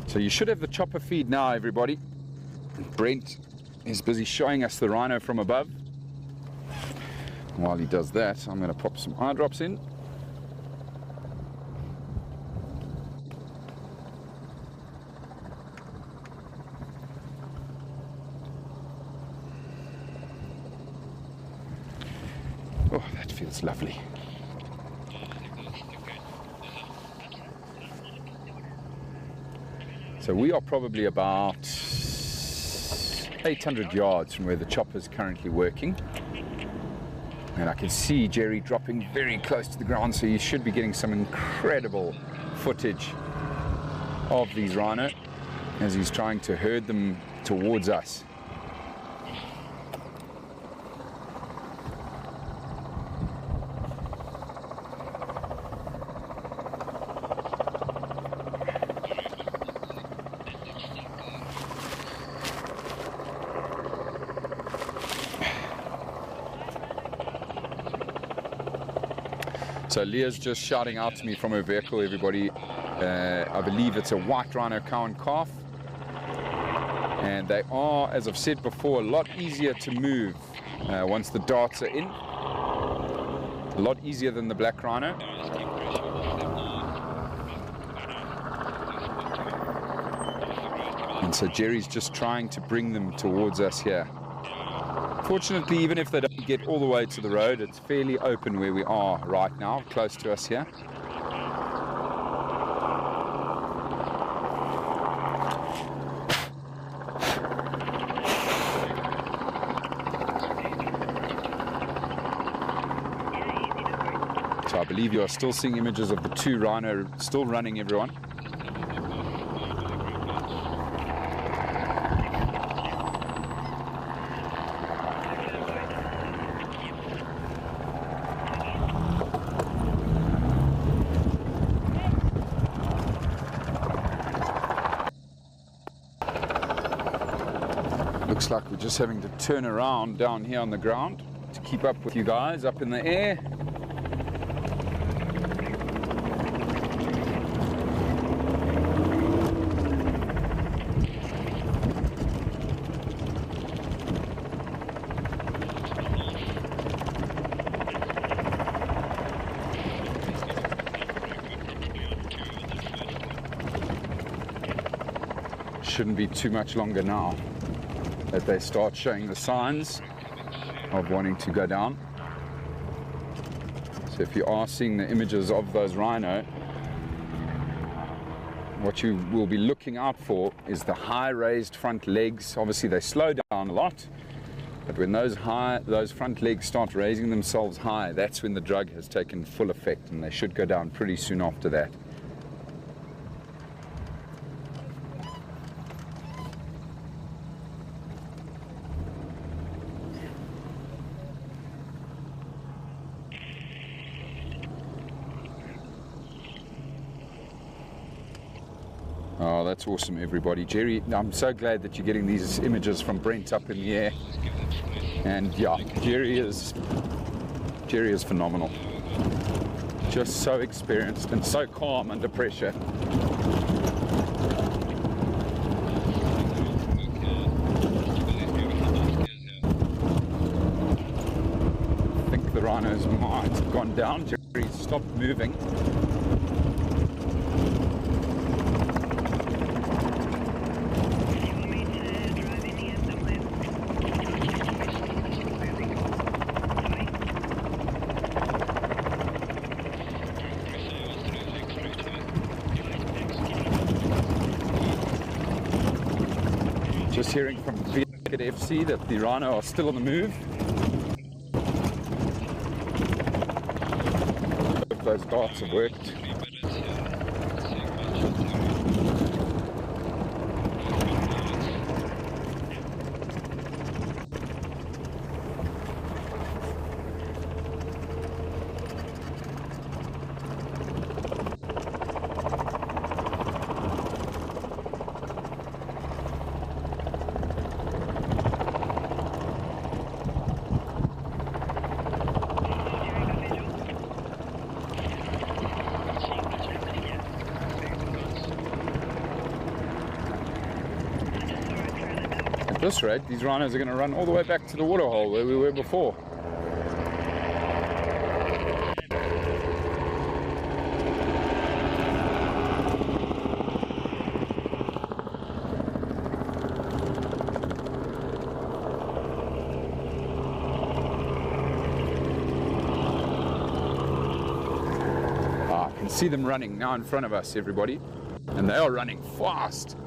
So you should have the chopper feed now, everybody. Brent is busy showing us the rhino from above. While he does that, I'm going to pop some eye drops in. Oh, that feels lovely. So we are probably about 800 yards from where the chopper is currently working. And I can see Jerry dropping very close to the ground, so you should be getting some incredible footage of these rhino as he's trying to herd them towards us. So Leah's just shouting out to me from her vehicle, everybody. I believe it's a white rhino cow and calf. And they are, as I've said before, a lot easier to move once the darts are in. A lot easier than the black rhino. And so Jerry's just trying to bring them towards us here. Fortunately, even if they don't get all the way to the road, it's fairly open where we are right now, close to us here. So I believe you are still seeing images of the two rhino still running, everyone. Looks like we're just having to turn around down here on the ground to keep up with you guys up in the air. Shouldn't be too much longer now that they start showing the signs of wanting to go down. So if you are seeing the images of those rhino, what you will be looking out for is the high raised front legs. Obviously they slow down a lot, but when those front legs start raising themselves high, that's when the drug has taken full effect, and they should go down pretty soon after that. Oh, that's awesome, everybody. Jerry, I'm so glad that you're getting these images from Brent up in the air. And yeah, Jerry is phenomenal. Just so experienced and so calm under pressure. I think the rhinos might have gone down. Jerry stopped moving. Just hearing from FC that the rhino are still on the move. those darts have worked. At this rate, these rhinos are going to run all the way back to the waterhole where we were before. I can see them running now in front of us, everybody, and they are running fast.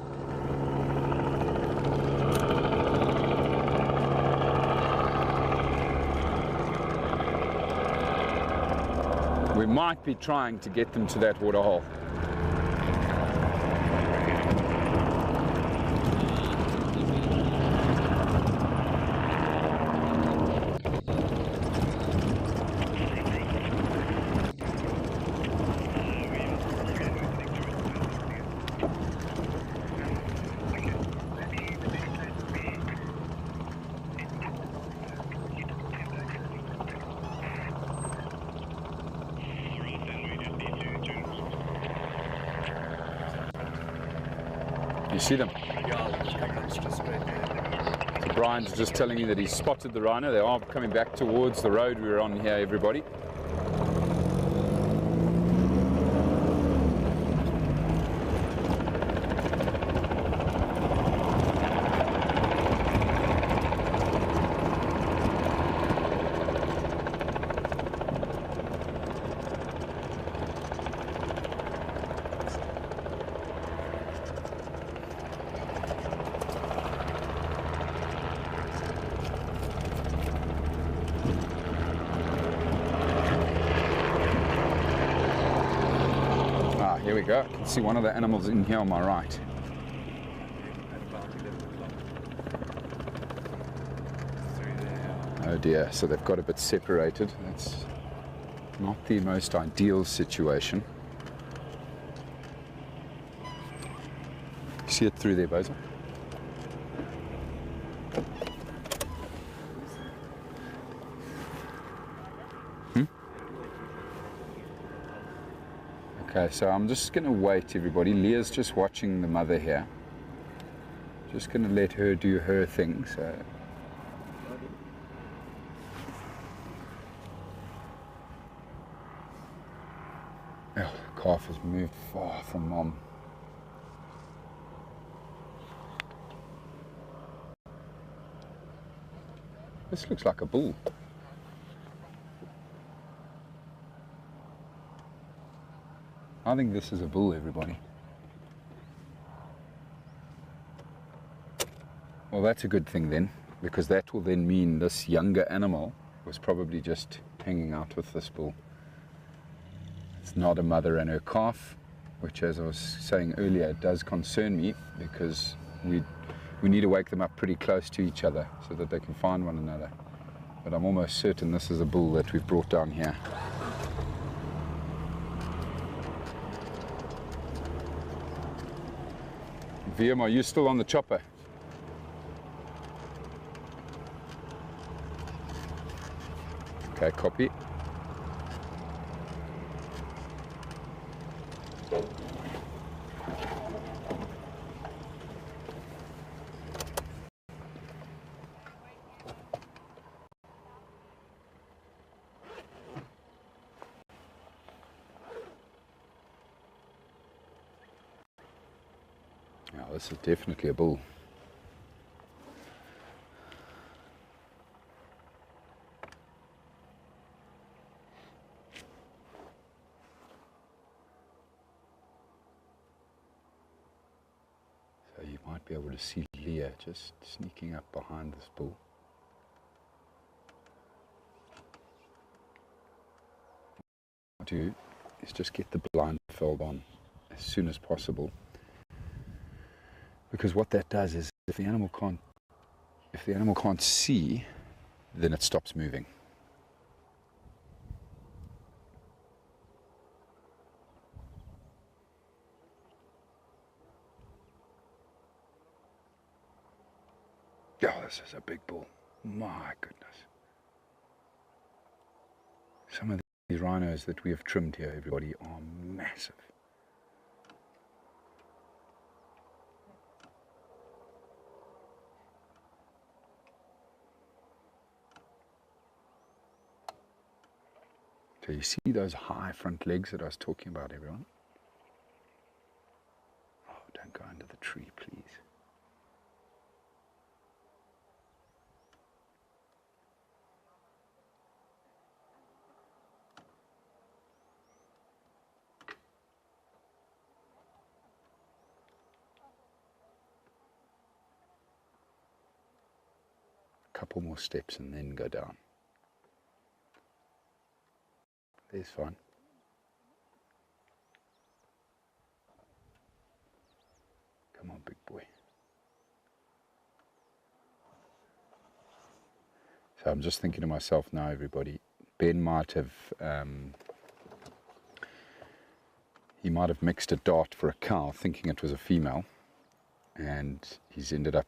We might be trying to get them to that waterhole. You see them? So Brian's just telling me that he's spotted the rhino. They are coming back towards the road we're on here, everybody. Here we go. I can see one of the animals in here on my right. Oh dear, so they've got a bit separated. That's not the most ideal situation. See it through there, Basil? Okay, so I'm just going to wait, everybody. Leah's just watching the mother here. Just going to let her do her thing. So. Oh, the calf has moved far from mom. This looks like a bull. I think this is a bull, everybody. Well, that's a good thing then, because that will then mean this younger animal was probably just hanging out with this bull. It's not a mother and her calf, which, as I was saying earlier, does concern me, because we need to wake them up pretty close to each other so that they can find one another. But I'm almost certain this is a bull that we've brought down here. VM, are you still on the chopper? Okay, copy. Oh, this is definitely a bull. So you might be able to see Leah just sneaking up behind this bull. To is just get the blindfold on as soon as possible, because what that does is if the animal can't see, then it stops moving. Oh, this is a big bull. My goodness. Some of these rhinos that we have trimmed here, everybody, are massive. So you see those high front legs that I was talking about, everyone? Oh, don't go under the tree, please. Couple more steps and then go down. There's fine. Come on, big boy. So I'm just thinking to myself now, everybody, Ben might have he might have mixed a dart for a cow thinking it was a female, and he's ended up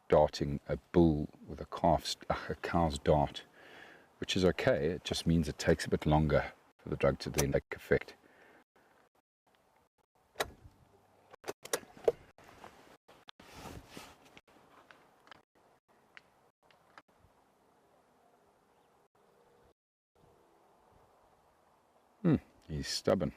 darting a bull with a cow's dart, which is okay. It just means it takes a bit longer for the drug to then take effect. He's stubborn.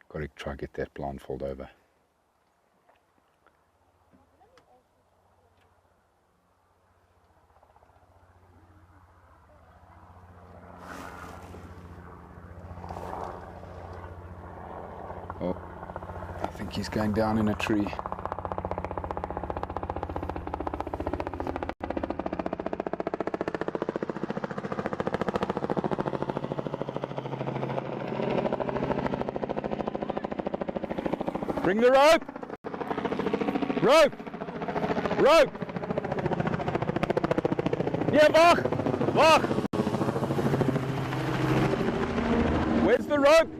Got to try and get that blindfold over. Oh, I think he's going down in a tree. Bring the rope! Rope! Rope! Yeah, wach! Wach! Where's the rope?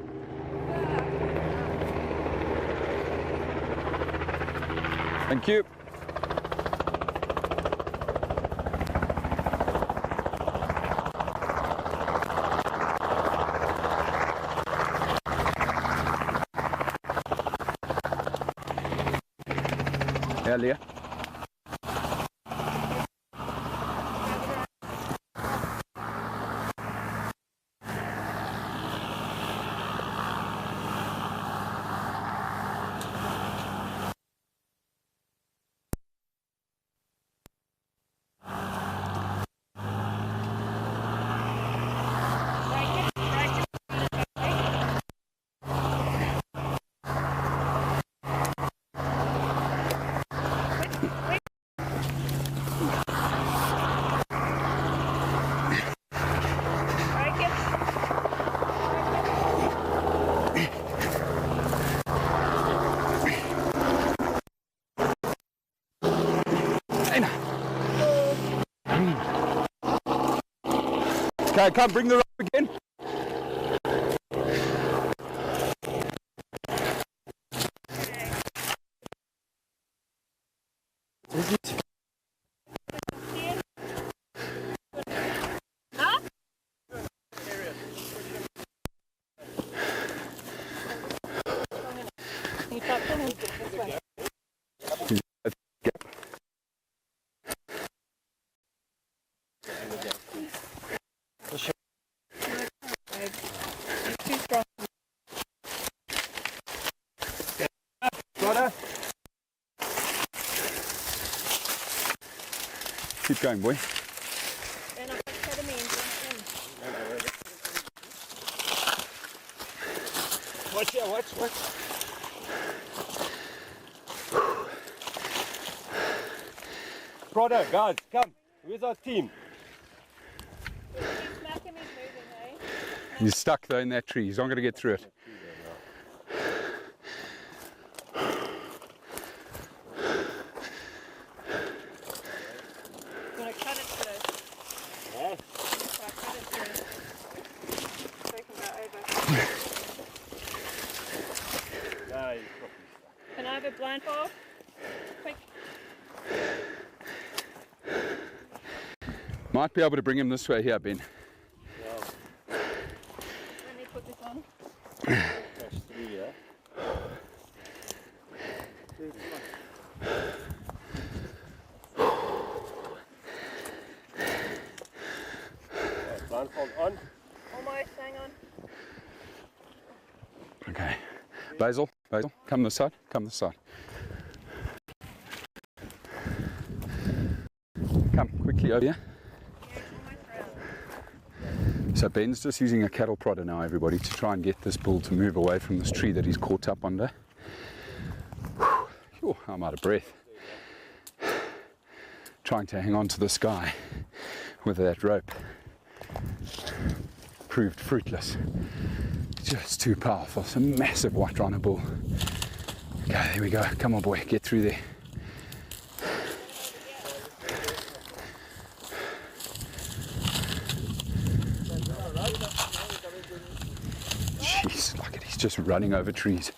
Thank you. Earlier. Okay, come bring the rope again. Keep going, boy. Watch here, watch. prodder, guys, come. Where's our team? He's stuck though in that tree. He's not going to get through it. Can I have a blindfold? Quick. Might be able to bring him this way here, Ben. Let me put this on. Blindfold on. Almost, hang on. Okay. Basil, come this side, come this side. Come quickly over here. So Ben's just using a cattle prodder now, everybody, to try and get this bull to move away from this tree that he's caught up under. Whew, I'm out of breath. Trying to hang on to this guy with that rope proved fruitless. Just too powerful. It's a massive white rhino bull. Okay, there we go. Come on, boy, get through there. Jeez, look at it. He's just running over trees.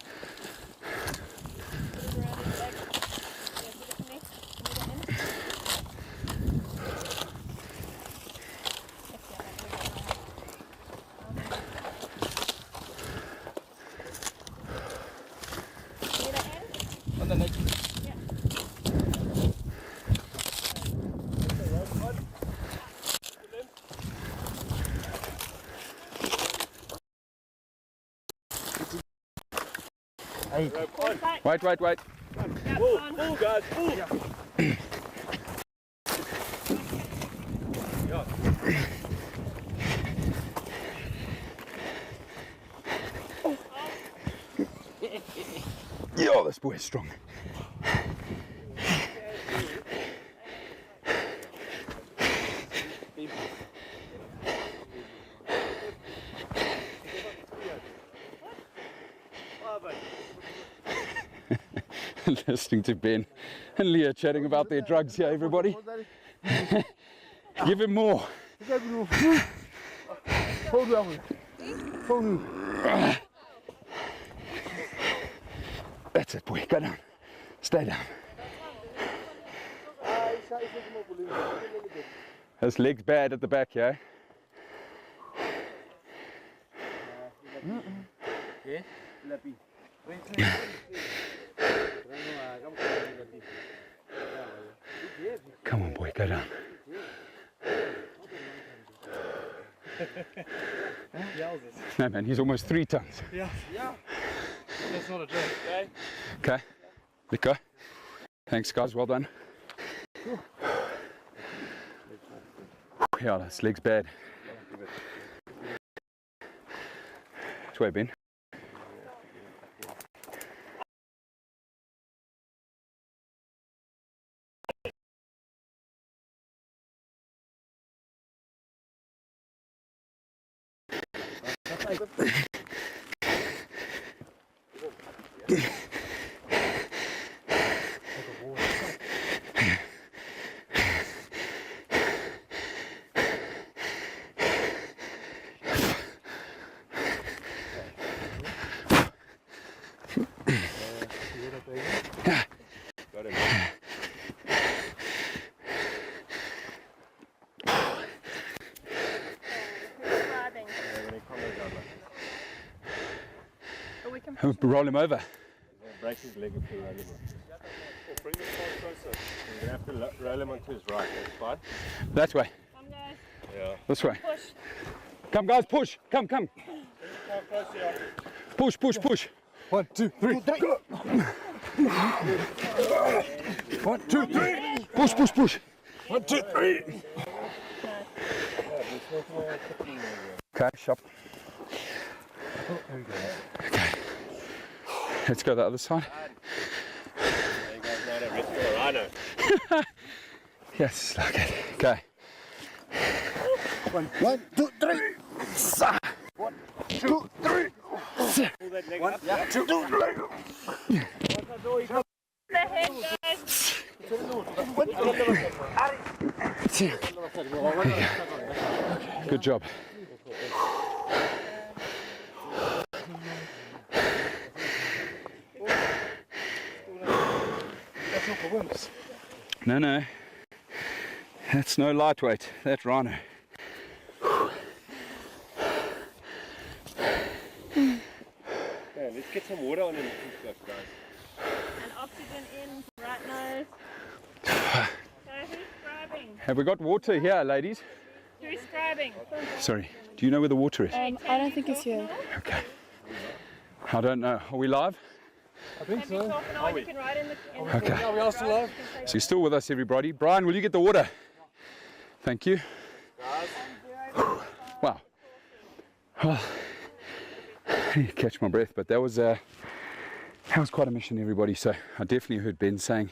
Wait. Pull, guys, pull. Yo, this boy is strong. Listening to Ben and Leah chatting about their drugs here, everybody. Give him more. That's it, boy. Go down. Stay down. His leg's bad at the back, yeah? Come on, boy, go down. No, man, he's almost 3 tons. Yeah. That's not a joke, okay? Okay, let go. Thanks, guys, well done. Yeah, this leg's bad. Which way, Ben? Roll him over. Break his leg if you roll him over. Or bring him closer. You're going to have to roll him onto his right. That's fine. That way. Come, guys. Yeah. This way. Push. Come, guys, push. Come. Push. 1, 2, 3. 1, 2, 3. Push. 1, 2, 3. Okay, shop. Okay. Let's go the other side. You guys know how to rescue a rhino. Yes, like it. Okay. 1, 2, 3. 1, 2, 3. 1, 2, 3. The head, guys. Good job. No, no. That's no lightweight. That's Rhino. Okay, let's get some water on him, guys. And oxygen in, right nose. Okay, who's scribing? Have we got water here, ladies? Who's scribing? Sorry. Do you know where the water is? I don't think it's here. Okay. I don't know. Are we live? I think so. You can write in the Okay. Yeah, we are still live. So you're still with us, everybody. Brian, will you get the water? Thank you. Wow. Well, I need to catch my breath, but that was quite a mission, everybody. So I definitely heard Ben saying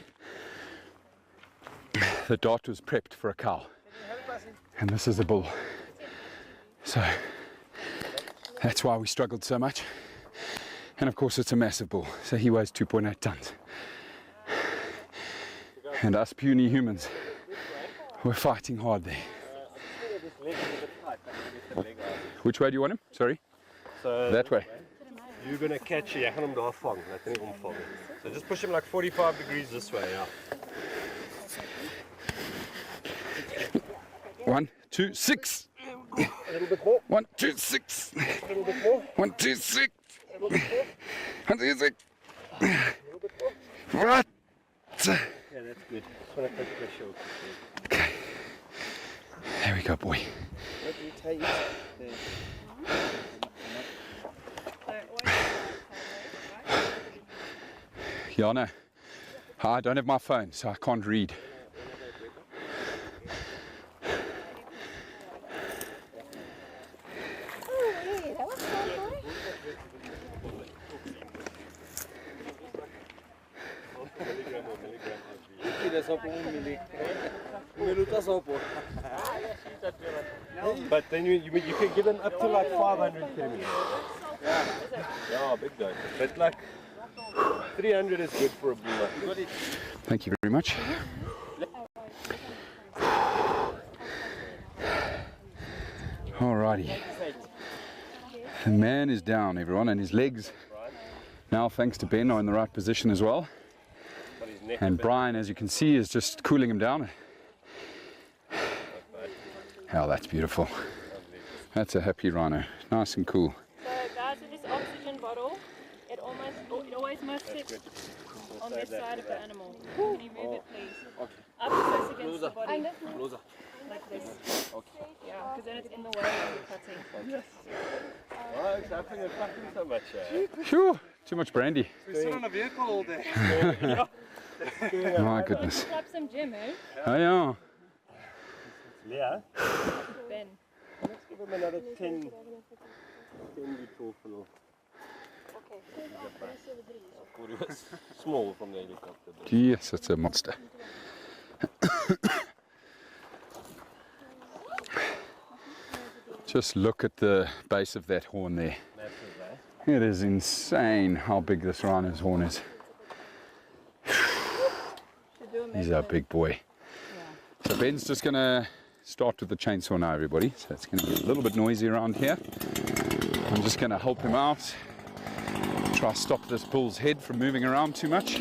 the dot was prepped for a cow, and this is a bull. So that's why we struggled so much. And of course it's a massive bull, so he weighs 2.8 tons. And us puny humans, we're fighting hard there. Which way do you want him? Sorry? So that way. You're going to catch him. Jy gaan hom daar vang. Laat hom nie omvang nie. So just push him like 45 degrees this way, yeah. 1, 2, 6. A little bit more. 1, 2, 6. A little bit more. 1, 2, 6. A little bit more. 1, 2, 6. A little bit more. What? Yeah, that's good. Just want to take pressure off. Okay. There we go, boy. What do you take? Yeah, no. I don't have my phone, so I can't read. But then you can give them up to like 500 kilometers. Yeah, big dog. But like 300 is good for a bull. Thank you very much. Alrighty. The man is down, everyone, and his legs now, thanks to Ben, are in the right position as well. And Brian, as you can see, is just cooling him down. Oh, that's beautiful. That's a happy rhino. Nice and cool. So guys, with this oxygen bottle, it always must sit on this side of the animal. Can you move it, please? Up close against the body. Like this. Yeah, because then it's in the way of the cutting. Yes. Oh, it's happening and fucking so much. Phew, too much brandy. We sit on a vehicle all day. My goodness. Grab some gym, eh? Oh, yeah. Yeah. Ben. Let's give him another 10 you talk for now. Okay. Small from the helicopter. Yes, it's a monster. Just look at the base of that horn there. It is insane how big this rhino's horn is. He's a big boy. So Ben's just going to start with the chainsaw now, everybody. So it's going to get a little bit noisy around here. I'm just going to help him out. Try to stop this bull's head from moving around too much.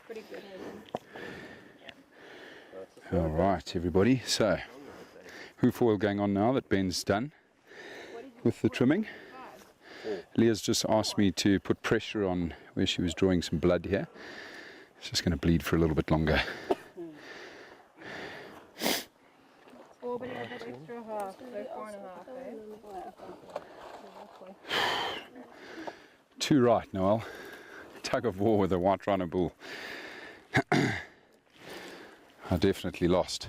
pretty good. All right, everybody. So, hoof oil going on now that Ben's done with the trimming. Leah's just asked me to put pressure on where she was drawing some blood here. It's just going to bleed for a little bit longer. Four, but you have that extra half, so 4.5, eh? Too right, Noel. Tug of war with a white rhino bull. I definitely lost.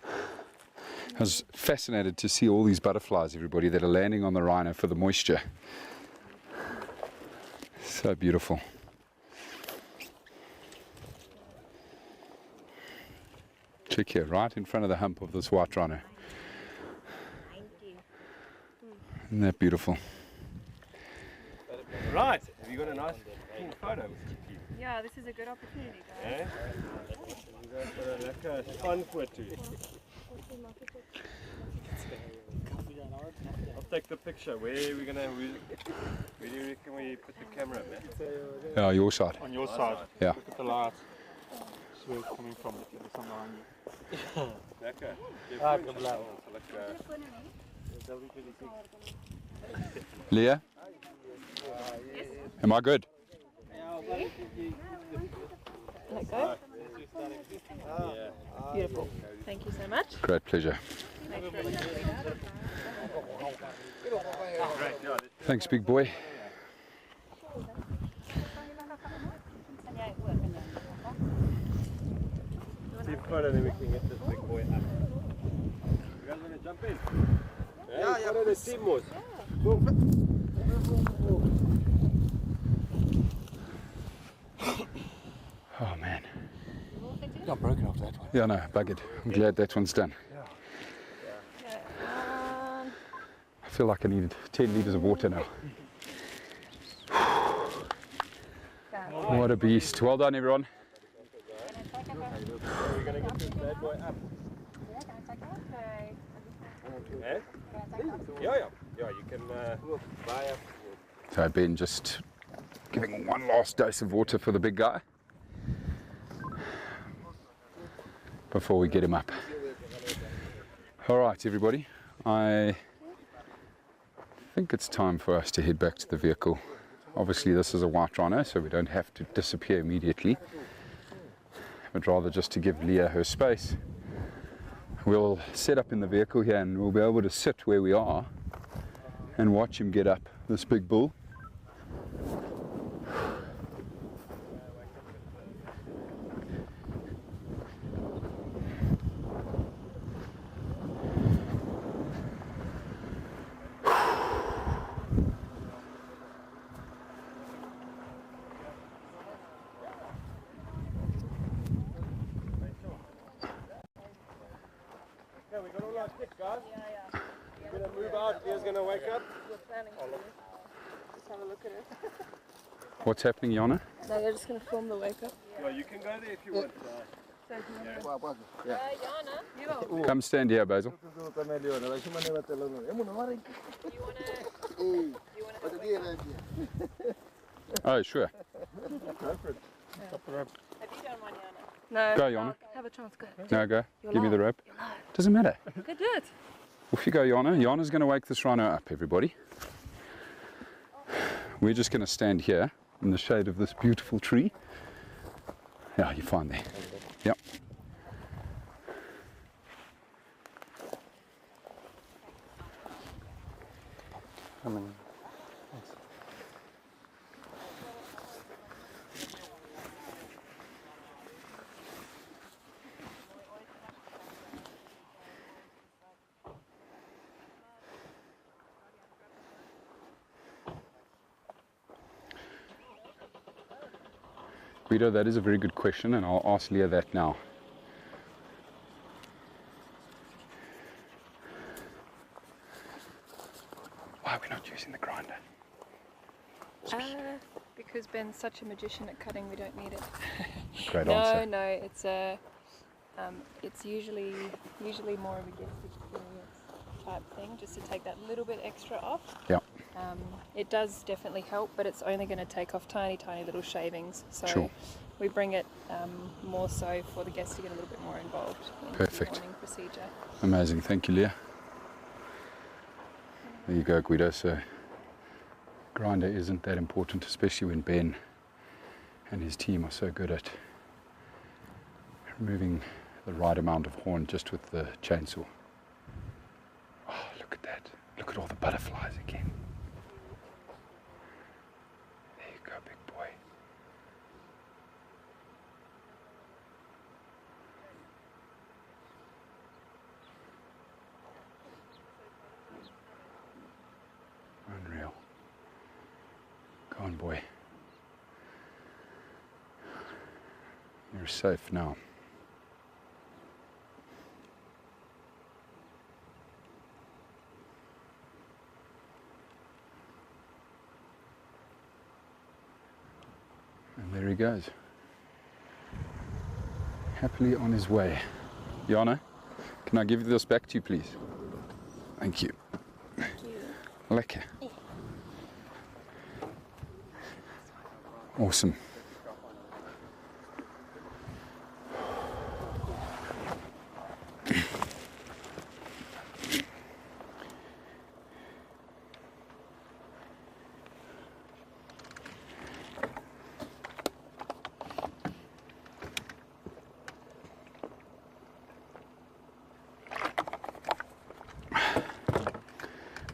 I was fascinated to see all these butterflies, everybody, that are landing on the rhino for the moisture. So beautiful. Check here, right in front of the hump of this white rhino. Isn't that beautiful? Right, have you got a nice clean photo? Yeah, this is a good opportunity, guys. Yeah? Lekker spanfoto. I'll take the picture. Where do you reckon we put the camera, man? Yeah, your side. On your side. Yeah. Look at the light. That's where it's coming from. It's on behind you. Lekker. Leah? Am I good? Let go. Beautiful. Thank you so much. Great pleasure. Thanks, big boy. Keep photo, then we can get this big boy up. You guys want to jump in? Yeah, yeah. The team was. Oh man. Got broken off that one. Yeah, no, buggered. I'm glad that one's done. I feel like I needed 10 litres of water now. What a beast. Well done, everyone. We're going to get this bad boy up. Eh? Yeah, you can buy up. So Ben just giving one last dose of water for the big guy before we get him up. All right, everybody. I think it's time for us to head back to the vehicle. Obviously, this is a white rhino, so we don't have to disappear immediately, but rather just to give Leah her space. We'll set up in the vehicle here and we'll be able to sit where we are and watch him get up, this big bull. We got all our kit, guys. We're going to move out. Leah's going to wake up. We're planning to. Just have a look at it. What's happening, Jana? No, they're just going to film the wake up. Well, you can go there if you want. Jana, Come stand here, Basil. Oh, sure. Go for it. Have you done one, Jana? No. Go, Jana. Have a chance, go. No, go. You're Give me the live. rope. Doesn't matter. Go do it. Off you go, Jana. Jana's going to wake this rhino up, everybody. We're just going to stand here in the shade of this beautiful tree. Yeah, you're fine there. Yep. Guido, that is a very good question, and I'll ask Leah that now. Why are we not using the grinder? Because Ben's such a magician at cutting, we don't need it. Great answer. No, it's usually more of a guest experience type thing, just to take that little bit extra off. Yeah. It does definitely help, but it's only going to take off tiny little shavings. So Sure. we bring it more so for the guests to get a little bit more involved in Perfect. the dehorning procedure. Amazing, thank you, Leah. There you go, Guido. So grinder isn't that important, especially when Ben and his team are so good at removing the right amount of horn just with the chainsaw. Oh, look at that. Look at all the butterflies again. There you go, big boy. Unreal. Go on, boy. You're safe now. And there he goes. Happily on his way. Jana, can I give this back to you, please? Thank you. Lekker. Awesome.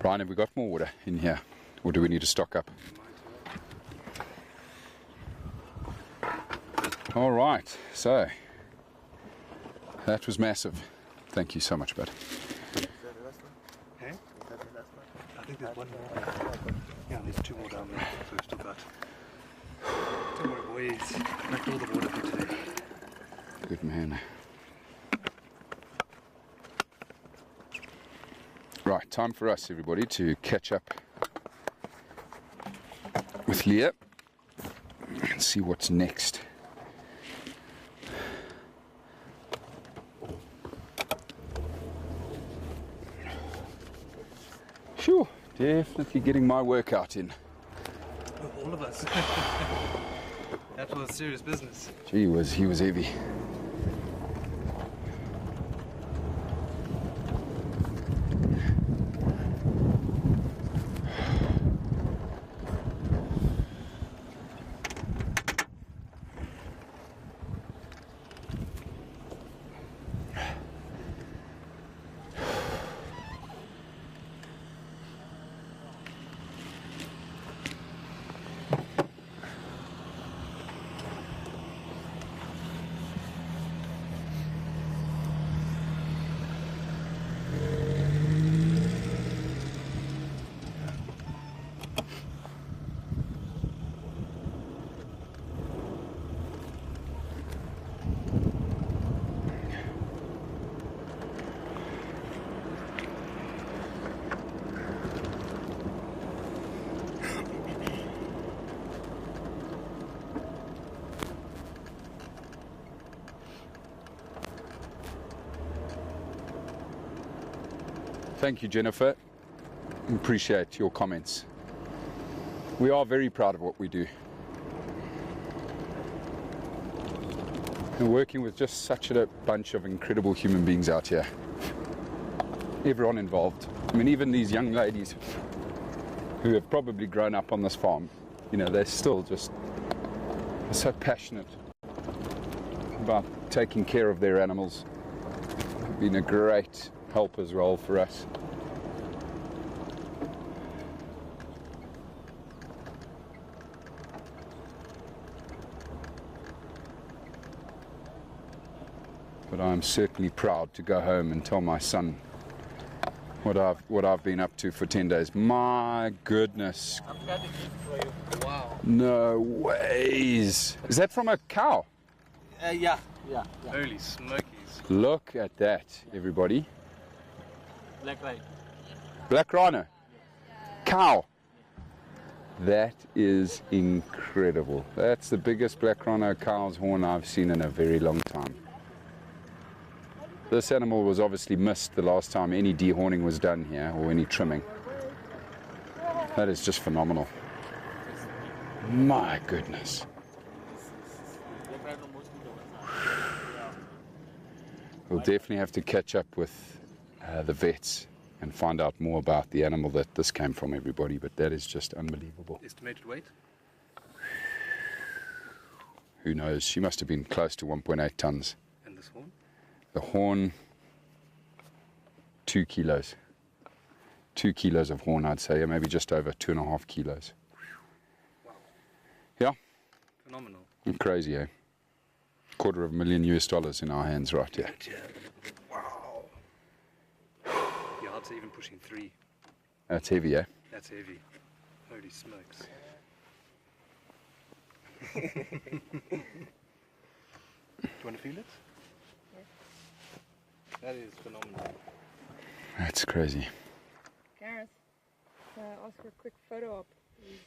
Brian, have we got more water in here, or do we need to stock up? All right, so that was massive. Thank you so much, bud. Hey? I think there's one more. Yeah, there's two more down there. So we've still got. Don't worry, boys. Collect all the water for today. Good man. Right, time for us, everybody, to catch up with Leah and see what's next. Sure, definitely getting my workout in. All of us. That was serious business. Gee whiz, he was heavy. Thank you, Jennifer. Appreciate your comments. We are very proud of what we do. And working with just such a bunch of incredible human beings out here. Everyone involved. I mean, even these young ladies who have probably grown up on this farm, you know, they're still just so passionate about taking care of their animals. It's been a great help as well for us. But I'm certainly proud to go home and tell my son what I've been up to for 10 days. My goodness. I've got the gift for you. Wow. No ways. Is that from a cow? Yeah. Holy smokies. Look at that, everybody. Black Rhino. Black Rhino. Cow. That is incredible. That's the biggest Black Rhino cow's horn I've seen in a very long time. This animal was obviously missed the last time any dehorning was done here, or any trimming. That is just phenomenal. My goodness. We'll definitely have to catch up with the vets and find out more about the animal that this came from, everybody, but that is just unbelievable. Estimated weight? Who knows? She must have been close to 1.8 tons. And this horn? The horn, 2 kilos. 2 kilos of horn, I'd say, maybe just over 2.5 kilos. Wow. Yeah? Phenomenal. Crazy, eh? $250,000 US in our hands right here. Wow. Yeah, I'd say even pushing 3. That's heavy, eh? That's heavy. Holy smokes. Do you want to feel it? Yes. That is phenomenal. That's crazy. Gareth, can I ask for a quick photo op, please?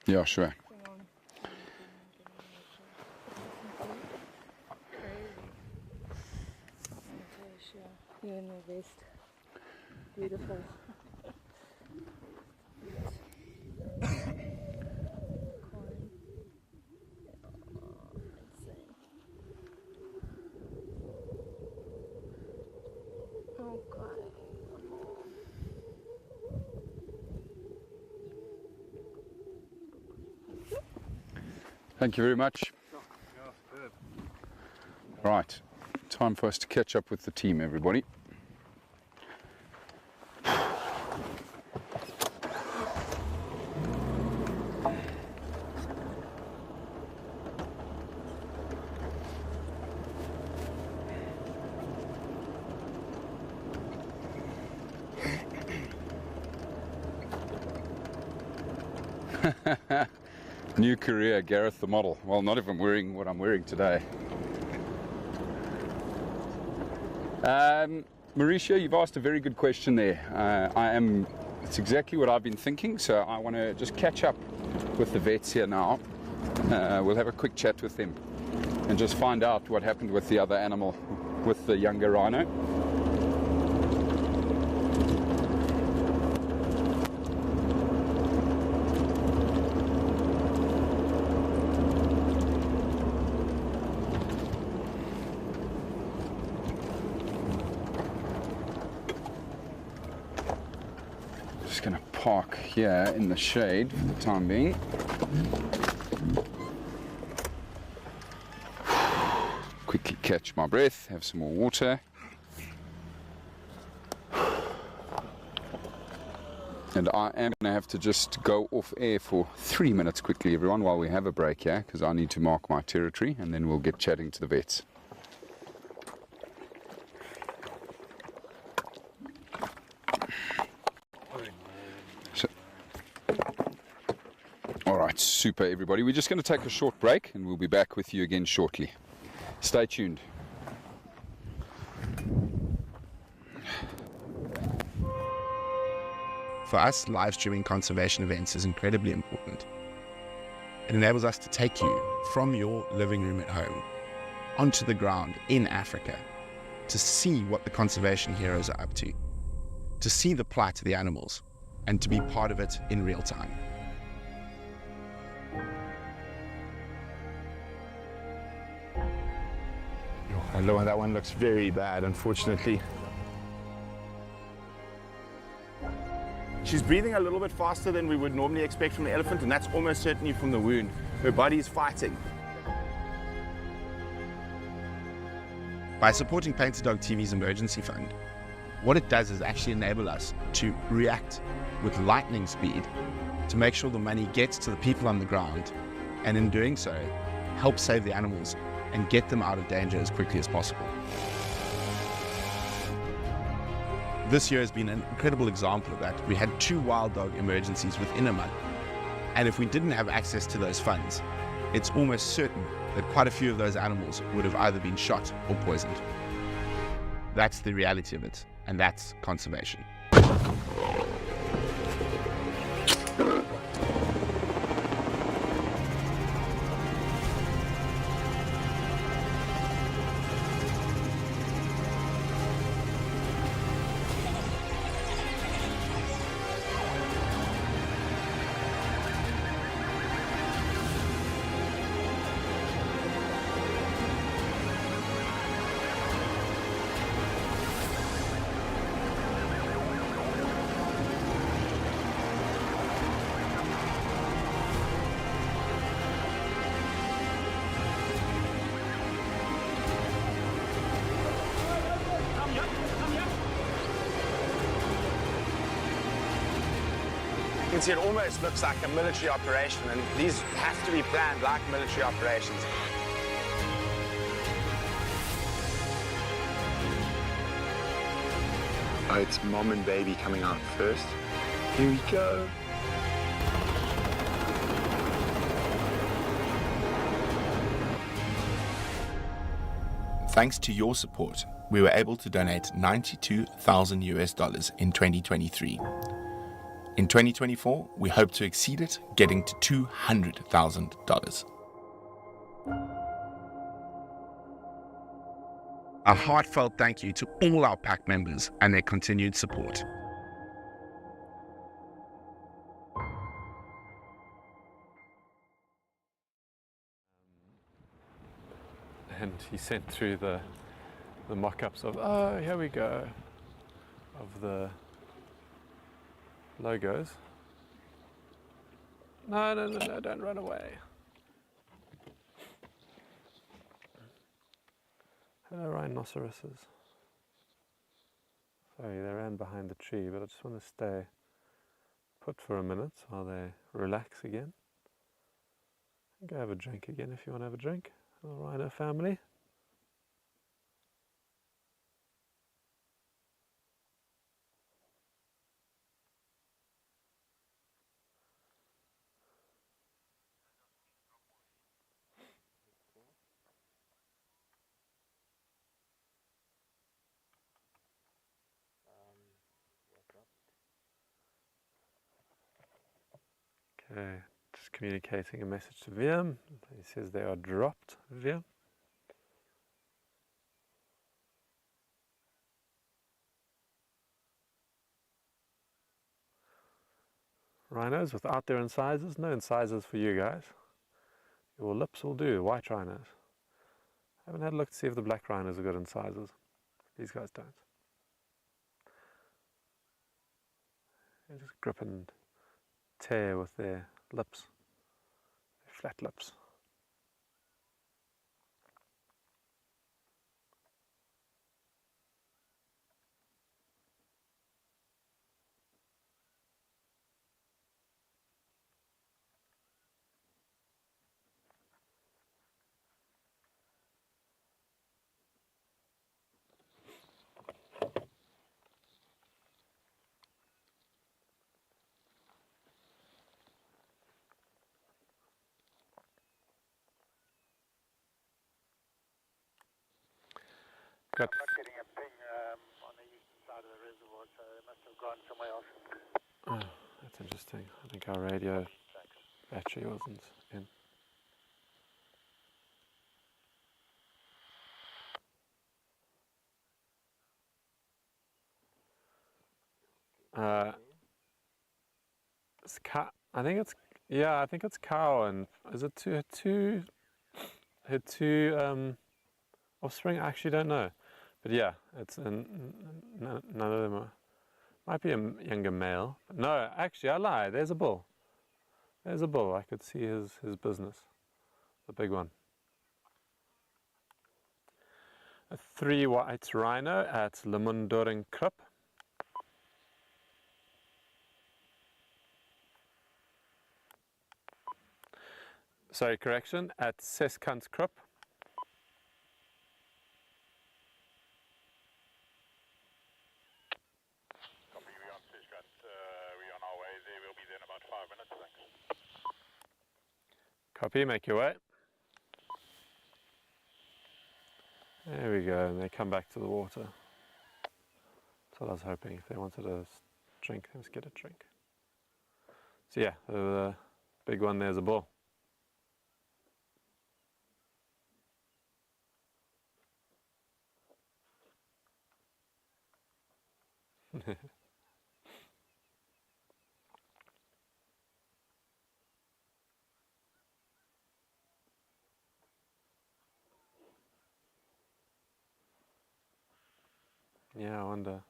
Yeah, sure. Hang on. Crazy. You're in your vest. Beautiful. Thank you very much. Right, time for us to catch up with the team, everybody. New career, Gareth the model. Well, not if I'm wearing what I'm wearing today. Mauricio, you've asked a very good question there. It's exactly what I've been thinking, so I want to just catch up with the vets here now. We'll have a quick chat with them and just find out what happened with the other animal, with the younger rhino. Going to park here in the shade for the time being. Quickly catch my breath, have some more water. And I am going to have to just go off air for 3 minutes quickly, everyone, while we have a break here, because I need to mark my territory, and then we'll get chatting to the vets. Alright, super everybody. We're just going to take a short break and we'll be back with you again shortly. Stay tuned. For us, live streaming conservation events is incredibly important. It enables us to take you from your living room at home onto the ground in Africa to see what the conservation heroes are up to see the plight of the animals, and to be part of it in real time. Hello, that one looks very bad, unfortunately. She's breathing a little bit faster than we would normally expect from the elephant, and that's almost certainly from the wound. Her body is fighting. By supporting Painted Dog TV's emergency fund, what it does is actually enable us to react with lightning speed to make sure the money gets to the people on the ground, and in doing so, help save the animals and get them out of danger as quickly as possible. This year has been an incredible example of that. We had 2 wild dog emergencies within a month, and if we didn't have access to those funds, it's almost certain that quite a few of those animals would have either been shot or poisoned. That's the reality of it, and that's conservation. see it almost looks like a military operation, and these have to be planned like military operations. Oh, it's mom and baby coming out first. Here we go. Thanks to your support, we were able to donate $92,000 in 2023. In 2024, we hope to exceed it, getting to $200,000. A heartfelt thank you to all our pack members and their continued support. And he sent through the mock-ups of, oh, here we go, of the logos. No, no, no, no, don't run away. Hello, rhinoceroses. Sorry, they ran behind the tree, but I just want to stay put for a minute while they relax again. Go have a drink again if you want to have a drink. Little rhino family. Okay, just communicating a message to VM. He says they are dropped, VM. Rhinos without their incisors, no incisors for you guys. Your lips will do, white rhinos. I haven't had a look to see if the black rhinos have got incisors. These guys don't. They just grip and tear with their lips, their flat lips. I'm not getting a ping on the eastern side of the reservoir, so they must have gone somewhere else. Oh, that's interesting. I think our radio battery wasn't in. It's I think it's, yeah, I think it's cow, and is it her two offspring? I actually don't know, but yeah, it's none of them are. Might be a younger male. No, actually, I lie. There's a bull. There's a bull. I could see his business, the big one. A 3 white rhino at Dehorning Krupp. Sorry, correction, at Seskant Krupp. Copy, we're on Seskant. We're on our way there. We'll be there in about 5 minutes, thanks. Copy, make your way. There we go, and they come back to the water. That's what I was hoping. If they wanted a drink, let's get a drink. So yeah, the big one there's a bull. Yeah, I wonder.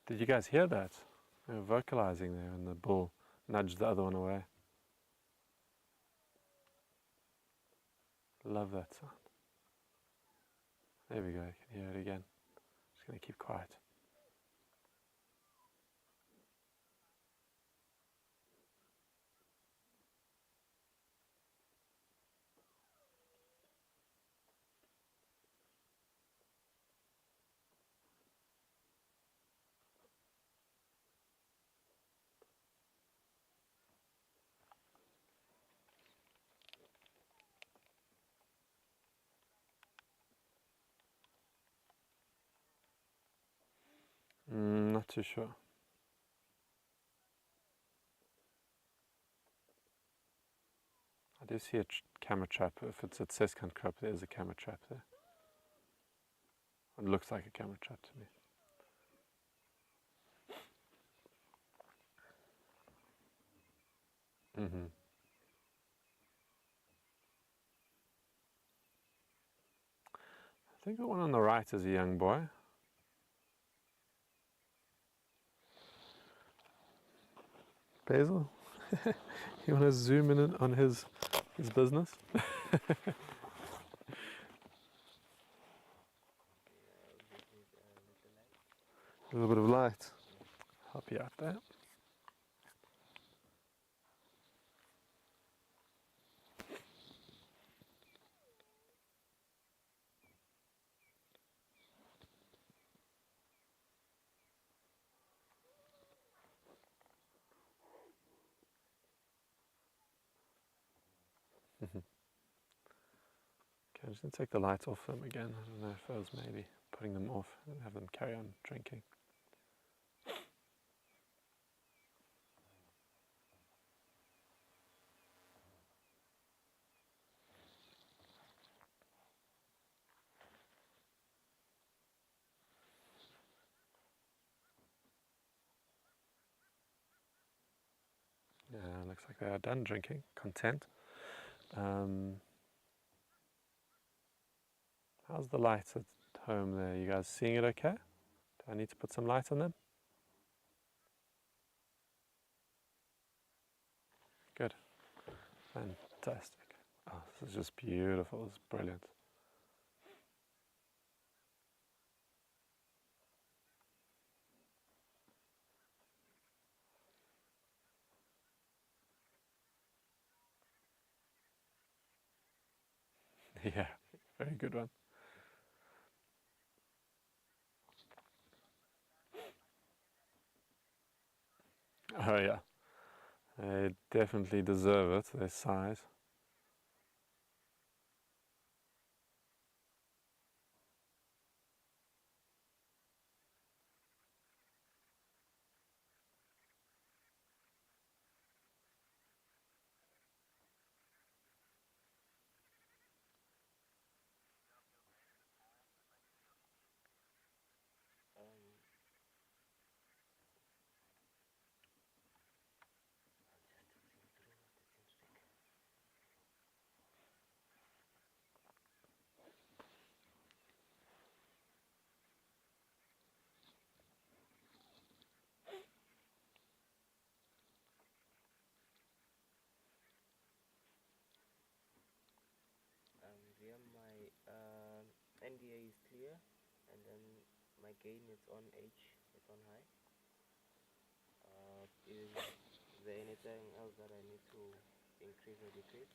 Did you guys hear that? They were vocalizing there, and the bull nudged the other one away. Love that sound. There we go, you can hear it again. Just going to keep quiet. Not too sure. I do see a camera trap. If it's at Seskant Crop, there's a camera trap there. It looks like a camera trap to me. I think the one on the right is a young boy. Basil, you want to zoom in on his business? A little bit of light. Help you out there. Okay, I'm just going to take the lights off them again. I don't know if I was maybe putting them off and have them carry on drinking. Yeah, looks like they are done drinking. Content. How's the lights at home there? You guys seeing it okay? Do I need to put some light on them? Good. Fantastic. Oh, this is just beautiful. This is brilliant. Yeah, very good one. Oh yeah, they definitely deserve it, their size. Via my NDA is clear, and then my gain is on H, it's on high. Is there anything else that I need to increase or decrease?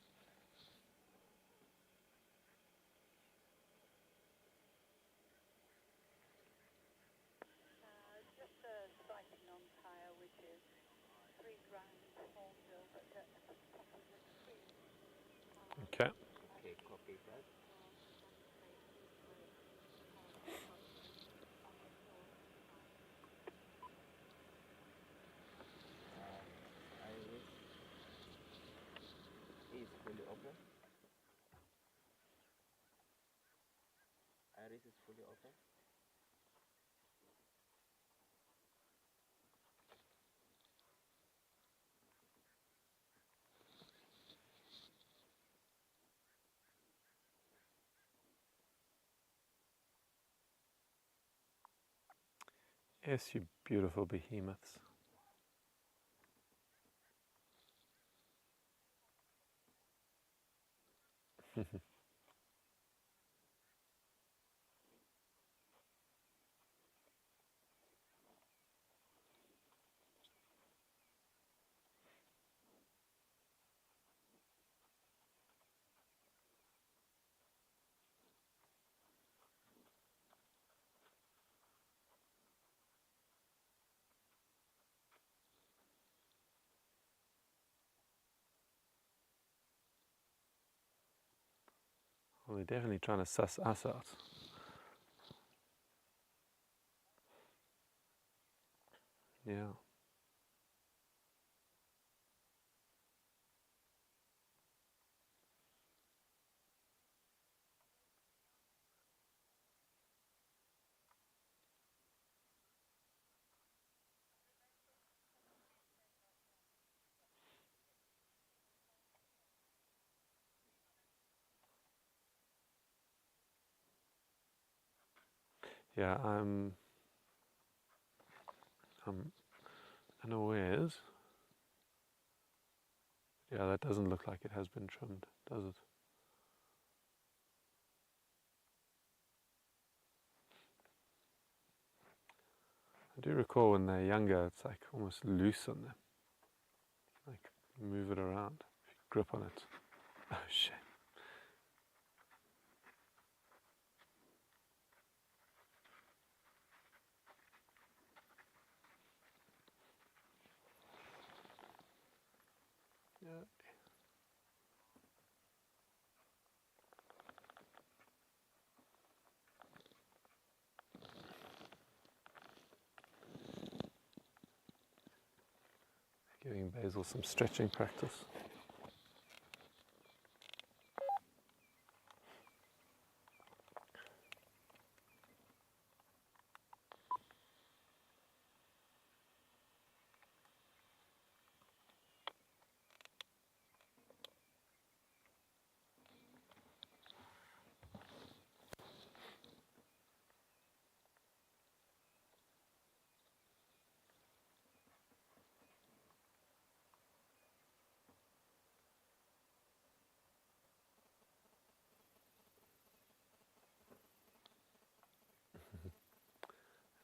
Just a sighting on tyre, which is 3 grand whole bill, but at the top of the screen. Okay. Okay, copy that. Iris is fully open. Iris is fully open. Yes, you beautiful behemoths. Well, they're definitely trying to suss us out. Yeah. Yeah, I'm unawares. Yeah, that doesn't look like it has been trimmed, does it? I do recall when they're younger, it's like almost loose on them. Like, move it around, if you grip on it. Oh, shit. Yeah. Giving Basil some stretching practice.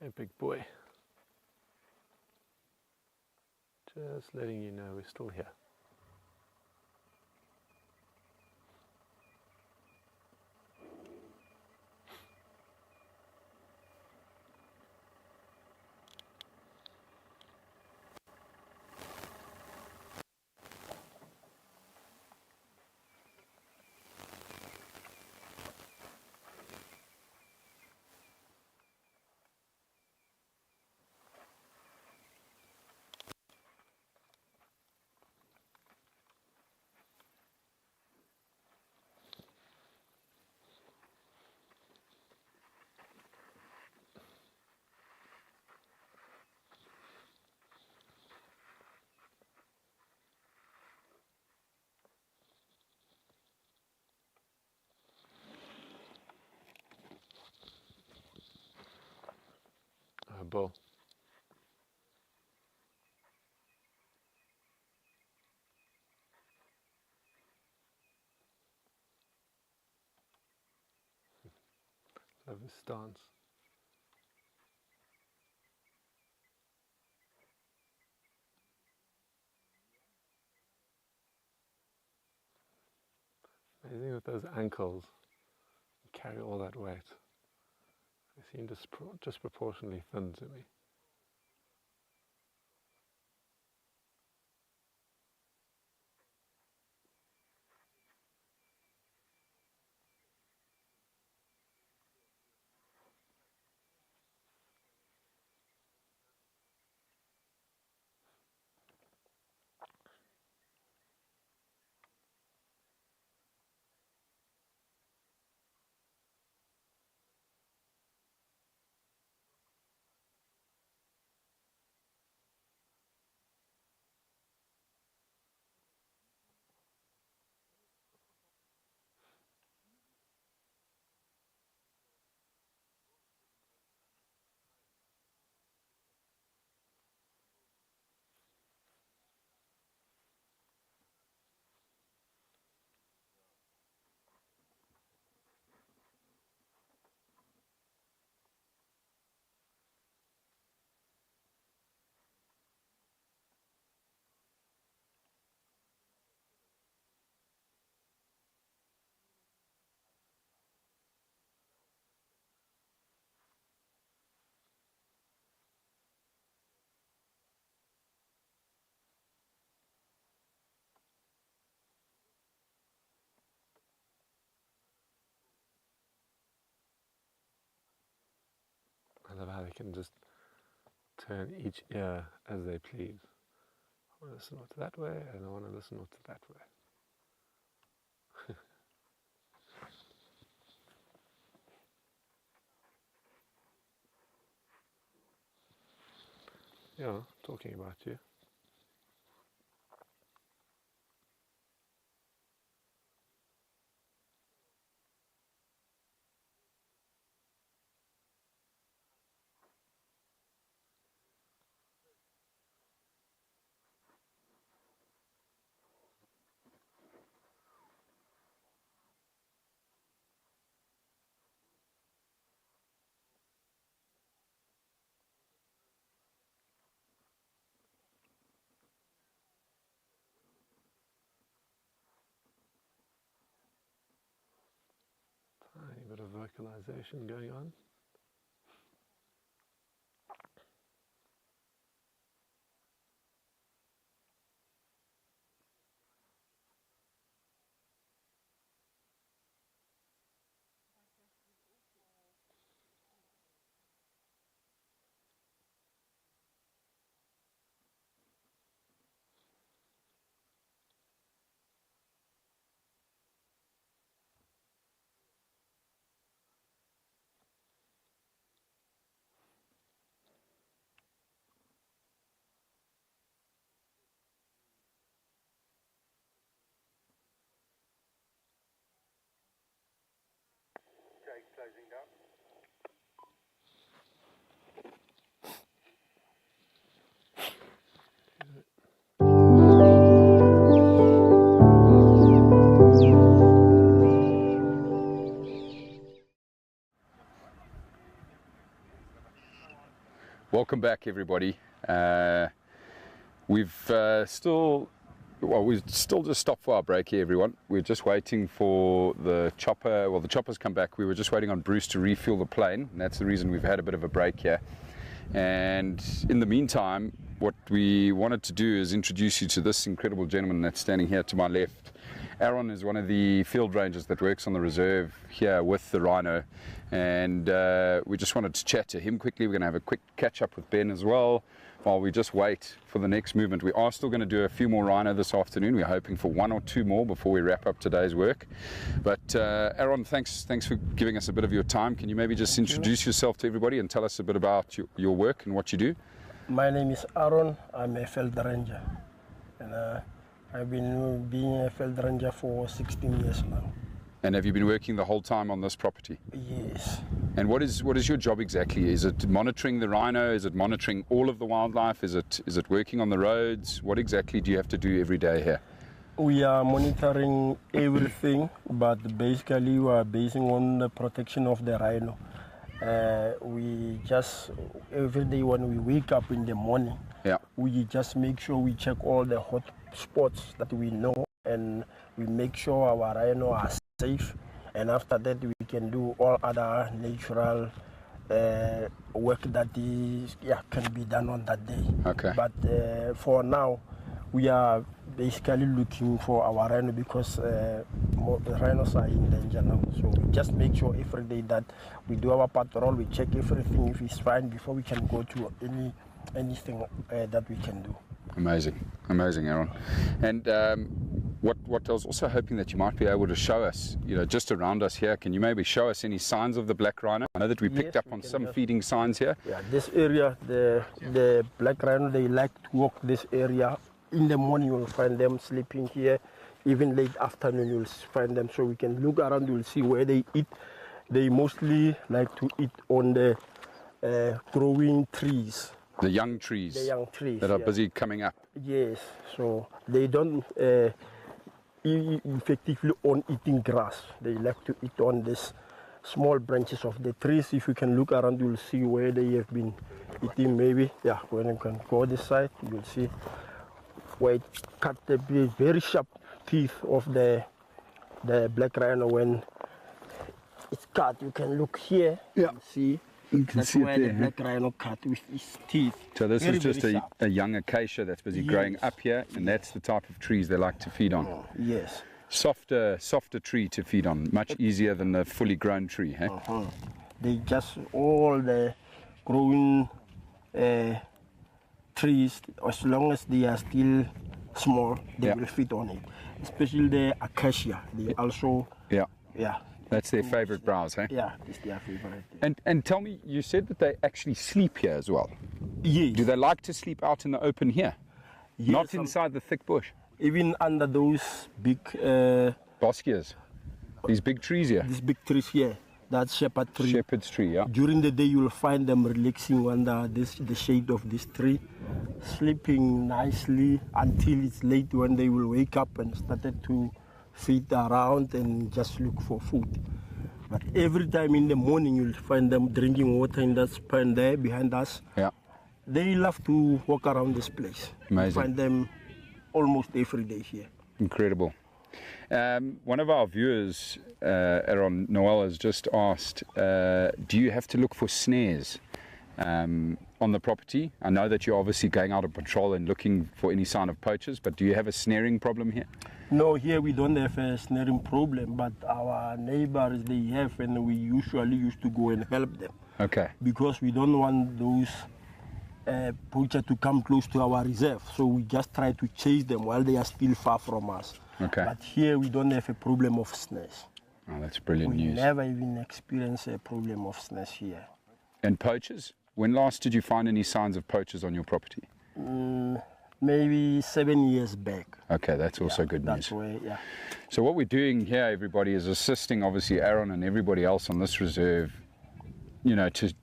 Hey, big boy. Just letting you know we're still here. Bull. Love his stance. Amazing with those ankles, you carry all that weight. They seem disproportionately thin to me. can just turn each ear as they please. I want to listen to that way, and I want to listen to that way. Yeah, talking about you. Tiny bit of vocalization going on. Closing down. Welcome back, everybody. We've still just stopped for our break here, everyone. We're just waiting for the chopper. Well, the chopper's come back. We were just waiting on Bruce to refuel the plane, and that's the reason we've had a bit of a break here. And in the meantime, what we wanted to do is introduce you to this incredible gentleman that's standing here to my left. Aaron is one of the field rangers that works on the reserve here with the Rhino, and we just wanted to chat to him quickly. We're going to have a quick catch up with Ben as well while we just wait for the next movement. We are still going to do a few more Rhino this afternoon. We're hoping for 1 or 2 more before we wrap up today's work. But Aaron, thanks for giving us a bit of your time. Can you maybe just introduce yourself to everybody and tell us a bit about your work and what you do? My name is Aaron. I'm a field ranger, and I've been being a field ranger for 16 years now. And have you been working the whole time on this property? Yes. And what is your job exactly? Is it monitoring the rhino? Is it monitoring all of the wildlife? Is it working on the roads? What exactly do you have to do every day here? We are monitoring everything, but basically we are basing on the protection of the rhino. We just, every day when we wake up in the morning, we just make sure we check all the hot spots that we know, and we make sure our rhino are safe, and after that we can do all other natural work that is, can be done on that day. Okay. But for now, we are basically looking for our rhino because the rhinos are in danger now. So we just make sure every day that we do our patrol, we check everything if it's fine before we can go to anything that we can do. Amazing, Aaron. And what I was also hoping that you might be able to show us, just around us here, can you maybe show us any signs of the black rhino? I know that we picked up on some feeding signs here. Yeah, this area, the black rhino, they like to walk this area. In the morning you'll find them sleeping here, even late afternoon you'll find them. So we can look around, you'll see where they eat. They mostly like to eat on the growing trees. The young trees. The young trees that are busy coming up. Yes, so they don't effectively on eating grass. They like to eat on this small branches of the trees. If you can look around, you'll see where they have been eating. Maybe, when you can go this side, you'll see where it cut the very sharp teeth of the black rhino. When it's cut, you can look here and see. That's where the black rhino cut with his teeth. So this is just a young acacia that's busy growing up here, and that's the type of trees they like to feed on. Yes. Softer tree to feed on, much easier than the fully grown tree. Hey? They just all the growing trees, as long as they are still small, they will feed on it. Especially the acacia, they also, yeah. That's their favorite browse, eh? Yeah, it's their favorite. And tell me, you said that they actually sleep here as well. Yes. Do they like to sleep out in the open here? Yes, Not inside the thick bush? Even under those big... Bosquias? These big trees here? These big trees here. That's shepherd tree. Shepherd's tree, yeah. During the day, you will find them relaxing under the shade of this tree, sleeping nicely until it's late when they will wake up and started to feed around and just look for food. But every time in the morning, you'll find them drinking water in that span there behind us. Yeah. They love to walk around this place. Amazing. You find them almost every day here. Incredible. One of our viewers, Aaron Noel, has just asked, do you have to look for snares on the property? I know that you're obviously going out on patrol and looking for any sign of poachers, but do you have a snaring problem here? No, here we don't have a snaring problem, but our neighbors, they have, and we usually used to go and help them. Okay. Because we don't want those poachers to come close to our reserve, so we just try to chase them while they are still far from us. Okay. But here we don't have a problem of snares. Oh, that's brilliant news. We never even experienced a problem of snares here. And poachers? When last did you find any signs of poachers on your property? Maybe 7 years back. Okay, that's also good news. That's where, yeah. So what we're doing here, everybody, is assisting obviously Aaron and everybody else on this reserve, you know, to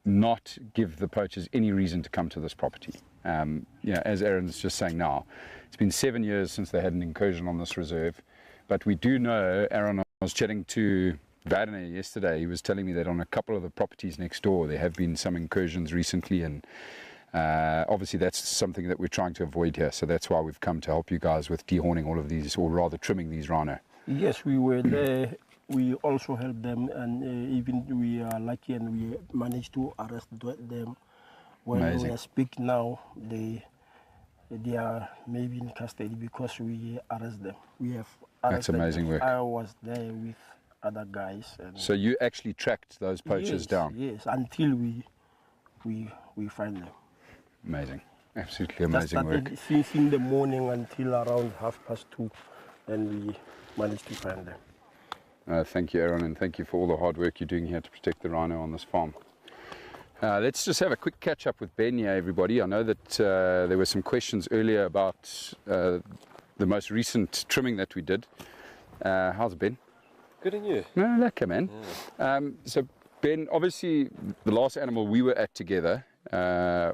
not give the poachers any reason to come to this property. You know, as Aaron's just saying now, it's been 7 years since they had an incursion on this reserve, but we do know, Aaron, I was chatting to Wagner yesterday, he was telling me that on a couple of the properties next door there have been some incursions recently, and obviously that's something that we're trying to avoid here, so that's why we've come to help you guys with dehorning all of these, or rather trimming these rhino. Yes, we were there. We also helped them, and even we are lucky and we managed to arrest them. When Amazing. we speak now, they are maybe in custody because we arrest them. We have arrested That's amazing them. work. I was there with other guys. And So you actually tracked those poachers yes, down? Yes, until we find them. Amazing. Absolutely amazing That started work. since in the morning until around 2:30, and we managed to find them. Thank you, Aaron, and thank you for all the hard work you're doing here to protect the rhino on this farm. Let's just have a quick catch up with Ben here, everybody. I know that there were some questions earlier about the most recent trimming that we did. How's Ben? Good, and you? No, lekker, man. Yeah. So Ben, obviously the last animal we were at together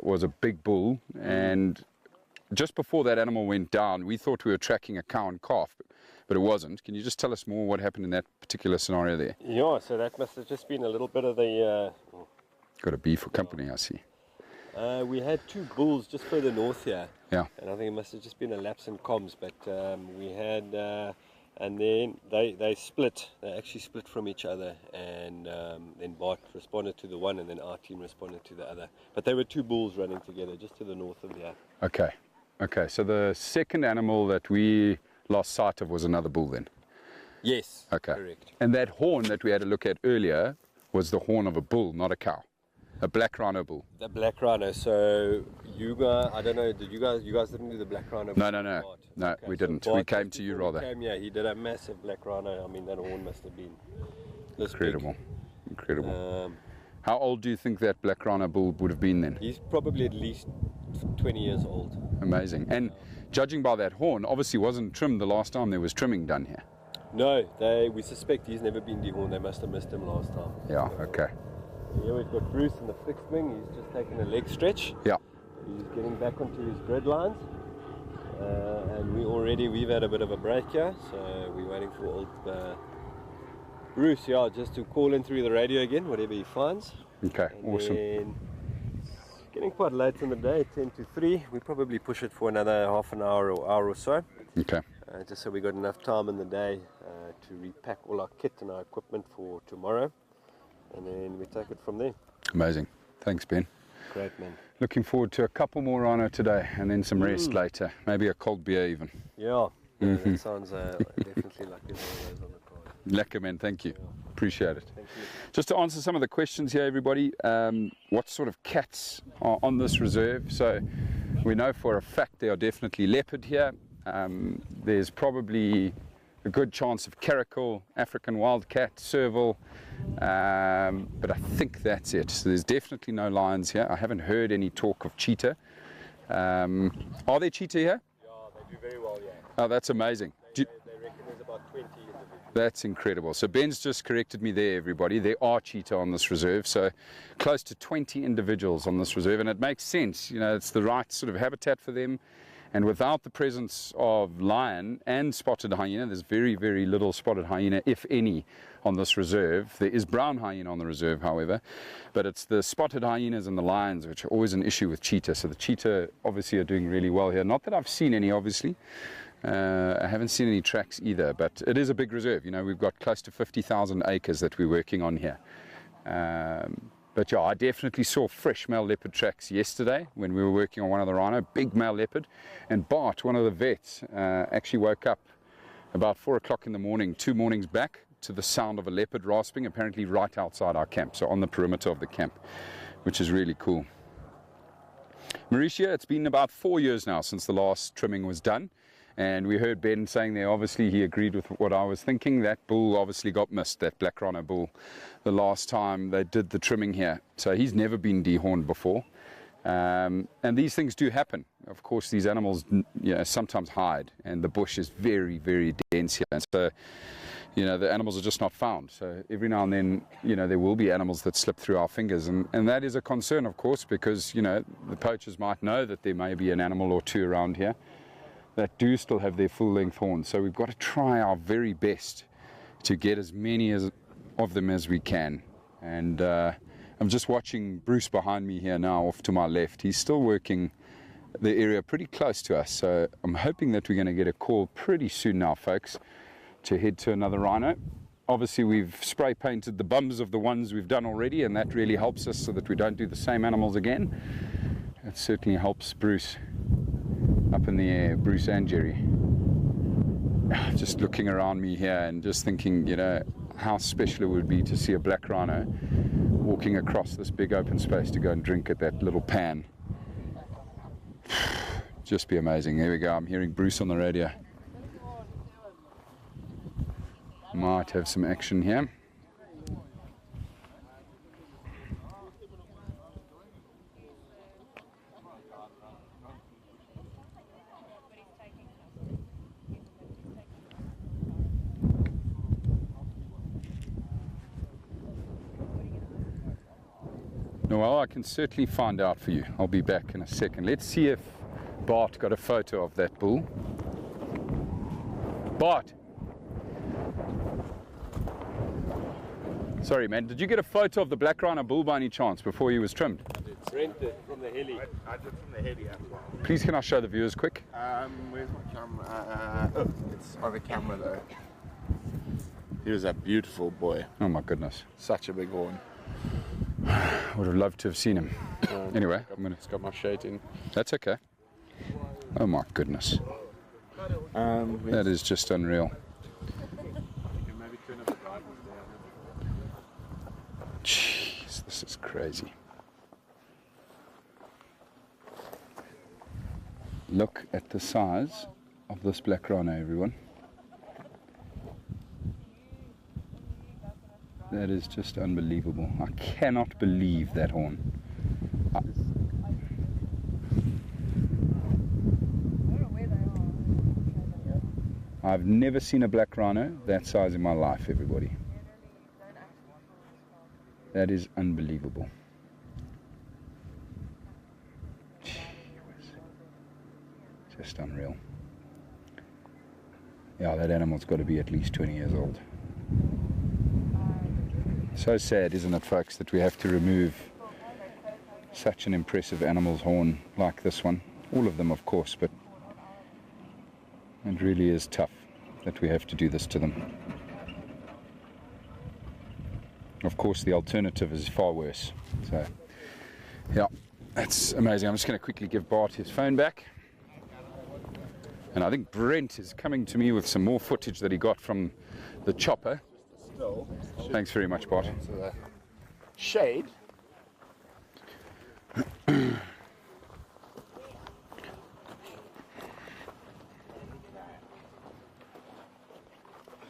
was a big bull, and just before that animal went down, we thought we were tracking a cow and calf, but it wasn't. Can you just tell us more what happened in that particular scenario there? Yeah, so that must have just been a little bit of the... Got a bee for company, I see. We had two bulls just further north here. Yeah. And I think it must have just been a lapse in comms, but we had... and then they split. They actually split from each other, and then Bart responded to the one, and then our team responded to the other. But they were two bulls running together just to the north of here. Okay. Okay, so the second animal that we lost sight of was another bull then? Yes, okay. Correct. And that horn that we had a look at earlier was the horn of a bull, not a cow. A black rhino bull. The black rhino. So you guys, I don't know, did you guys didn't do the black rhino bull? No, Okay, we so didn't. Bart, We came to you rather. He did a massive black rhino. I mean, that horn must have been this Incredible. big. Incredible. How old do you think that black rhino bull would have been then? He's probably at least 20 years old. Amazing. And judging by that horn, obviously wasn't trimmed the last time there was trimming done here. No, we suspect he's never been dehorned. They must have missed him last time. Yeah, okay. Here we've got Bruce in the fixed wing. He's just taken a leg stretch. Yeah. He's getting back onto his grid lines. And we've had a bit of a break here, so we're waiting for old Bruce, just to call in through the radio again, whatever he finds. Okay, and awesome. Then it's getting quite late in the day, 10 to 3. We probably push it for another half an hour or so. Okay. Just so we got enough time in the day to repack all our kit and our equipment for tomorrow, and then we take it from there. Amazing. Thanks, Ben. Great, man. Looking forward to a couple more rhino today, and then some rest later. Maybe a cold beer even. Yeah, that sounds definitely like there's one of those on the card. Lekker, man. Thank you. Appreciate it. Just to answer some of the questions here, everybody, what sort of cats are on this reserve? So we know for a fact there are definitely leopard here. There's probably a good chance of caracal, African wildcat, serval, but I think that's it. So there's definitely no lions here. I haven't heard any talk of cheetah. Are there cheetah here? Yeah, they do very well, yeah. Oh, that's amazing. They reckon there's about 20 individuals. That's incredible. So Ben's just corrected me there, everybody. There are cheetah on this reserve, so close to 20 individuals on this reserve, and it makes sense. You know, it's the right sort of habitat for them. And without the presence of lion and spotted hyena, there's very, very little spotted hyena, if any, on this reserve. There is brown hyena on the reserve, however, but it's the spotted hyenas and the lions which are always an issue with cheetah. So the cheetah obviously are doing really well here. Not that I've seen any, obviously. I haven't seen any tracks either, but it is a big reserve. You know, we've got close to 50,000 acres that we're working on here. But yeah, I definitely saw fresh male leopard tracks yesterday when we were working on one of the rhino, big male leopard. And Bart, one of the vets, actually woke up about 4 o'clock in the morning, 2 mornings back, to the sound of a leopard rasping, apparently right outside our camp, so on the perimeter of the camp, which is really cool. Mauritia, it's been about 4 years now since the last trimming was done. And we heard Ben saying there, obviously he agreed with what I was thinking. That bull obviously got missed, that black rhino bull, the last time they did the trimming here. So he's never been dehorned before. And these things do happen. Of course, these animals, you know, sometimes hide, and the bush is very, very dense here. And so, you know, the animals are just not found. So every now and then, you know, there will be animals that slip through our fingers. And that is a concern, of course, because, you know, the poachers might know that there may be an animal or two around here that do still have their full-length horns. So we've got to try our very best to get as many of them as we can. And I'm just watching Bruce behind me here now, off to my left. He's still working the area pretty close to us. So I'm hoping that we're going to get a call pretty soon now, folks, to head to another rhino. Obviously, we've spray painted the bums of the ones we've done already, and that really helps us so that we don't do the same animals again. It certainly helps Bruce up in the air, Bruce and Jerry. Just looking around me here and just thinking, you know, how special it would be to see a black rhino walking across this big open space to go and drink at that little pan. Just be amazing. There we go. I'm hearing Bruce on the radio. Might have some action here. Well, I can certainly find out for you. I'll be back in a second. Let's see if Bart got a photo of that bull. Bart! Sorry, man. Did you get a photo of the black rhino bull by any chance before he was trimmed? Brent did from the heli. I did from the heli. Please, can I show the viewers quick? Where's my camera? Oh, it's on the camera though. He was a beautiful boy. Oh my goodness. Such a big horn. Would have loved to have seen him. Anyway, It's got my shade in. That's okay. Oh my goodness. That is just unreal. Jeez, this is crazy. Look at the size of this black rhino, everyone. That is just unbelievable. I cannot believe that horn. I've never seen a black rhino that size in my life, everybody. That is unbelievable. Just unreal. Yeah, that animal's got to be at least 20 years old. So sad, isn't it, folks, that we have to remove such an impressive animal's horn like this one. All of them, of course, but it really is tough that we have to do this to them. Of course, the alternative is far worse. So, yeah, that's amazing. I'm just going to quickly give Bart his phone back. And I think Brent is coming to me with some more footage that he got from the chopper. Thanks very much, Bart. Shade.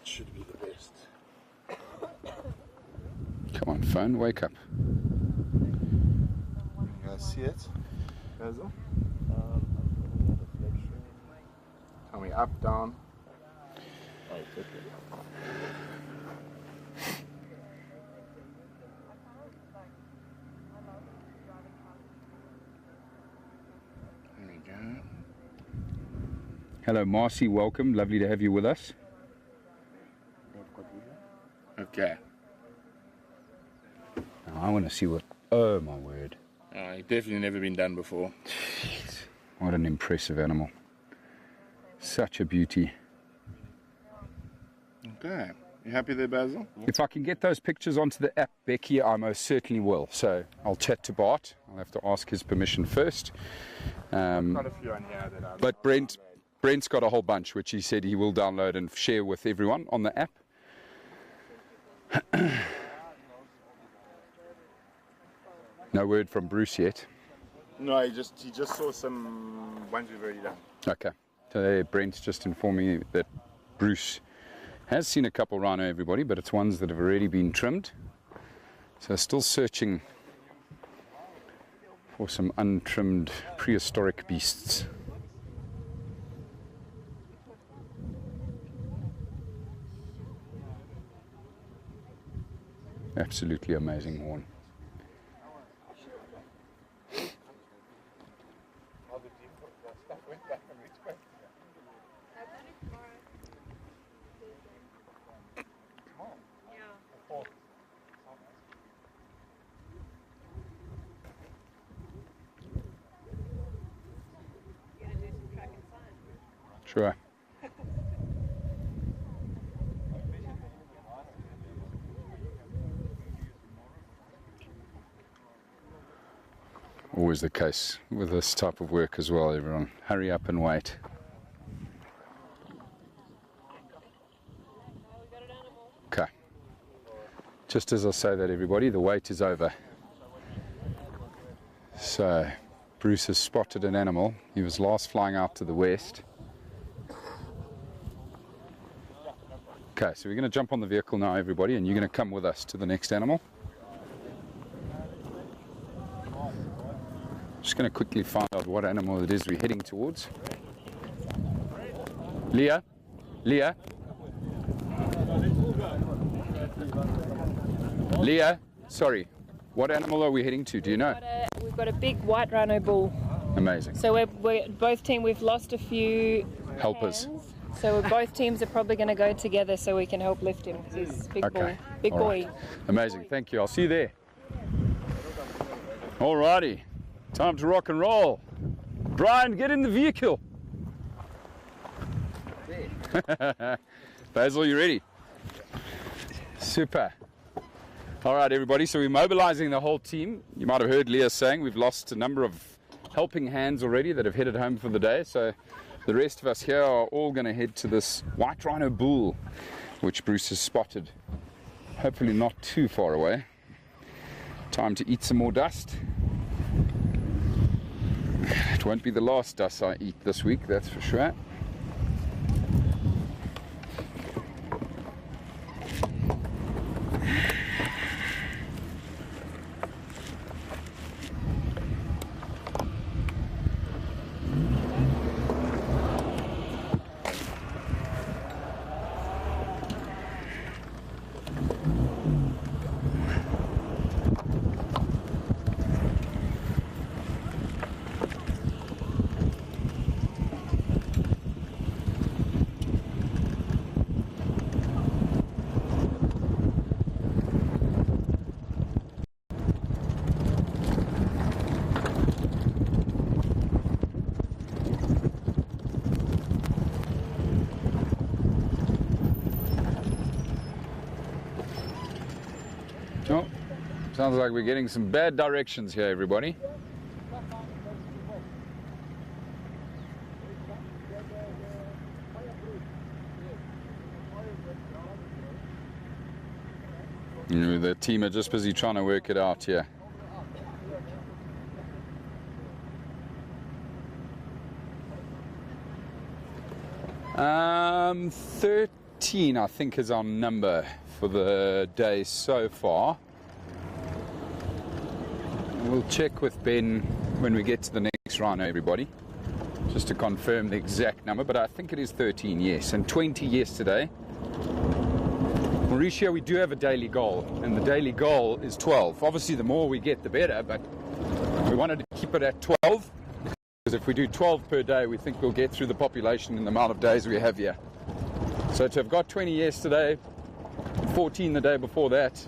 Should be the best. Come on, phone, wake up. You guys see it? Basil? Tell me up, down. There we go. Hello, Marcy, welcome. Lovely to have you with us. Okay. Now, I want to see what... Oh, my word. Definitely never been done before. Jeez, what an impressive animal. Such a beauty. Okay. You happy there, Basil? If I can get those pictures onto the app, Becky, I most certainly will. So I'll chat to Bart. I'll have to ask his permission first. Quite a few on here that But Brent's got a whole bunch, which he said he will download and share with everyone on the app. No word from Bruce yet. No, he just saw some ones we've already done. Okay. So there, Brent's just informed me that Bruce has seen a couple rhino, everybody, but it's ones that have already been trimmed. So still searching for some untrimmed prehistoric beasts. Absolutely amazing horn. Sure. Always the case with this type of work as well, everyone. Hurry up and wait. Okay. Just as I say that, everybody, the wait is over. So, Bruce has spotted an animal. He was last flying out to the west. Okay, so we're going to jump on the vehicle now, everybody, and you're going to come with us to the next animal. Just going to quickly find out what animal it is we're heading towards. Leah? Leah? Leah? Sorry. What animal are we heading to? Do you know? We've got a big white rhino bull. Amazing. So we're both team. We've lost a few helpers. Hands, so both teams are probably going to go together so we can help lift him because he's a big boy. Big boy. Right. Amazing. Thank you. I'll see you there. Alrighty. Time to rock and roll. Brian, get in the vehicle. Basil, you ready? Super. All right, everybody, so we're mobilizing the whole team. You might have heard Leah saying we've lost a number of helping hands already that have headed home for the day. So the rest of us here are all going to head to this white rhino bull, which Bruce has spotted. Hopefully not too far away. Time to eat some more dust. It won't be the last dust I eat this week, that's for sure. Oh, sounds like we're getting some bad directions here, everybody. The team are just busy trying to work it out here. Um, 13 I think is our number for the day so far. We'll check with Ben when we get to the next rhino, everybody, just to confirm the exact number, but I think it is 13, yes, and 20 yesterday. Mauricio, we do have a daily goal, and the daily goal is 12. Obviously, the more we get, the better, but we wanted to keep it at 12, because if we do 12 per day, we think we'll get through the population in the amount of days we have here. So to have got 20 yesterday, 14 the day before that,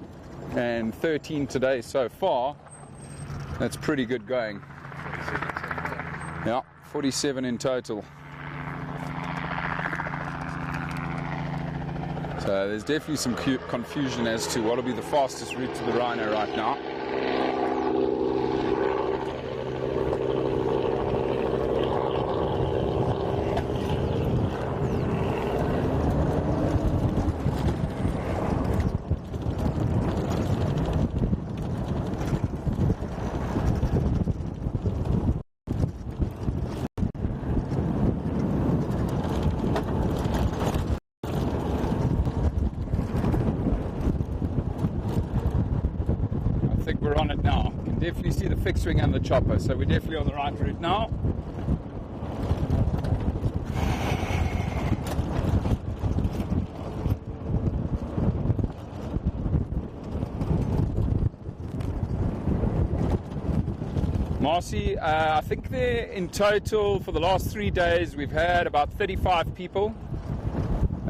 and 13 today so far, that's pretty good going. Yeah, 47 in total. So there's definitely some confusion as to what will be the fastest route to the rhino right now. We're on it now. You can definitely see the fixed wing and the chopper, so we're definitely on the right route now. Marcy, I think there in total for the last 3 days we've had about 35 people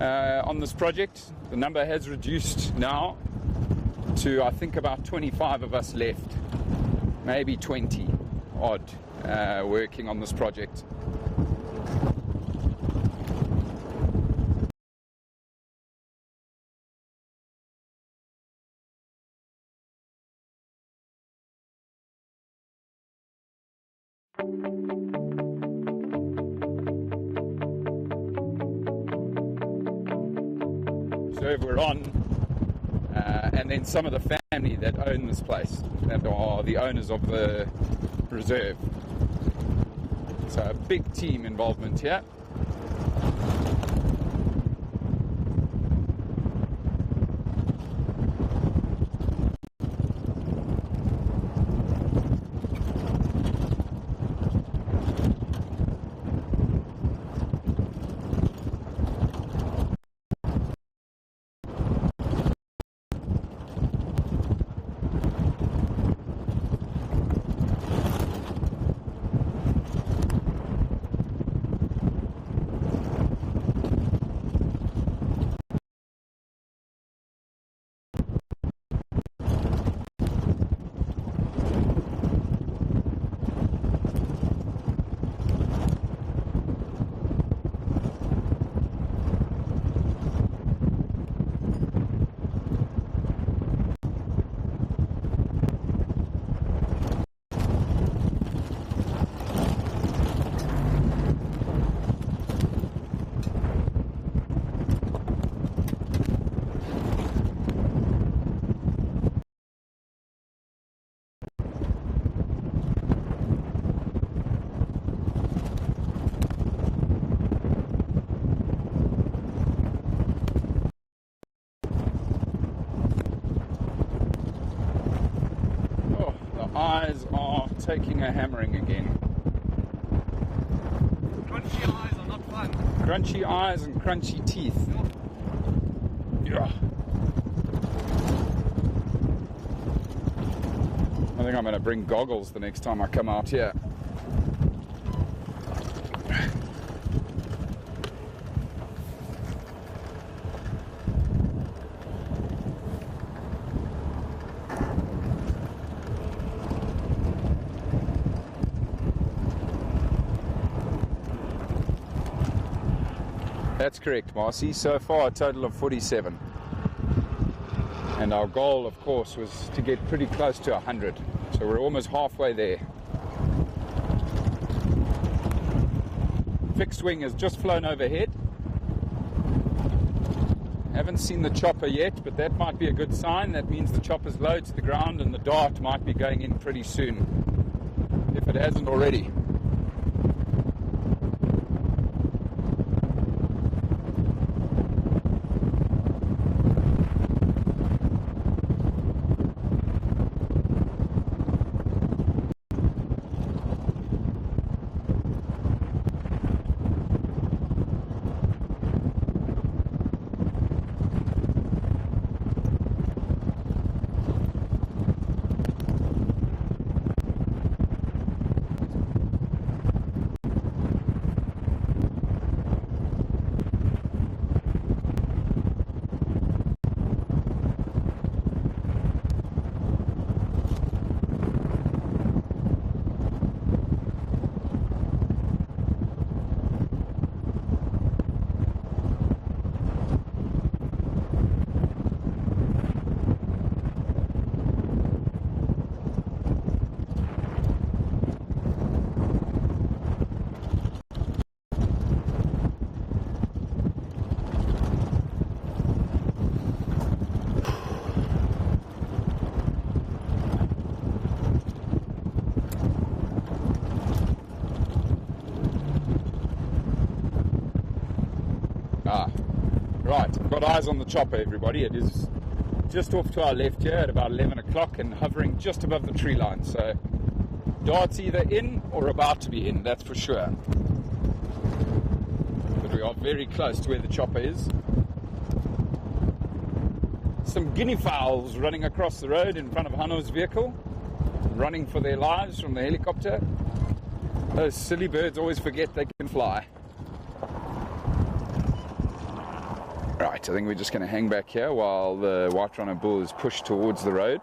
on this project. The number has reduced now to I think about 25 of us left, maybe 20 odd working on this project. So we're on. And then some of the family that own this place, that are the owners of the reserve. So a big team involvement here. Eyes are taking a hammering again. Crunchy eyes are not fun. Crunchy eyes and crunchy teeth. Yeah. I think I'm going to bring goggles the next time I come out here. That's correct, Marcy. So far, a total of 47. And our goal, of course, was to get pretty close to 100. So we're almost halfway there. Fixed wing has just flown overhead. Haven't seen the chopper yet, but that might be a good sign. That means the chopper's low to the ground and the dart might be going in pretty soon, if it hasn't already. Right, got eyes on the chopper, everybody. It is just off to our left here at about 11 o'clock and hovering just above the tree line. So dart's either in or about to be in, that's for sure. But we are very close to where the chopper is. Some guinea fowls running across the road in front of Hanno's vehicle, running for their lives from the helicopter. Those silly birds always forget they can fly. Right, I think we're just going to hang back here while the white rhino bull is pushed towards the road.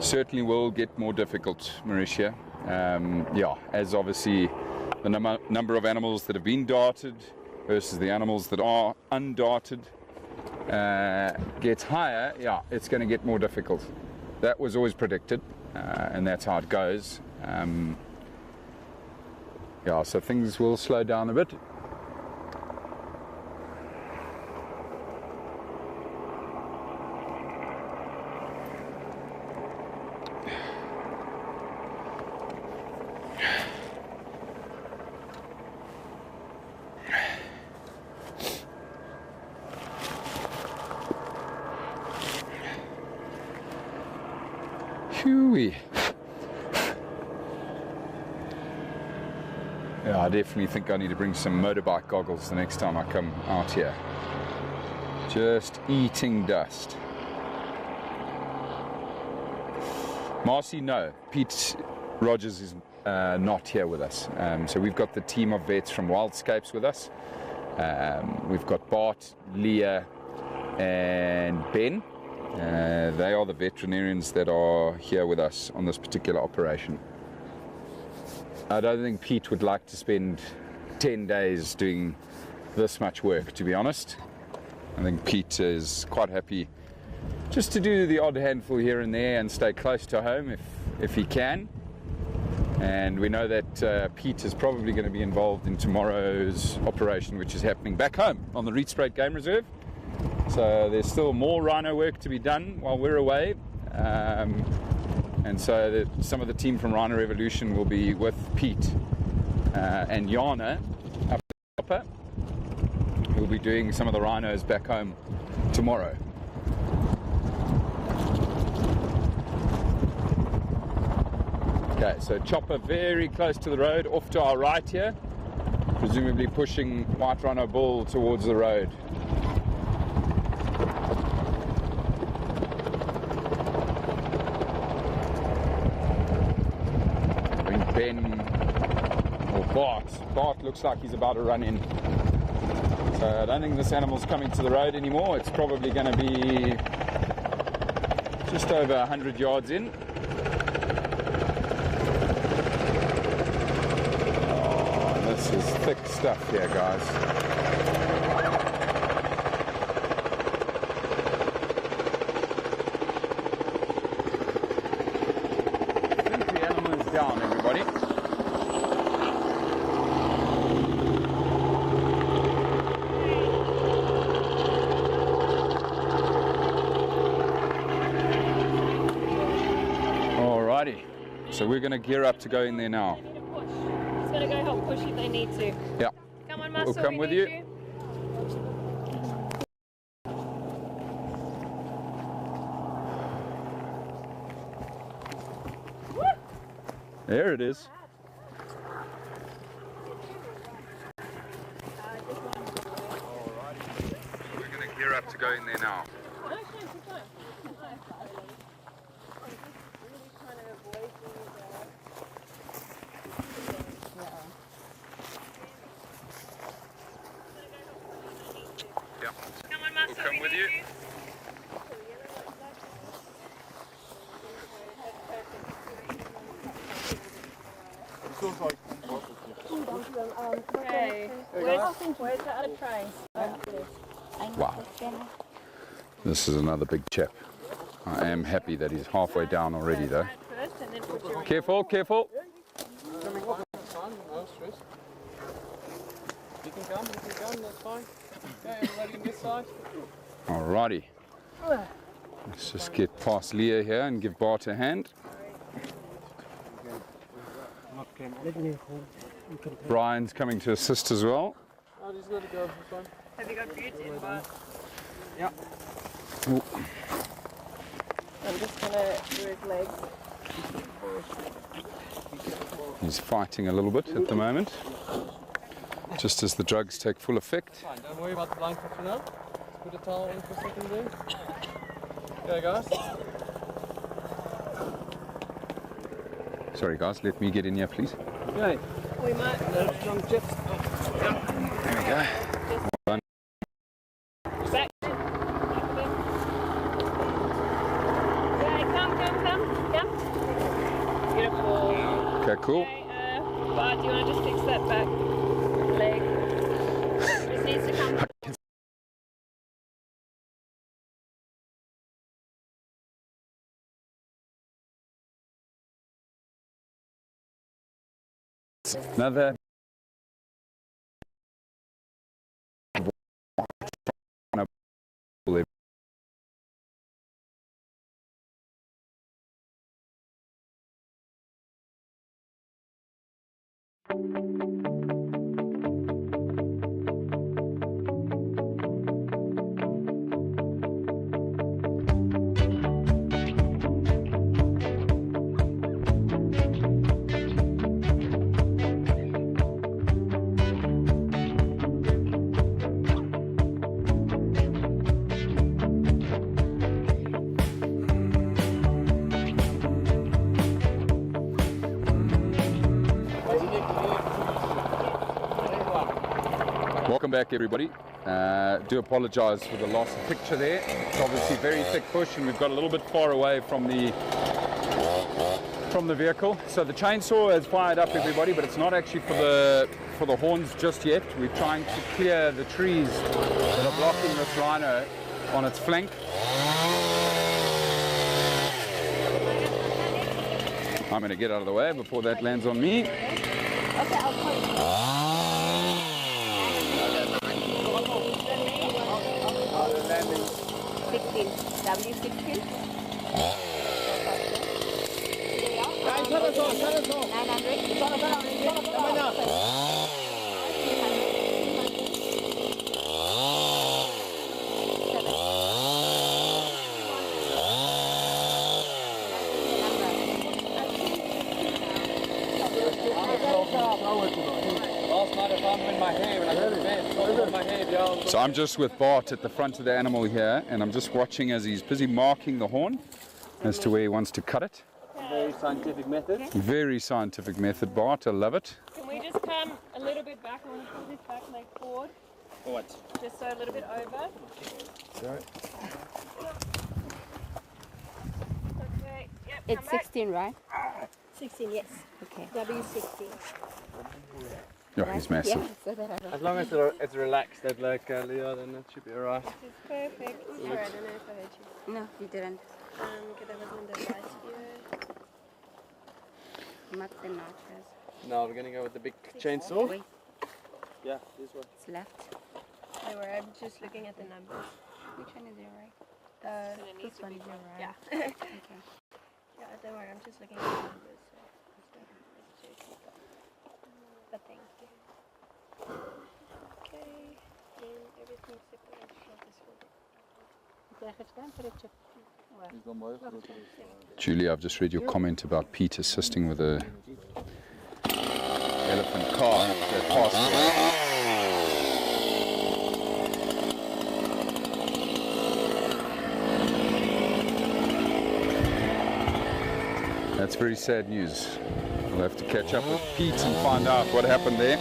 Certainly will get more difficult, Mauritia. Yeah, as obviously the number of animals that have been darted versus the animals that are undarted gets higher, yeah, it's going to get more difficult. That was always predicted, and that's how it goes. Yeah, so things will slow down a bit. Yeah, I definitely think I need to bring some motorbike goggles the next time I come out here. Just eating dust. Marcy, no. Pete Rogers is not here with us. So we've got the team of vets from Wildscapes with us. We've got Bart, Leah, and Ben. They are the veterinarians that are here with us on this particular operation. I don't think Pete would like to spend 10 days doing this much work, to be honest. I think Pete is quite happy just to do the odd handful here and there and stay close to home if he can. And we know that Pete is probably going to be involved in tomorrow's operation, which is happening back home on the Rhinos Game Reserve. So there's still more rhino work to be done while we're away. And so some of the team from Rhino Revolution will be with Pete and Jana up the chopper, who will be doing some of the rhinos back home tomorrow. Okay, so chopper very close to the road, off to our right here, presumably pushing white rhino bull towards the road. Ben or Bart looks like he's about to run in. So I don't think this animal's coming to the road anymore. It's probably going to be just over 100 yards in. Oh, this is thick stuff here, guys. I think the animal is down, everybody. So we're going to gear up to go in there now. He's going to go help push if they need to. Yeah. Come on, Muscle. We'll come with you. There it is. We're going to gear up to go in there now. Come with you. Okay. Where's the other tray? Wow. This is another big chap. I am happy that he's halfway down already though. Careful, careful. No stress. You can come, that's fine. Okay, everybody on this side. Alrighty. Let's just get past Leah here and give Bart a hand. Brian's coming to assist as well. Oh, just let it go, it's fine. Have you got boots in, Bart? Yeah. Ooh. I'm just going to do his legs. He's fighting a little bit at the moment, just as the drugs take full effect. Fine, don't worry about the blanket for now. Just put a towel on for a second there. Okay, guys. Sorry guys, let me get in here please. Okay. We might. Some chips. There we go. Well done. Back. Okay, come. Beautiful. Okay, cool. Okay, Bart, do you want to just fix that back leg? Just needs to come. Another. Welcome back everybody. Do apologise for the lost picture there. It's obviously very thick bush and we've got a little bit far away from the vehicle. So the chainsaw has fired up everybody, but it's not actually for the horns just yet. We're trying to clear the trees that are blocking this rhino on its flank. I'm going to get out of the way before that lands on me. Okay, I'll put W16. 900. So I'm just with Bart at the front of the animal here, and I'm just watching as he's busy marking the horn as to where he wants to cut it. Very scientific method. Very scientific method, Bart. I love it. Can we just come a little bit back? I want to pull this back leg forward. Forward. Just so a little bit over. Sorry. Okay. Yep. It's 16, right? 16, yes. Okay. W16. Yeah, he's massive. Yeah, so that I don't As long as it's relaxed, that like Leah, then it should be alright. This is perfect. Sorry, I don't know if I heard you. No, you didn't. Okay, that wasn't the right ear. Not the notches. Now we're gonna go with the big chainsaw. Wait, Yeah, this one. it's left. Don't worry, I'm just looking at the numbers. Which one is your right? This This one is your right. Yeah. Okay. Yeah, don't worry, I'm just looking at the numbers. So but thank you. Okay, and everything's separated from this one. Julie, I've just read your comment about Pete assisting with a elephant car that passed. That's very sad news. We'll have to catch up with Pete and find out what happened there.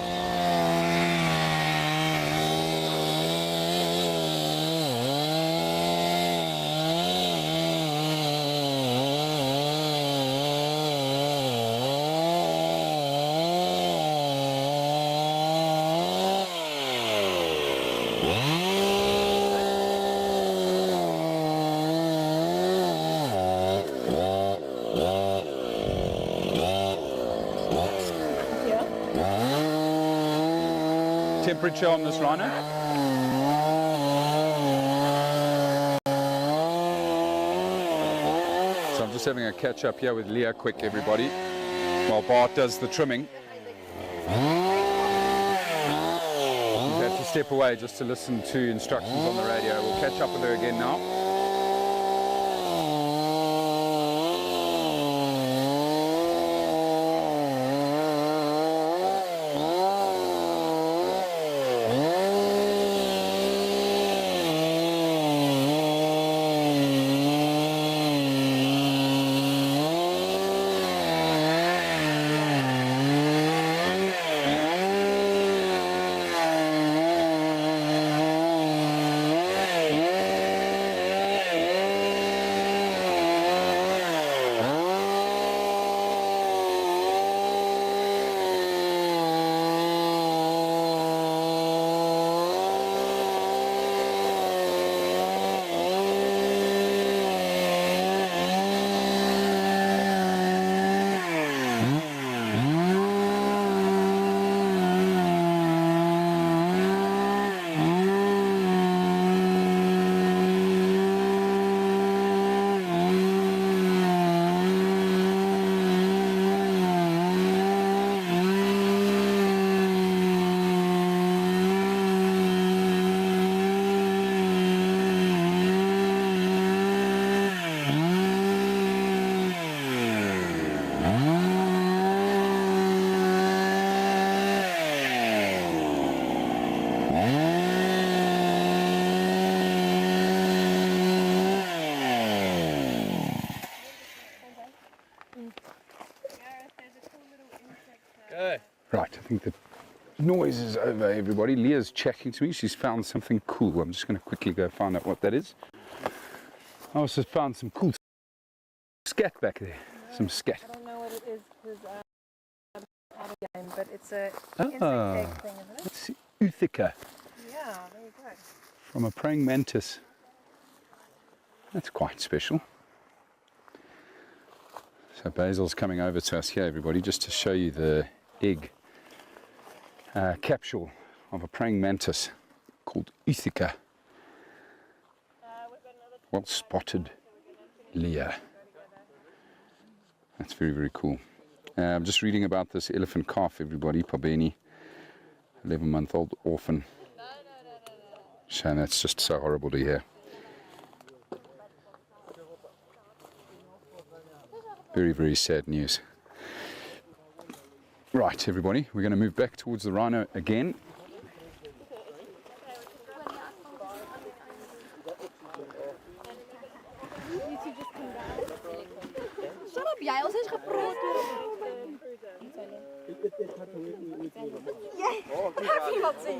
Temperature on this rhino? So I'm just having a catch up here with Leah quick, everybody, while Bart does the trimming. We've had to step away just to listen to instructions on the radio. We'll catch up with her again now. Right, I think the noise is over, everybody. Leah's chatting to me. She's found something cool. I'm just going to quickly go find out what that is. I also found some cool scat back there. Some scat. I don't know what it is because out of game, but it's a insect egg thing, isn't it? Let's see. Uthica. Yeah, there you go. From a praying mantis. That's quite special. So Basil's coming over to us here, everybody, just to show you the egg capsule of a praying mantis called Uthica. Well spotted, Leah. That's very, very cool. I'm just reading about this elephant calf, everybody, Pabeni, 11-month-old orphan. So that's just so horrible to hear. Very, very sad news. Right, everybody, we're going to move back towards the rhino again. Shut up, jy, ons is gepraat oor. Lovely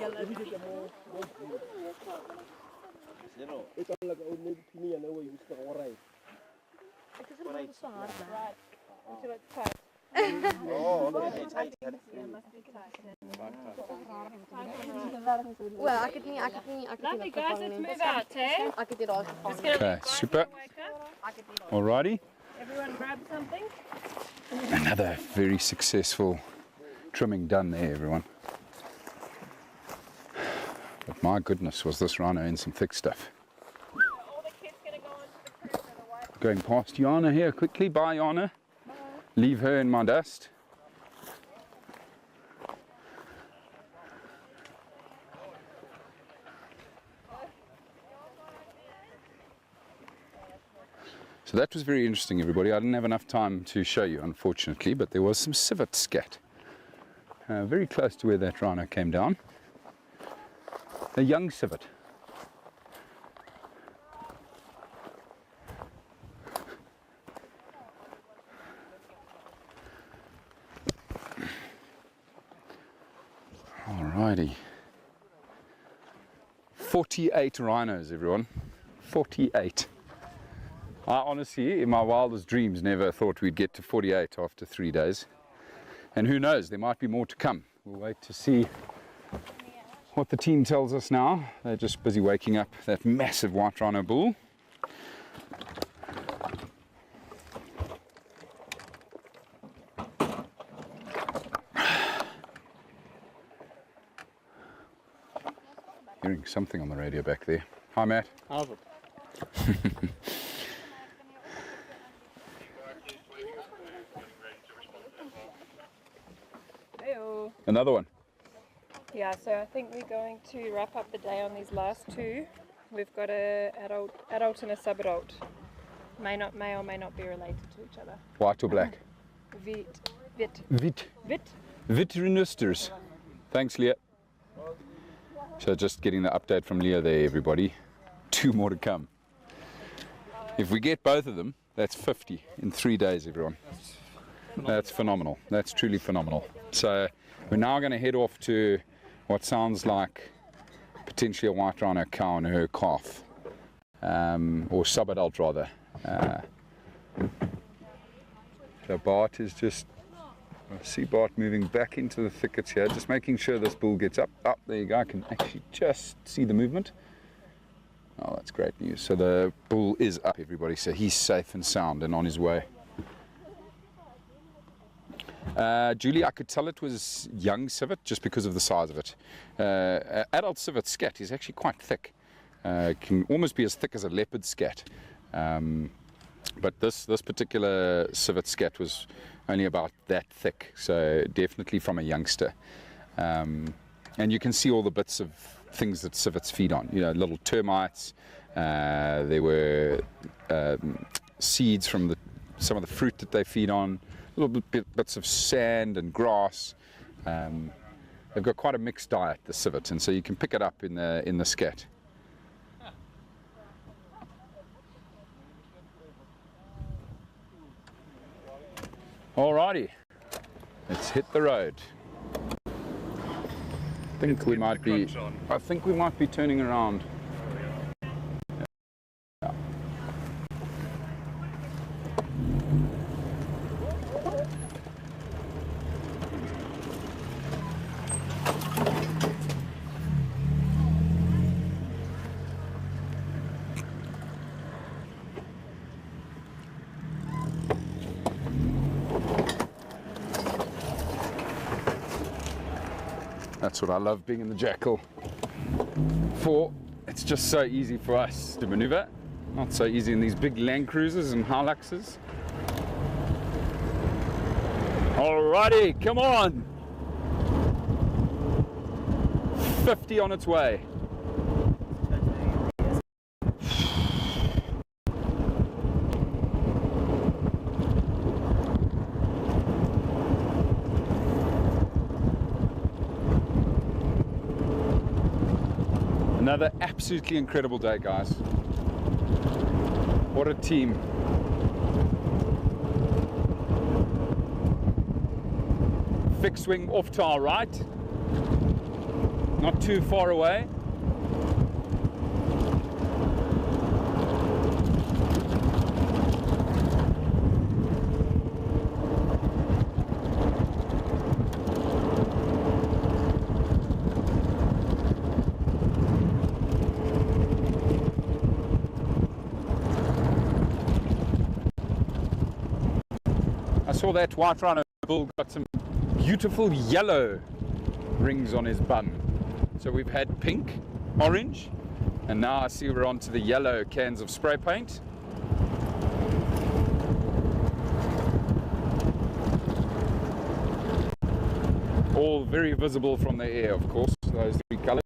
guys, let's move out, eh? Okay, super. Alrighty. Everyone grab something. Another very successful trimming done there, everyone. But my goodness, was this rhino in some thick stuff. Going past Yana here quickly. Bye, Yana. Leave her in my dust. So that was very interesting, everybody. I didn't have enough time to show you, unfortunately, but there was some civet scat very close to where that rhino came down. A young civet. Alrighty. 48 rhinos, everyone. 48. I honestly, in my wildest dreams, never thought we'd get to 48 after 3 days. And who knows, there might be more to come. We'll wait to see what the team tells us now. They're just busy waking up that massive white rhino bull. Hearing something on the radio back there. Hi, Matt. How's it? Heyo. Another one. Yeah, so I think we're going to wrap up the day on these last two. We've got a adult and a sub-adult. May or may not be related to each other. White or black? Vit. Vitrinusters. Thanks, Leah. So just getting the update from Leah there, everybody. 2 more to come. If we get both of them, that's 50 in 3 days, everyone. That's phenomenal. That's truly phenomenal. So we're now going to head off to what sounds like potentially a white rhino cow and her calf, or sub-adult rather. So Bart is just, I see Bart moving back into the thickets here, just making sure this bull gets up. Up, there you go, I can actually just see the movement. Oh, that's great news. So the bull is up, everybody, so he's safe and sound and on his way. Julie, I could tell it was young civet just because of the size of it. Adult civet scat is actually quite thick. Can almost be as thick as a leopard scat. But this particular civet scat was only about that thick, so definitely from a youngster. And you can see all the bits of things that civets feed on. You know, little termites. There were seeds from some of the fruit that they feed on. Little bits of sand and grass. They've got quite a mixed diet, the civet, and so you can pick it up in the scat. Alrighty, let's hit the road. I think we might be turning around. That's what I love being in the Jackal for. It's just so easy for us to maneuver. Not so easy in these big Land Cruisers and Hiluxes. Alrighty, come on. 50 on its way. Another absolutely incredible day, guys. What a team. Fixed wing off to our right. not too far away. I saw that white rhino bull got some beautiful yellow rings on his bum. So we've had pink, orange, and now I see we're on to the yellow cans of spray paint. All very visible from the air, of course, those three colours.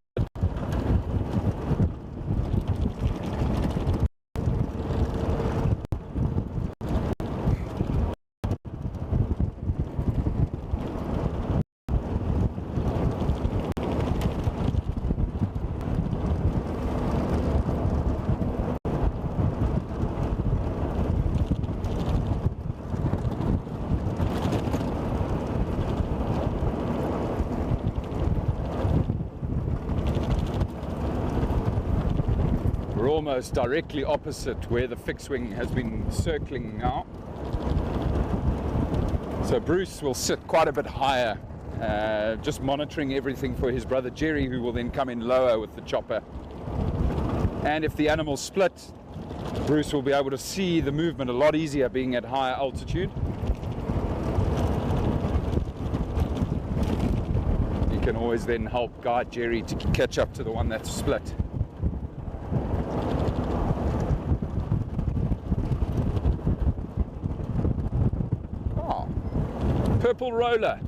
Almost directly opposite where the fixed wing has been circling now. So Bruce will sit quite a bit higher, just monitoring everything for his brother Jerry, who will then come in lower with the chopper. And if the animals split, Bruce will be able to see the movement a lot easier being at higher altitude. He can always then help guide Jerry to catch up to the one that's split. Purple roller.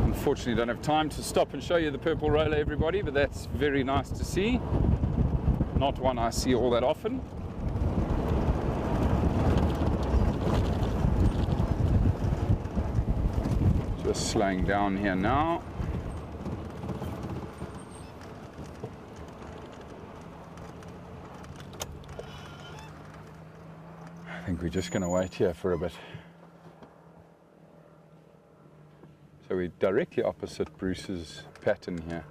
Unfortunately, don't have time to stop and show you the purple roller, everybody, but that's very nice to see. Not one I see all that often. Just slowing down here now. I think we're just going to wait here for a bit. So we're directly opposite Bruce's pattern here.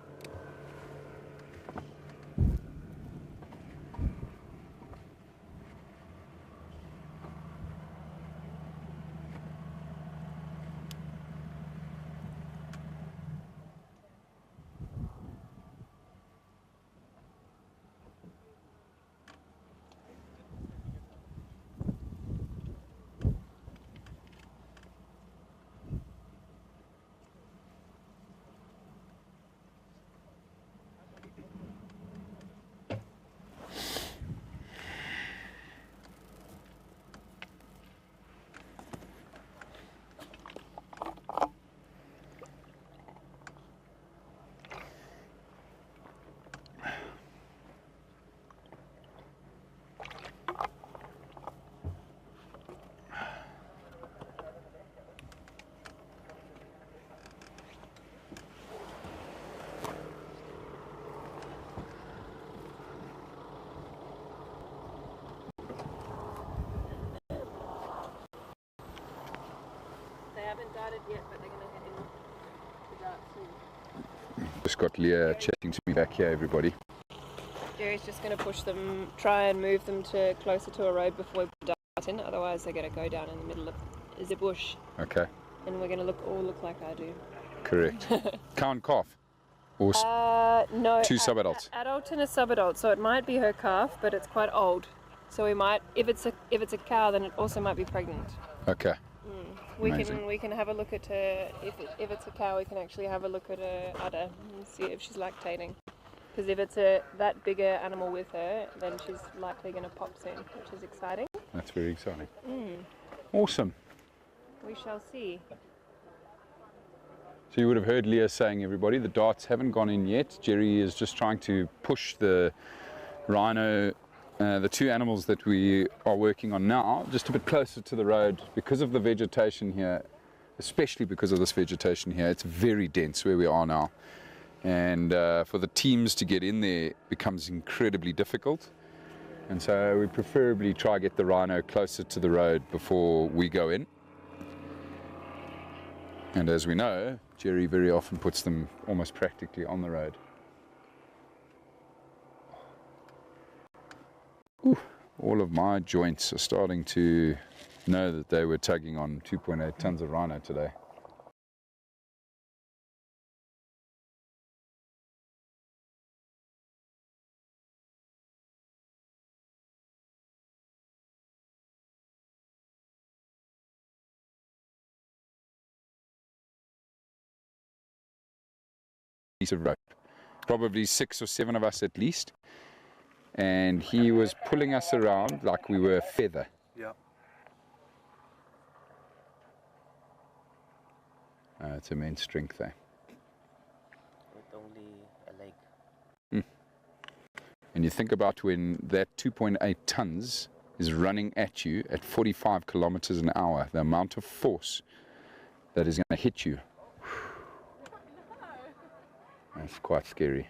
Haven't darted yet, but they're going to head in to dart soon. Just got Leah chatting to me back here, everybody. Jerry's just going to push them, try and move them to closer to a road before we dart in, otherwise they're going to go down in the middle of the bush. Okay. And we're going to all look like I do. Correct. Cow and calf? Or no. Two sub-adults? Adult and a sub-adult, so it might be her calf, but it's quite old. So we might, if it's a cow, then it also might be pregnant. Okay. We can have a look at her. If it's a cow, we can actually have a look at her udder and see if she's lactating. Because if it's that bigger animal with her, then she's likely going to pop soon, which is exciting. That's very exciting. Awesome. We shall see. So you would have heard Leah saying, everybody, the darts haven't gone in yet. Jerry is just trying to push the rhino, the two animals that we are working on now, just a bit closer to the road because of the vegetation here, especially because of this vegetation here. It's very dense where we are now. And for the teams to get in there becomes incredibly difficult. And so we preferably try to get the rhino closer to the road before we go in. And as we know, Jerry very often puts them almost practically on the road. Ooh, all of my joints are starting to know that they were tugging on 2.8 tons of rhino today. Piece of rope, probably 6 or 7 of us at least, and he was pulling us around like we were a feather. Yeah. It's immense strength there. With only a leg. And you think about when that 2.8 tons is running at you at 45 kilometers an hour, the amount of force that is going to hit you. That's quite scary.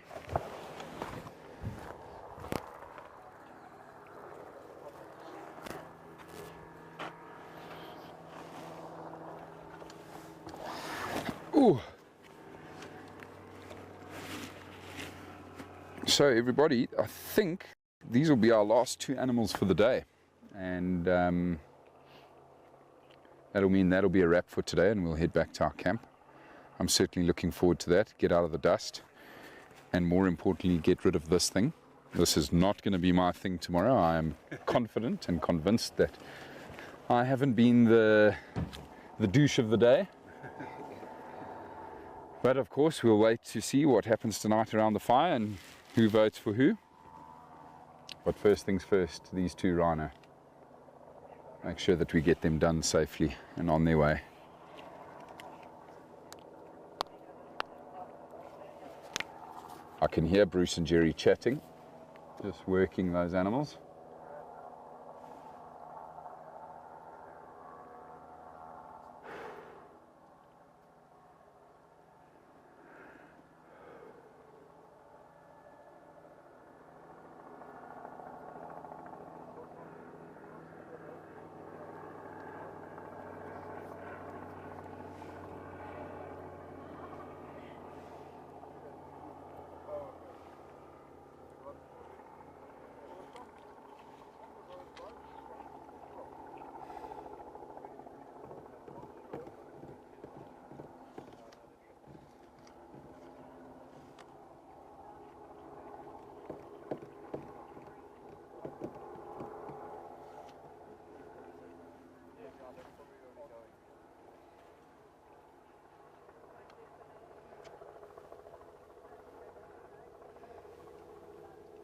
Ooh. So everybody, I think these will be our last 2 animals for the day, and that'll mean that'll be a wrap for today, and we'll head back to our camp. I'm certainly looking forward to that, get out of the dust, and more importantly, get rid of this thing. This is not going to be my thing tomorrow. I am confident and convinced that I haven't been the douche of the day. But of course, we'll wait to see what happens tonight around the fire and who votes for who. But first things first, these 2 rhino. Make sure that we get them done safely and on their way. I can hear Bruce and Jerry chatting, just working those animals.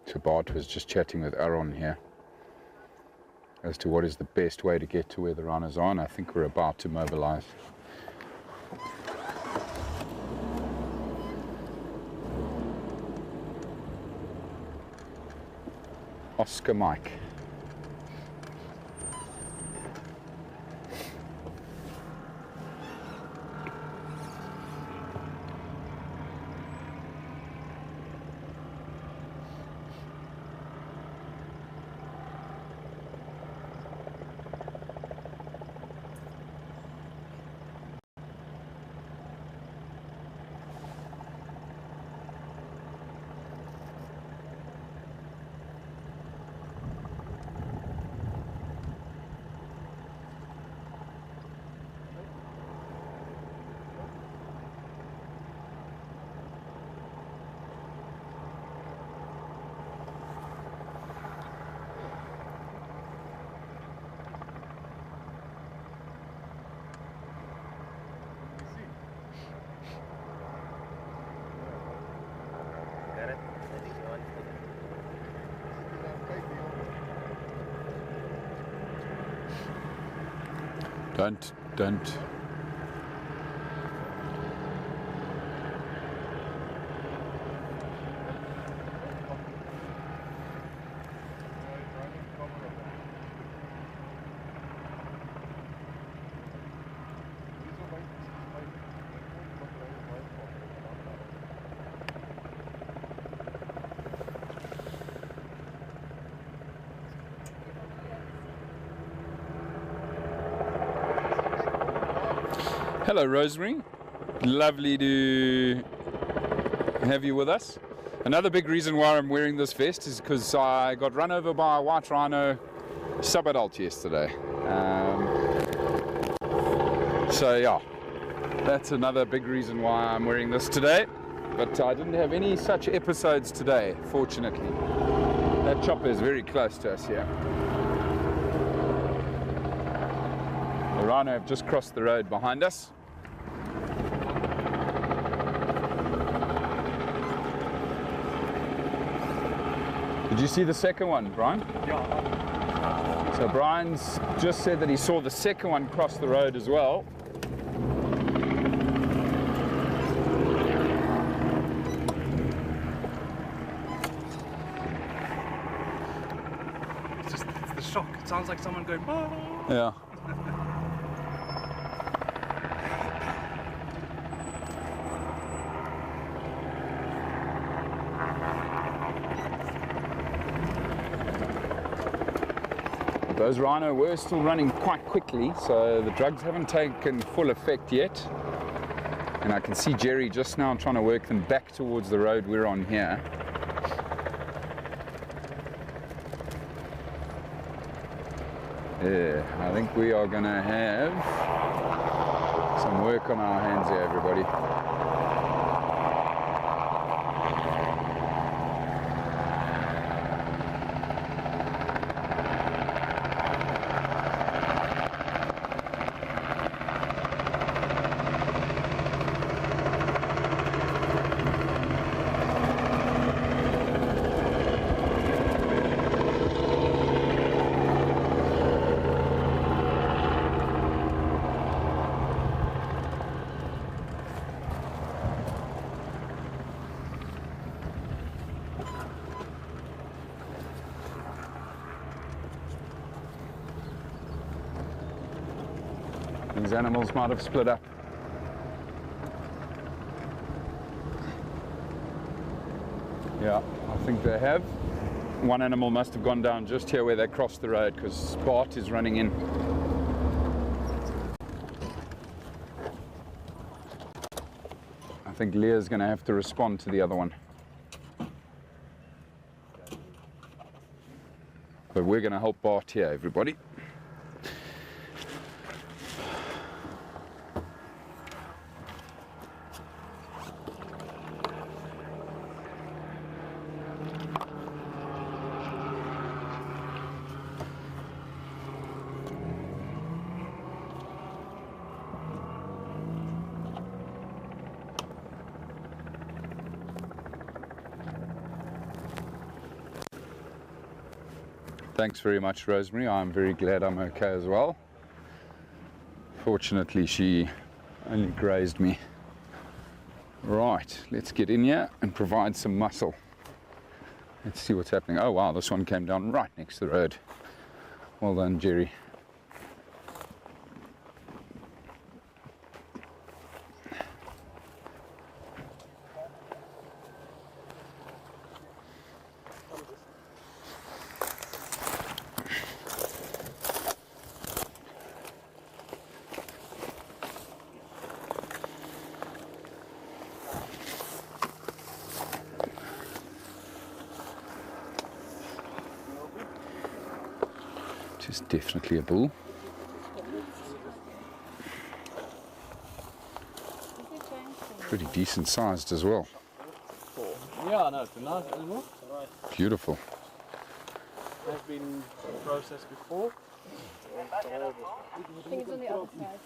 So Bart was just chatting with Aaron here as to what is the best way to get to where the rhinos are, and I think we're about to mobilize. Oscar Mike. Don't. Hello, Rosemary. Lovely to have you with us. Another big reason why I'm wearing this vest is because I got run over by a white rhino sub-adult yesterday. So yeah, that's another big reason why I'm wearing this today. But I didn't have any such episodes today, fortunately. That chopper is very close to us here. The rhino have just crossed the road behind us. Did you see the second one, Brian? Yeah. So Brian's just said that he saw the second one cross the road as well. It's the shock. It sounds like someone going, "Ah." Yeah. Those rhino were still running quite quickly, so the drugs haven't taken full effect yet. And I can see Jerry just now trying to work them back towards the road we're on here. Yeah, I think we are going to have some work on our hands here, everybody. These animals might have split up. Yeah, I think they have. One animal must have gone down just here where they crossed the road because Bart is running in. I think Leah's going to have to respond to the other one. But we're going to help Bart here, everybody. Thanks very much, Rosemary. I'm very glad I'm okay as well. Fortunately, she only grazed me. Right, let's get in here and provide some muscle. Let's see what's happening. Oh wow, this one came down right next to the road. Well done, Jerry. Is definitely a bull. Pretty decent sized as well. Yeah, no, it's a nice animal. Beautiful. Has been processed before. I think it's on the other side.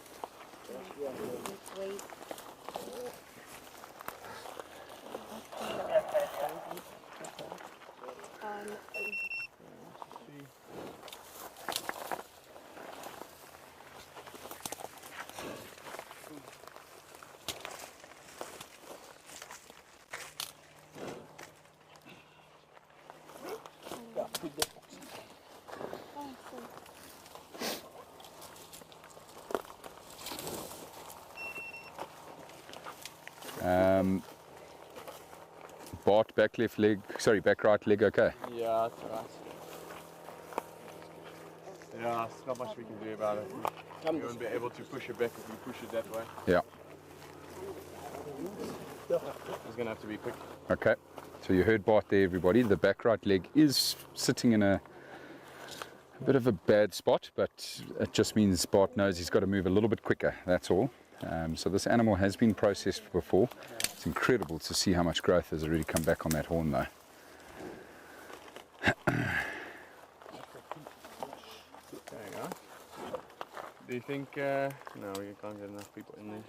Wait. Bart, back left leg, sorry, back right leg, okay? Yeah, that's right. Yeah, there's not much we can do about it. We won't be able to push it back if we push it that way. Yeah. He's going to have to be quick. Okay, so you heard Bart there, everybody. The back right leg is sitting in a bit of a bad spot, but it just means Bart knows he's got to move a little bit quicker, that's all. So this animal has been processed before. It's incredible to see how much growth has already come back on that horn though. Do you think, no, you can't get enough people in there.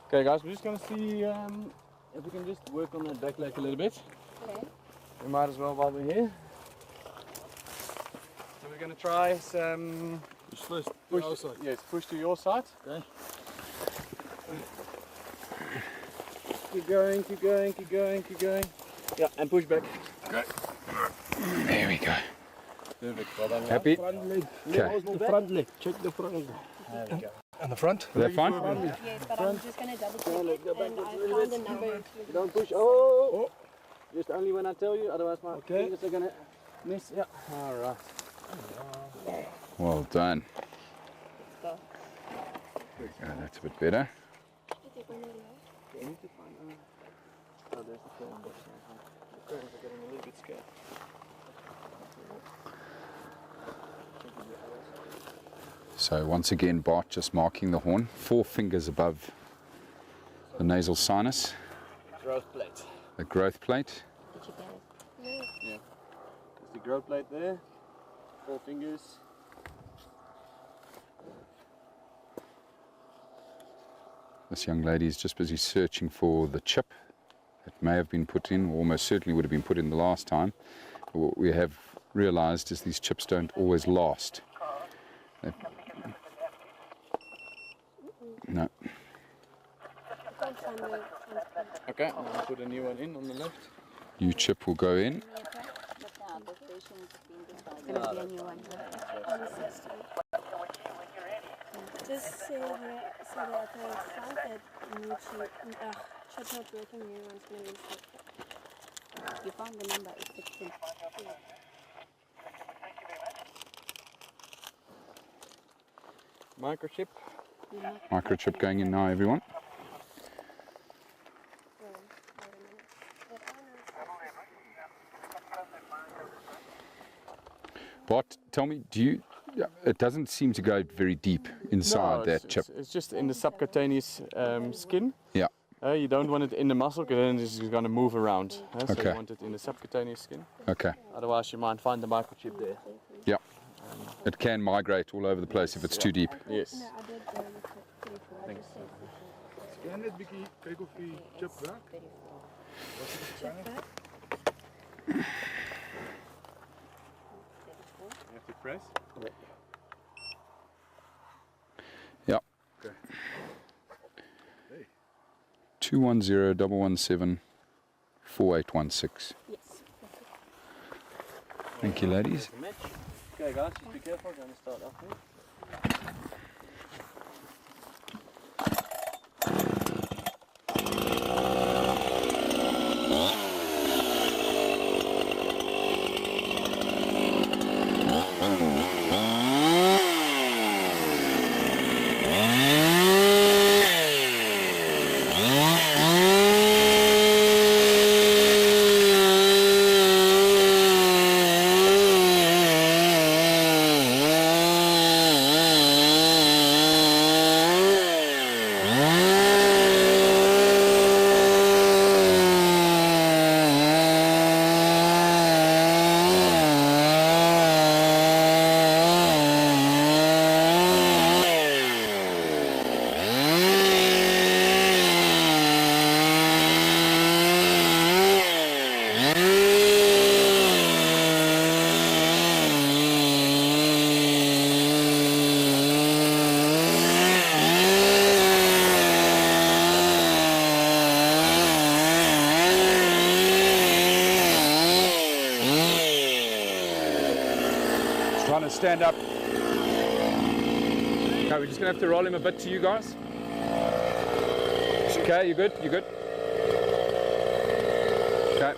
Okay guys, we're just going to see if we can just work on that back leg a little bit. Okay. We might as well while we're here. So we're going to try some... Push to your side. Okay. Keep going, keep going, keep going, keep going. Yeah, and push back. Okay. There we go. Perfect. Well done. Happy? Front leg. Okay. The front leg. Check the front leg. There we go. And the front? Is that fine? Yes, but I'm just going to double check it, and I found a number. Don't push. Oh! Just only when I tell you, otherwise my fingers are going to miss. Yeah. Alright. Well done. That's a bit better. We need to find oh, there's the fern bush. The ferns are getting a little bit scared. So once again, Bart just marking the horn, 4 fingers above the nasal sinus. Growth plate. The growth plate. Yeah. There's the growth plate there. 4 fingers. This young lady is just busy searching for the chip that may have been put in, or almost certainly would have been put in the last time. But what we have realized is these chips don't always last. No. Okay, I'll put a new one in on the left. New chip will go in. It's going to be a new one. Just say that I found that shut up working new ones maybe. You found the number, it's 16. Microchip. Microchip going in now, everyone. Bart, tell me, it doesn't seem to go very deep inside that chip. It's just in the subcutaneous skin. Yeah. You don't want it in the muscle because then it's going to move around. So Okay. you want it in the subcutaneous skin. Okay. Otherwise you might find the microchip there. Yeah. It can migrate all over the place if it's too deep. Yes. Thanks. Scan net bietjie, kyk of die chip werk. You have to press. Yeah. Okay. 210-117-4816. Yes. Thank you, ladies. Okay guys, just be careful, I'm going to start up here. Stand up. Okay, we're just gonna have to roll him a bit to you guys. Okay, you good? You good? Okay.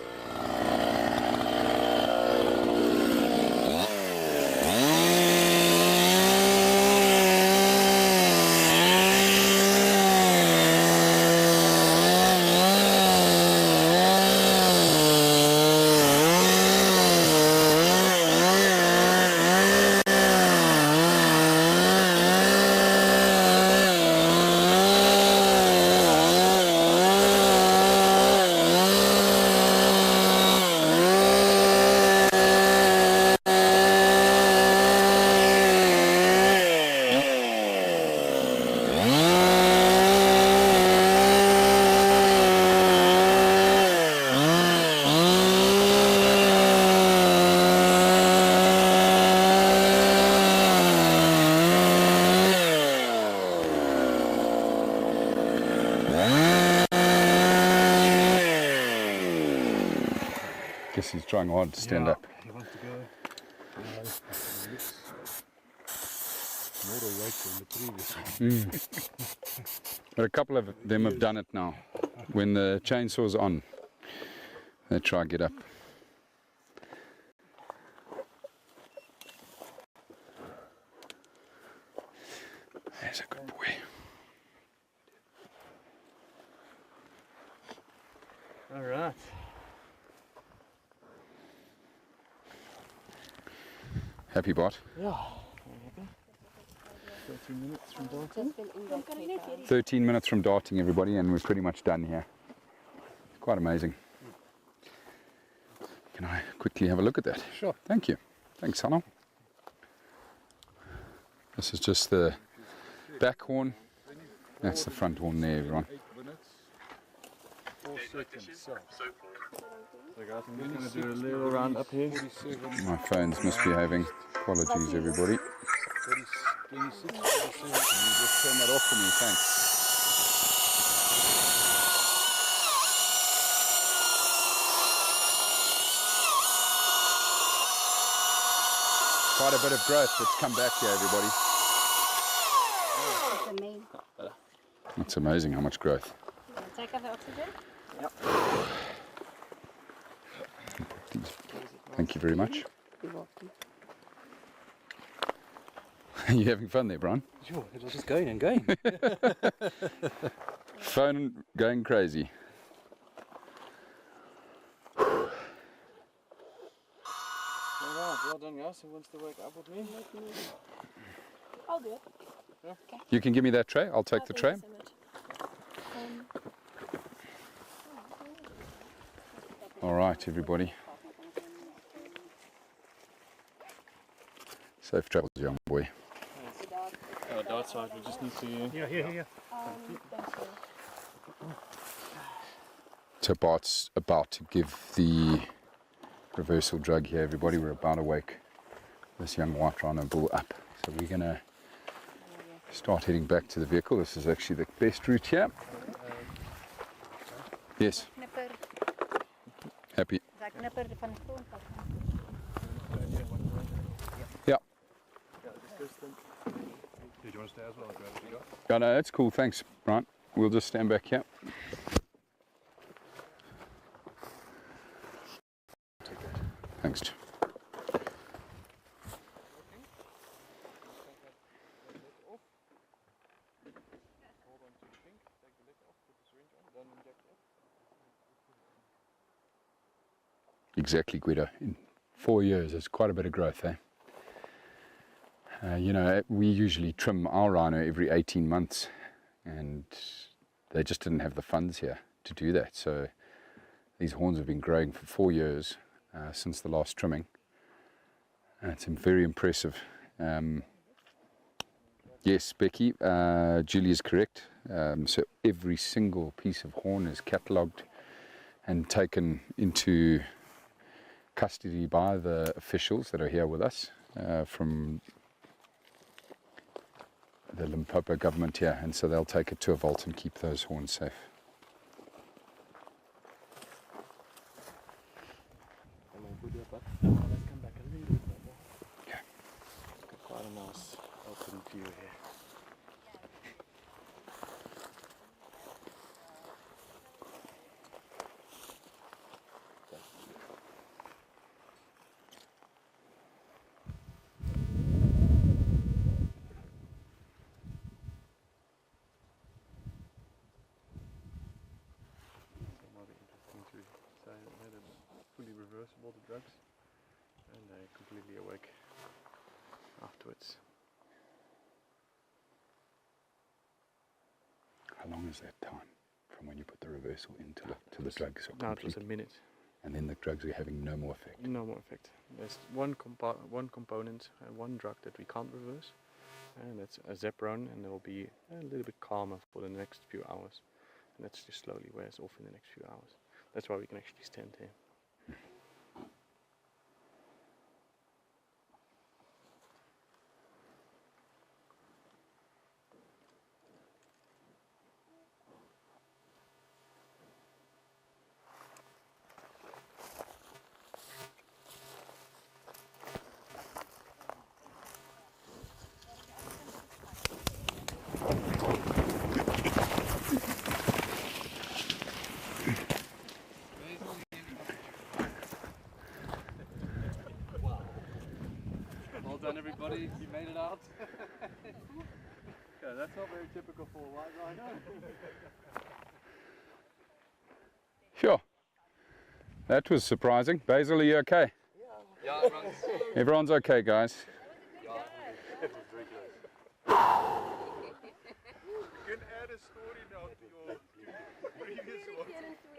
Guess he's trying hard to stand up. He wants to go. More awake than the previous one. But a couple of them have done it now. When the chainsaw's on, they try to get up. There's a good boy. All right. Happy bot? Yeah. 13 minutes from darting. 13 minutes from darting, everybody, and we're pretty much done here. It's quite amazing. Can I quickly have a look at that? Sure. Thank you. Thanks, Hanno. This is just the back horn. That's the front horn there, everyone. 4 seconds. So guys, I'm just going to do a little round up here. My phone's misbehaving. Apologies, everybody. 26, 27. Can you just turn that off for me? Thanks. Quite a bit of growth that's come back here, everybody. It's amazing how much growth. Take out the oxygen? Yep. Thank you very much. You're welcome. Are you having fun there, Brian? Sure, it was just going and going. Phone going crazy. Well done, guys. Who wants to wake up with me? I'll do it. Yeah. You can give me that tray. I'll take the tray. All right, everybody. Safe travels, young boy. Dart side, we just need to... Yeah. So Bart's about to give the reversal drug here, everybody. We're about to wake this young white rhino bull up. So we're going to start heading back to the vehicle. This is actually the best route here. Yes. Happy. Yeah. Do you want to stay as well? Oh, no, that's cool. Thanks, Brian. We'll just stand back here. Thanks. Exactly, Guido. In 4 years, it's quite a bit of growth, eh? You know, we usually trim our rhino every 18 months, and they just didn't have the funds here to do that. So these horns have been growing for 4 years since the last trimming. It's very impressive. Yes, Becky, Julie is correct. So every single piece of horn is catalogued and taken into custody by the officials that are here with us from the Limpopo government here, and so they'll take it to a vault and keep those horns safe. Let's come back a little bit more. Okay. Got quite a nice open view here. Fully reversible, the drugs, and they're completely awake afterwards. How long is that time from when you put the reversal into the drugs? Now it was a minute. And then the drugs are having no more effect? No more effect. There's one component, one drug that we can't reverse, and that's a Zepron, and they'll be a little bit calmer for the next few hours. And that's just slowly wears off in the next few hours. That's why we can actually stand here. everybody. You made it out. Okay, that's not very typical for a white rhino. Sure. That was surprising. Basil, are you okay? Yeah, Everyone's okay, guys.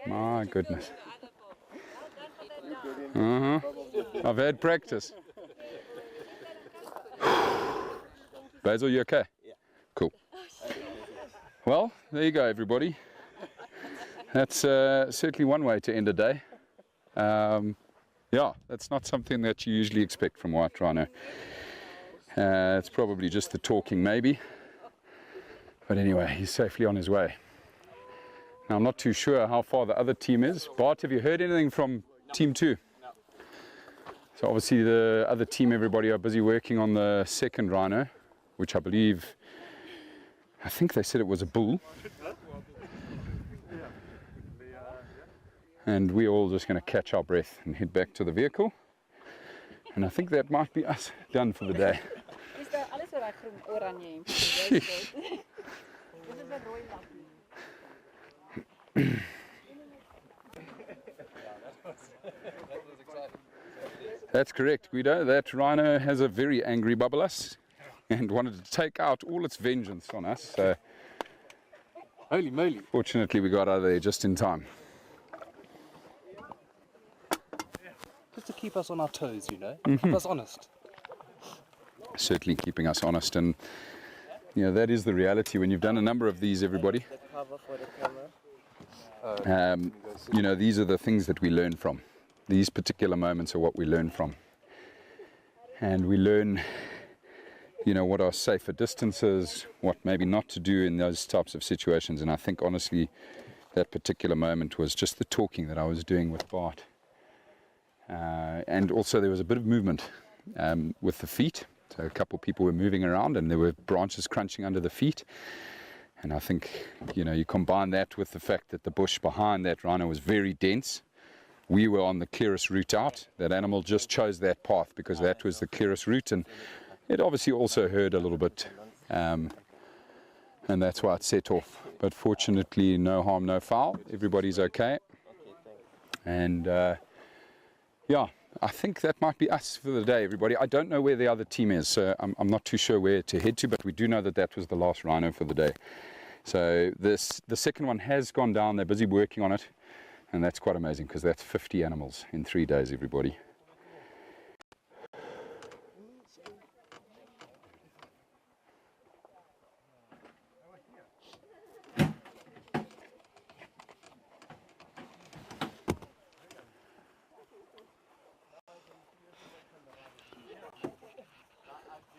My goodness. I've had practice. Basil, you okay? Yeah. Cool. Well, there you go, everybody. That's certainly one way to end a day. Yeah, that's not something that you usually expect from white rhino. It's probably just the talking, maybe. But anyway, he's safely on his way. Now, I'm not too sure how far the other team is. Bart, have you heard anything from Team 2? No. So obviously the other team, everybody are busy working on the second rhino, which I think they said it was a bull. And we're all just going to catch our breath and head back to the vehicle. And I think that might be us done for the day. That's correct, Guido. That rhino has a very angry bubulus and wanted to take out all its vengeance on us. So, holy moly. Fortunately, we got out of there just in time. Just to keep us on our toes, you know, Mm-hmm. keep us honest. Certainly keeping us honest, and you know that is the reality when you've done a number of these, everybody. You know, these are the things that we learn from. These particular moments are what we learn from, and we learn, you know, what are safer distances, what maybe not to do in those types of situations. And I think honestly that particular moment was just the talking that I was doing with Bart, and also there was a bit of movement with the feet. So a couple of people were moving around and there were branches crunching under the feet. And I think, you know, you combine that with the fact that the bush behind that rhino was very dense. We were on the clearest route out. That animal just chose that path because that was the clearest route. And it obviously also heard a little bit. And that's why it set off. But fortunately, no harm, no foul. Everybody's okay. And yeah. I think that might be us for the day, everybody. I don't know where the other team is, so I'm not too sure where to head to, but we do know that that was the last rhino for the day. So the second one has gone down. They're busy working on it, and that's quite amazing because that's 50 animals in 3 days, everybody.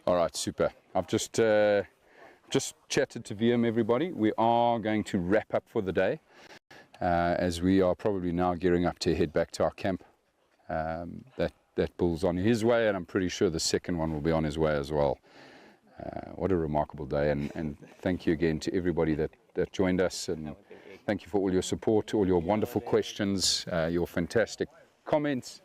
All right, super. I've just chatted to VM, everybody. We are going to wrap up for the day, as we are probably now gearing up to head back to our camp. That bull's on his way, and I'm pretty sure the second one will be on his way as well. What a remarkable day, and thank you again to everybody that joined us, and thank you for all your support, all your wonderful questions, your fantastic comments.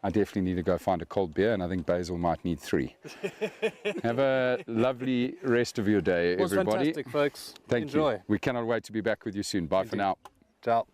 I definitely need to go find a cold beer, and I think Basil might need 3. Have a lovely rest of your day, everybody. It was fantastic, folks. Thank you. We cannot wait to be back with you soon. Bye for now. Ciao.